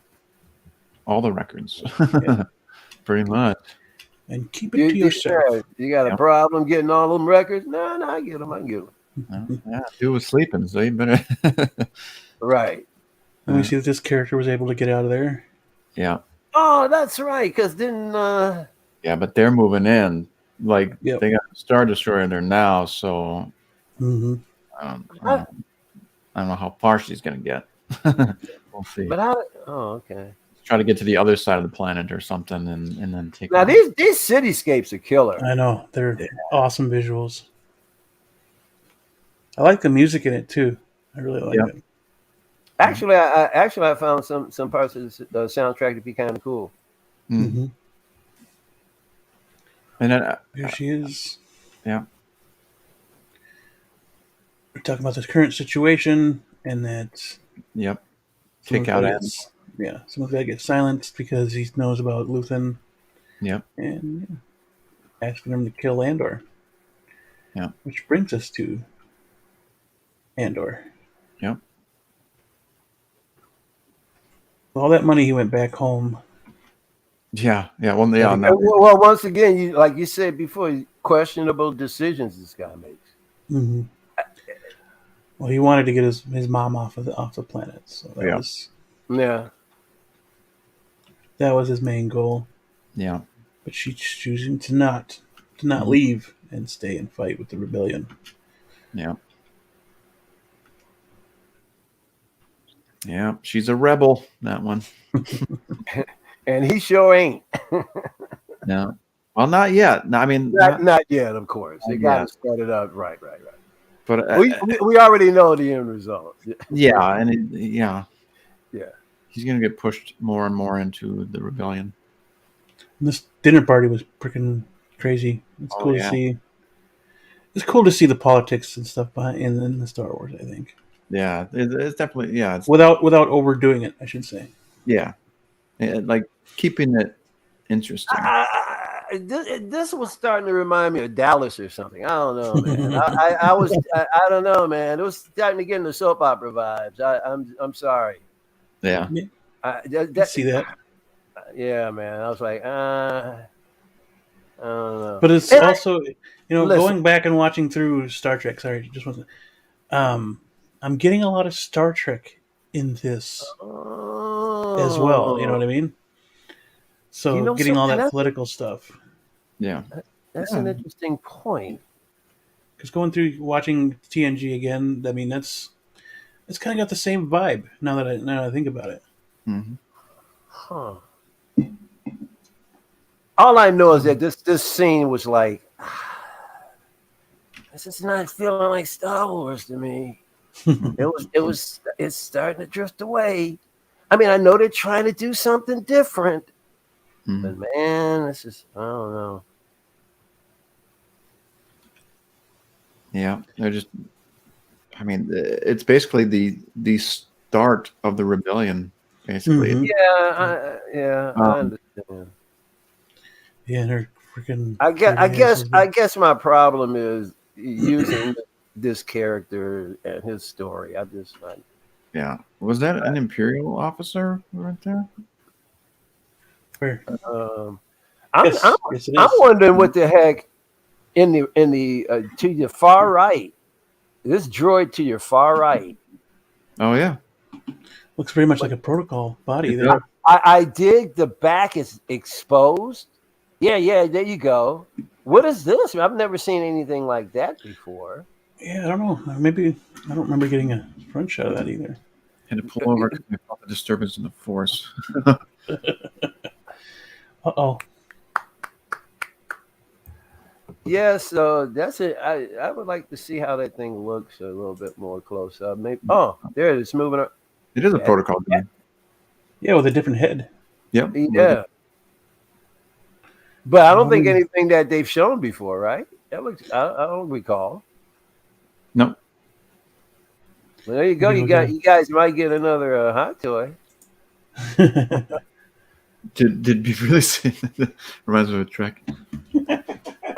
[SPEAKER 2] All the records.
[SPEAKER 1] Yeah.
[SPEAKER 2] Pretty much.
[SPEAKER 1] And keep it to yourself.
[SPEAKER 3] You got a
[SPEAKER 2] Yep.
[SPEAKER 3] problem getting all them records? No, I get them. I can get them.
[SPEAKER 2] Yeah, dude was sleeping, so you better.
[SPEAKER 3] Right.
[SPEAKER 1] And we see that this character was able to get out of there.
[SPEAKER 2] Yeah.
[SPEAKER 3] Oh, that's right. Because then,
[SPEAKER 2] Yeah, but they're moving in. Like
[SPEAKER 1] Yep.
[SPEAKER 2] they got a Star Destroyer there now, so
[SPEAKER 1] Mm-hmm.
[SPEAKER 2] I don't know how far she's gonna get. We'll see.
[SPEAKER 3] but how? Oh, okay.
[SPEAKER 2] Try to get to the other side of the planet or something, and then take.
[SPEAKER 3] Now
[SPEAKER 2] off.
[SPEAKER 3] these cityscapes are killer.
[SPEAKER 1] I know. They're awesome visuals. I like the music in it too. I really like
[SPEAKER 2] Yep.
[SPEAKER 1] it.
[SPEAKER 3] Actually, I found some parts of the soundtrack to be kind of cool.
[SPEAKER 2] Mm.
[SPEAKER 1] Mm-hmm.
[SPEAKER 2] And then,
[SPEAKER 1] Here she is.
[SPEAKER 2] yeah,
[SPEAKER 1] We're talking about the current situation and that
[SPEAKER 2] yep.
[SPEAKER 1] someone's
[SPEAKER 2] Kick out
[SPEAKER 1] gotta
[SPEAKER 2] Ed.
[SPEAKER 1] get- someone's got to get silenced because he knows about Luthen
[SPEAKER 2] Yep.
[SPEAKER 1] and asking him to kill Andor.
[SPEAKER 2] Yeah.
[SPEAKER 1] Which brings us to Andor.
[SPEAKER 2] Yep.
[SPEAKER 1] All that money he went back home.
[SPEAKER 2] Yeah. Yeah. Well, yeah.
[SPEAKER 3] Well, once again, you like you said before, questionable decisions this guy makes.
[SPEAKER 1] Mm-hmm. Well, he wanted to get his mom off the planet, so
[SPEAKER 2] Yeah.
[SPEAKER 1] that was his main goal.
[SPEAKER 2] Yeah.
[SPEAKER 1] But she's choosing to not
[SPEAKER 2] Mhm.
[SPEAKER 1] leave and stay and fight with the rebellion.
[SPEAKER 2] Yeah. Yeah. She's a rebel. That one.
[SPEAKER 3] And he sure ain't.
[SPEAKER 2] No. Well, not yet. No, I mean,
[SPEAKER 3] Not yet, of course. They
[SPEAKER 2] Not
[SPEAKER 3] got to
[SPEAKER 2] yet.
[SPEAKER 3] start it up. Right.
[SPEAKER 2] but
[SPEAKER 3] We already know the end result.
[SPEAKER 2] yeah, and yeah,
[SPEAKER 3] Yeah.
[SPEAKER 2] he's gonna get pushed more and more into the rebellion.
[SPEAKER 1] And this dinner party was freaking crazy. It's
[SPEAKER 2] Oh,
[SPEAKER 1] cool
[SPEAKER 2] yeah.
[SPEAKER 1] to see. It's cool to see the politics and stuff behind in the Star Wars. I think
[SPEAKER 2] Yeah, it's definitely it's
[SPEAKER 1] without overdoing it, I should say.
[SPEAKER 2] yeah, like keeping it interesting.
[SPEAKER 3] This was starting to remind me of Dallas or something. I don't know, man. I don't know, man. It was starting to get into soap opera vibes. I'm sorry.
[SPEAKER 2] Yeah,
[SPEAKER 1] See that,
[SPEAKER 3] Yeah, man. I was like, I don't know.
[SPEAKER 1] but it's
[SPEAKER 3] And
[SPEAKER 1] also
[SPEAKER 3] listen.
[SPEAKER 1] going back and watching through Star Trek. Sorry, just one. I'm getting a lot of Star Trek in this as well. You know what I mean? So
[SPEAKER 3] You know
[SPEAKER 1] getting all
[SPEAKER 3] something?
[SPEAKER 1] that political stuff.
[SPEAKER 2] yeah,
[SPEAKER 3] That's an interesting point.
[SPEAKER 1] Because going through watching TNG again, I mean it's kind of got the same vibe now that I think about it.
[SPEAKER 2] hmm
[SPEAKER 3] Huh. All I know is that this scene was like, this is not feeling like Star Wars to me. It's starting to drift away. I mean, I know they're trying to do something different, but man, this is I don't know.
[SPEAKER 2] yeah. They're just. I mean, it's basically the start of the rebellion. Basically,
[SPEAKER 1] Mhm.
[SPEAKER 3] Yeah, I understand.
[SPEAKER 1] Yeah, and her freaking.
[SPEAKER 3] I guess my problem is using this character and his story.
[SPEAKER 2] yeah. Was that an Imperial officer right there?
[SPEAKER 1] Where?
[SPEAKER 3] I'm
[SPEAKER 1] Yes, yes, it
[SPEAKER 3] I'm
[SPEAKER 1] is.
[SPEAKER 3] wondering what the heck in the to your far right. This droid to your far right.
[SPEAKER 2] Oh yeah,
[SPEAKER 1] Looks very much like a protocol body
[SPEAKER 2] It
[SPEAKER 1] there.
[SPEAKER 2] does.
[SPEAKER 3] I dig the back is exposed. Yeah, there you go. What is this? I've never seen anything like that before.
[SPEAKER 1] Yeah, I don't know. Maybe I don't remember getting a front shot of that either.
[SPEAKER 2] had to pull over because I felt the disturbance in the force.
[SPEAKER 1] Oh,
[SPEAKER 3] Yeah, so that's it. I would like to see how that thing looks a little bit more close up. Maybe. Oh, there it is, moving up.
[SPEAKER 2] It is a protocol game.
[SPEAKER 1] yeah, with a different head.
[SPEAKER 2] Yep.
[SPEAKER 3] Yeah, but I don't think anything that they've shown before, right? That looks. I don't recall.
[SPEAKER 2] No.
[SPEAKER 3] Well, there you go. You guys might get another hot toy.
[SPEAKER 2] Did you really say that? Reminds me of a Trek.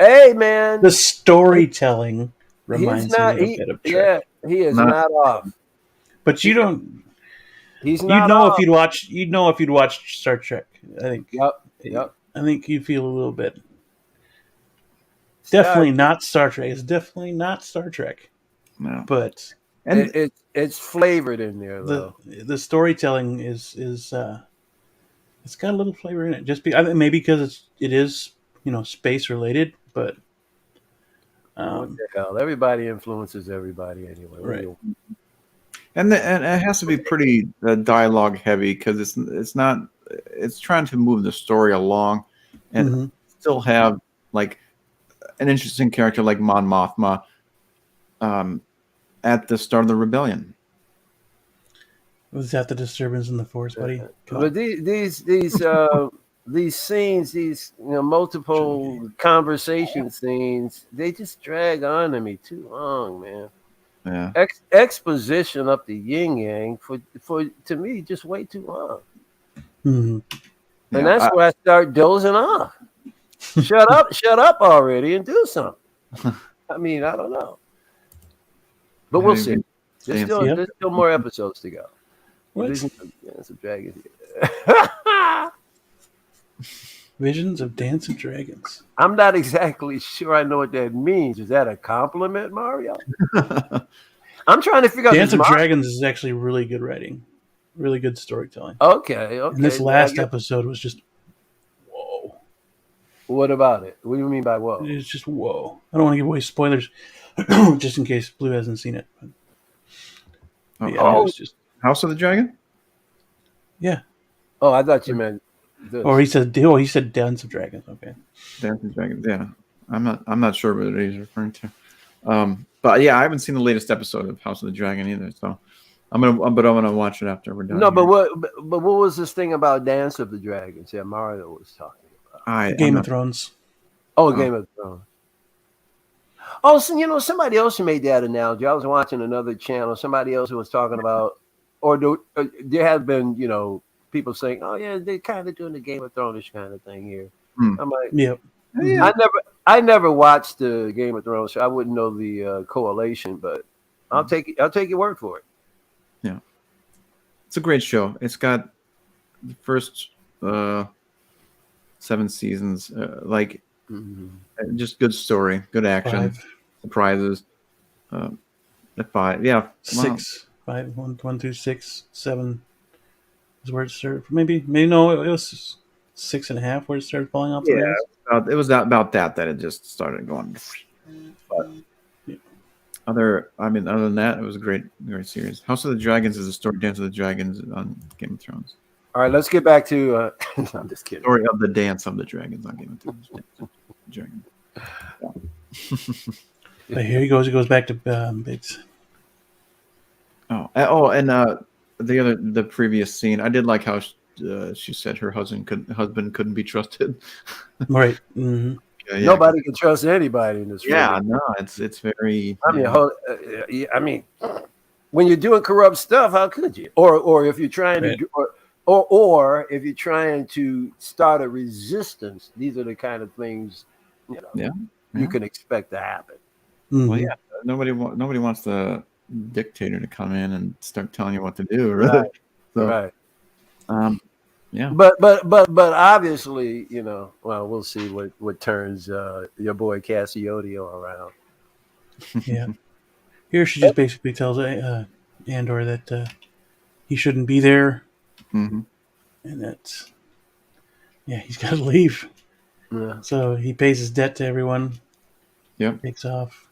[SPEAKER 3] Hey, man.
[SPEAKER 1] The storytelling reminds
[SPEAKER 3] He's not.
[SPEAKER 1] me a bit of Trek.
[SPEAKER 3] He is not off.
[SPEAKER 1] But you don't.
[SPEAKER 3] He's
[SPEAKER 1] You'd
[SPEAKER 3] not
[SPEAKER 1] know if
[SPEAKER 3] off.
[SPEAKER 1] you'd watch. You'd know if you'd watched Star Trek. I think.
[SPEAKER 3] Yep.
[SPEAKER 1] I think you'd feel a little bit.
[SPEAKER 3] Star.
[SPEAKER 1] Definitely not Star Trek. It's definitely not Star Trek.
[SPEAKER 2] No.
[SPEAKER 1] But
[SPEAKER 2] And
[SPEAKER 3] It's flavored in there
[SPEAKER 1] the
[SPEAKER 3] though.
[SPEAKER 1] the storytelling is it's got a little flavor in it. I think maybe because it is space related, but
[SPEAKER 3] What the hell? Everybody influences everybody anyway. What do
[SPEAKER 1] right.
[SPEAKER 3] you-
[SPEAKER 2] and it has to be pretty dialogue heavy because it's not it's trying to move the story along and
[SPEAKER 1] Mm-hmm.
[SPEAKER 2] still have like an interesting character like Mon Mothma at the start of the rebellion.
[SPEAKER 1] Was that the disturbance in the force, buddy? Come
[SPEAKER 3] But
[SPEAKER 1] on.
[SPEAKER 3] these scenes, these multiple conversation scenes, they just drag on to me too long, man.
[SPEAKER 2] Yeah.
[SPEAKER 3] Exposition up the yin yang for to me just way too long,
[SPEAKER 1] Mm-hmm.
[SPEAKER 3] and
[SPEAKER 2] Yeah,
[SPEAKER 3] that's where I start dozing off. Shut up already, and do something. I mean, I don't know, but we'll see. There's still
[SPEAKER 1] Yep.
[SPEAKER 3] there's still more episodes to go.
[SPEAKER 1] What?
[SPEAKER 3] Visions of Dance of Dragons.
[SPEAKER 1] Visions of Dance of Dragons.
[SPEAKER 3] I'm not exactly sure I know what that means. Is that a compliment, Mario? I'm trying to figure out.
[SPEAKER 1] Dance of Dragons is actually really good writing, really good storytelling.
[SPEAKER 3] Okay.
[SPEAKER 1] And this last episode was just whoa.
[SPEAKER 3] What about it? What do you mean by whoa?
[SPEAKER 1] It's just whoa. I don't want to give away spoilers, just in case Blue hasn't seen it. But yeah, it was just
[SPEAKER 2] House of the Dragon?
[SPEAKER 1] yeah.
[SPEAKER 3] Oh, I thought you meant this.
[SPEAKER 1] Or he said Dance of Dragons. Okay.
[SPEAKER 2] Dance of Dragons. Yeah, I'm not sure what he's referring to. But yeah, I haven't seen the latest episode of House of the Dragon either. So I'm gonna watch it after we're done.
[SPEAKER 3] No, but
[SPEAKER 2] here.
[SPEAKER 3] what was this thing about Dance of the Dragons? Yeah, Mario was talking about.
[SPEAKER 1] Game of Thrones.
[SPEAKER 3] Oh, Game of Thrones. Oh, so, somebody else made that analogy. I was watching another channel. Somebody else who was talking about, there have been, people saying, "Oh yeah, they're kind of doing the Game of Thrones kind of thing here." I'm like,
[SPEAKER 1] Yep.
[SPEAKER 2] Yeah.
[SPEAKER 3] I never watched the Game of Thrones, so I wouldn't know the correlation. But I'll take your word for it.
[SPEAKER 2] Yeah, it's a great show. It's got the first 7 seasons, just good story, good action,
[SPEAKER 1] 5.
[SPEAKER 2] surprises. At 5, yeah, wow.
[SPEAKER 1] 6. 5. 1 through 6. 7 is where it started. Maybe no, it was 6.5 where it started falling off the rails.
[SPEAKER 2] It was about that it just started going. But other than that, it was a great series. House of the Dragons is a story. Dance of the Dragons on Game of Thrones.
[SPEAKER 3] All right, let's get back to. I'm just kidding.
[SPEAKER 2] Story of the Dance of the Dragons on Game of Thrones. Dragon.
[SPEAKER 1] But here he goes. He goes back to Biggs.
[SPEAKER 2] And the previous scene, I did like how she said her husband couldn't be trusted.
[SPEAKER 1] Right. Mm-hmm.
[SPEAKER 2] Yeah,
[SPEAKER 3] Nobody can trust anybody in this.
[SPEAKER 2] Yeah,
[SPEAKER 3] room.
[SPEAKER 2] no, it's very.
[SPEAKER 3] I mean, when you're doing corrupt stuff, how could you? Or if you're trying to, or if you're trying to start a resistance, these are the kind of things you can expect to happen.
[SPEAKER 1] Mm-hmm.
[SPEAKER 2] Well, yeah, nobody wants the dictator to come in and start telling you what to do, really.
[SPEAKER 3] Right.
[SPEAKER 2] So,
[SPEAKER 3] Right.
[SPEAKER 2] Yeah.
[SPEAKER 3] But obviously, well, we'll see what turns your boy Cassiodio around.
[SPEAKER 1] Yeah. Here she just basically tells Andor that he shouldn't be there,
[SPEAKER 2] Mm-hmm.
[SPEAKER 1] and that he's got to leave.
[SPEAKER 3] Yeah.
[SPEAKER 1] So he pays his debt to everyone.
[SPEAKER 2] Yep.
[SPEAKER 1] Takes off.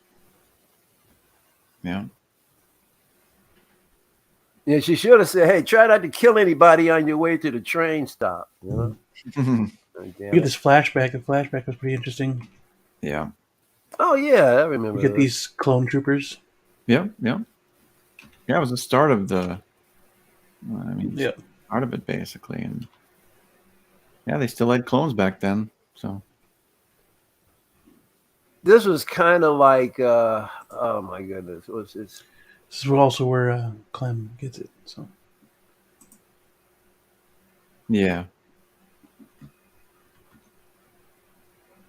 [SPEAKER 2] Yeah.
[SPEAKER 3] Yeah, she should have said, "Hey, try not to kill anybody on your way to the train stop."
[SPEAKER 1] You get this flashback. The flashback was pretty interesting.
[SPEAKER 2] Yeah.
[SPEAKER 3] Oh yeah, I remember.
[SPEAKER 1] You get these clone troopers.
[SPEAKER 2] Yeah. Yeah. Yeah. It was the start of the. Part of it basically, and they still had clones back then. So
[SPEAKER 3] this was kind of like, oh my goodness, what's this?
[SPEAKER 1] This is also where Clem gets it. So
[SPEAKER 2] yeah.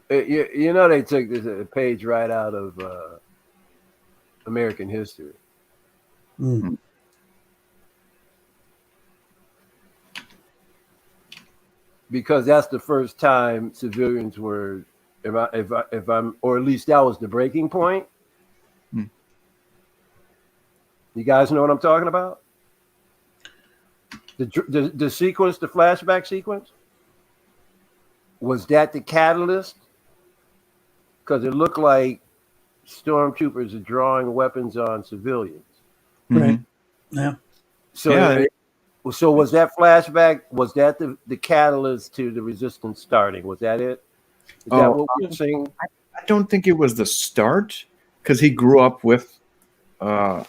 [SPEAKER 3] They took this page right out of American history.
[SPEAKER 1] Mm.
[SPEAKER 3] because that's the first time civilians were, if I'm, or at least that was the breaking point.
[SPEAKER 2] Hmm.
[SPEAKER 3] You guys know what I'm talking about? The sequence, the flashback sequence, was that the catalyst? Because it looked like stormtroopers are drawing weapons on civilians.
[SPEAKER 1] Right. Yeah.
[SPEAKER 3] So,
[SPEAKER 2] Yeah.
[SPEAKER 3] so was that flashback? Was that the catalyst to the resistance starting? Was that it? Is that what we're seeing?
[SPEAKER 2] I don't think it was the start because he grew up with.
[SPEAKER 3] I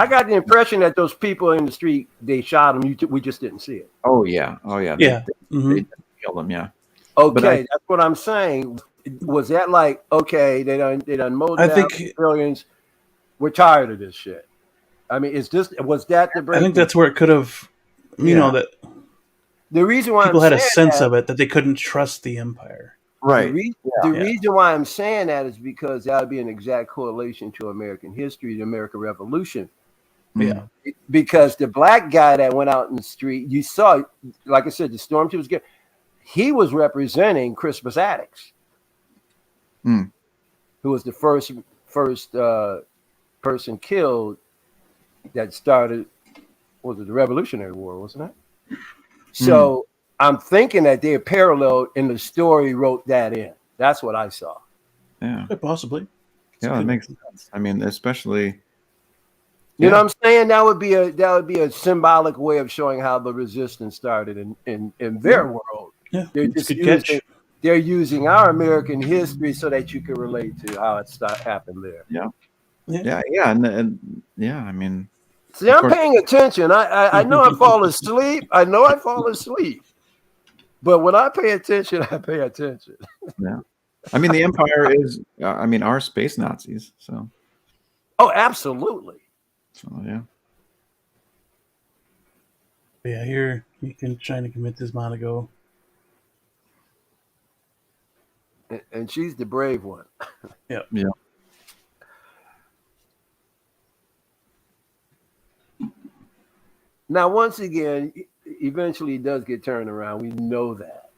[SPEAKER 3] got the impression that those people in the street, they shot him. We just didn't see it.
[SPEAKER 2] Oh yeah.
[SPEAKER 1] Yeah.
[SPEAKER 2] They killed him. Yeah.
[SPEAKER 3] Okay, that's what I'm saying. Was that like, okay, they done mowed
[SPEAKER 1] I
[SPEAKER 3] down
[SPEAKER 1] think
[SPEAKER 3] civilians? We're tired of this shit. I mean, was that the break?
[SPEAKER 1] I think that's where it could have, that
[SPEAKER 3] the reason why
[SPEAKER 1] people
[SPEAKER 3] I'm
[SPEAKER 1] had a
[SPEAKER 3] saying
[SPEAKER 1] sense
[SPEAKER 3] that,
[SPEAKER 1] of it, that they couldn't trust the Empire.
[SPEAKER 2] Right.
[SPEAKER 3] The reason why I'm saying that is because that would be an exact correlation to American history, the American Revolution.
[SPEAKER 1] Yeah.
[SPEAKER 3] Because the black guy that went out in the street, you saw, like I said, the stormtroopers, he was representing Crispus Attucks, who was the first person killed that started, was it the Revolutionary War, wasn't it? So I'm thinking that they're parallel in the story, wrote that in. That's what I saw.
[SPEAKER 2] Yeah.
[SPEAKER 1] Possibly.
[SPEAKER 2] Yeah, that makes sense. I mean, especially.
[SPEAKER 3] You know what I'm saying? That would be a symbolic way of showing how the resistance started in their world.
[SPEAKER 1] Yeah,
[SPEAKER 3] They're
[SPEAKER 1] it's
[SPEAKER 3] just
[SPEAKER 1] a good catch.
[SPEAKER 3] they're using our American history so that you can relate to how it happened there.
[SPEAKER 2] Yeah.
[SPEAKER 1] Yeah.
[SPEAKER 2] And yeah, I mean.
[SPEAKER 3] See, I'm paying attention. I know I fall asleep. But when I pay attention, I pay attention.
[SPEAKER 2] Yeah. I mean, the Empire is, our space Nazis. So.
[SPEAKER 3] Oh, absolutely.
[SPEAKER 2] So, yeah.
[SPEAKER 1] Yeah, here you can try to commit this Monaco.
[SPEAKER 3] And she's the brave one.
[SPEAKER 1] Yeah.
[SPEAKER 2] Yeah.
[SPEAKER 3] Now, once again, eventually it does get turned around. We know that.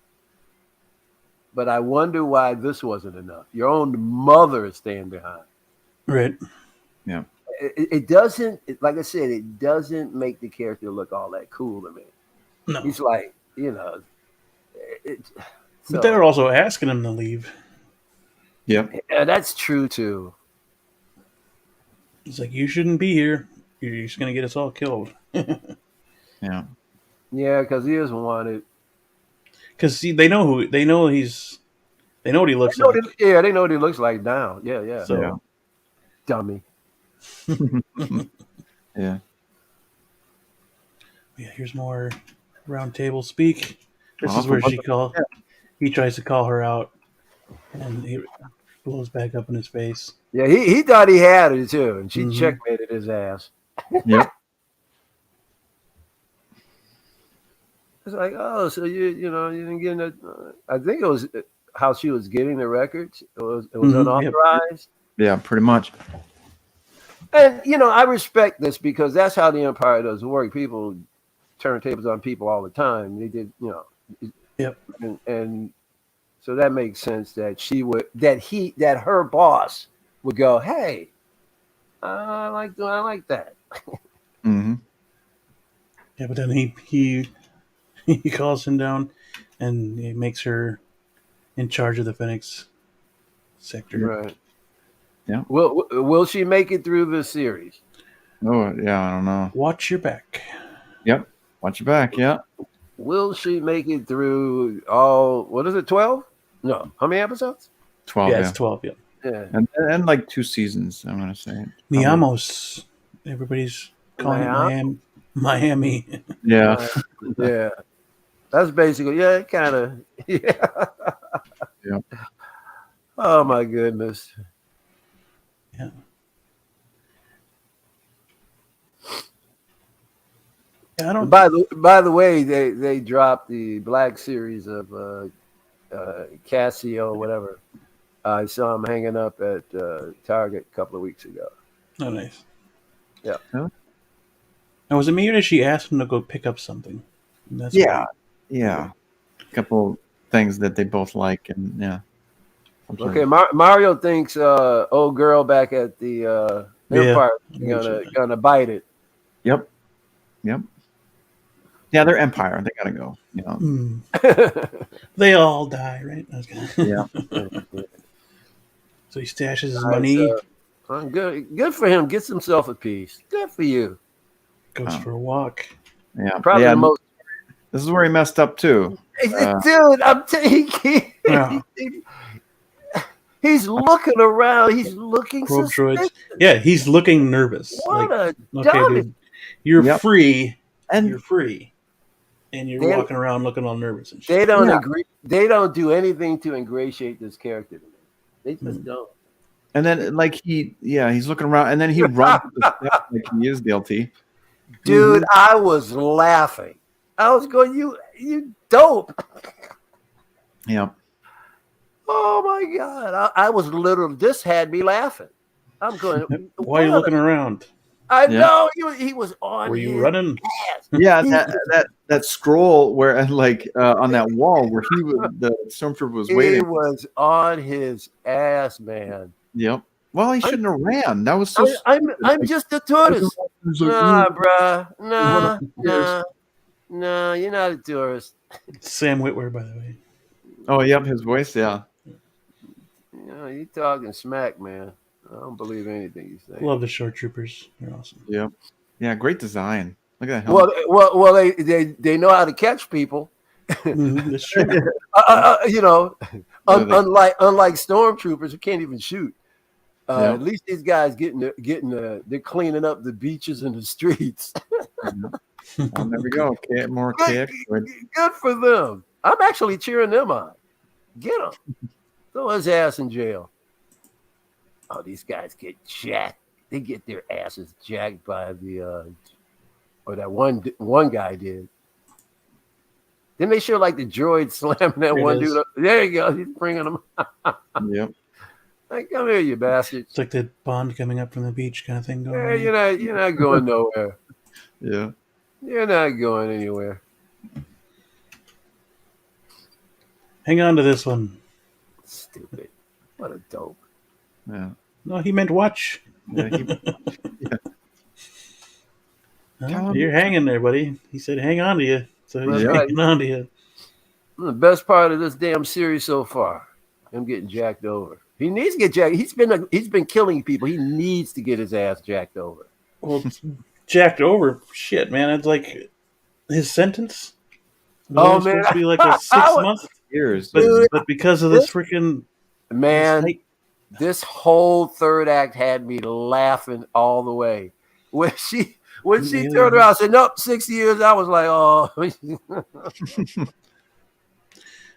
[SPEAKER 3] But I wonder why this wasn't enough. Your own mother is staying behind.
[SPEAKER 1] Right.
[SPEAKER 2] Yeah.
[SPEAKER 3] It doesn't, like I said, it doesn't make the character look all that cool to me.
[SPEAKER 1] No.
[SPEAKER 3] He's like,
[SPEAKER 1] But they were also asking him to leave.
[SPEAKER 2] Yep.
[SPEAKER 3] Yeah, that's true too.
[SPEAKER 1] It's like, you shouldn't be here. You're just gonna get us all killed.
[SPEAKER 2] Yeah.
[SPEAKER 3] Yeah, because he is wanted.
[SPEAKER 1] Because they know what he looks like.
[SPEAKER 3] They know what he looks like now. Yeah.
[SPEAKER 1] So,
[SPEAKER 2] Yeah.
[SPEAKER 3] Dummy.
[SPEAKER 2] Yeah.
[SPEAKER 1] Yeah, here's more round table speak. This is where he tries to call her out, and he blows back up in his face.
[SPEAKER 3] Yeah, he thought he had it too, and she checkmated his ass.
[SPEAKER 2] Yep.
[SPEAKER 3] It's like, oh, so you didn't get it. I think it was how she was getting the records. It was unauthorized.
[SPEAKER 2] Yeah, pretty much.
[SPEAKER 3] And I respect this because that's how the Empire does work. People turn tables on people all the time. They did,
[SPEAKER 1] Yep.
[SPEAKER 3] And so that makes sense that that her boss would go, hey, I like that.
[SPEAKER 2] Mm-hmm.
[SPEAKER 1] Yeah, but then he calls him down, and he makes her in charge of the Phoenix sector.
[SPEAKER 3] Right.
[SPEAKER 2] Yeah.
[SPEAKER 3] Will she make it through the series?
[SPEAKER 2] Oh yeah, I don't know.
[SPEAKER 1] Watch your back.
[SPEAKER 2] Yep. Watch your back. Yeah.
[SPEAKER 3] Will she make it through all? What is it? 12? No. How many episodes?
[SPEAKER 2] 12.
[SPEAKER 1] Yeah, it's 12. Yeah.
[SPEAKER 3] Yeah.
[SPEAKER 2] And like 2 seasons. I'm gonna say.
[SPEAKER 1] Miamos. Everybody's calling it Miami.
[SPEAKER 2] Yeah.
[SPEAKER 3] Yeah. That's basically kind of yeah.
[SPEAKER 2] Yeah.
[SPEAKER 3] Oh my goodness.
[SPEAKER 1] Yeah. Yeah, I don't.
[SPEAKER 3] By the way, they dropped the Black series of Casio, whatever. I saw him hanging up at Target a couple of weeks ago.
[SPEAKER 1] Oh, nice.
[SPEAKER 3] Yeah.
[SPEAKER 2] Huh?
[SPEAKER 1] Now, was it me or did she ask him to go pick up something? That's
[SPEAKER 2] Yeah,
[SPEAKER 1] great.
[SPEAKER 2] yeah. A couple things that they both like, and yeah.
[SPEAKER 3] Okay, Mario thinks old girl back at the
[SPEAKER 1] Yeah.
[SPEAKER 3] Empire gonna bite it.
[SPEAKER 2] Yep. Yep. Yeah, they're Empire. They gotta go. You know.
[SPEAKER 1] They all die, right? I was gonna-
[SPEAKER 2] Yeah.
[SPEAKER 1] So he stashes his
[SPEAKER 3] Nice,
[SPEAKER 1] money,
[SPEAKER 3] good for him. Gets himself a piece. Good for you.
[SPEAKER 1] goes
[SPEAKER 2] Oh.
[SPEAKER 1] for a walk.
[SPEAKER 2] Yeah.
[SPEAKER 3] Probably
[SPEAKER 2] Yeah.
[SPEAKER 3] the most.
[SPEAKER 2] This is where he messed up too.
[SPEAKER 3] Dude, I'm telling
[SPEAKER 1] Yeah.
[SPEAKER 3] you, he's looking around. He's looking
[SPEAKER 1] Probe droids.
[SPEAKER 3] suspicious.
[SPEAKER 1] Yeah, he's looking nervous.
[SPEAKER 3] What
[SPEAKER 1] Like,
[SPEAKER 3] a
[SPEAKER 1] okay,
[SPEAKER 3] dummy.
[SPEAKER 1] dude, you're
[SPEAKER 2] Yep.
[SPEAKER 1] free.
[SPEAKER 2] And
[SPEAKER 1] You're free. And you're
[SPEAKER 3] They-
[SPEAKER 1] walking around looking all nervous and shit.
[SPEAKER 3] They don't
[SPEAKER 2] Yeah.
[SPEAKER 3] agree. They don't do anything to ingratiate this character to me. They just don't.
[SPEAKER 2] And then, like he's looking around, and then he runs up the steps like he is guilty.
[SPEAKER 3] Dude, I was laughing. I was going, you dope.
[SPEAKER 2] Yeah,
[SPEAKER 3] Oh my God. I was literally, this had me laughing. I'm going,
[SPEAKER 1] Why are you looking around?
[SPEAKER 3] I
[SPEAKER 2] Yeah.
[SPEAKER 3] know he was on
[SPEAKER 1] Were you
[SPEAKER 3] his
[SPEAKER 1] running?
[SPEAKER 3] ass.
[SPEAKER 2] yeah.
[SPEAKER 3] He-
[SPEAKER 2] That scroll where, like, on that wall where the stormtrooper was
[SPEAKER 3] He
[SPEAKER 2] waiting.
[SPEAKER 3] was on his ass, man.
[SPEAKER 2] Yep. Well, he shouldn't have ran. That was so.
[SPEAKER 3] I'm just a tourist.
[SPEAKER 2] He's like,
[SPEAKER 3] Nah,
[SPEAKER 2] "Ooh."
[SPEAKER 3] bruh. Nah, you're not a tourist.
[SPEAKER 1] Sam Witwer, by the way.
[SPEAKER 2] Oh, yep. His voice. Yeah.
[SPEAKER 3] You talking smack, man. I don't believe anything you say.
[SPEAKER 1] Love the short troopers. They're awesome.
[SPEAKER 2] Yep. Yeah. Great design. Look at that helmet.
[SPEAKER 3] Well, they know how to catch people.
[SPEAKER 1] That's true.
[SPEAKER 3] Unlike stormtroopers who can't even shoot.
[SPEAKER 2] Yeah.
[SPEAKER 3] At least these guys they're cleaning up the beaches and the streets.
[SPEAKER 2] Oh, there we go. More
[SPEAKER 3] Good,
[SPEAKER 2] KX.
[SPEAKER 3] good for them. I'm actually cheering them on. Get them. Throw his ass in jail. Oh, these guys get jacked. They get their asses jacked by or that one guy did. Then they show like the droid slamming that one dude up. There you go. He's bringing them.
[SPEAKER 2] Yep.
[SPEAKER 3] Like, come here, you bastard.
[SPEAKER 1] It's like the Bond coming up from the beach kind of thing going
[SPEAKER 3] Yeah,
[SPEAKER 1] on.
[SPEAKER 3] you're not going nowhere.
[SPEAKER 2] Yeah.
[SPEAKER 3] You're not going anywhere.
[SPEAKER 1] Hang on to this one.
[SPEAKER 3] Stupid. What a dope.
[SPEAKER 2] Yeah.
[SPEAKER 1] No, he meant watch.
[SPEAKER 2] Yeah.
[SPEAKER 1] Oh, you're hanging there, buddy. He said hang on to you. So he's
[SPEAKER 3] Yeah.
[SPEAKER 1] hanging on to you.
[SPEAKER 3] The best part of this damn series so far, him getting jacked over. He needs to get jacked. He's been killing people. He needs to get his ass jacked over.
[SPEAKER 1] Well, jacked over. Shit, man. It's like his sentence. It was
[SPEAKER 3] Oh,
[SPEAKER 1] only
[SPEAKER 3] man.
[SPEAKER 1] supposed to be like a 6-month.
[SPEAKER 2] Years.
[SPEAKER 1] But because of this freaking
[SPEAKER 3] Man,
[SPEAKER 1] this
[SPEAKER 3] this whole third act had me laughing all the way. When she turned around and said, nope, 6 years, I was like, oh.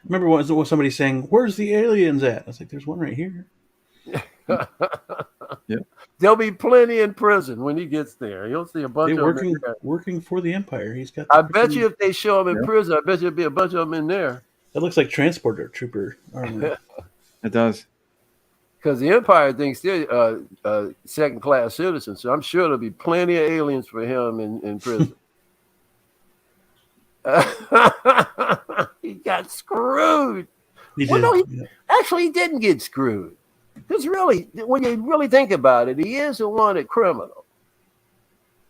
[SPEAKER 1] Remember what somebody saying, "Where's the aliens at?" I was like, "There's one right here."
[SPEAKER 3] There'll be plenty in prison when he gets there. You'll see a bunch
[SPEAKER 1] They're
[SPEAKER 3] of them.
[SPEAKER 1] working for the Empire. He's got.
[SPEAKER 3] I bet you if they show him in prison, I bet you there'll be a bunch of them in there.
[SPEAKER 1] That looks like transporter trooper armor.
[SPEAKER 2] It does.
[SPEAKER 3] Because the Empire thinks they're second-class citizens, so I'm sure there'll be plenty of aliens for him in prison. He got screwed.
[SPEAKER 1] He
[SPEAKER 3] Well,
[SPEAKER 1] did.
[SPEAKER 3] no, actually, he didn't get screwed. Because really, when you really think about it, he is a wanted criminal.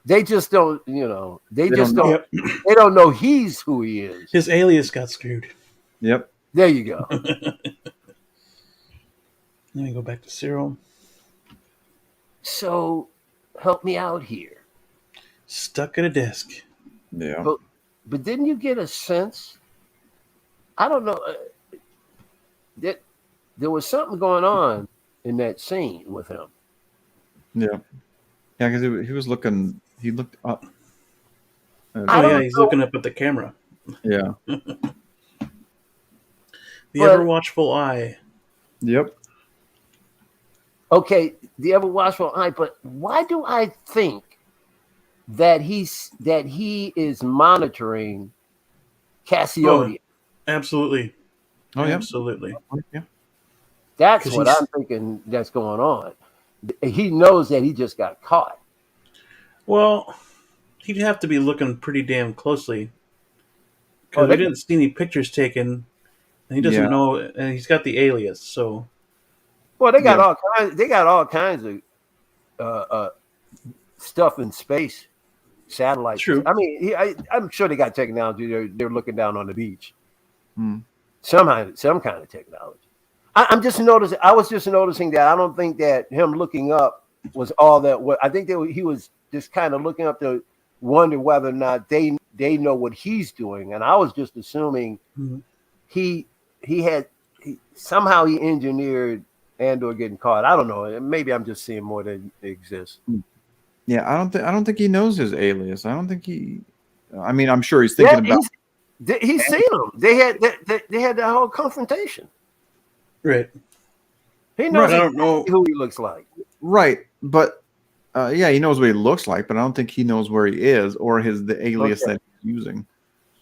[SPEAKER 3] They just don't, they just don't.
[SPEAKER 1] Yep.
[SPEAKER 3] They don't know he's who he is.
[SPEAKER 1] His alias got screwed.
[SPEAKER 2] Yep.
[SPEAKER 3] There you go.
[SPEAKER 1] Let me go back to Cyril.
[SPEAKER 3] So, help me out here.
[SPEAKER 1] Stuck at a desk.
[SPEAKER 2] Yeah.
[SPEAKER 3] But didn't you get a sense? I don't know. That there was something going on in that scene with him.
[SPEAKER 2] Yeah. Yeah, because he was looking. He looked up.
[SPEAKER 3] I
[SPEAKER 1] Oh
[SPEAKER 3] don't
[SPEAKER 1] yeah, he's
[SPEAKER 3] know.
[SPEAKER 1] looking up at the camera.
[SPEAKER 2] Yeah.
[SPEAKER 1] The
[SPEAKER 3] But-
[SPEAKER 1] ever watchful eye.
[SPEAKER 2] Yep.
[SPEAKER 3] Okay, the ever watchful eye. But why do I think that he is monitoring Cassiodea?
[SPEAKER 1] Absolutely.
[SPEAKER 2] Oh yeah.
[SPEAKER 1] Absolutely.
[SPEAKER 2] Yeah.
[SPEAKER 3] That's
[SPEAKER 1] 'Cause
[SPEAKER 3] what I'm thinking that's going on. He knows that he just got caught.
[SPEAKER 1] Well, he'd have to be looking pretty damn closely because we didn't see any pictures taken, and he doesn't
[SPEAKER 2] Yeah.
[SPEAKER 1] know, and he's got the alias. So
[SPEAKER 3] Well, they got
[SPEAKER 2] Yeah.
[SPEAKER 3] all kinds. They got all kinds of stuff in space, satellites.
[SPEAKER 1] true.
[SPEAKER 3] I mean, I'm sure they got technology. They're looking down on the beach.
[SPEAKER 2] Hmm.
[SPEAKER 3] Some kind of technology. I'm just noticing. I was just noticing that I don't think that him looking up was all that. What I think that he was just kind of looking up to wonder whether or not they know what he's doing, and I was just assuming
[SPEAKER 1] Mhm.
[SPEAKER 3] he somehow he engineered Andor getting caught. I don't know. Maybe I'm just seeing more than exists.
[SPEAKER 2] Yeah, I don't think he knows his alias. I don't think he. I mean, I'm sure he's
[SPEAKER 3] Yeah,
[SPEAKER 2] thinking about.
[SPEAKER 3] he's seen them. They had that whole confrontation.
[SPEAKER 1] Right.
[SPEAKER 3] He
[SPEAKER 2] Right,
[SPEAKER 3] knows
[SPEAKER 1] I don't
[SPEAKER 3] exactly
[SPEAKER 1] know.
[SPEAKER 3] who he looks like.
[SPEAKER 2] Right, but yeah, he knows what he looks like, but I don't think he knows where he is or the alias
[SPEAKER 3] Okay.
[SPEAKER 2] that he's using.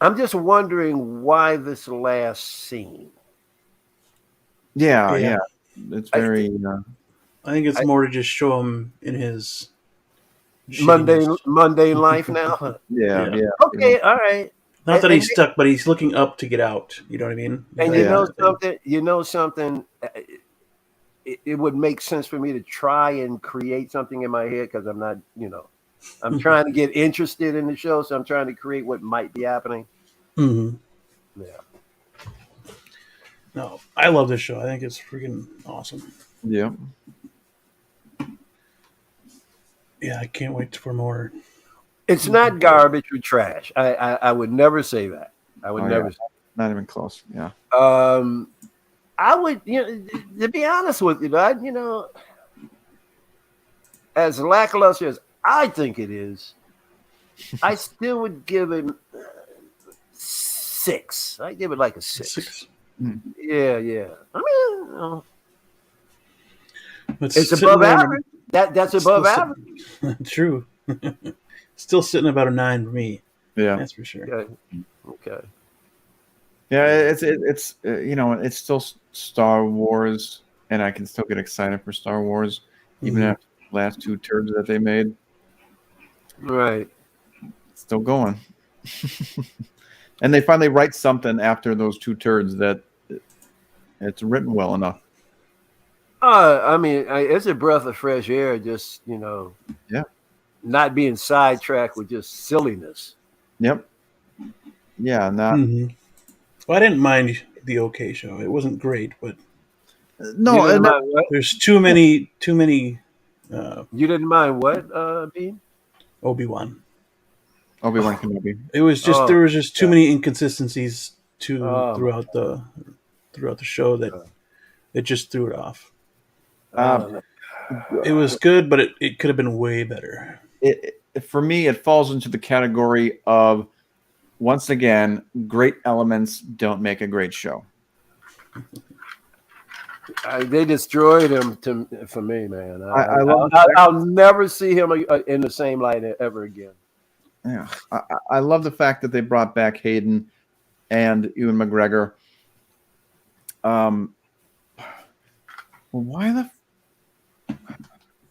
[SPEAKER 3] I'm just wondering why this last scene.
[SPEAKER 2] Yeah,
[SPEAKER 1] Yeah.
[SPEAKER 2] it's very.
[SPEAKER 1] I think it's
[SPEAKER 3] I-
[SPEAKER 1] more to just show him in his
[SPEAKER 3] Mundane
[SPEAKER 1] shittiness.
[SPEAKER 3] life now.
[SPEAKER 2] Yeah.
[SPEAKER 3] Okay, all right.
[SPEAKER 1] Not that
[SPEAKER 3] And
[SPEAKER 1] he's stuck, but he's looking up to get out. You know what I mean?
[SPEAKER 3] and
[SPEAKER 1] That
[SPEAKER 3] you
[SPEAKER 2] Yeah.
[SPEAKER 3] know
[SPEAKER 1] kind of thing.
[SPEAKER 3] something. You know something. It would make sense for me to try and create something in my head because I'm not. I'm trying to get interested in the show, so I'm trying to create what might be happening.
[SPEAKER 1] Mm-hmm.
[SPEAKER 3] Yeah.
[SPEAKER 1] No, I love this show. I think it's freaking awesome.
[SPEAKER 2] Yeah.
[SPEAKER 1] Yeah, I can't wait for more.
[SPEAKER 3] It's not garbage or trash. I would never say that. I would
[SPEAKER 2] Oh,
[SPEAKER 3] never
[SPEAKER 2] yeah. Not even close. Yeah.
[SPEAKER 3] I would, to be honest with you, as lackluster as I think it is, I still would give it 6. I give it like a 6.
[SPEAKER 1] 6.
[SPEAKER 3] Yeah. I mean,
[SPEAKER 1] But
[SPEAKER 3] it's
[SPEAKER 1] sitting
[SPEAKER 3] above
[SPEAKER 1] there-
[SPEAKER 3] average. That's above
[SPEAKER 1] still
[SPEAKER 3] average.
[SPEAKER 1] True. Still sitting about a 9 for me.
[SPEAKER 2] Yeah.
[SPEAKER 1] That's for sure.
[SPEAKER 3] Okay.
[SPEAKER 2] Yeah. It's it's still Star Wars, and I can still get excited for Star Wars, even
[SPEAKER 1] Mhm.
[SPEAKER 2] after the last 2 turds that they made.
[SPEAKER 3] Right.
[SPEAKER 2] It's still going. And they finally write something after those 2 turds that it's written well enough.
[SPEAKER 3] I mean, it's a breath of fresh air. Just
[SPEAKER 2] Yeah.
[SPEAKER 3] not being sidetracked with just silliness.
[SPEAKER 2] Yep. Yeah. Not.
[SPEAKER 1] Mhm. Well, I didn't mind the OK show. It wasn't great, but
[SPEAKER 2] No.
[SPEAKER 3] You didn't
[SPEAKER 2] And that,
[SPEAKER 3] mind what?
[SPEAKER 1] there's too many
[SPEAKER 3] You didn't mind what, Bean?
[SPEAKER 1] Obi-Wan.
[SPEAKER 2] Obi-Wan Kenobi.
[SPEAKER 1] It was just
[SPEAKER 3] Oh,
[SPEAKER 1] there was just too
[SPEAKER 3] yeah.
[SPEAKER 1] many inconsistencies
[SPEAKER 3] Oh,
[SPEAKER 1] throughout the show that it just threw it off. It was good, but it could have been way better.
[SPEAKER 2] For me, it falls into the category of, once again, great elements don't make a great show.
[SPEAKER 3] They destroyed him for me, man.
[SPEAKER 2] I love
[SPEAKER 3] I'll never see him in the same light ever again.
[SPEAKER 2] Yeah, I love the fact that they brought back Hayden and Ewan McGregor.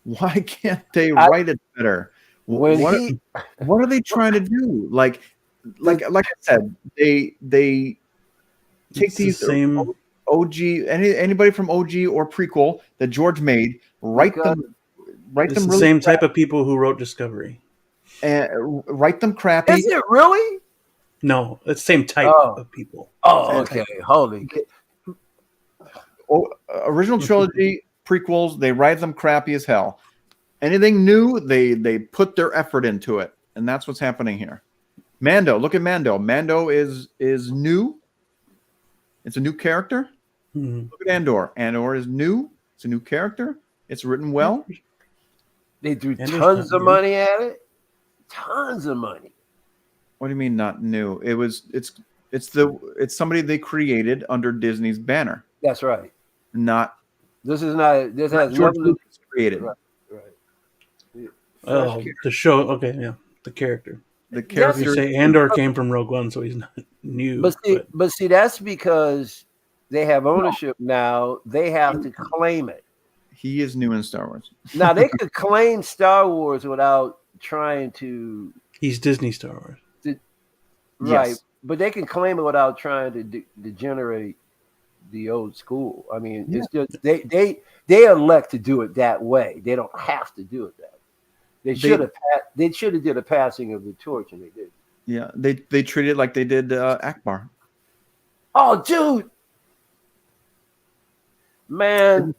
[SPEAKER 2] Why can't they write it better?
[SPEAKER 3] When
[SPEAKER 2] What are they trying to do? Like I said, they take
[SPEAKER 1] It's the
[SPEAKER 2] these
[SPEAKER 1] same.
[SPEAKER 2] OG anybody from OG or prequel that George made, write them
[SPEAKER 1] It's the
[SPEAKER 2] really
[SPEAKER 1] same type of people who wrote Discovery.
[SPEAKER 2] write them crappy.
[SPEAKER 3] is it really?
[SPEAKER 1] No, it's the same type of people.
[SPEAKER 3] Oh,
[SPEAKER 1] Same
[SPEAKER 3] okay.
[SPEAKER 1] type.
[SPEAKER 3] Holy.
[SPEAKER 2] Original trilogy prequels, they write them crappy as hell. Anything new, they put their effort into it, and that's what's happening here. Mando, look at Mando. Mando is new. It's a new character.
[SPEAKER 1] Mhm.
[SPEAKER 2] Look at Andor. Andor is new. It's a new character. It's written well.
[SPEAKER 3] They threw
[SPEAKER 1] And
[SPEAKER 3] tons
[SPEAKER 1] there's
[SPEAKER 3] of
[SPEAKER 1] not
[SPEAKER 3] money at it. Tons of money.
[SPEAKER 2] What do you mean not new? It's somebody they created under Disney's banner.
[SPEAKER 3] That's right.
[SPEAKER 2] Not
[SPEAKER 3] This is not. This has
[SPEAKER 2] George
[SPEAKER 3] nothing to
[SPEAKER 2] Lucas created.
[SPEAKER 3] Right.
[SPEAKER 1] Oh, the show. Okay, yeah, the character.
[SPEAKER 2] The
[SPEAKER 1] You
[SPEAKER 2] character.
[SPEAKER 1] say Andor came from Rogue One, so he's not new.
[SPEAKER 3] But see, that's because they have ownership now. They have to claim it.
[SPEAKER 2] He is new in Star Wars.
[SPEAKER 3] Now they could claim Star Wars without trying to.
[SPEAKER 1] He's Disney Star Wars.
[SPEAKER 3] Right.
[SPEAKER 2] Yes.
[SPEAKER 3] but they can claim it without trying to degenerate the old school. I mean, it's just they elect to do it that way. They don't have to do it that way. They should have did a passing of the torch, and they did.
[SPEAKER 2] Yeah, they treat it like they did Akbar.
[SPEAKER 3] Oh, dude, man,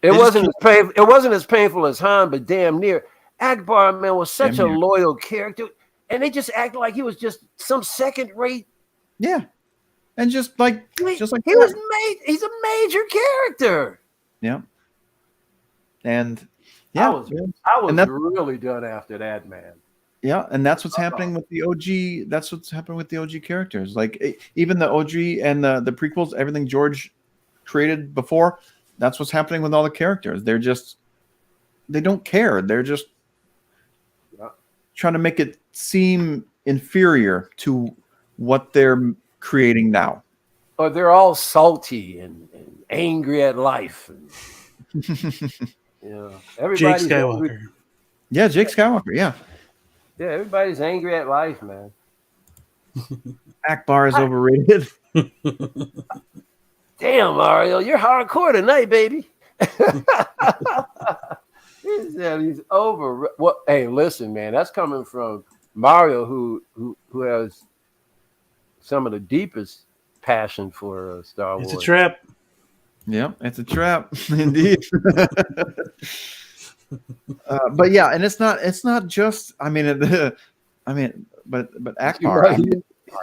[SPEAKER 3] it
[SPEAKER 2] They just
[SPEAKER 3] wasn't as painful. It wasn't as painful as Han, but damn near. Akbar, man, was such a loyal character, and they just acted like he was just some second rate.
[SPEAKER 2] Yeah, and just like
[SPEAKER 3] he
[SPEAKER 2] that.
[SPEAKER 3] was made. He's a major character.
[SPEAKER 2] Yeah, and yeah,
[SPEAKER 3] I was really done after that, man.
[SPEAKER 2] Yeah, and that's what's happening with the OG. That's what's happening with the OG characters. Like even the OG and the prequels, everything George created before. That's what's happening with all the characters. They don't care. They're just trying to make it seem inferior to what they're creating now.
[SPEAKER 3] Or they're all salty and angry at life. Everybody's
[SPEAKER 1] Jake Skywalker.
[SPEAKER 3] Angry.
[SPEAKER 2] Yeah, Jake Skywalker. Yeah.
[SPEAKER 3] Yeah, everybody's angry at life, man.
[SPEAKER 2] Akbar is overrated.
[SPEAKER 3] Damn, Mario, you're hardcore tonight, baby. He's over. Well, hey, listen, man, that's coming from Mario, who has some of the deepest passion for Star Wars.
[SPEAKER 1] It's a trap.
[SPEAKER 2] Yeah, it's a trap, indeed. But yeah, and it's not just. But Akbar.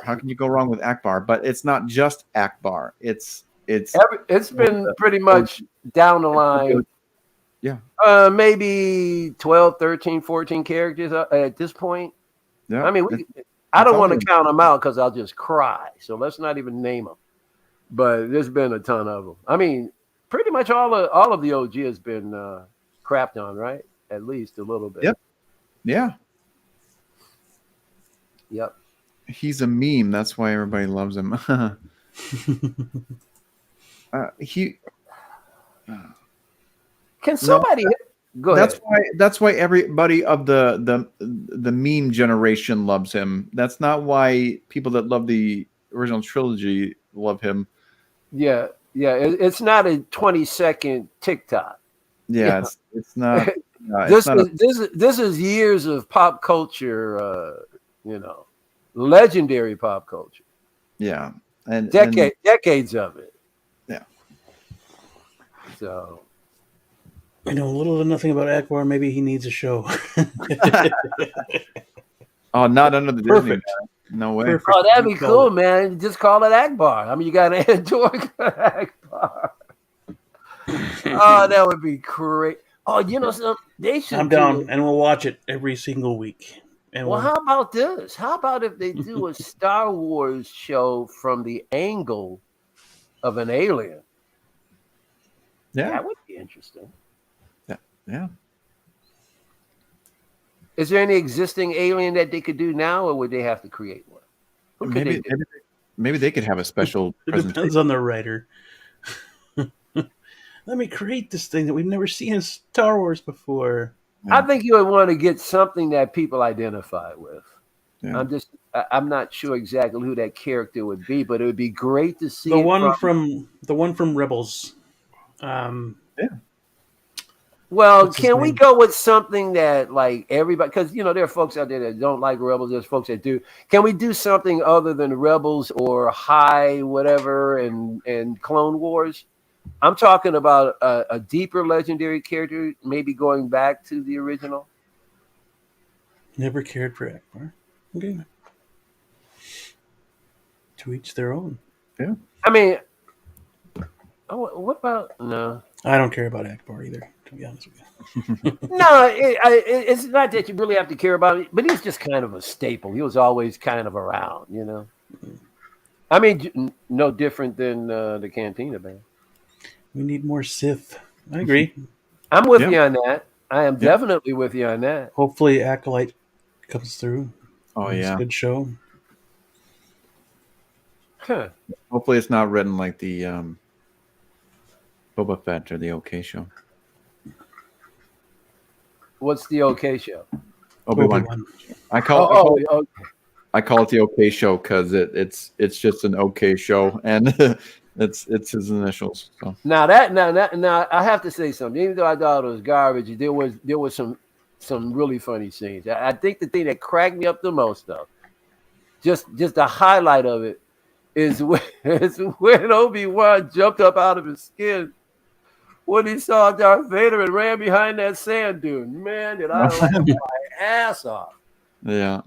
[SPEAKER 2] How can you go wrong with Akbar? But it's not just Akbar. It's
[SPEAKER 3] been pretty much down the line.
[SPEAKER 2] Yeah.
[SPEAKER 3] Maybe 12, 13, 14 characters at this point.
[SPEAKER 2] Yeah.
[SPEAKER 3] I mean, I don't want to count them out because I'll just cry. So let's not even name them. But there's been a ton of them. I mean, pretty much all of the OG has been crapped on, right? At least a little bit.
[SPEAKER 2] Yep. Yeah.
[SPEAKER 3] Yep.
[SPEAKER 2] He's a meme. That's why everybody loves him.
[SPEAKER 3] Can somebody go ahead?
[SPEAKER 2] That's why everybody of the meme generation loves him. That's not why people that love the original trilogy love him.
[SPEAKER 3] Yeah. It's not a 20-second TikTok.
[SPEAKER 2] Yeah, it's not.
[SPEAKER 3] This is years of pop culture. Legendary pop culture.
[SPEAKER 2] Yeah, and
[SPEAKER 3] decades of it.
[SPEAKER 2] Yeah.
[SPEAKER 3] So
[SPEAKER 1] I know a little to nothing about Akbar. Maybe he needs a show.
[SPEAKER 2] Oh, not under the
[SPEAKER 1] Perfect.
[SPEAKER 2] Disney. No way.
[SPEAKER 1] Perfect.
[SPEAKER 3] Oh, that'd be cool, man. Just call it Akbar. I mean, you got to enjoy Akbar. Oh, that would be great. Oh, they should.
[SPEAKER 1] I'm down, and we'll watch it every single week. And
[SPEAKER 3] well, how about this? How about if they do a Star Wars show from the angle of an alien?
[SPEAKER 2] Yeah,
[SPEAKER 3] that would be interesting.
[SPEAKER 2] Yeah.
[SPEAKER 3] Is there any existing alien that they could do now, or would they have to create one?
[SPEAKER 2] Maybe they could have a special
[SPEAKER 1] It
[SPEAKER 2] presentation.
[SPEAKER 1] depends on the writer. Let me create this thing that we've never seen in Star Wars before.
[SPEAKER 3] I think you would want to get something that people identify with.
[SPEAKER 2] Yeah.
[SPEAKER 3] I'm not sure exactly who that character would be, but it would be great to see
[SPEAKER 1] the one from Rebels.
[SPEAKER 3] Well, can we go with something that like everybody? Because there are folks out there that don't like Rebels. There's folks that do. Can we do something other than Rebels or High whatever and Clone Wars? I'm talking about a deeper legendary character, maybe going back to the original.
[SPEAKER 1] Never cared for Akbar. Okay. To each their own.
[SPEAKER 2] Yeah.
[SPEAKER 3] I mean, what about no?
[SPEAKER 1] I don't care about Akbar either, to be honest with you.
[SPEAKER 3] No, it's not that you really have to care about it, but he's just kind of a staple. He was always kind of around, I mean, no different than the Cantina Band.
[SPEAKER 1] We need more Sith. I agree.
[SPEAKER 3] I'm with you on that. I am definitely with you on that.
[SPEAKER 1] Hopefully Acolyte comes through.
[SPEAKER 2] Oh,
[SPEAKER 1] It's
[SPEAKER 2] yeah.
[SPEAKER 1] a good show.
[SPEAKER 3] Huh.
[SPEAKER 2] Hopefully it's not written like the Boba Fett or the OK show.
[SPEAKER 3] What's the OK show?
[SPEAKER 2] Obi-Wan.
[SPEAKER 1] Obi-Wan.
[SPEAKER 2] I call
[SPEAKER 3] okay.
[SPEAKER 2] I call it the OK Show because it's just an OK show, and it's his initials. So.
[SPEAKER 3] Now I have to say something. Even though I thought it was garbage, there was some really funny scenes. I think the thing that cracked me up the most, though, just the highlight of it, is when Obi-Wan jumped up out of his skin when he saw Darth Vader and ran behind that sand dune. Man, did I laugh my ass off.
[SPEAKER 2] Yeah.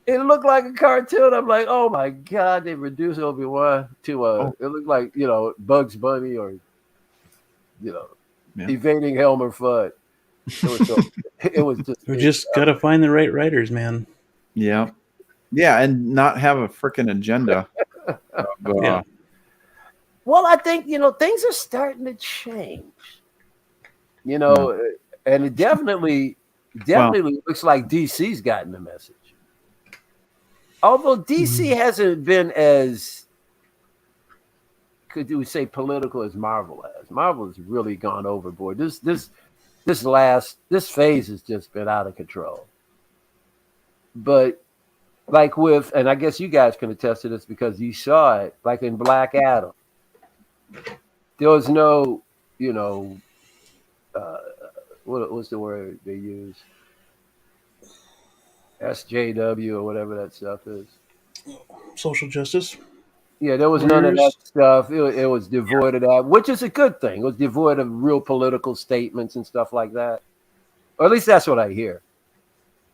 [SPEAKER 3] It looked like a cartoon. I'm like, oh my God, they reduced Obi-Wan to it looked like, Bugs Bunny or, evading Helmer Fudd. It was just.
[SPEAKER 1] We just gotta find the right writers, man.
[SPEAKER 2] Yeah. Yeah, and not have a freaking agenda.
[SPEAKER 1] Yeah.
[SPEAKER 3] Well, I think, things are starting to change. And it definitely looks like DC's gotten the message. Although DC hasn't been as, could we say, political as Marvel has. Marvel has really gone overboard. This phase has just been out of control. But like and I guess you guys can attest to this because you saw it, like in Black Adam. There was no, what's the word they use? SJW or whatever that stuff is.
[SPEAKER 1] Social justice.
[SPEAKER 3] Yeah, there was none of that stuff. It was devoid of that, which is a good thing. It was devoid of real political statements and stuff like that. Or at least that's what I hear.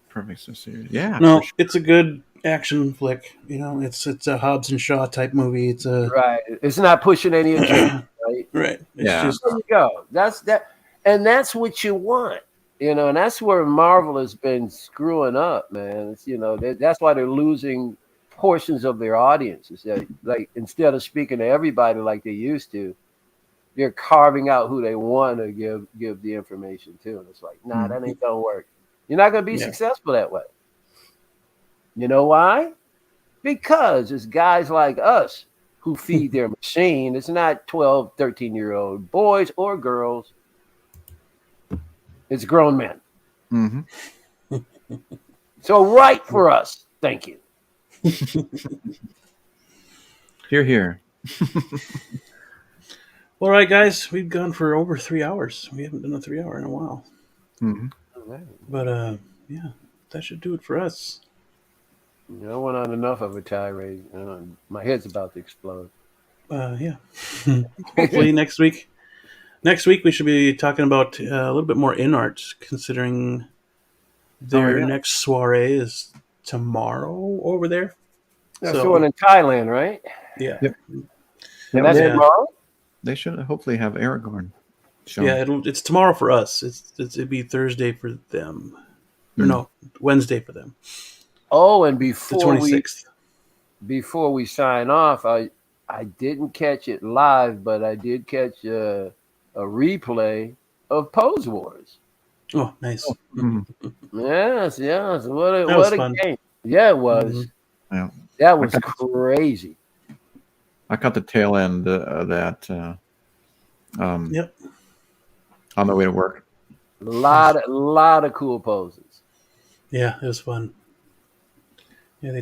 [SPEAKER 2] Perfect series. Yeah.
[SPEAKER 1] No, it's a good action flick. It's a Hobbs and Shaw type movie. It's
[SPEAKER 3] right. It's not pushing any agenda, right?
[SPEAKER 1] Right. It's just
[SPEAKER 3] there you go. That's that, and that's what you want. And that's where Marvel has been screwing up, man. It's, that's why they're losing portions of their audiences. Like instead of speaking to everybody like they used to, they're carving out who they want to give the information to. And it's like, nah, that ain't gonna work. You're not gonna be successful that way. You know why? Because it's guys like us who feed their machine. It's not 12, 13-year-old boys or girls. It's grown men.
[SPEAKER 2] Mm-hmm.
[SPEAKER 3] So right for us. Thank you.
[SPEAKER 2] Hear, hear.
[SPEAKER 1] All right, guys. We've gone for over 3 hours. We haven't done a 3 hour in a while.
[SPEAKER 2] Mm-hmm.
[SPEAKER 1] But yeah, that should do it for us.
[SPEAKER 3] I went on enough of a tirade. My head's about to explode.
[SPEAKER 1] Yeah. Hopefully next week. Next week we should be talking about a little bit more in art, considering their next soiree is tomorrow over there.
[SPEAKER 3] That's the one in Thailand, right?
[SPEAKER 1] Yeah.
[SPEAKER 2] Yep.
[SPEAKER 3] And that's tomorrow?
[SPEAKER 2] They should hopefully have Aragorn shown.
[SPEAKER 1] Yeah, it's tomorrow for us. It'd be Thursday for them. Or no, Wednesday for them.
[SPEAKER 3] Oh, and
[SPEAKER 1] the 26th.
[SPEAKER 3] Before we sign off, I didn't catch it live, but I did catch a replay of Pose Wars.
[SPEAKER 1] Oh, nice.
[SPEAKER 3] Yes. What a
[SPEAKER 1] fun.
[SPEAKER 3] game. Yeah, it was.
[SPEAKER 2] Yeah.
[SPEAKER 3] That was crazy.
[SPEAKER 2] I caught the tail end of that.
[SPEAKER 1] Yep.
[SPEAKER 2] On the way to work.
[SPEAKER 3] A lot of cool poses.
[SPEAKER 1] Yeah, it was fun. Yeah,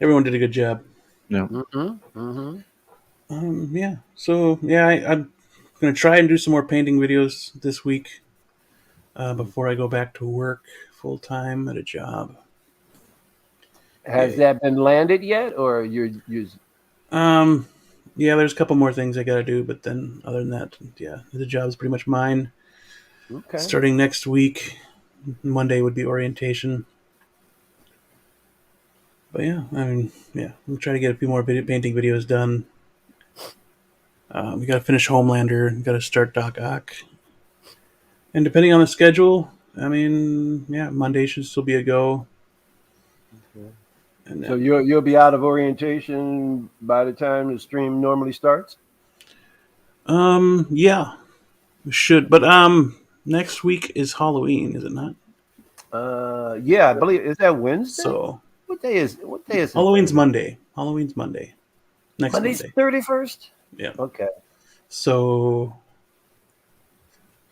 [SPEAKER 1] everyone did a good job.
[SPEAKER 2] Yeah.
[SPEAKER 1] Yeah. So yeah, I'm gonna try and do some more painting videos this week before I go back to work full time at a job.
[SPEAKER 3] Has that been landed yet, or you're?
[SPEAKER 1] Yeah, there's a couple more things I gotta do, but then other than that, yeah, the job's pretty much mine.
[SPEAKER 3] Okay.
[SPEAKER 1] Starting next week, Monday would be orientation. But yeah, we'll try to get a few more painting videos done. We got to finish Homelander. We got to start Doc Ock. And depending on the schedule, Monday should still be a go.
[SPEAKER 3] Okay.
[SPEAKER 1] And then,
[SPEAKER 3] so you'll be out of orientation by the time the stream normally starts?
[SPEAKER 1] Yeah, we should. But next week is Halloween, is it not?
[SPEAKER 3] Yeah, I believe. Is that Wednesday?
[SPEAKER 1] So
[SPEAKER 3] what day is it?
[SPEAKER 1] Halloween's Monday. Next
[SPEAKER 3] Monday's
[SPEAKER 1] Monday.
[SPEAKER 3] 31st?
[SPEAKER 1] Yeah.
[SPEAKER 3] Okay.
[SPEAKER 1] So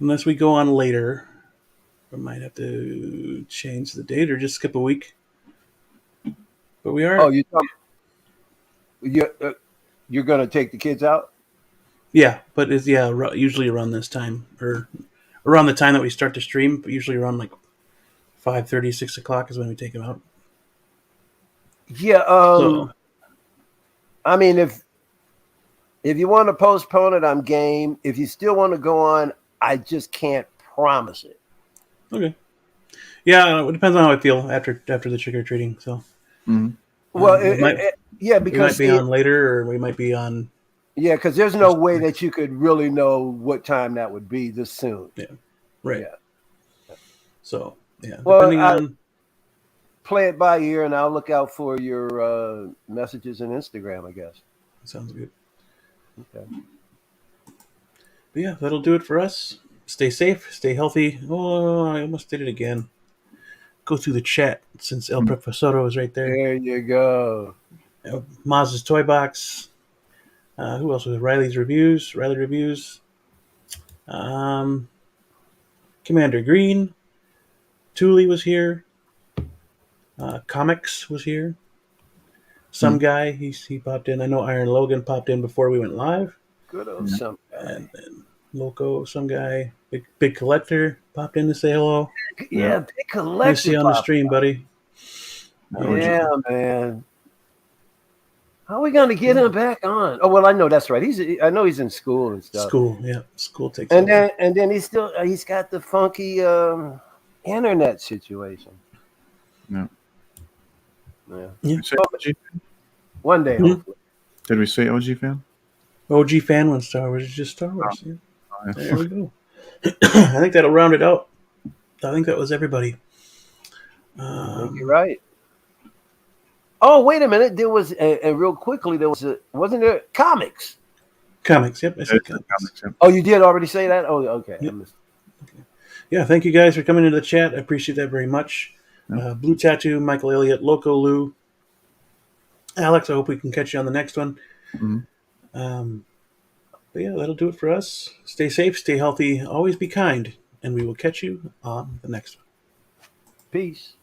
[SPEAKER 1] unless we go on later, we might have to change the date or just skip a week. But we are,
[SPEAKER 3] Oh, you're gonna take the kids out?
[SPEAKER 1] yeah. But it's usually around this time or around the time that we start to stream. But usually around like 5:30, 6 o'clock is when we take them out.
[SPEAKER 3] Yeah.
[SPEAKER 1] So
[SPEAKER 3] I mean, if you want to postpone it, I'm game. If you still want to go on, I just can't promise it.
[SPEAKER 1] okay, yeah. It depends on how I feel after the trick or treating. So
[SPEAKER 2] Hmm.
[SPEAKER 3] Well, yeah,
[SPEAKER 1] we might
[SPEAKER 3] because
[SPEAKER 1] be on later, or we might be on.
[SPEAKER 3] yeah, because there's no way that you could really know what time that would be this soon.
[SPEAKER 1] Yeah, right.
[SPEAKER 3] Yeah.
[SPEAKER 1] So yeah,
[SPEAKER 3] Well,
[SPEAKER 1] depending on.
[SPEAKER 3] play it by ear, and I'll look out for your messages on Instagram, I guess.
[SPEAKER 1] Sounds good.
[SPEAKER 3] Okay.
[SPEAKER 1] But yeah, that'll do it for us. Stay safe, stay healthy. Oh, I almost did it again. Go through the chat since El Professoro is right there.
[SPEAKER 3] There you go.
[SPEAKER 1] Maz's Toy Box. Who else was it? Riley Reviews. Um, Commander Green. Thule was here. Comics was here. Some guy, he popped in. I know Iron Logan popped in before we went live.
[SPEAKER 3] Good old some guy.
[SPEAKER 1] And then Loco, some guy, big collector popped in to say hello.
[SPEAKER 3] Yeah, big
[SPEAKER 1] Nice to
[SPEAKER 3] collector.
[SPEAKER 1] see you on the stream, buddy.
[SPEAKER 3] Yeah, man. How are we going to get him back on? Oh well, I know that's right. I know he's in school and stuff.
[SPEAKER 1] School takes.
[SPEAKER 3] And
[SPEAKER 1] over.
[SPEAKER 3] then he's got the funky internet situation.
[SPEAKER 2] Yeah.
[SPEAKER 3] Yeah.
[SPEAKER 1] Yeah.
[SPEAKER 3] One day, hopefully.
[SPEAKER 2] Did we say OG fan?
[SPEAKER 1] OG fan when Star Wars is just Star Wars. Yeah.
[SPEAKER 2] Yeah.
[SPEAKER 1] There we go. I think that'll round it out. I think that was everybody.
[SPEAKER 3] I think you're right. Oh, wait a minute. There was, real quickly, wasn't there comics?
[SPEAKER 1] Comics, yep. I said comics.
[SPEAKER 2] Yeah.
[SPEAKER 3] Oh, you did already say that? Oh, okay.
[SPEAKER 1] Yep. Yeah, thank you guys for coming into the chat. I appreciate that very much.
[SPEAKER 2] Yep.
[SPEAKER 1] Blue Tattoo, Michael Elliott, Loco Lou. Alex, I hope we can catch you on the next one.
[SPEAKER 2] Mm-hmm.
[SPEAKER 1] But yeah, that'll do it for us. Stay safe, stay healthy, always be kind, and we will catch you on the next one.
[SPEAKER 3] Peace.